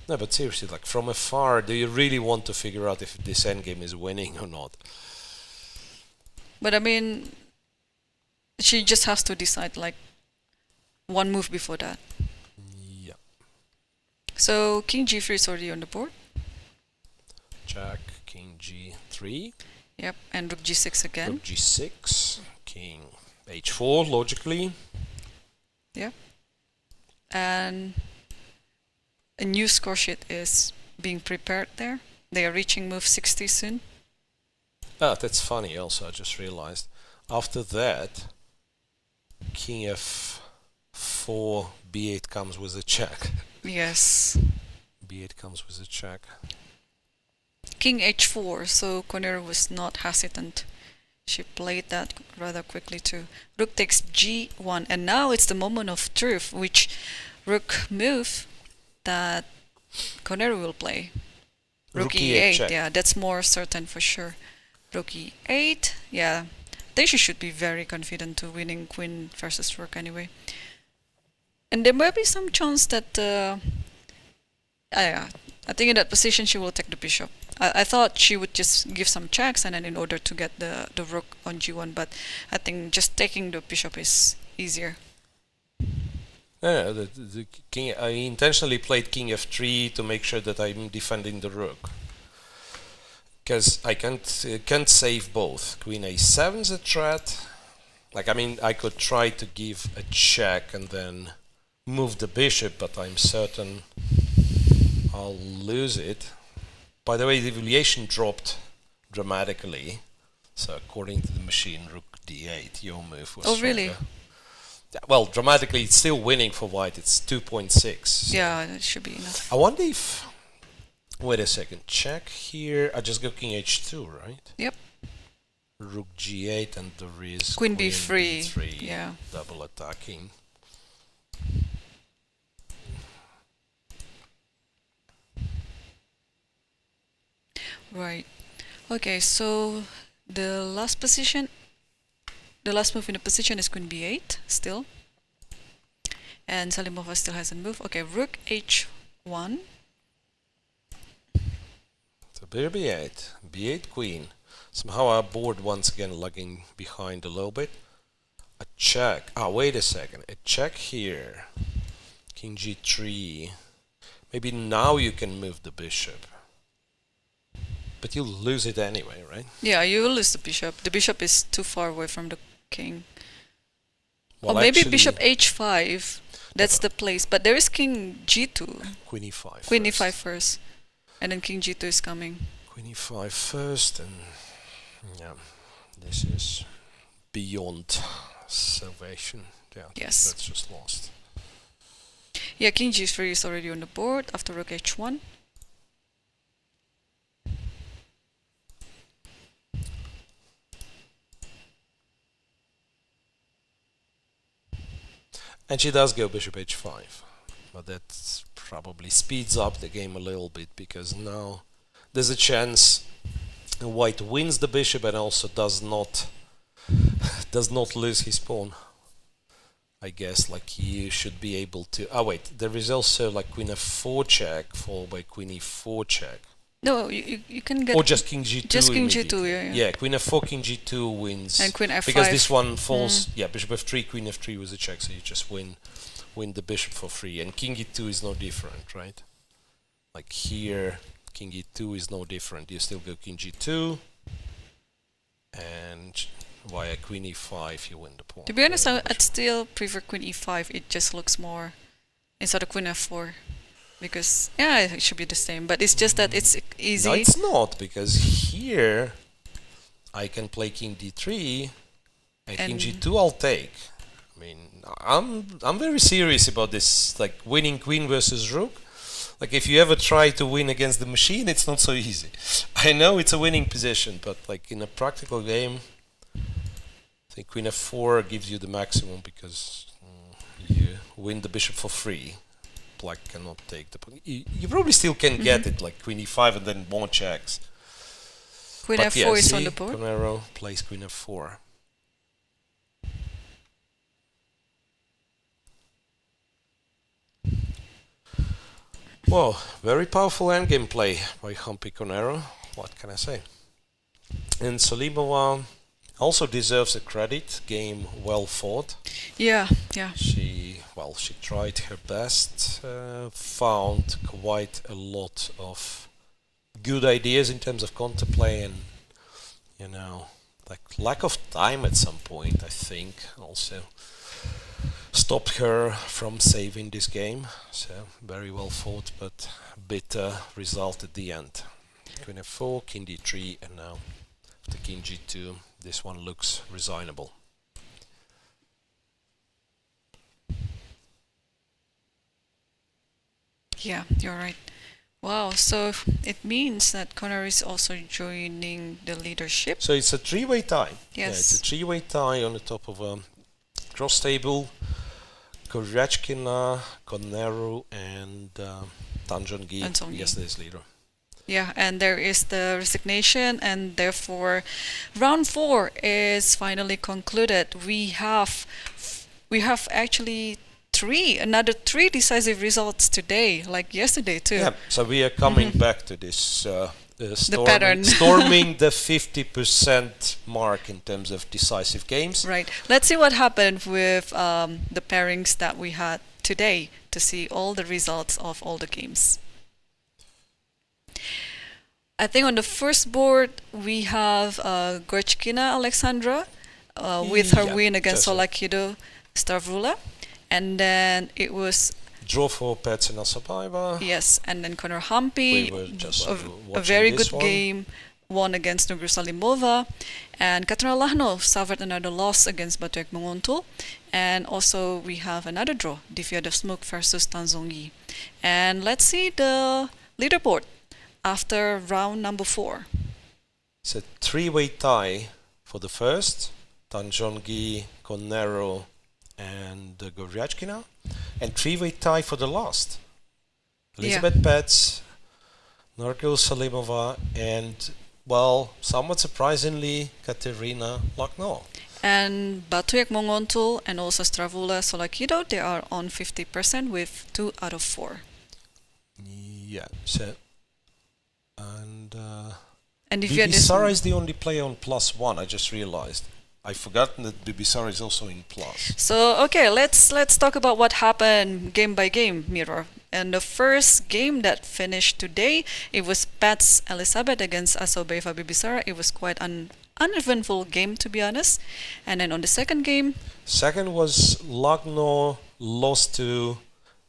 No, but seriously, like from afar, do you really want to figure out if this endgame is winning or not? But I mean, she just has to decide like one move before that. Yeah. So king g3 is already on the board. Check, king g3. Yep, and rook g6 again. Rook g6, king h4, logically. Yep. And a new score sheet is being prepared there. They are reaching move 60 soon. Ah, that's funny also, I just realized. After that, king f4, b8 comes with a check. Yes. b8 comes with a check. King h4, so Koneru was not hesitant. She played that rather quickly too. Rook takes g1, and now it's the moment of truth, which rook move that Koneru will play. Rook e8, check. yeah, that's more certain for sure. Rook e8, yeah. I think she should be very confident to winning queen versus rook anyway. And there might be some chance that, I think in that position she will take the bishop. I thought she would just give some checks and then in order to get the rook on g1, but I think just taking the bishop is easier. No, the king. I intentionally played king f3 to make sure that I'm defending the rook. because I can't save both. Queen a7 is a threat. Like, I mean, I could try to give a check and then move the bishop, but I'm certain I'll lose it. By the way, the evaluation dropped dramatically. So according to the machine, rook d8, your move was stronger. Really? Yeah, well, dramatically, it's still winning for white. It's 2.6. So Yeah, that should be enough. I wonder if... Wait a second. Check here. I just go king h2, right? Yep. Rook g8 and there is Queen b3. b3. Yeah. Double attacking. Right. Okay, so the last move in the position is queen b8 still. And Salimova still hasn't moved. Okay, rook h1. So b8, b8 queen. Somehow our board once again lagging behind a little bit. A check. Ah, wait a second. A check here. King g3. Maybe now you can move the bishop. But you'll lose it anyway, right? Yeah, you will lose the bishop. The bishop is too far away from the king. Well, or maybe actually, bishop h5. That's the place. But there is king g2. Queen e5. Queen first. e5 first. And then king g2 is coming. Queen e5 first, and yeah, this is beyond salvation. Yeah, Yes. that's just lost. Yeah, king g3 is already on the board after rook h1. And she does go bishop h5, but that probably speeds up the game a little bit because now there's a chance white wins the bishop and also does not lose his pawn. I guess like you should be able to. Oh wait, there is also like queen f4 check followed by queen e4 check. No, you can get... Or just king g2. Just king g2, immediately. yeah. Yeah, queen f4, king g2 wins. And queen f5. Because this one falls. Yeah, bishop f3, queen f3 was a check, so you just win the bishop for free. And king e2 is no different, right? Like here, king e2 is no different. You still go king g2, and via queen e5 you win the pawn. To be honest, I'd still prefer queen e5. It just looks more instead of queen f4. Because, yeah, it should be the same. But it's just that it's easy. No, it's not, because here I can play king d3 and king g2 I'll take. I mean, I'm very serious about this, like winning queen versus rook. Like if you ever try to win against the machine, it's not so easy. I know it's a winning position, but like in a practical game, I think queen f4 gives you the maximum because you win the bishop for free. Black cannot take the pawn. You probably still can get it, like queen e5 and then more checks. Queen But f4 yeah, is see, on the board. Koneru plays queen f4. Well, very powerful endgame play by Humpy Koneru. What can I say? And Salimova also deserves a credit. Game well fought. Yeah. She tried her best, found quite a lot of good ideas in terms of counterplay, and you know, like lack of time at some point, I think, also stopped her from saving this game. So very well fought, but bitter result at the end. Queen f4, king d3, and now after king g2, this one looks resignable. Yeah, you're right. Wow, so it means that Koneru is also joining the leadership. So it's a three-way tie. Yes. Yeah, it's a three-way tie on the top of a cross table. Goryachkina, Koneru, and Tan Zhongyi, yesterday's leader. Yeah, and there is the resignation, and therefore round 4 is finally concluded. We have actually another three decisive results today, like yesterday too. Yeah, so we are coming back to this pattern. storming the 50% mark in terms of decisive games. Right. Let's see what happened with the pairings that we had today to see all the results of all the games. I think on the first board we have Goryachkina Aleksandra with her Yeah, win against just- Tsolakidou Stavroula, and then it was Draw for Paehtz and Assaubayeva. yes, and then Conor Humpy, We were just a watching very this good one. game, won against Nurgyul Salimova, and Kateryna Lagno suffered another loss against Batkhuyag Munguntuul, and also we have another draw, Divya Deshmukh versus Tan Zhongyi. And let's see the leaderboard after round number 4. It's a three-way tie for the first, Tan Zhongyi, Koneru, and Goryachkina, and three-way tie for the last, Elisabeth Paehtz, Nurgyul Salimova, and, well, somewhat surprisingly, Kateryna Lagno. And Batkhuyag Munguntuul and also Stavroula Tsolakidou, they are on 50% with 2 out of 4. Yeah, so, and Divya Bibisara Deshmukh. is the only player on +1, I just realized. I've forgotten that Bibisara is also in plus. So okay, let's talk about what happened game by game, Miro. And the first game that finished today, it was Paehtz Elisabeth against Assaubayeva Bibisara. It was quite an uneventful game, to be honest. And then on the second game, Second was Lagno lost to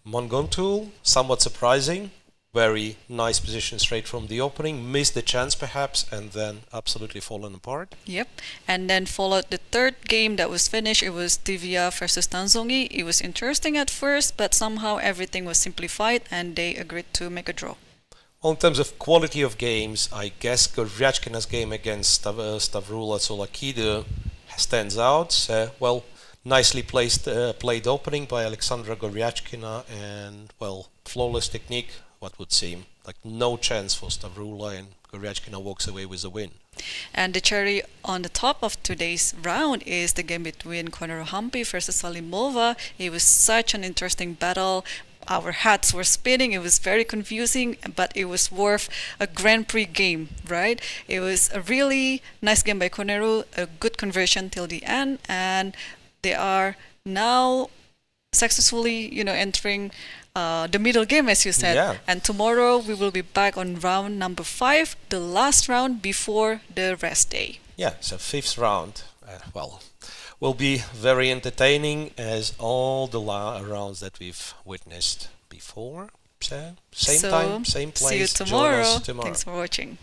Munguntuul, somewhat surprising. Very nice position straight from the opening, missed the chance perhaps, and then absolutely fallen apart. yep. And then followed the third game that was finished. It was Divya versus Tan Zhongyi. It was interesting at first, but somehow everything was simplified and they agreed to make a draw. Well, in terms of quality of games, I guess Goryachkina's game against Stavroula Tsolakidou stands out. Well, nicely played opening by Aleksandra Goryachkina, and, well, flawless technique, what would seem. Like no chance for Stavroula, and Goryachkina walks away with a win. And the cherry on the top of today's round is the game between Conor Humpy versus Salimova. It was such an interesting battle. Our hats were spinning. It was very confusing, but it was worth a Grand Prix game, right? It was a really nice game by Koneru, a good conversion till the end, and they are now successfully, entering the middle game, as you said. Yeah. And tomorrow we will be back on round number 5, the last round before the rest day. Yeah, so fifth round, well, will be very entertaining as all the rounds that we've witnessed before. So, same time, same place. See you Join tomorrow. us tomorrow. Thanks for watching.